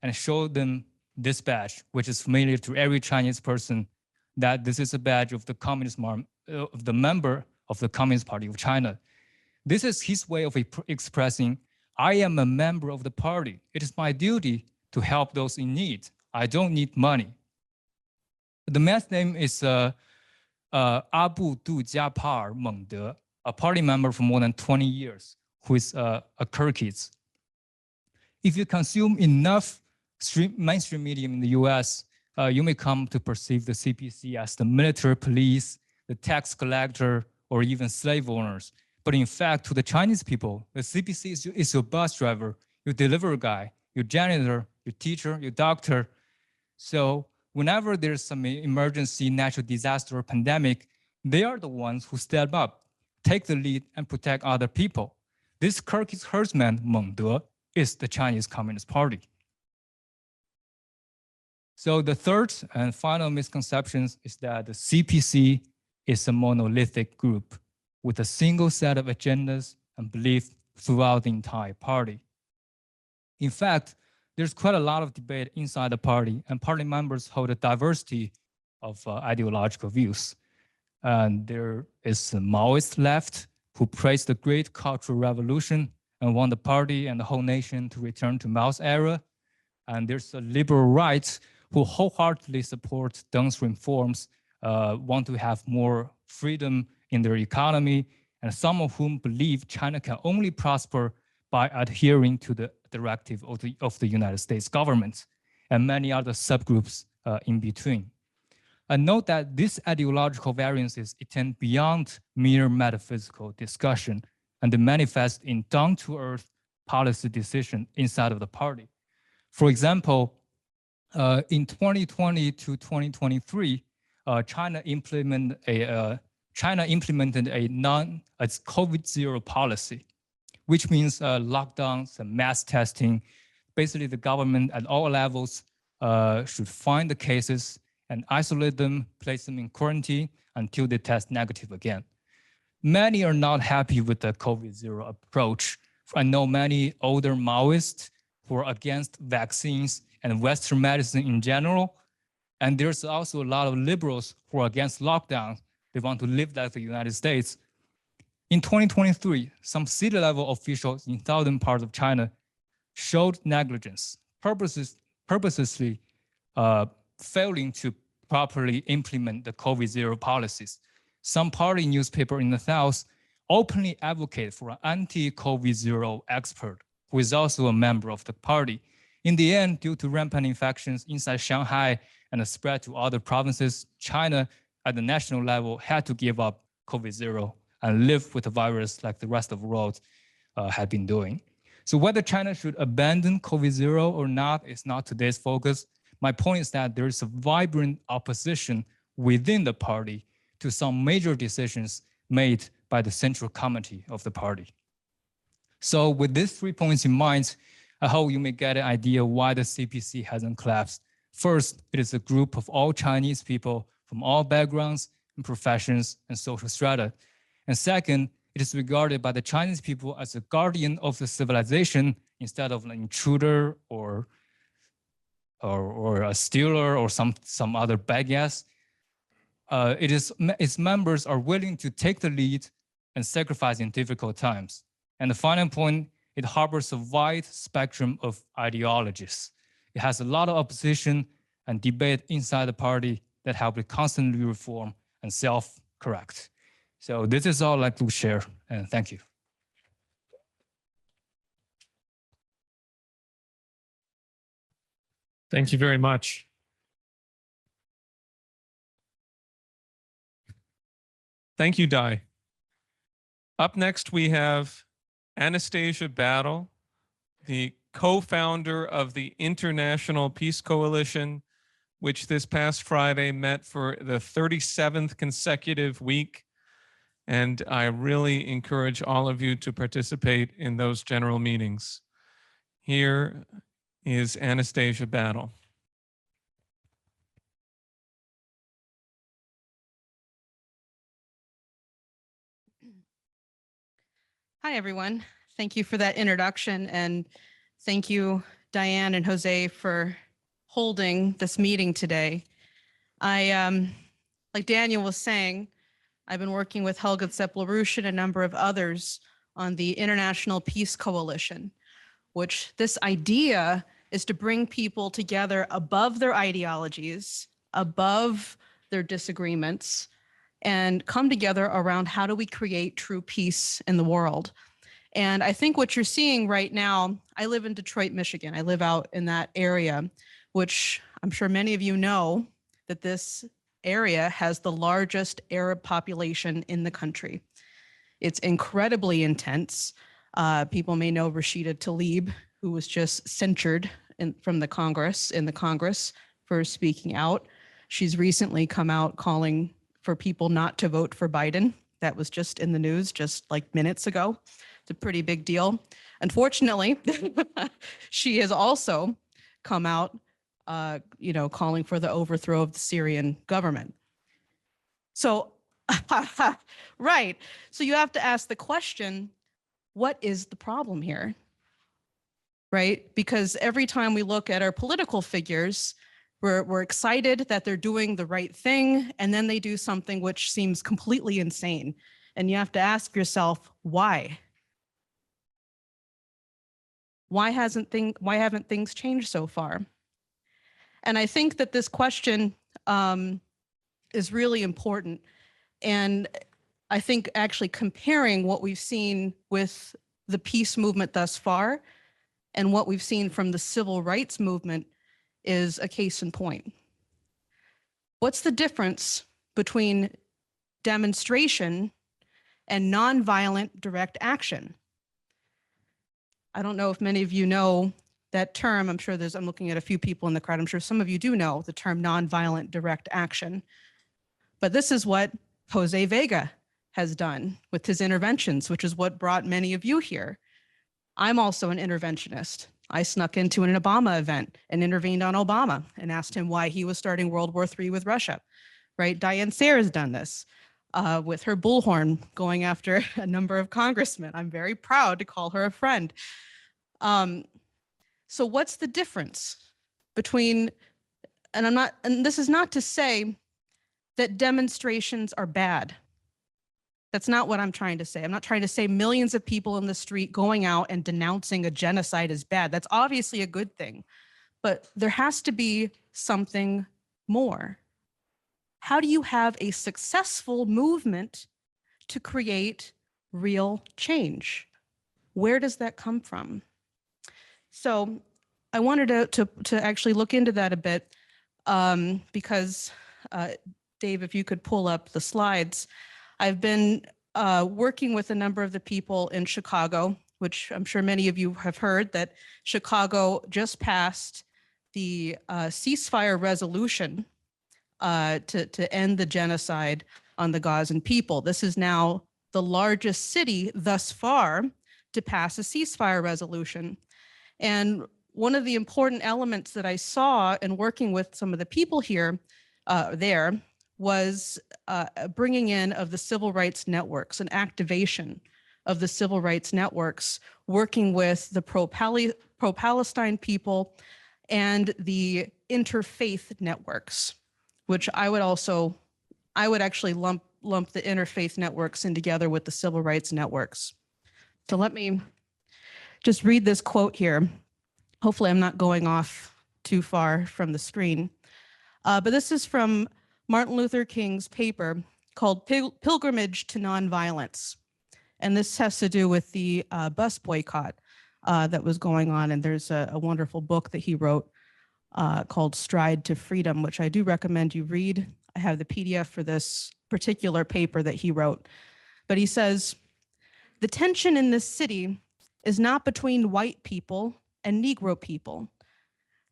and showed them this badge, which is familiar to every Chinese person, that this is a badge of the of the member of the Communist Party of China. This is his way of expressing, I am a member of the party. It is my duty to help those in need. I don't need money. The man's name is Abu Du Jiapar Mengde, a party member for more than 20 years, who is a Kyrgyz. If you consume enough mainstream media in the US, you may come to perceive the CPC as the military police, the tax collector, or even slave owners. But in fact, to the Chinese people, the CPC is your bus driver, your delivery guy, your janitor, your teacher, your doctor. So whenever there's some emergency, natural disaster, or pandemic, they are the ones who step up, take the lead, and protect other people. This Kyrgyz herdsman, Mengde, is the Chinese Communist Party. So the third and final misconception is that the CPC is a monolithic group with a single set of agendas and beliefs throughout the entire party. In fact, there's quite a lot of debate inside the party, and party members hold a diversity of ideological views. And there is the Maoist left, who praised the great cultural revolution and want the party and the whole nation to return to Mao's era. And there's the liberal right, who wholeheartedly support Deng's reforms, want to have more freedom in their economy, and some of whom believe China can only prosper by adhering to the directive of the United States government, and many other subgroups in between. And note that these ideological variances extend beyond mere metaphysical discussion, and they manifest in down-to-earth policy decisions inside of the party. For example, in 2020 to 2023, China implemented a COVID-0 policy, which means lockdowns and mass testing. Basically, the government at all levels should find the cases and isolate them, place them in quarantine until they test negative again. Many are not happy with the COVID-0 approach. I know many older Maoists who are against vaccines and Western medicine in general. And there's also a lot of liberals who are against lockdowns. They want to live like the United States. In 2023, some city-level officials in southern parts of China showed negligence, purposely failing to properly implement the COVID-0 policies. Some party newspaper in the south openly advocate for an anti-COVID-0 expert, who is also a member of the party. In the end, due to rampant infections inside Shanghai and the spread to other provinces, China at the national level had to give up COVID-0 and live with the virus like the rest of the world had been doing. So whether China should abandon COVID-0 or not is not today's focus. My point is that there is a vibrant opposition within the party to some major decisions made by the central committee of the party. So with these 3 points in mind, I hope you may get an idea why the CPC hasn't collapsed. First, it is a group of all Chinese people from all backgrounds and professions and social strata. And second, it is regarded by the Chinese people as a guardian of the civilization instead of an intruder or a stealer or some other bad guess. Its members are willing to take the lead and sacrifice in difficult times. And the final point, it harbors a wide spectrum of ideologies. It has a lot of opposition and debate inside the party that help it constantly reform and self-correct. So this is all I'd like to share, and thank you. Thank you very much. Thank you, Dai. Up next, we have Anastasia Battle, the co-founder of the International Peace Coalition, which this past Friday met for the 37th consecutive week. And I really encourage all of you to participate in those general meetings. Here is Anastasia Battle. Hi, everyone. Thank you for that introduction. And Thank you, Diane and Jose, for holding this meeting today. Like Daniel was saying, I've been working with Helga Zepp-LaRouche and a number of others on the International Peace Coalition, which this idea is to bring people together above their ideologies, above their disagreements, and come together around how do we create true peace in the world. And I think what you're seeing right now, I live in Detroit, Michigan. I live out in that area, which I'm sure many of you know that this area has the largest Arab population in the country. It's incredibly intense. People may know Rashida Tlaib, who was just censured in the Congress for speaking out. She's recently come out calling for people not to vote for Biden. That was just in the news just like minutes ago. It's a pretty big deal. Unfortunately, she has also come out, calling for the overthrow of the Syrian government. So, right. So you have to ask the question, what is the problem here? Right? Because every time we look at our political figures, we're excited that they're doing the right thing, and then they do something which seems completely insane. And you have to ask yourself, why? Why haven't things changed so far? And I think that this question is really important. And I think actually comparing what we've seen with the peace movement thus far and what we've seen from the civil rights movement is a case in point. What's the difference between demonstration and nonviolent direct action? I don't know if many of you know that term. I'm sure I'm looking at a few people in the crowd. I'm sure some of you do know the term nonviolent direct action. But this is what Jose Vega has done with his interventions, which is what brought many of you here. I'm also an interventionist. I snuck into an Obama event and intervened on Obama and asked him why he was starting World War III with Russia, right? Diane Sare has done this with her bullhorn going after a number of congressmen. I'm very proud to call her a friend. So what's the difference between, and this is not to say that demonstrations are bad. That's not what I'm trying to say. I'm not trying to say millions of people in the street going out and denouncing a genocide is bad. That's obviously a good thing, but there has to be something more. How do you have a successful movement to create real change? Where does that come from? So I wanted to actually look into that a bit because Dave, if you could pull up the slides. I've been working with a number of the people in Chicago, which I'm sure many of you have heard that Chicago just passed the ceasefire resolution to end the genocide on the Gazan people. This is now the largest city thus far to pass a ceasefire resolution. And one of the important elements that I saw in working with some of the people here there was bringing in of the civil rights networks, an activation of the civil rights networks, working with the pro-Palestine people and the interfaith networks, which I would actually lump the interfaith networks in together with the civil rights networks. So let me just read this quote here. Hopefully I'm not going off too far from the screen. But this is from Martin Luther King's paper called Pilgrimage to Nonviolence. And this has to do with the bus boycott that was going on. And there's a wonderful book that he wrote called Stride to Freedom, which I do recommend you read. I have the PDF for this particular paper that he wrote. But he says, the tension in this city is not between white people and Negro people.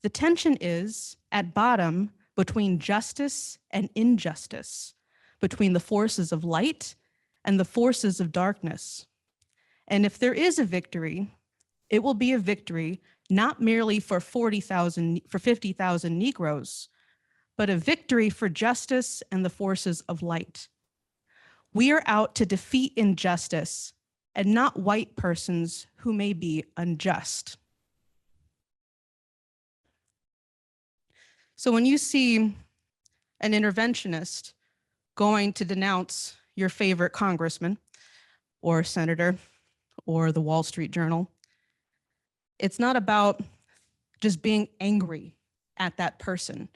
The tension is, at bottom, between justice and injustice, between the forces of light and the forces of darkness. And if there is a victory, it will be a victory not merely for 50,000 Negroes, but a victory for justice and the forces of light. We are out to defeat injustice and not white persons who may be unjust. So when you see an interventionist going to denounce your favorite congressman or senator or the Wall Street Journal, it's not about just being angry at that person.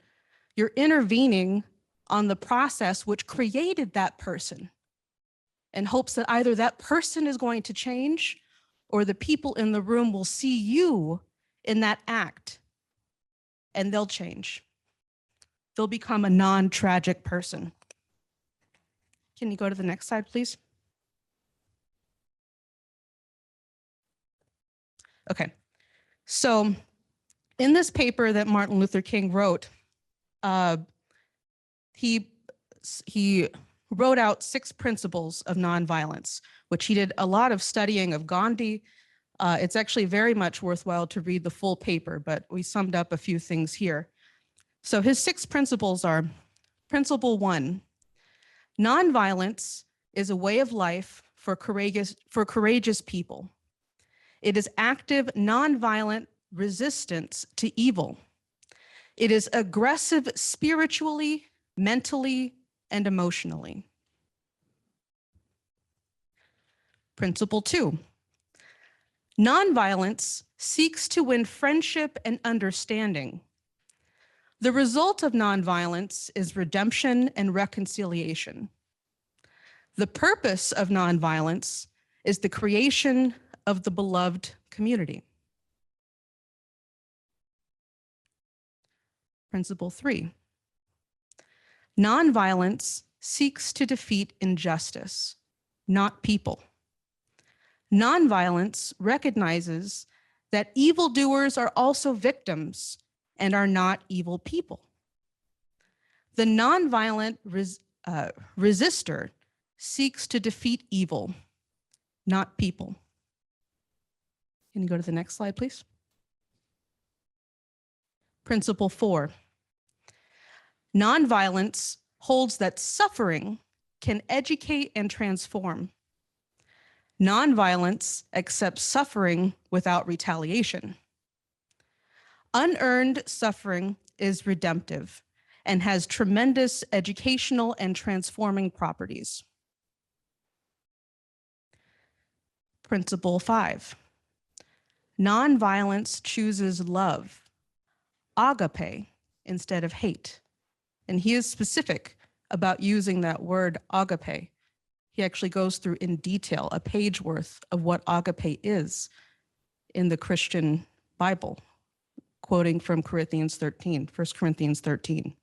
You're intervening on the process which created that person in hopes that either that person is going to change or the people in the room will see you in that act and they'll change. They'll become a non-tragic person. Can you go to the next slide, please? Okay, so in this paper that Martin Luther King wrote, he wrote out 6 principles of nonviolence, which he did a lot of studying of Gandhi. It's actually very much worthwhile to read the full paper, but we summed up a few things here. So his 6 principles are: Principle 1, nonviolence is a way of life for courageous people. It is active, nonviolent resistance to evil. It is aggressive spiritually, mentally, and emotionally. Principle 2, nonviolence seeks to win friendship and understanding. The result of nonviolence is redemption and reconciliation. The purpose of nonviolence is the creation of the beloved community. Principle 3, nonviolence seeks to defeat injustice, not people. Nonviolence recognizes that evildoers are also victims and are not evil people. The nonviolent resistor seeks to defeat evil, not people. Can you go to the next slide, please? Principle 4, nonviolence holds that suffering can educate and transform. Nonviolence accepts suffering without retaliation. Unearned suffering is redemptive and has tremendous educational and transforming properties. Principle 5, nonviolence chooses love, agape, instead of hate. And he is specific about using that word agape. He actually goes through in detail a page worth of what agape is in the Christian Bible, quoting from 1 Corinthians 13.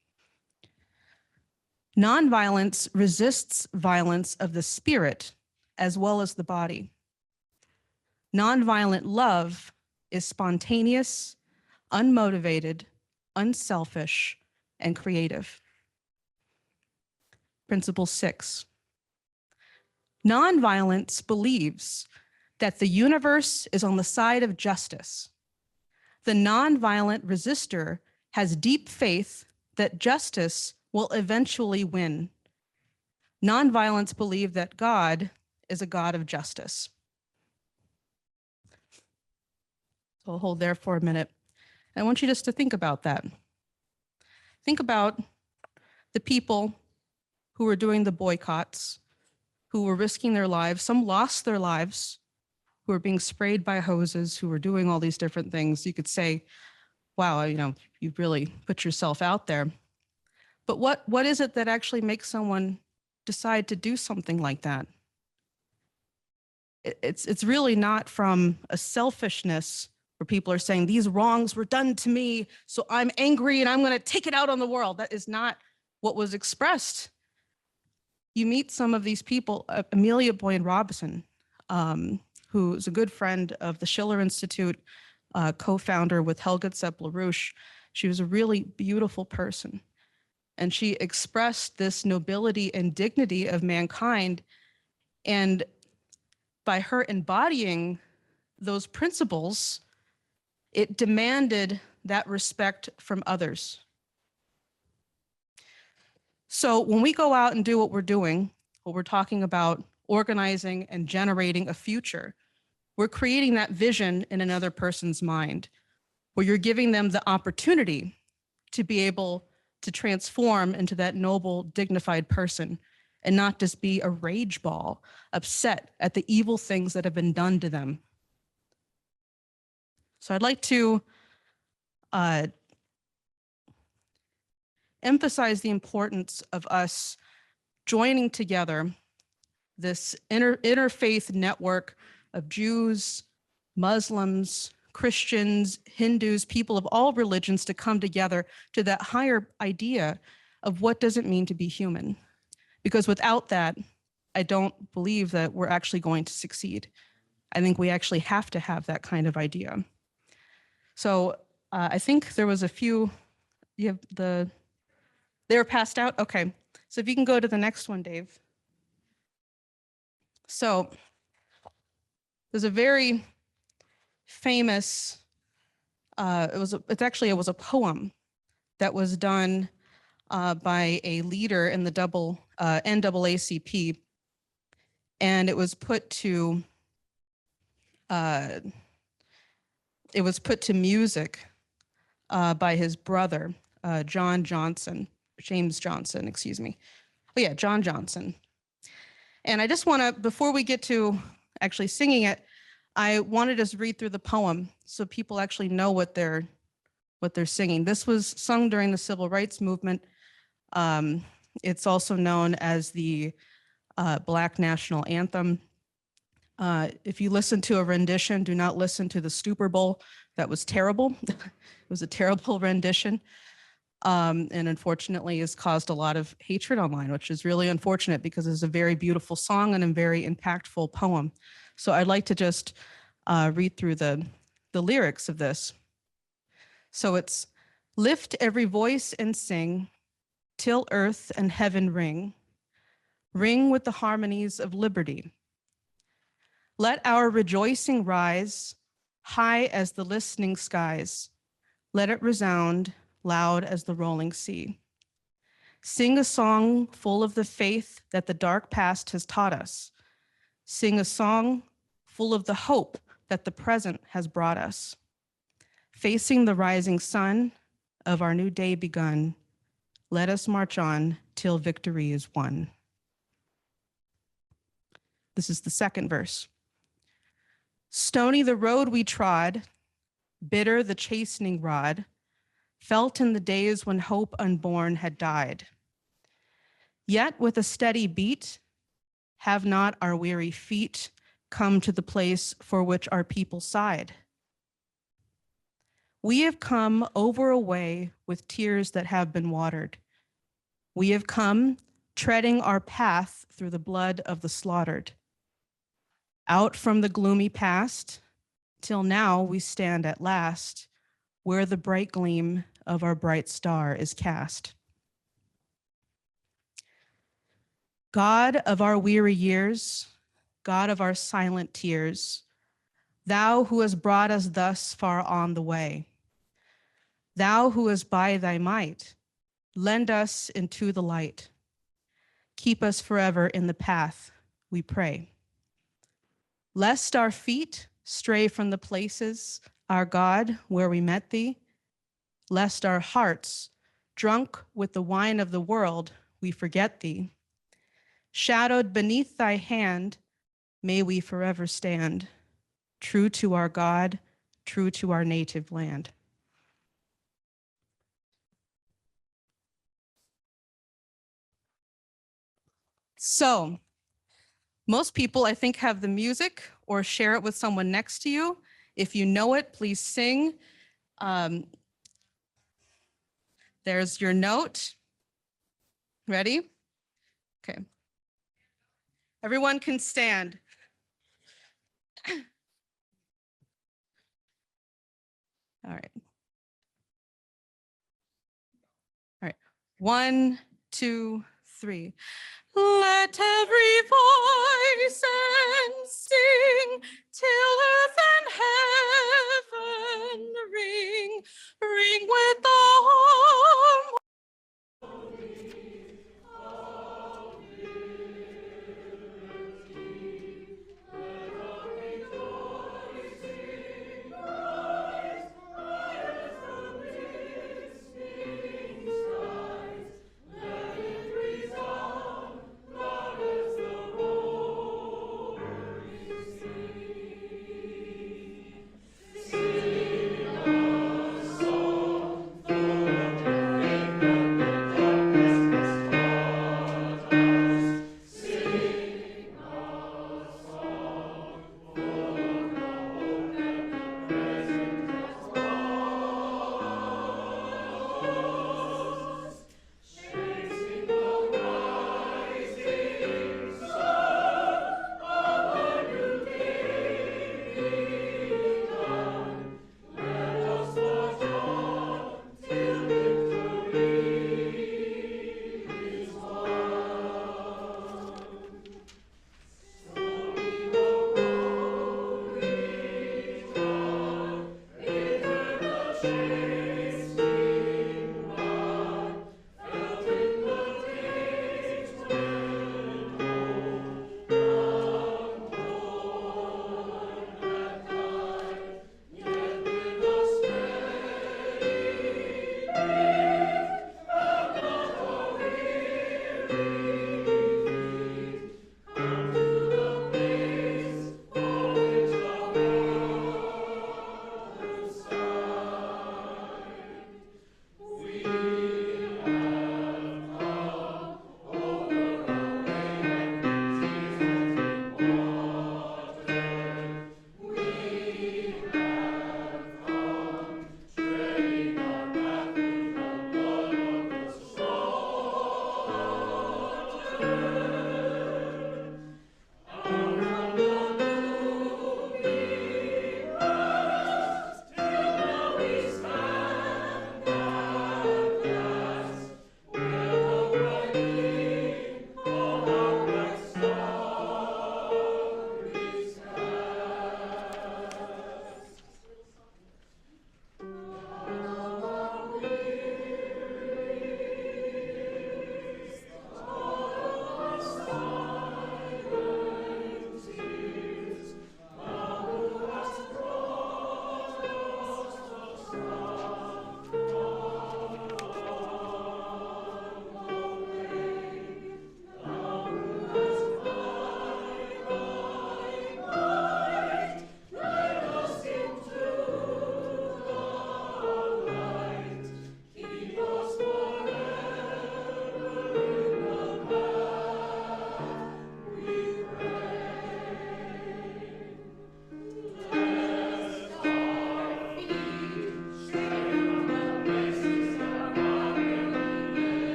Nonviolence resists violence of the spirit as well as the body. Nonviolent love is spontaneous, unmotivated, unselfish, and creative. Principle 6, nonviolence believes that the universe is on the side of justice. The nonviolent resistor has deep faith that justice will eventually win. Nonviolence believes that God is a God of justice. So I'll hold there for a minute. I want you just to think about that. Think about the people who were doing the boycotts, who were risking their lives. Some lost their lives, who were being sprayed by hoses, who were doing all these different things. You could say, wow, you really put yourself out there. But what is it that actually makes someone decide to do something like that? It's really not from a selfishness where people are saying these wrongs were done to me, so I'm angry and I'm going to take it out on the world. That is not what was expressed. You meet some of these people, Amelia Boyd Robinson, who is a good friend of the Schiller Institute, co-founder with Helga Zepp-LaRouche. She was a really beautiful person. And she expressed this nobility and dignity of mankind. And by her embodying those principles, it demanded that respect from others. So when we go out and do what we're doing, what we're talking about organizing and generating a future, we're creating that vision in another person's mind, where you're giving them the opportunity to be able to transform into that noble, dignified person and not just be a rage ball, upset at the evil things that have been done to them. So I'd like to emphasize the importance of us joining together this interfaith network of Jews, Muslims, Christians, Hindus, people of all religions to come together to that higher idea of what does it mean to be human. Because without that, I don't believe that we're actually going to succeed. I think we actually have to have that kind of idea. So I think there was a few, they were passed out? Okay, so if you can go to the next one, Dave. So there's a very famous, it was a poem that was done by a leader in the NAACP, and it was put to music by his brother, James Johnson, excuse me. Oh yeah, John Johnson. And I just want to, before we get to actually singing it, I want to just read through the poem so people actually know what they're singing. This was sung during the Civil Rights Movement. It's also known as the Black National Anthem. If you listen to a rendition, do not listen to the Stupor Bowl. That was terrible. It was a terrible rendition. And unfortunately has caused a lot of hatred online, which is really unfortunate because it's a very beautiful song and a very impactful poem. So I'd like to just read through the lyrics of this. So it's, lift every voice and sing till earth and heaven ring, ring with the harmonies of liberty. Let our rejoicing rise high as the listening skies. Let it resound loud as the rolling sea. Sing a song full of the faith that the dark past has taught us. Sing a song full of the hope that the present has brought us. Facing the rising sun of our new day begun, let us march on till victory is won. This is the second verse. Stony the road we trod, bitter the chastening rod, felt in the days when hope unborn had died. Yet with a steady beat, have not our weary feet come to the place for which our people sighed? We have come over a way with tears that have been watered. We have come treading our path through the blood of the slaughtered. Out from the gloomy past, till now we stand at last, where the bright gleam of our bright star is cast. God of our weary years, God of our silent tears, thou who hast brought us thus far on the way, thou who hast by thy might lend us into the light, keep us forever in the path, we pray. Lest our feet stray from the places, our God, where we met thee, lest our hearts, drunk with the wine of the world, we forget thee. Shadowed beneath thy hand, may we forever stand, true to our God, true to our native land. So, most people, I think, have the music or share it with someone next to you. If you know it, please sing. There's your note. Ready? Okay. Everyone can stand. All right. All right. 1, 2, 3. Let every voice and sing till earth and heaven ring, ring with the home.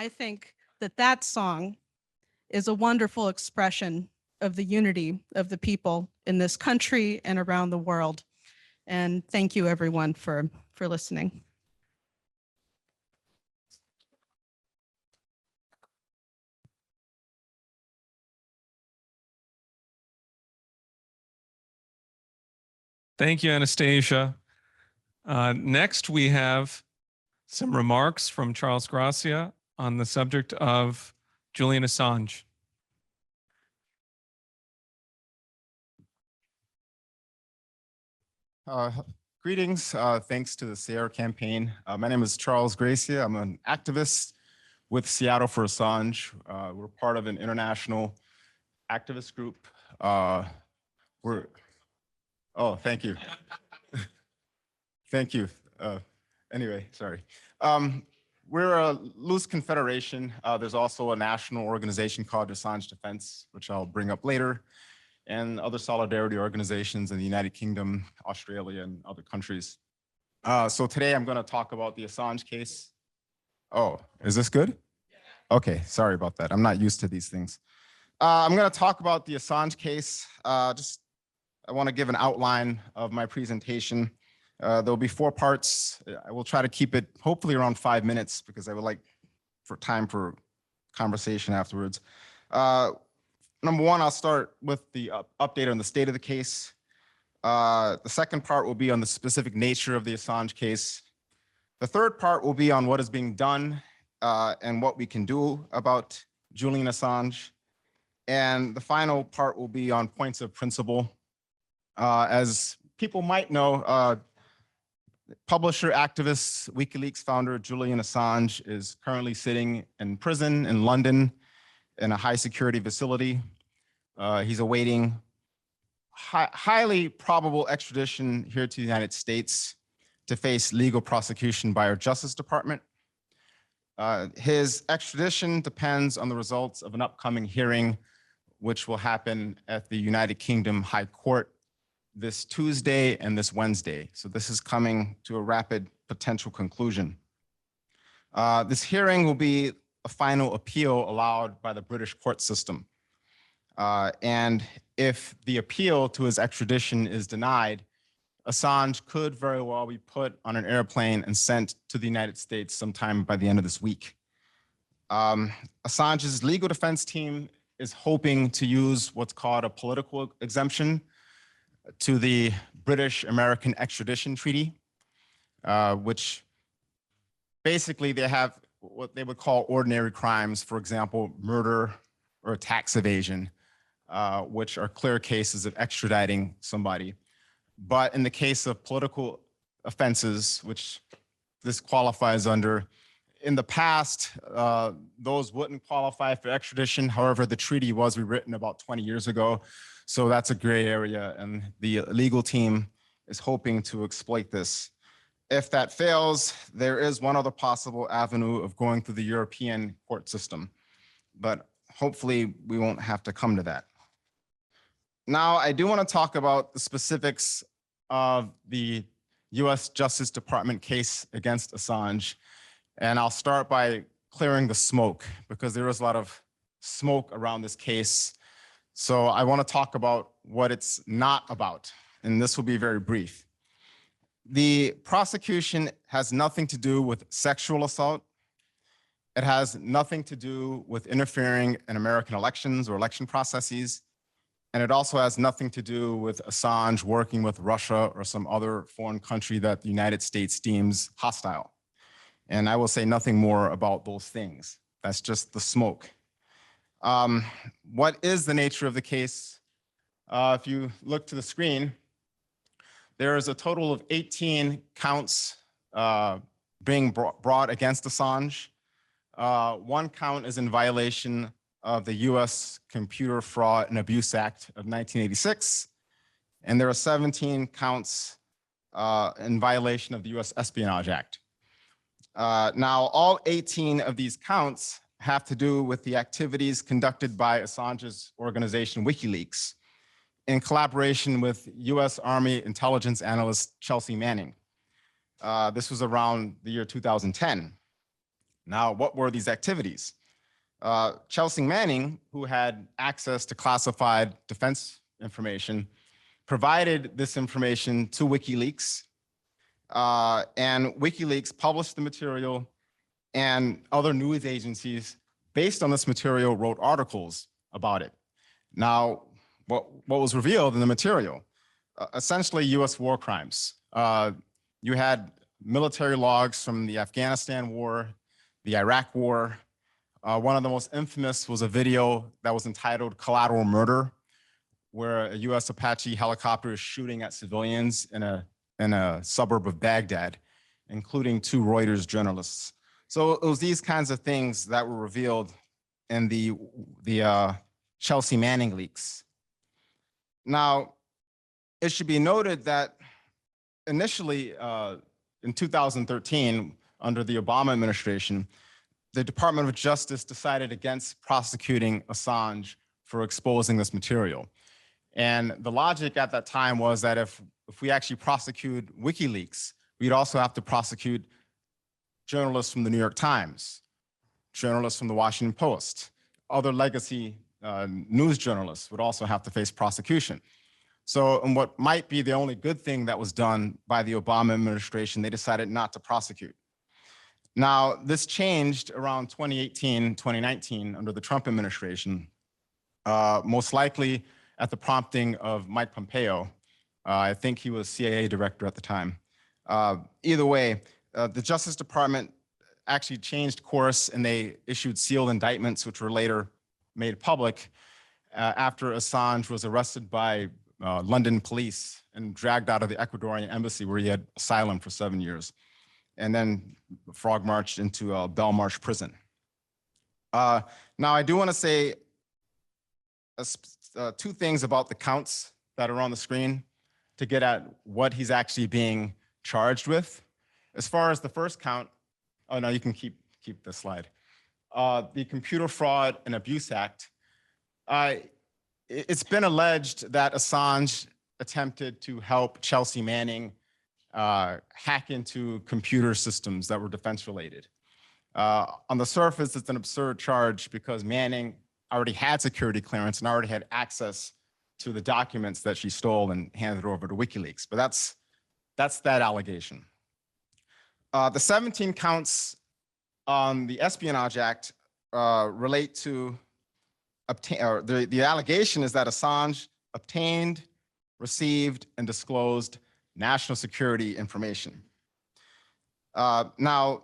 I think that that song is a wonderful expression of the unity of the people in this country and around the world. And thank you everyone for listening. Thank you, Anastasia. Next, we have some remarks from Charles Gracia on the subject of Julian Assange. Greetings, thanks to the Sare campaign. My name is Charles Gracia. I'm an activist with Seattle for Assange. We're part of an international activist group. Oh, thank you. Thank you. Anyway, sorry. We're a loose confederation. There's also a national organization called Assange Defense, which I'll bring up later, and other solidarity organizations in the United Kingdom, Australia, and other countries. So today I'm going to talk about the Assange case. Oh, is this good? Okay, sorry about that. I'm not used to these things. I'm going to talk about the Assange case. I want to give an outline of my presentation. There'll be 4 parts. I will try to keep it hopefully around 5 minutes because I would like for time for conversation afterwards. Number 1, I'll start with the update on the state of the case. The second part will be on the specific nature of the Assange case. The third part will be on what is being done and what we can do about Julian Assange. And the final part will be on points of principle. As people might know, publisher, activist, WikiLeaks founder Julian Assange is currently sitting in prison in London in a high security facility. He's awaiting highly probable extradition here to the United States to face legal prosecution by our Justice Department. His extradition depends on the results of an upcoming hearing, which will happen at the United Kingdom High Court this Tuesday and this Wednesday. So this is coming to a rapid potential conclusion. This hearing will be a final appeal allowed by the British court system. And if the appeal to his extradition is denied, Assange could very well be put on an airplane and sent to the United States sometime by the end of this week. Assange's legal defense team is hoping to use what's called a political exemption to the British-American extradition treaty, which basically they have what they would call ordinary crimes, for example, murder or tax evasion, which are clear cases of extraditing somebody. But in the case of political offenses, which this qualifies under, in the past, those wouldn't qualify for extradition. However, the treaty was rewritten about 20 years ago. So that's a gray area, and the legal team is hoping to exploit this. If that fails, there is one other possible avenue of going through the European court system, but hopefully we won't have to come to that. Now, I do want to talk about the specifics of the US Justice Department case against Assange, and I'll start by clearing the smoke because there is a lot of smoke around this case. So I want to talk about what it's not about, and this will be very brief. The prosecution has nothing to do with sexual assault. It has nothing to do with interfering in American elections or election processes. And it also has nothing to do with Assange working with Russia or some other foreign country that the United States deems hostile. And I will say nothing more about those things. That's just the smoke. What is the nature of the case? If you look to the screen, there is a total of 18 counts being brought against Assange. 1 count is in violation of the US Computer Fraud and Abuse Act of 1986. And there are 17 counts in violation of the US Espionage Act. Now, all 18 of these counts have to do with the activities conducted by Assange's organization, WikiLeaks, in collaboration with US Army intelligence analyst Chelsea Manning. This was around the year 2010. Now, what were these activities? Chelsea Manning, who had access to classified defense information, provided this information to WikiLeaks, and WikiLeaks published the material, and other news agencies, based on this material, wrote articles about it. Now, what was revealed in the material? Essentially US war crimes. You had military logs from the Afghanistan war, the Iraq war. One of the most infamous was a video that was entitled Collateral Murder, where a US Apache helicopter is shooting at civilians in a suburb of Baghdad, including 2 Reuters journalists. So it was these kinds of things that were revealed in the Chelsea Manning leaks. Now, it should be noted that initially in 2013, under the Obama administration, the Department of Justice decided against prosecuting Assange for exposing this material. And the logic at that time was that if we actually prosecute WikiLeaks, we'd also have to prosecute journalists from the New York Times, journalists from the Washington Post, other legacy news journalists would also have to face prosecution. So in what might be the only good thing that was done by the Obama administration, they decided not to prosecute. Now, this changed around 2018, 2019 under the Trump administration, most likely at the prompting of Mike Pompeo. I think he was CIA director at the time. Either way, the Justice Department actually changed course and they issued sealed indictments, which were later made public after Assange was arrested by London police and dragged out of the Ecuadorian embassy where he had asylum for 7 years, and then frog marched into Belmarsh prison. Now, I do want to say 2 things about the counts that are on the screen to get at what he's actually being charged with. As far as the first count, oh no, you can keep the slide. The Computer Fraud and Abuse Act. It's been alleged that Assange attempted to help Chelsea Manning hack into computer systems that were defense related. On the surface, it's an absurd charge because Manning already had security clearance and already had access to the documents that she stole and handed over to WikiLeaks. But that's that allegation. The 17 counts on the Espionage Act relate to the allegation is that Assange obtained, received, and disclosed national security information. Now,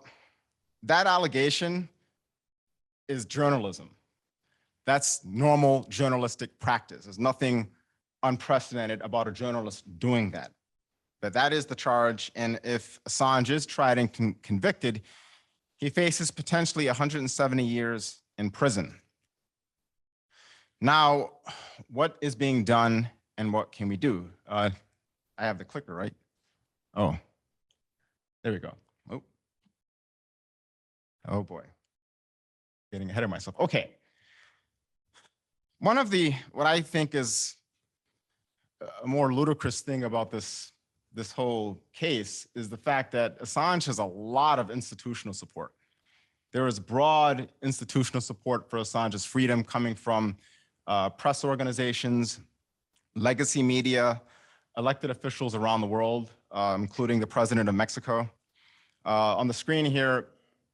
that allegation is journalism. That's normal journalistic practice. There's nothing unprecedented about a journalist doing that. But that is the charge, and if Assange is tried and convicted, he faces potentially 170 years in prison. Now, what is being done and what can we do? I have the clicker, right? Oh, there we go. Oh boy, getting ahead of myself. Okay. One of what I think is a more ludicrous thing about this whole case is the fact that Assange has a lot of institutional support. There is broad institutional support for Assange's freedom coming from press organizations, legacy media, elected officials around the world, including the president of Mexico. On the screen here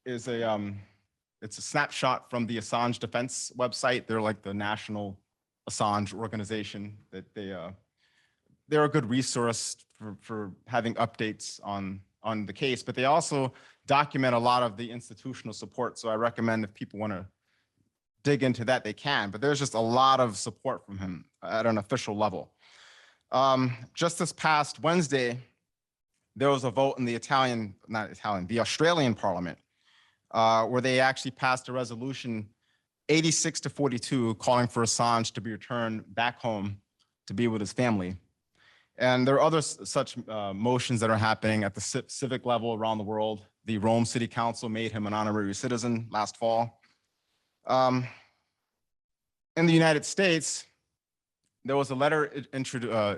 is it's a snapshot from the Assange Defense website. They're like the national Assange organization that they're a good resource for having updates on the case, but they also document a lot of the institutional support. So I recommend if people want to dig into that, they can, but there's just a lot of support from him at an official level. Just this past Wednesday, there was a vote in the the Australian Parliament, where they actually passed a resolution 86-42 calling for Assange to be returned back home to be with his family. And there are other such motions that are happening at the civic level around the world. The Rome City Council made him an honorary citizen last fall. In the United States, there was a letter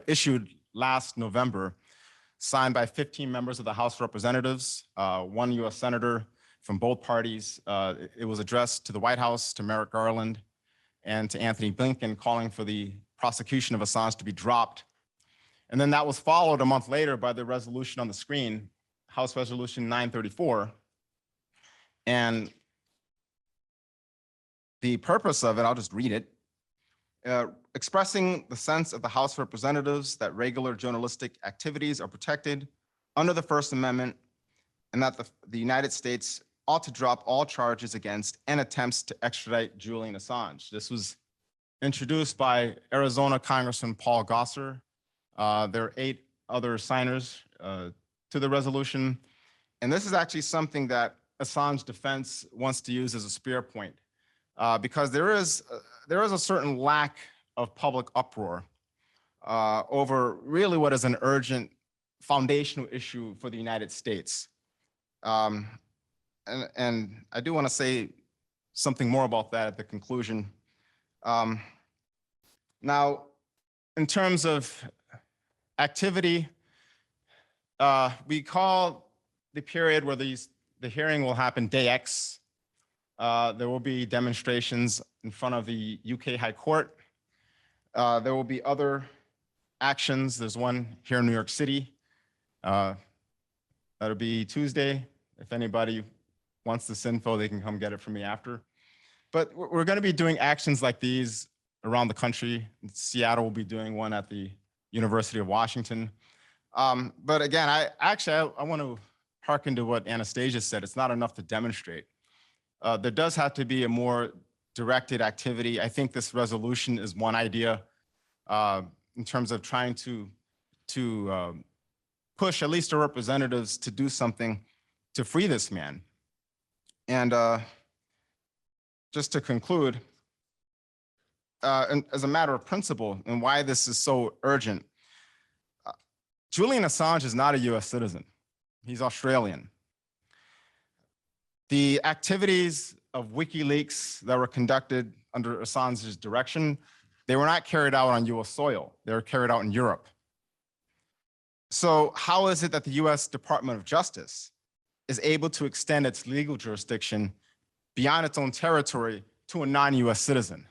issued last November, signed by 15 members of the House of Representatives, 1 US Senator, from both parties. It was addressed to the White House, to Merrick Garland, and to Anthony Blinken, calling for the prosecution of Assange to be dropped. And then that was followed a month later by the resolution on the screen, House Resolution 934. And the purpose of it, I'll just read it, expressing the sense of the House of Representatives that regular journalistic activities are protected under the First Amendment, and that the United States ought to drop all charges against and attempts to extradite Julian Assange. This was introduced by Arizona Congressman Paul Gosar. There are 8 other signers to the resolution. And this is actually something that Assange defense wants to use as a spear point, because there is a certain lack of public uproar over really what is an urgent foundational issue for the United States. And I do want to say something more about that at the conclusion. Now, in terms of activity, we call the period where the hearing will happen Day X. There will be demonstrations in front of the UK High Court. There will be other actions. There's one here in New York City. That'll be Tuesday. If anybody wants this info, they can come get it from me after. But we're going to be doing actions like these around the country. Seattle will be doing one at the University of Washington. But again, I want to hearken to what Anastasia said. It's not enough to demonstrate. There does have to be a more directed activity. I think this resolution is one idea in terms of trying to push at least our representatives to do something to free this man. And just to conclude, and as a matter of principle and why this is so urgent, Julian Assange is not a US citizen. He's Australian. The activities of WikiLeaks that were conducted under Assange's direction, they were not carried out on US soil. They were carried out in Europe. So how is it that the US Department of Justice is able to extend its legal jurisdiction beyond its own territory to a non-US citizen?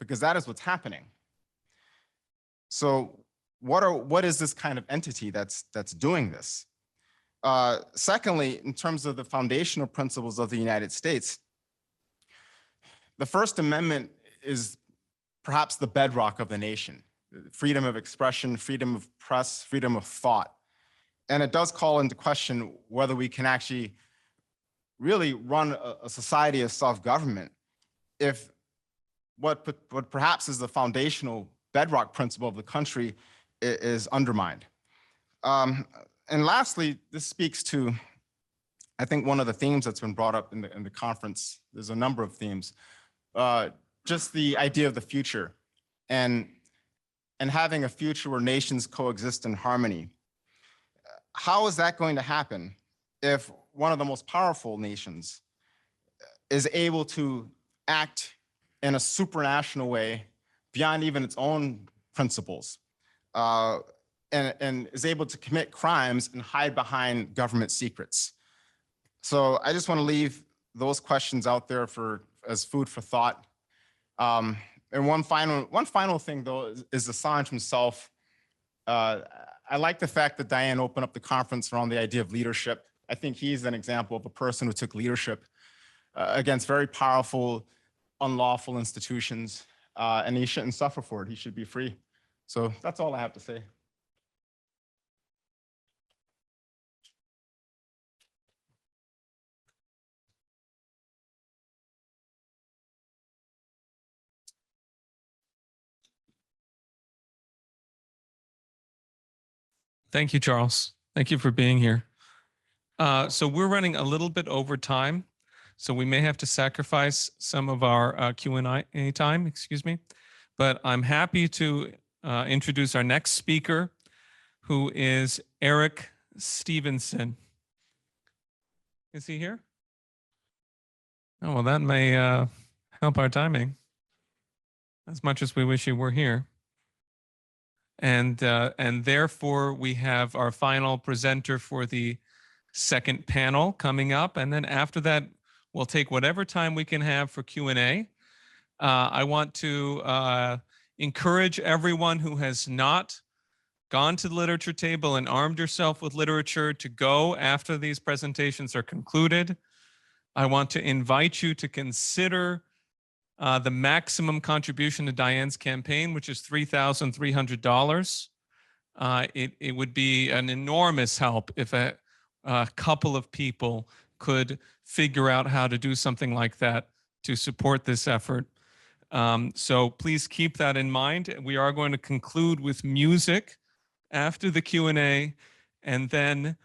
Because that is what's happening. So what is this kind of entity that's doing this? Secondly, in terms of the foundational principles of the United States, the First Amendment is perhaps the bedrock of the nation. Freedom of expression, freedom of press, freedom of thought. And it does call into question whether we can actually really run a society of self-government if what perhaps is the foundational bedrock principle of the country is undermined. And lastly, this speaks to, I think, one of the themes that's been brought up in the conference. There's a number of themes. Just the idea of the future and having a future where nations coexist in harmony. How is that going to happen if one of the most powerful nations is able to act in a supranational way beyond even its own principles, and is able to commit crimes and hide behind government secrets? So I just want to leave those questions out there as food for thought. And one final thing, though, is Assange himself. I like the fact that Diane opened up the conference around the idea of leadership. I think he's an example of a person who took leadership against very powerful, unlawful institutions, and he shouldn't suffer for it. He should be free. So that's all I have to say. Thank you, Charles. Thank you for being here. So we're running a little bit over time, so we may have to sacrifice some of our Q&A time, excuse me. But I'm happy to introduce our next speaker, who is Eric Stevenson. Is he here? Oh, well, that may help our timing, as much as we wish he were here. And therefore, we have our final presenter for the second panel coming up. And then after that, we'll take whatever time we can have for Q&A. I want to encourage everyone who has not gone to the literature table and armed yourself with literature to go after these presentations are concluded. I want to invite you to consider the maximum contribution to Diane's campaign, which is $3,300. It would be an enormous help if a couple of people could figure out how to do something like that to support this effort. So please keep that in mind. We are going to conclude with music after the Q&A, and then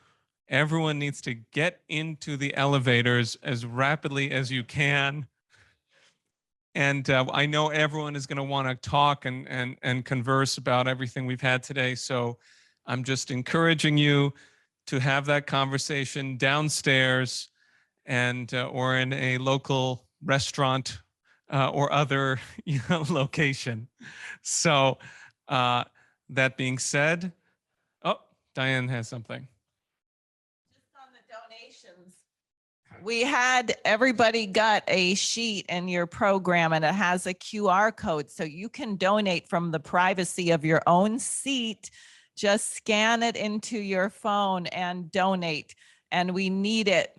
everyone needs to get into the elevators as rapidly as you can. And I know everyone is going to want to talk and converse about everything we've had today. So I'm just encouraging you to have that conversation downstairs and or in a local restaurant or other location. So that being said, oh, Diane has something. Just on the donations, we had everybody got a sheet in your program and it has a QR code so you can donate from the privacy of your own seat. Just scan it into your phone and donate. And we need it.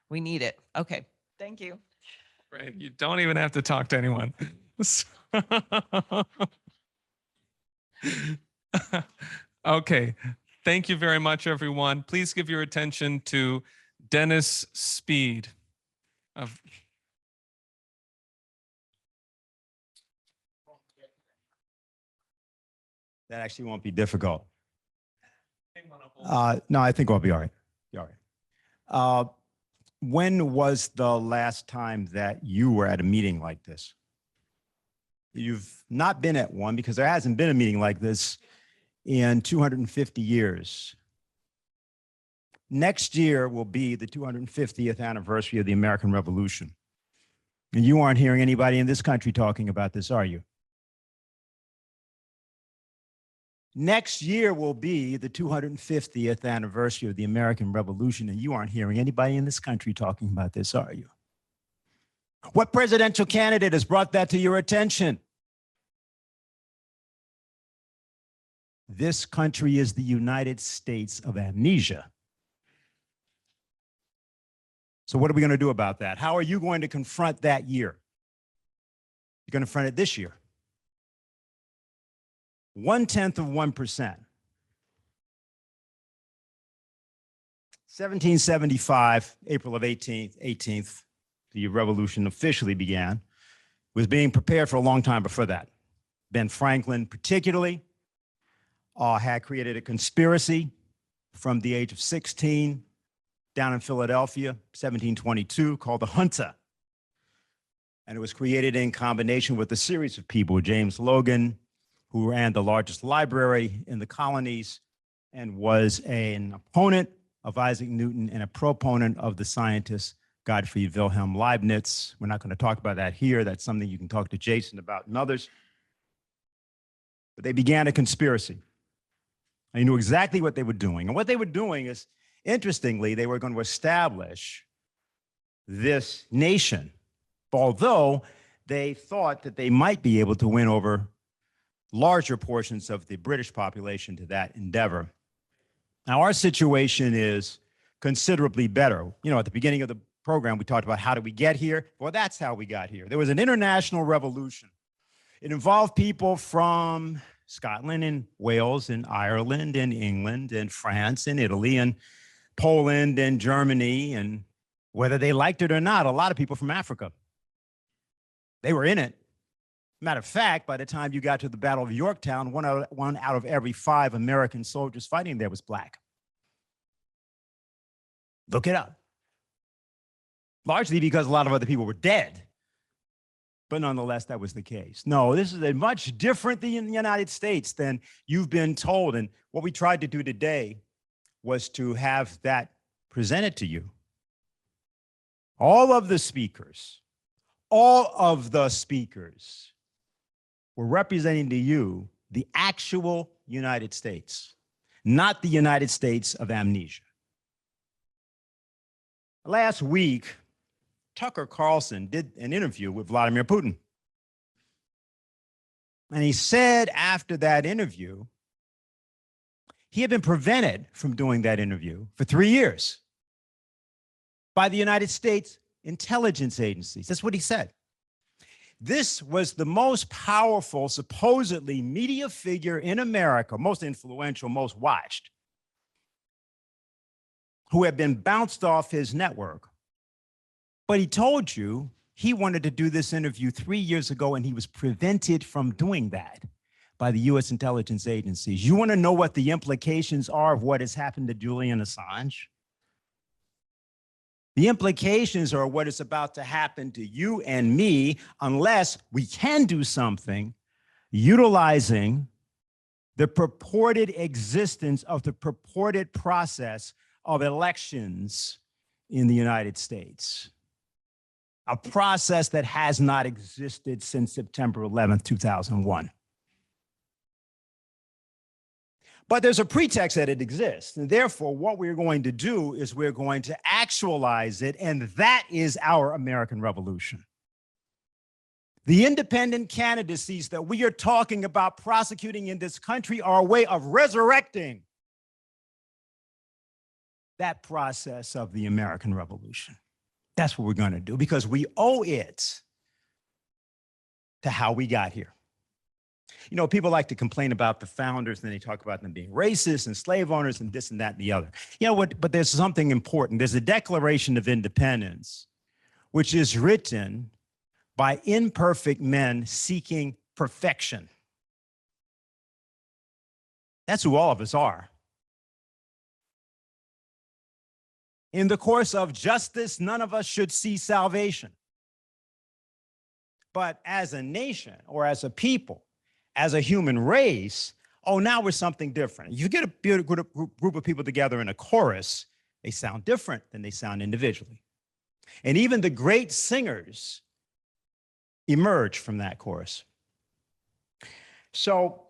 We need it. Okay. Thank you. Right. You don't even have to talk to anyone. Okay. Thank you very much, everyone. Please give your attention to Dennis Speed. That actually won't be difficult. No, I think we'll be all right. Be all right. When was the last time that you were at a meeting like this? You've not been at one because there hasn't been a meeting like this in 250 years. Next year will be the 250th anniversary of the American Revolution. And you aren't hearing anybody in this country talking about this, are you? Next year will be the 250th anniversary of the American Revolution, and you aren't hearing anybody in this country talking about this, are you? What presidential candidate has brought that to your attention? This country is the United States of amnesia. So what are we going to do about that? How are you going to confront that year? You're going to confront it this year. 0.1%. 1775, April of 18th, the revolution officially began, was being prepared for a long time before that. Ben Franklin particularly had created a conspiracy from the age of 16 down in Philadelphia, 1722, called the Junta. And it was created in combination with a series of people, James Logan, who ran the largest library in the colonies and was an opponent of Isaac Newton and a proponent of the scientist Gottfried Wilhelm Leibniz. We're not going to talk about that here. That's something you can talk to Jason about and others. But they began a conspiracy. And you knew exactly what they were doing. And what they were doing is, interestingly, they were going to establish this nation, although they thought that they might be able to win over larger portions of the British population to that endeavor. Now, our situation is considerably better. You know, at the beginning of the program, we talked about how did we get here? Well, that's how we got here. There was an international revolution. It involved people from Scotland and Wales and Ireland and England and France and Italy and Poland and Germany, and whether they liked it or not, a lot of people from Africa. They were in it. Matter of fact, by the time you got to the Battle of Yorktown, one out of every 5 American soldiers fighting there was black. Look it up. Largely because a lot of other people were dead. But nonetheless, that was the case. No, this is a much different than in the United States than you've been told. And what we tried to do today was to have that presented to you. All of the speakers were representing to you the actual United States, not the United States of amnesia. Last week, Tucker Carlson did an interview with Vladimir Putin. And he said after that interview, he had been prevented from doing that interview for 3 years by the United States intelligence agencies. That's what he said. This was the most powerful, supposedly media figure in America, most influential, most watched, who had been bounced off his network. But he told you he wanted to do this interview 3 years ago, and he was prevented from doing that by the US intelligence agencies. You want to know what the implications are of what has happened to Julian Assange? The implications are what is about to happen to you and me unless we can do something utilizing the purported existence of the purported process of elections in the United States. A process that has not existed since September 11th, 2001. But there's a pretext that it exists. And therefore, what we're going to do is we're going to actualize it, and that is our American Revolution. The independent candidacies that we are talking about prosecuting in this country are a way of resurrecting that process of the American Revolution. That's what we're going to do because we owe it to how we got here. You know, people like to complain about the founders and then they talk about them being racist and slave owners and this and that and the other. You know what? But there's something important. There's a Declaration of Independence, which is written by imperfect men seeking perfection. That's who all of us are. In the course of justice, none of us should see salvation. But as a nation or as a people, as a human race, oh, now we're something different. You get a group of people together in a chorus, they sound different than they sound individually. And even the great singers emerge from that chorus. So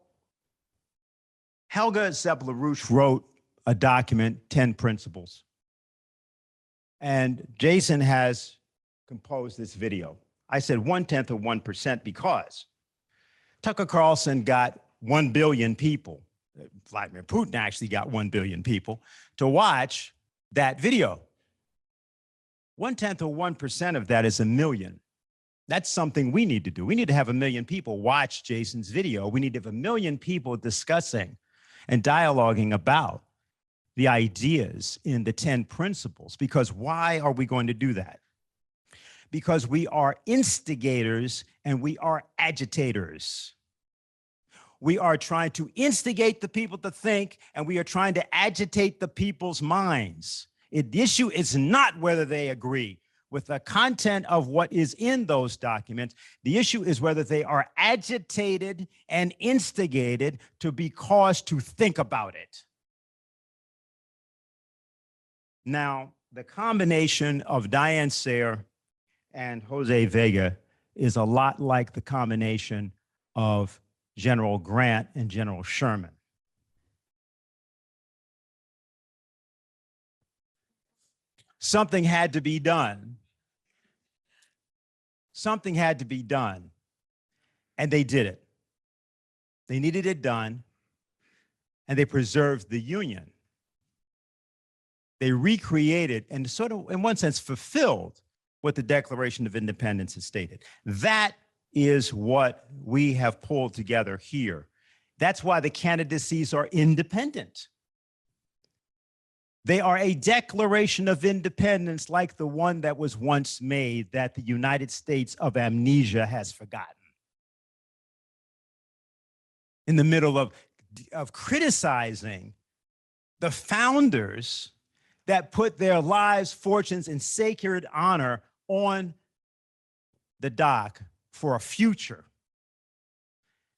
Helga Zepp-LaRouche wrote a document, 10 Principles. And Jason has composed this video. I said 1/10 of 1% because Tucker Carlson got 1 billion people. Vladimir Putin actually got 1 billion people to watch that video. 1/10 of 1% of that is 1 million. That's something we need to do. We need to have 1 million people watch Jason's video. We need to have 1 million people discussing and dialoguing about the ideas in the 10 principles. Because why are we going to do that? Because we are instigators and we are agitators. We are trying to instigate the people to think, and we are trying to agitate the people's minds. The issue is not whether they agree with the content of what is in those documents. The issue is whether they are agitated and instigated to be caused to think about it. Now, the combination of Diane Sare and Jose Vega is a lot like the combination of General Grant and General Sherman. Something had to be done. Something had to be done, and they did it. They needed it done, and they preserved the Union. They recreated and sort of, in one sense, fulfilled what the Declaration of Independence has stated. That is what we have pulled together here. That's why the candidacies are independent. They are a declaration of independence like the one that was once made that the United States of amnesia has forgotten. In the middle of criticizing the founders that put their lives, fortunes, and sacred honor on the dock for a future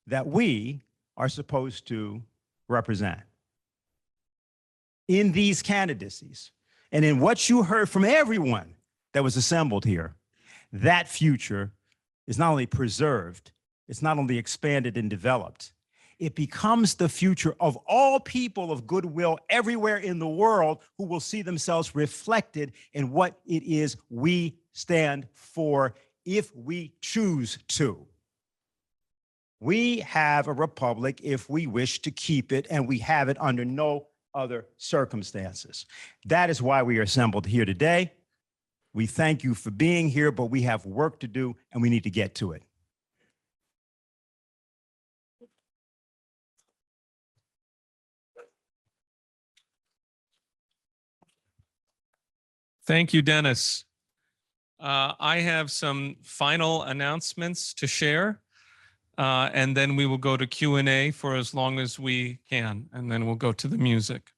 that we are supposed to represent. In these candidacies, and in what you heard from everyone that was assembled here, that future is not only preserved, it's not only expanded and developed, it becomes the future of all people of goodwill everywhere in the world who will see themselves reflected in what it is we stand for if we choose to. We have a republic if we wish to keep it, and we have it under no other circumstances. That is why we are assembled here today. We thank you for being here, but we have work to do, and we need to get to it. Thank you, Dennis. I have some final announcements to share, and then we will go to Q&A for as long as we can, and then we'll go to the music.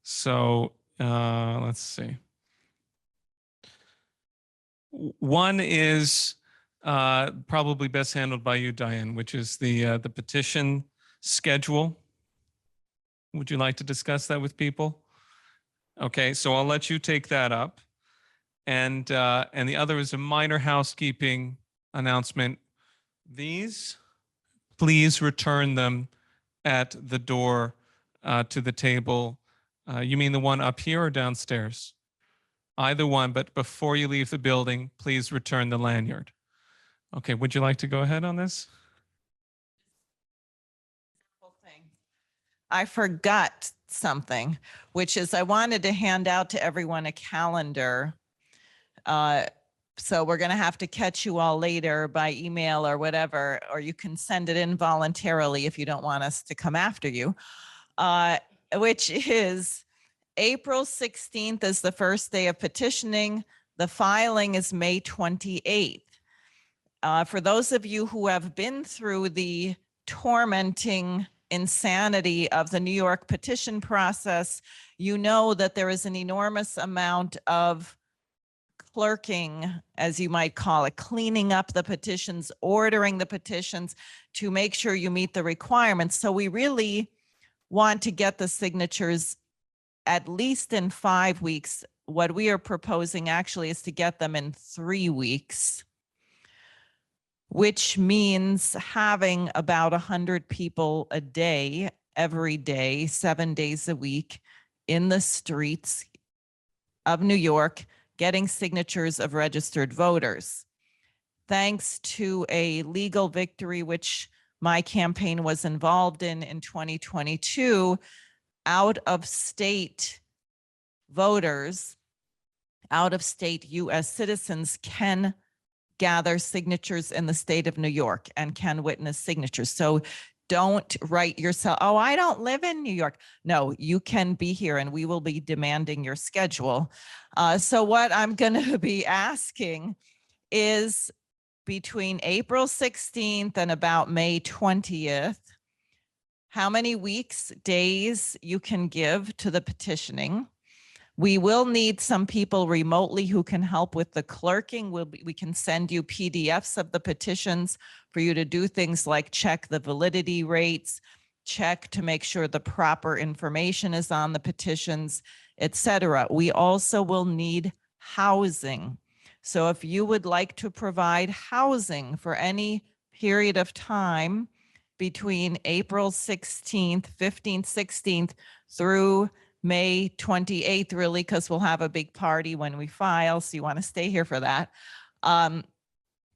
So let's see. One is probably best handled by you, Diane, which is the petition schedule. Would you like to discuss that with people? Okay, so I'll let you take that up. And the other is a minor housekeeping announcement. These, please return them at the door to the table. You mean the one up here or downstairs? Either one, but before you leave the building, please return the lanyard. Okay, would you like to go ahead on this? I forgot something, which is I wanted to hand out to everyone a calendar. So we're going to have to catch you all later by email or whatever, or you can send it in voluntarily if you don't want us to come after you, which is April 16th is the first day of petitioning. The filing is May 28th. For those of you who have been through the tormenting insanity of the New York petition process, you know that there is an enormous amount of clerking, as you might call it, cleaning up the petitions, ordering the petitions to make sure you meet the requirements. So we really want to get the signatures at least in 5 weeks. What we are proposing actually is to get them in 3 weeks, which means having about 100 people a day, every day, 7 days a week in the streets of New York, getting signatures of registered voters. Thanks to a legal victory, which my campaign was involved in 2022, out-of-state voters, out-of-state US citizens can gather signatures in the state of New York and can witness signatures. So don't write yourself, oh, I don't live in New York. No, you can be here and we will be demanding your schedule. So what I'm going to be asking is between April 16th and about May 20th, how many weeks, days you can give to the petitioning. We will need some people remotely who can help with the clerking. We can send you PDFs of the petitions for you to do things like check the validity rates, check to make sure the proper information is on the petitions, etc. We also will need housing. So if you would like to provide housing for any period of time between April 16th, 15th, 16th through May 28th, really, because we'll have a big party when we file. So you want to stay here for that.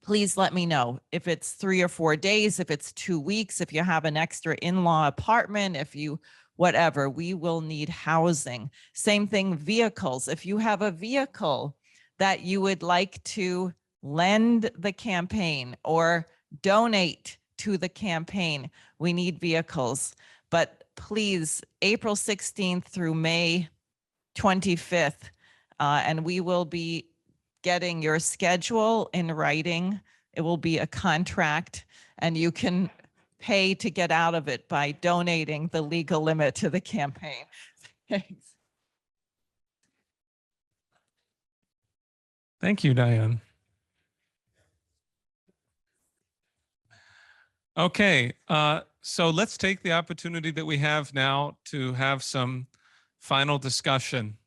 Please let me know if it's 3 or 4 days, if it's 2 weeks, if you have an extra in-law apartment, if you, whatever, we will need housing. Same thing, vehicles. If you have a vehicle that you would like to lend the campaign or donate to the campaign, we need vehicles. But please, April 16th through May 25th, and we will be getting your schedule in writing. It will be a contract, and you can pay to get out of it by donating the legal limit to the campaign. Thanks. Thank you, Diane. Okay, so let's take the opportunity that we have now to have some final discussion.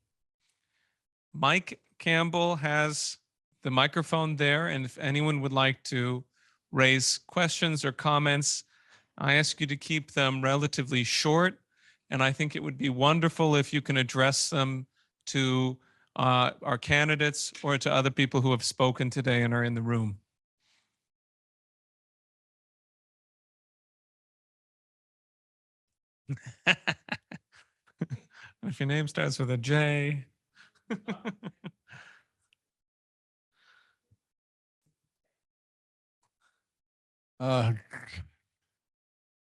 Mike Campbell has the microphone there, and if anyone would like to raise questions or comments, I ask you to keep them relatively short, and I think it would be wonderful if you can address them to our candidates or to other people who have spoken today and are in the room. If your name starts with a J.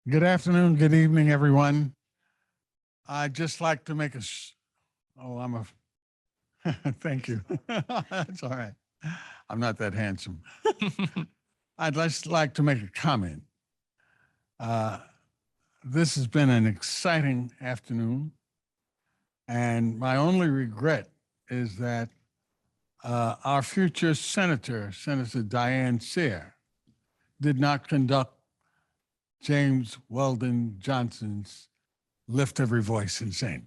Good afternoon, good evening, everyone. I'd just like to make thank you. That's all right. I'm not that handsome. I'd just like to make a comment. This has been an exciting afternoon, and my only regret is that our future Senator Diane Sare, did not conduct James Weldon Johnson's Lift Every Voice and Sing.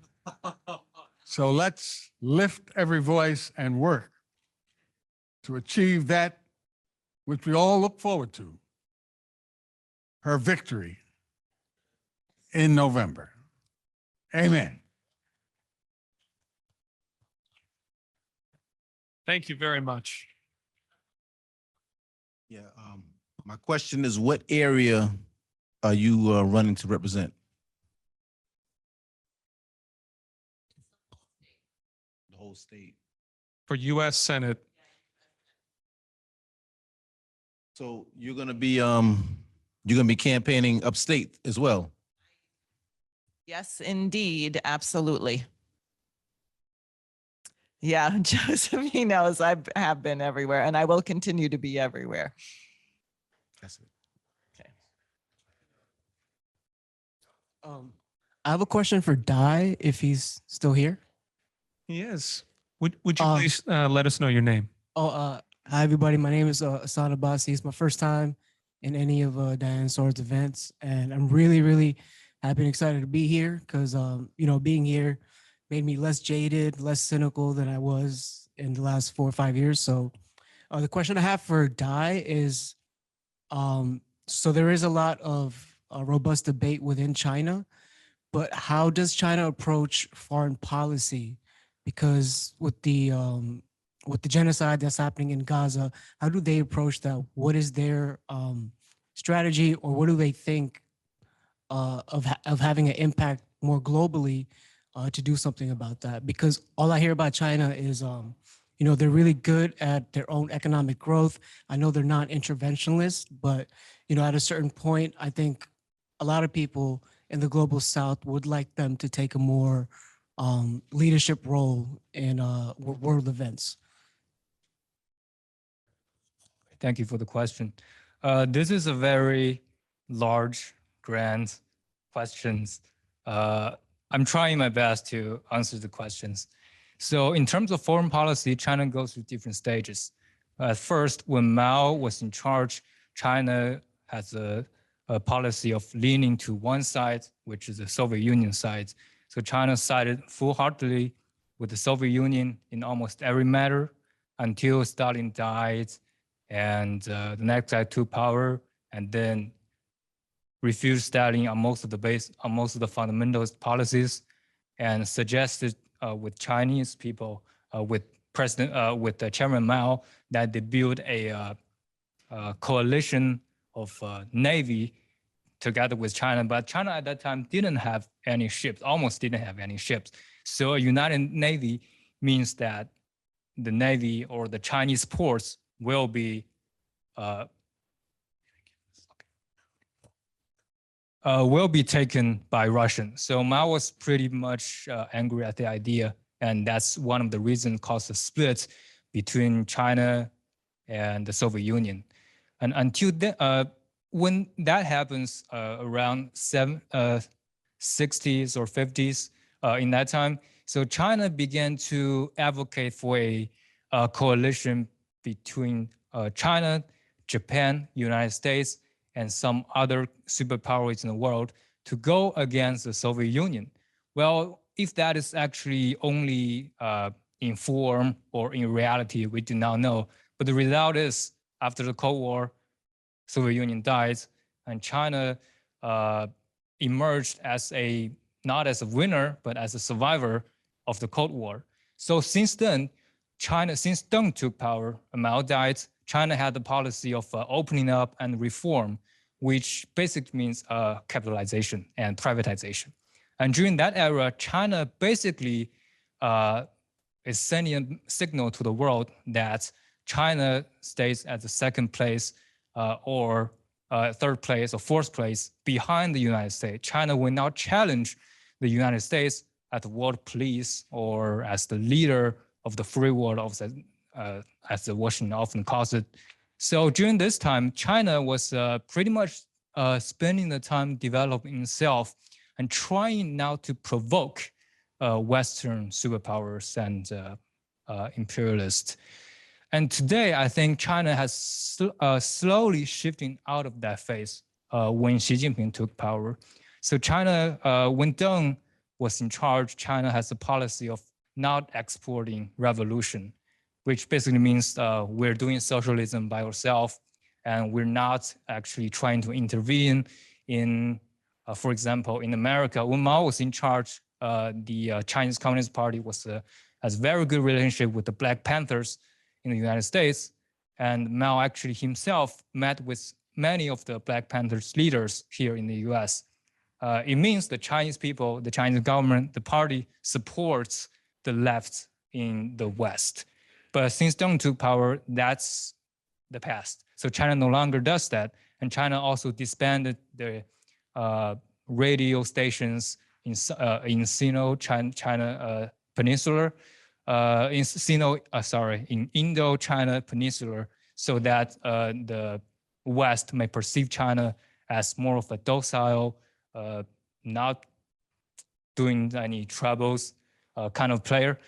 So let's lift every voice and work to achieve that which we all look forward to, her victory in November. Amen. Thank you very much. Yeah, my question is, what area are you running to represent? The whole state. For U.S. Senate. So you're gonna be campaigning upstate as well? Yes, indeed. Absolutely. Yeah, Joseph, he knows I have been everywhere and I will continue to be everywhere. That's it. I have a question for Di, if he's still here. He is. Would you please let us know your name? Hi everybody. My name is Asad Abbasi. It's my first time in any of Diane Sword's events, and I'm really happy and excited to be here because being here made me less jaded, less cynical than I was in the last 4 or 5 years. So the question I have for Di is, so there is a lot of robust debate within China, but how does China approach foreign policy? Because with the genocide that's happening in Gaza, how do they approach that? What is their strategy, or what do they think of having an impact more globally to do something about that? Because all I hear about China is, they're really good at their own economic growth. I know they're not interventionist, but at a certain point, I think a lot of people in the global South would like them to take a more leadership role in world events. Thank you for the question. This is a very large, grand questions. I'm trying my best to answer the questions. So in terms of foreign policy, China goes through different stages. At first, when Mao was in charge, China has a policy of leaning to one side, which is the Soviet Union side. So China sided full-heartedly with the Soviet Union in almost every matter until Stalin died and the next guy took power and then refused Stalin on most of the fundamentalist policies and suggested with Chinese people, with Chairman Mao, that they build a coalition of Navy together with China. But China at that time didn't have any ships, almost didn't have any ships. So a united Navy means that the Navy or the Chinese ports will be taken by Russian. So Mao was pretty much angry at the idea, and that's one of the reasons caused a split between China and the Soviet Union. And until then, when that happens around 60s or 50s in that time, so China began to advocate for a coalition between China, Japan, United States, and some other superpowers in the world to go against the Soviet Union. Well, if that is actually only in form or in reality, we do not know. But the result is, after the Cold War, Soviet Union died, and China emerged as not as a winner, but as a survivor of the Cold War. So since then, since Deng took power, Mao died, China had the policy of opening up and reform, which basically means capitalization and privatization. And during that era, China basically is sending a signal to the world that China stays at the second place or third place or fourth place behind the United States. China will not challenge the United States as the world police or as the leader of the free world, as the Washington often calls it. So during this time, China was pretty much spending the time developing itself and trying now to provoke Western superpowers and imperialists. And today, I think China has slowly shifting out of that phase when Xi Jinping took power. So China, when Deng was in charge, China has a policy of not exporting revolution, which basically means we're doing socialism by ourselves, and we're not actually trying to intervene in, for example, in America. When Mao was in charge, the Chinese Communist Party has a very good relationship with the Black Panthers in the United States, and Mao actually himself met with many of the Black Panthers leaders here in the US. It means the Chinese people, the Chinese government, the party supports the left in the West. But since Deng took power, that's the past. So China no longer does that. And China also disbanded the radio stations in Sino-China Peninsula, in Indo-China Peninsula, so that the West may perceive China as more of a docile, not doing any troubles kind of player.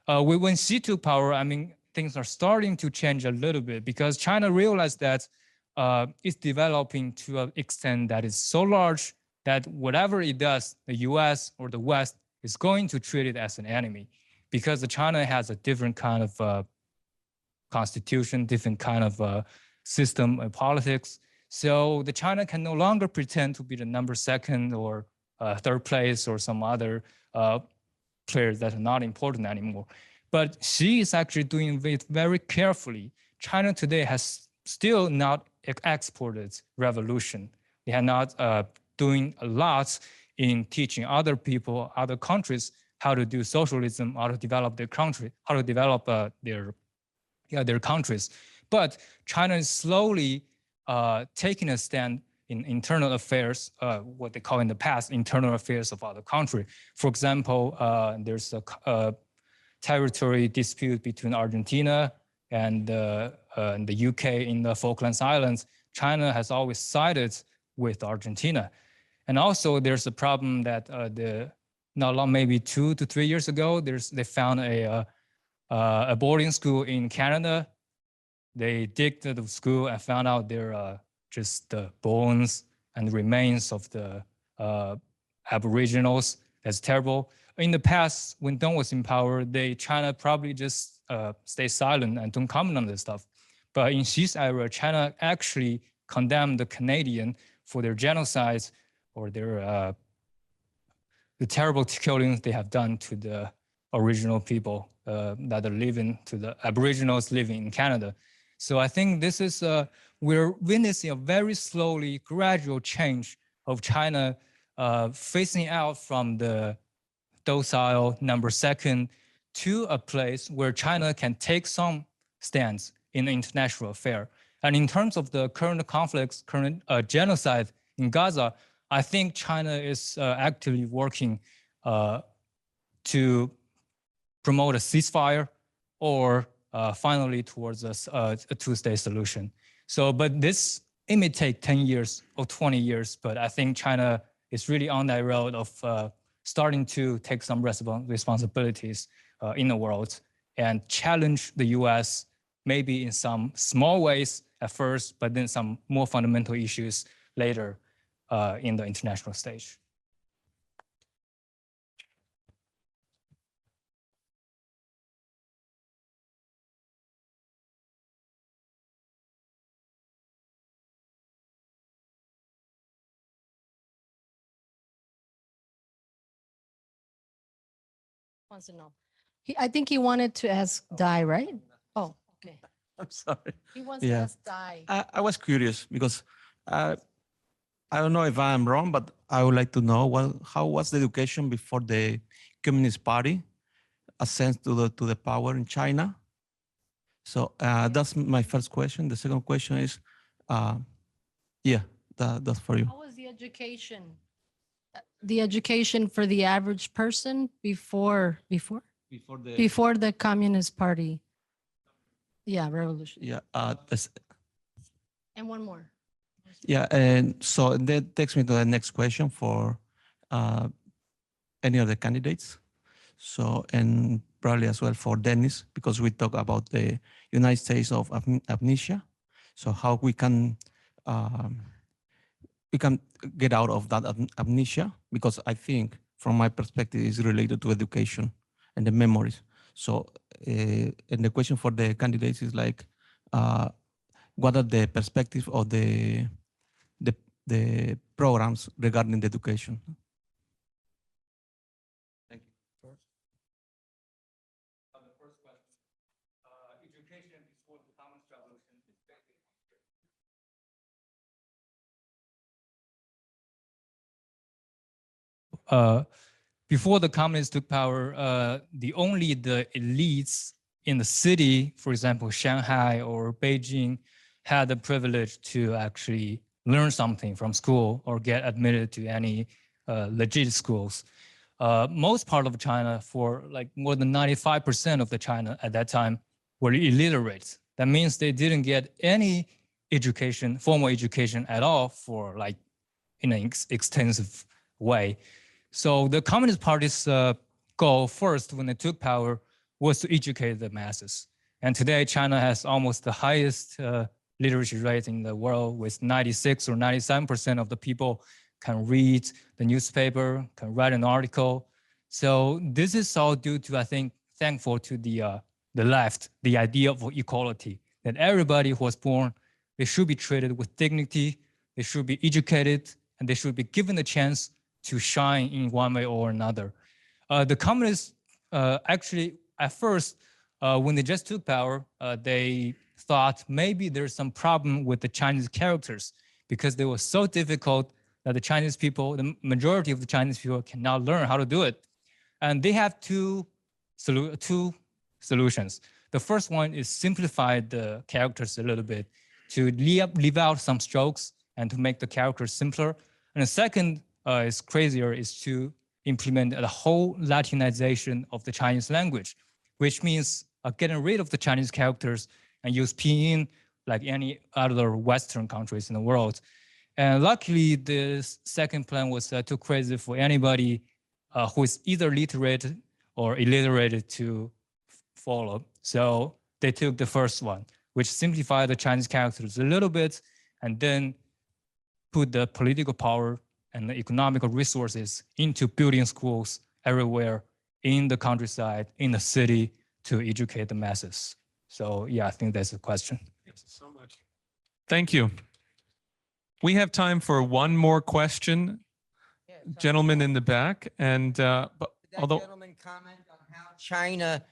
When Xi took power, I mean, things are starting to change a little bit because China realized that it's developing to an extent that is so large that whatever it does, the US or the West is going to treat it as an enemy, because China has a different kind of constitution, different kind of system of politics. So the China can no longer pretend to be the number second or third place or some other players that are not important anymore. But Xi is actually doing it very carefully. China today has still not exported revolution. They are not doing a lot in teaching other people, other countries, how to do socialism, how to develop their country, how to develop their countries. But China is slowly taking a stand in internal affairs, what they call in the past, internal affairs of other country. For example, there's a territory dispute between Argentina and the UK in the Falklands Islands. China has always sided with Argentina. And also there's a problem that not long, maybe 2 to 3 years ago, they found a boarding school in Canada. They digged the school and found out there are just the bones and remains of the Aboriginals. That's terrible. In the past, when Deng was in power, China probably just stay silent and don't comment on this stuff. But in Xi's era, China actually condemned the Canadian for their genocides or their the terrible killings they have done to the original people that are living, to the Aboriginals living in Canada. So I think this is, we're witnessing a very slowly, gradual change of China phasing out from the docile number second to a place where China can take some stance in the international affair. And in terms of the current conflicts, current genocide in Gaza, I think China is actively working to promote a ceasefire or finally towards a two-state solution. So, but this, it may take 10 years or 20 years, but I think China is really on that road of starting to take some responsibilities in the world and challenge the US, maybe in some small ways at first, but then some more fundamental issues later in the international stage. wants to know. I think he wanted to ask Di, right? Oh, okay. I'm sorry. He wants to ask Di. I was curious because I don't know if I'm wrong, but I would like to know how was the education before the Communist Party ascends to the power in China? So that's my first question. The second question is, that's for you. How was the education? The education for the average person before the Communist Party? Yeah, revolution. Yeah. And one more. Yeah, and so that takes me to the next question for any of the candidates. So, and probably as well for Dennis, because we talk about the United States of amnesia. So how we can get out of that amnesia, because I think from my perspective is related to education and the memories. So, and the question for the candidates is like, what are the perspectives of the programs regarding the education? Thank you. The first question, education before the Communist Revolution. Before the communists took power, the elites in the city, for example, Shanghai or Beijing, had the privilege to actually learn something from school or get admitted to any legit schools. Most part of China, for like more than 95% of the China at that time, were illiterate. That means they didn't get any education, formal education at all for like in an extensive way. So the Communist Party's goal first when they took power was to educate the masses. And today China has almost the highest literacy rate in the world, with 96 or 97% of the people can read the newspaper, can write an article. So this is all due to, I think, thankful to the left, the idea of equality, that everybody who was born, they should be treated with dignity, they should be educated, and they should be given the chance to shine in one way or another. The communists actually, at first, when they just took power, they thought maybe there's some problem with the Chinese characters because they were so difficult that the Chinese people, the majority of the Chinese people cannot learn how to do it. And they have two solutions. The first one is simplify the characters a little bit to leave out some strokes and to make the characters simpler. And the second is crazier, is to implement the whole Latinization of the Chinese language, which means getting rid of the Chinese characters and use pinyin like any other Western countries in the world. And luckily, the second plan was too crazy for anybody who is either literate or illiterate to follow. So they took the first one, which simplified the Chinese characters a little bit, and then put the political power and the economical resources into building schools everywhere in the countryside, in the city, to educate the masses. So yeah, I think that's the question. Thank you so much. Thank you. We have time for one more question. Gentleman in the back, and but although gentleman comment on how China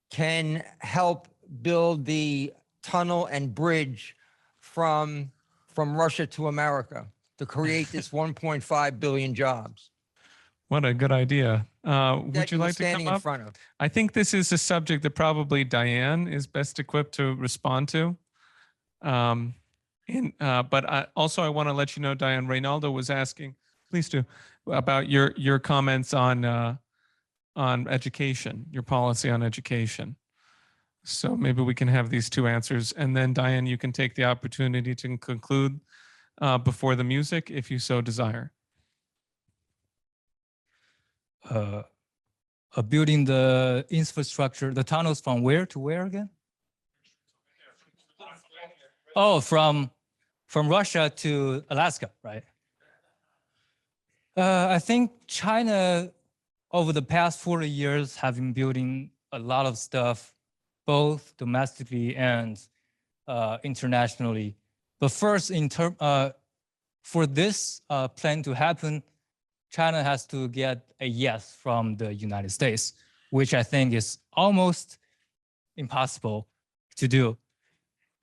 can help build the tunnel and bridge from Russia to America to create this 1.5 billion jobs. What a good idea. Would you like to come up? I think this is a subject that probably Diane is best equipped to respond to. But I want to let you know, Diane, Reynaldo was asking, please do, about your comments on education, your policy on education. So maybe we can have these two answers. And then Diane, you can take the opportunity to conclude before the music if you so desire. Building the infrastructure, the tunnels from where to where again? Oh, from Russia to Alaska, right? I think China, over the past 40 years, have been building a lot of stuff, both domestically and internationally. But first, for this plan to happen, China has to get a yes from the United States, which I think is almost impossible to do.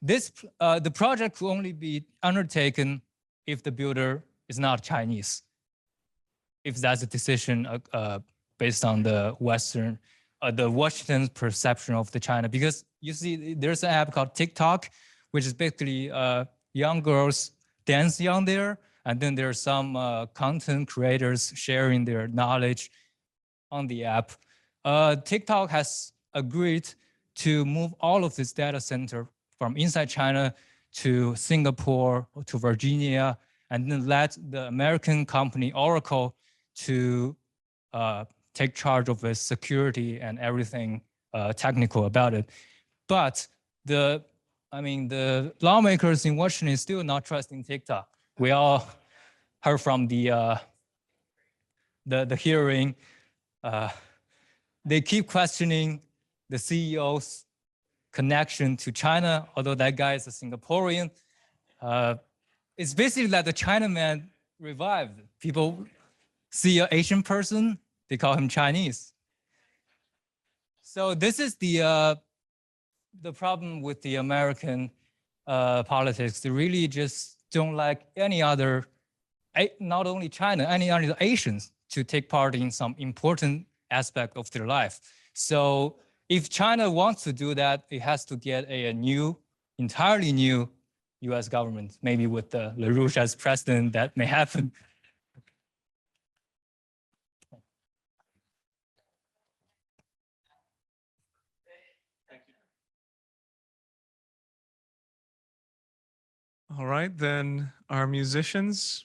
The project will only be undertaken if the builder is not Chinese, if that's a decision based on the the Washington's perception of the China. Because you see, there's an app called TikTok, which is basically young girls dancing on there. And then there's some content creators sharing their knowledge on the app. TikTok has agreed to move all of this data center from inside China to Singapore, to Virginia, and then let the American company Oracle to take charge of its security and everything technical about it. But the lawmakers in Washington is still not trusting TikTok. We all heard from the hearing. They keep questioning the CEO's connection to China, although that guy is a Singaporean. It's basically like the Chinaman revived. People see an Asian person, they call him Chinese. So this is the problem with the American politics. They really just don't like any other, not only China, any other Asians to take part in some important aspect of their life. So if China wants to do that, it has to get a new, entirely new US government, maybe with the LaRouche as president, that may happen. All right, then our musicians.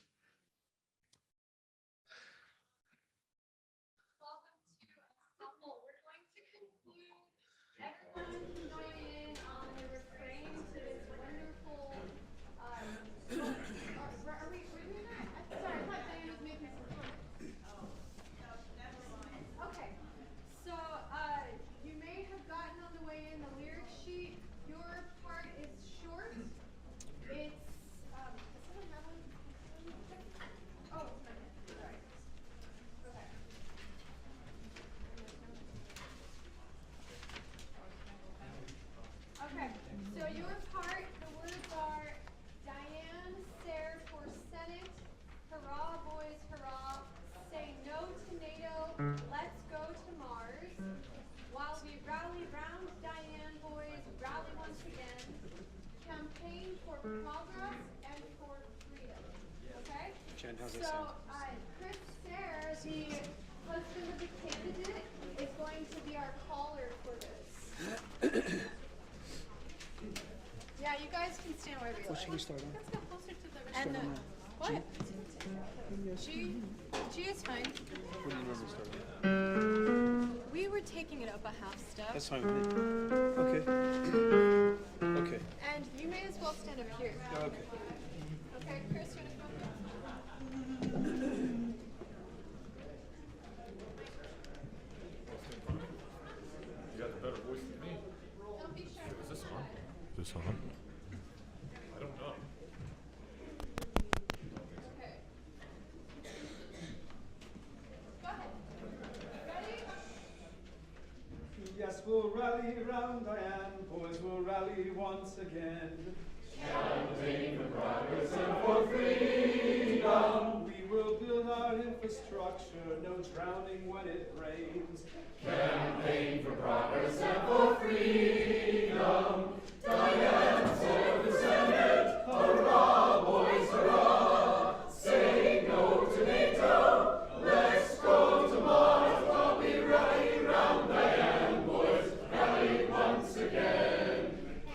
Let's go to Mars. While we rally round Diane, boys, rally once again. Campaign for progress and for freedom. Okay? So, Chris Sare, the husband of the candidate, is going to be our caller for this. Yeah, you guys can stand wherever you like. Let's go closer to the and what? G is fine. What do you normally start with? We were taking it up a half step. That's fine with me. Okay. Okay. And you may as well stand up here. Okay. Okay, Chris, you want to come? You got a better voice than me. Don't be shy. Is this on? Is this on? I don't know. Yes, we'll rally round Diane, boys will rally once again. Campaign for progress and for freedom. We will build our infrastructure, no drowning when it rains. Campaign for progress and for freedom. Diane, serve the Senate. Hurrah, boys, hurrah. Say no to NATO. Let's go to Mars while we rally round Diane, boys. Rally once again.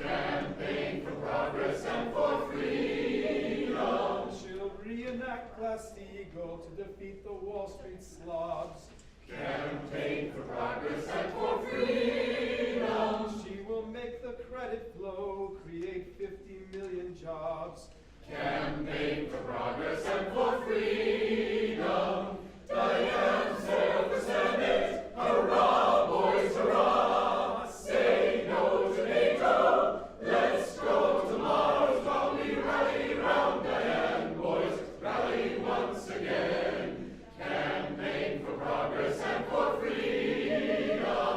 Campaign for progress and for freedom. She'll reenact Glass-Steagall to defeat the Wall Street slobs. Campaign for progress and for freedom. She will make the credit flow, create 50 million jobs. Campaign for progress and for freedom. Diane, serve the Senate. Hurrah, boys, hurrah. Say no to NATO. Let's go to Mars while we rally round Diane, boys. Rally once again. Campaign for progress and for freedom.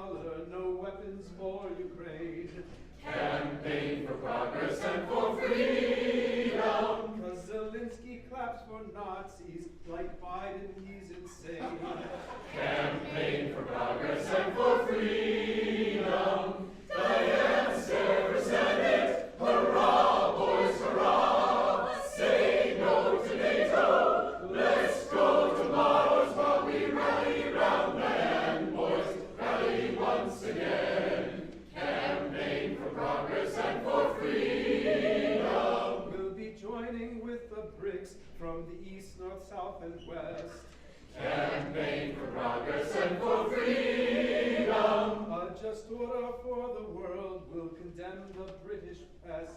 color, no weapons for Ukraine. Campaign for progress and for freedom. Cause Zelensky claps for Nazis, like Biden, he's insane. Campaign for progress and for freedom. Diane, Sare for Senate. Hurrah, boys, hurrah. Say no to NATO. Let's go to Mars while we rally round Diane. Boys, rally once again. Campaign for progress and for freedom. We'll be joining with the BRICS from the east, north, south, and west. Campaign for progress and for freedom. A just order for the world will condemn the British pest.